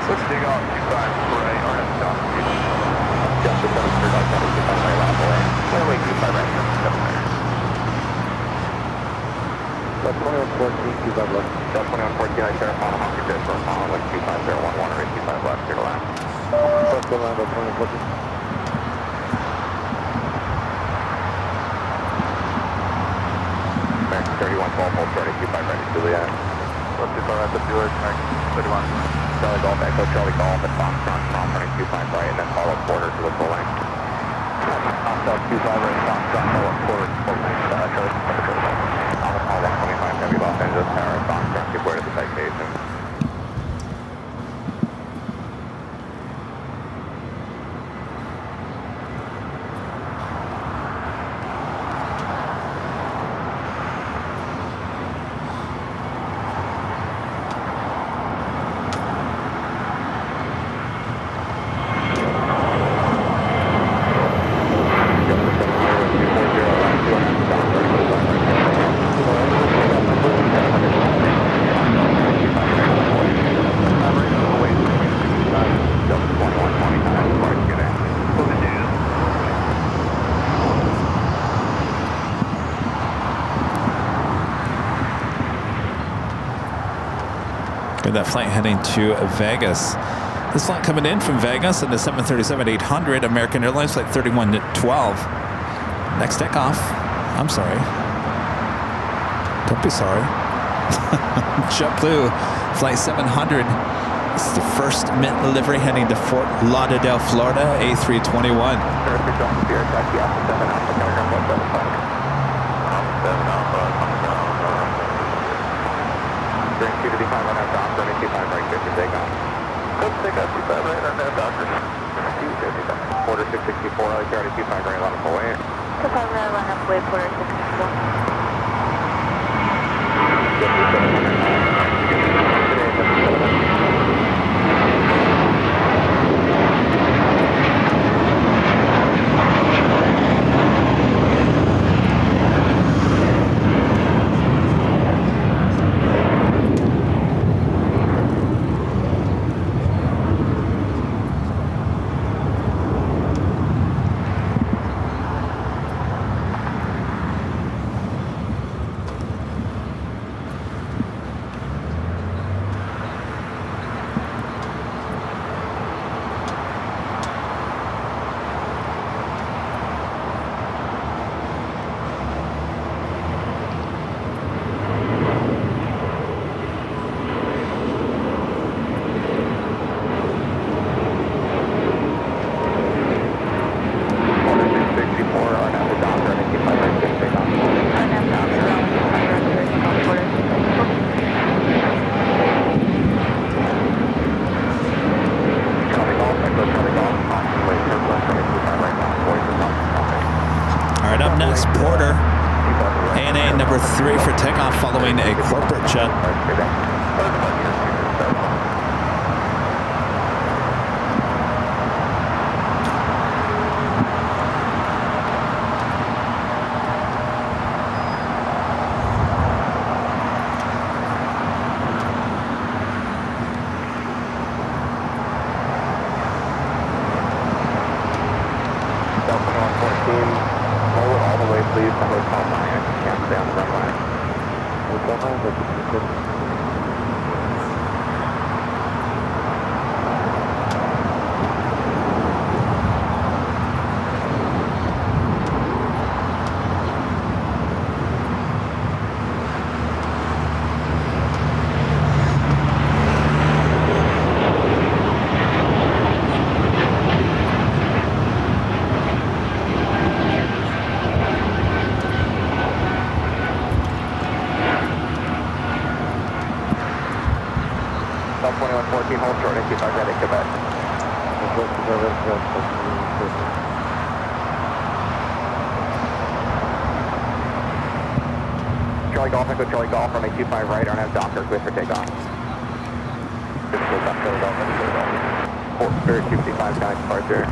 Let's dig off 25 right, or not stop. Just the 735 right left away. Clearly 25 right, step there. That's 2114, 25 left. That's 2114, I share on a hockey pitch for a final, like 25011 or 85 left, clear to land. That's the land, that's 2114. American 3112, hold short, 85 ready, Juliet. Let's do that, that's yours, American 31. Charlie Golf, Echo Charlie Golf, and Foxtrot, Tom running 25 right, and then follow quarter to the full length. Foxtrot 25 right, Foxtrot, follow quarter to full length, Charlie Golf. Alpha Call 125, heavy Los Angeles Tower, Foxtrot, keep word at the citation. That flight heading to Vegas. This flight coming in from Vegas in the 737-800, American Airlines flight 3112. Next takeoff. I'm sorry. Don't be sorry. JetBlue flight 700. This is the first Mint livery heading to Fort Lauderdale, Florida, A321. Bring 2 to decline on our doctor, and 25 right, 50 takeoff. Let's take out 25 right on our doctor. 255. Quarter 664, LAX 25 right on the way. 25 right on up way, quarter 664. Following a corporate jet. Charlie Golf, Echo Charlie Golf, runway 25 right, RNAV Docker, clear for takeoff. Spirit 255, counting departure.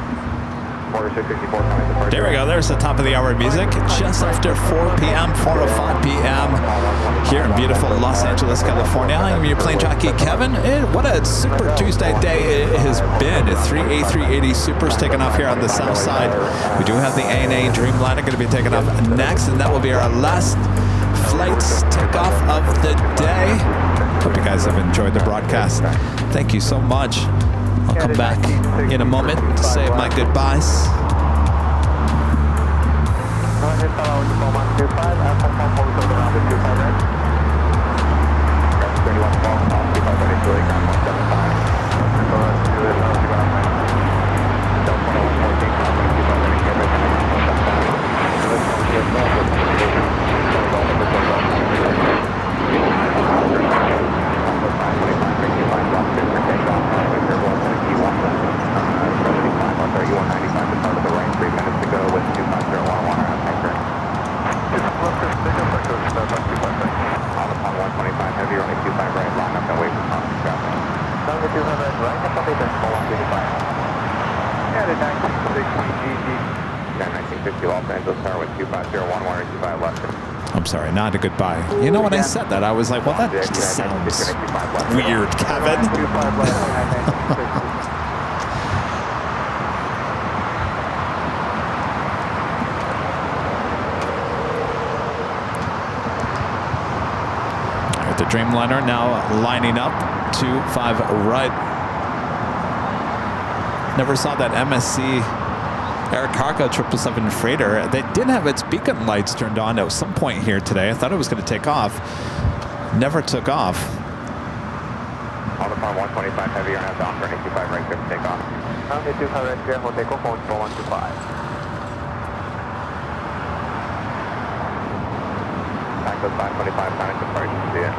Quarter 664, counting departure. There we go, there's the top of the hour music. Just after 4 p.m., 4:05 p.m. here in beautiful Los Angeles, California. I'm your plane jockey, Kevin. What a super Tuesday day it has been. 3 A380 Supers taking off here on the south side. We do have the ANA Dreamliner going to be taking off next, and that will be our last flights takeoff of the day. Hope you guys have enjoyed the broadcast. Thank you so much. I'll come back in a moment to say my goodbyes. I'm sorry, not a goodbye. You know, when I said that, I was like, well, that just sounds weird, Kevin. The Dreamliner now lining up 25 right. Never saw that MSC Air Cargo 777 freighter. They did have its beacon lights turned on at some point here today. I thought it was going to take off. Never took off. On the farm 125 heavy, you're now down for 85 right there, take off. 25 right there, hold take off on 125. Back to 525, panic departure, see ya.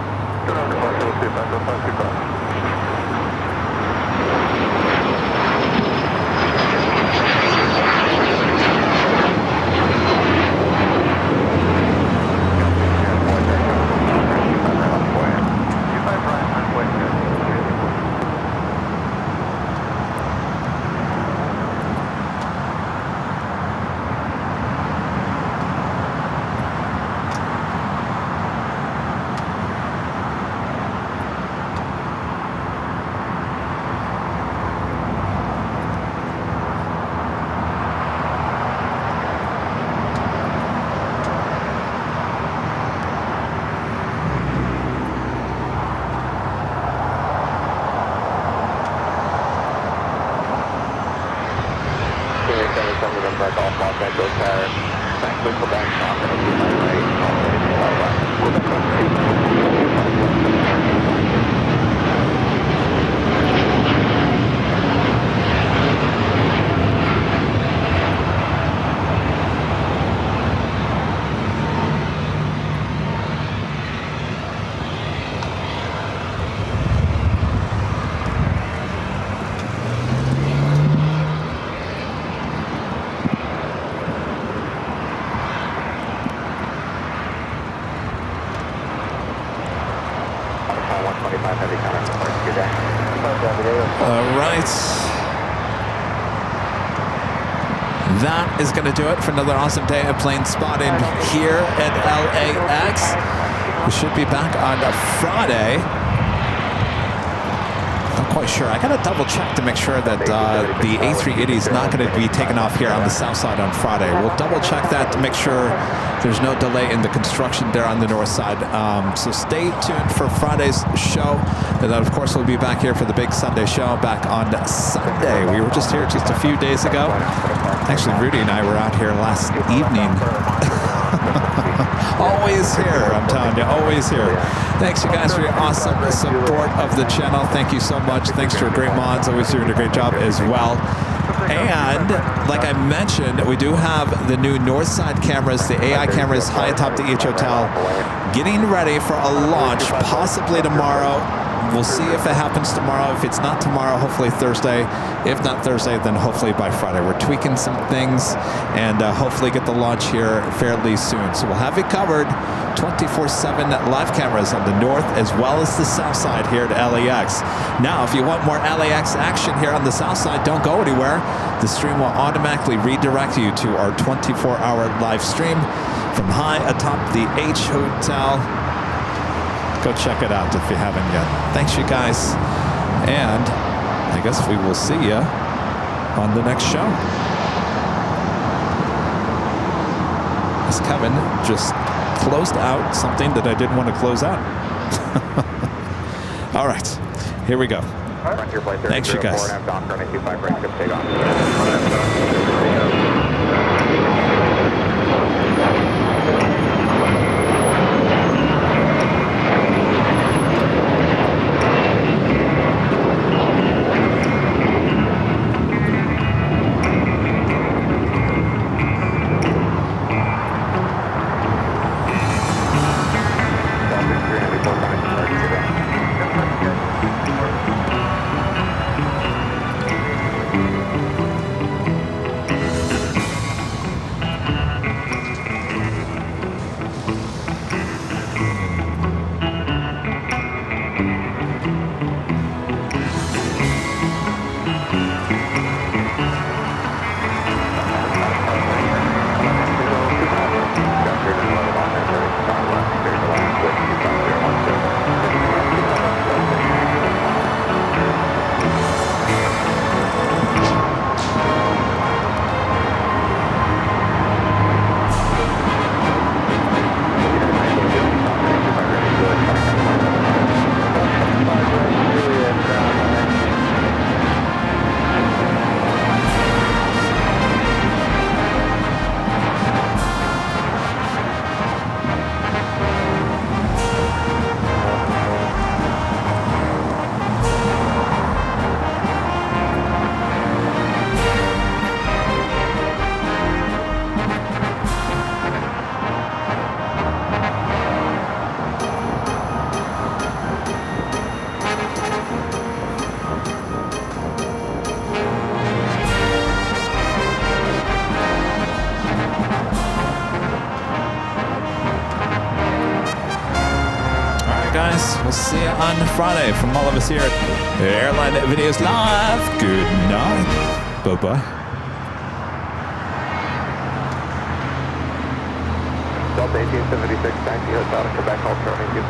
That is going to do it for another awesome day of plane spotting here at LAX. We should be back on Friday. Not quite sure. I got to double check to make sure that the A380 is not going to be taken off here on the south side on Friday. We'll double check that to make sure there's no delay in the construction there on the north side. So stay tuned for Friday's show. And then, of course, we'll be back here for the big Sunday show back on Sunday. We were just here just a few days ago. Actually, Rudy and I were out here last evening. Always here, I'm telling you, always here. Thanks, you guys, for your awesome support of the channel. Thank you so much. Thanks to our great mods, always doing a great job as well. And like I mentioned, we do have the new north side cameras, the AI cameras high atop the H Hotel, getting ready for a launch, possibly tomorrow. We'll see if it happens tomorrow. If it's not tomorrow, hopefully Thursday. If not Thursday, then hopefully by Friday. We're tweaking some things and hopefully get the launch here fairly soon. So we'll have it covered. 24/7 live cameras on the north as well as the south side here at LAX. Now, if you want more LAX action here on the south side, don't go anywhere. The stream will automatically redirect you to our 24-hour live stream from high atop the H Hotel. Go check it out if you haven't yet. Thanks, you guys. And I guess we will see you on the next show. As Kevin just closed out something that I didn't want to close out. All right, here we go. Thanks, you guys. guys. We'll see you on Friday from all of us here at Airline Videos Live. Good night. Bye-bye. Delta 1876, taxi hotel to Quebec, alternating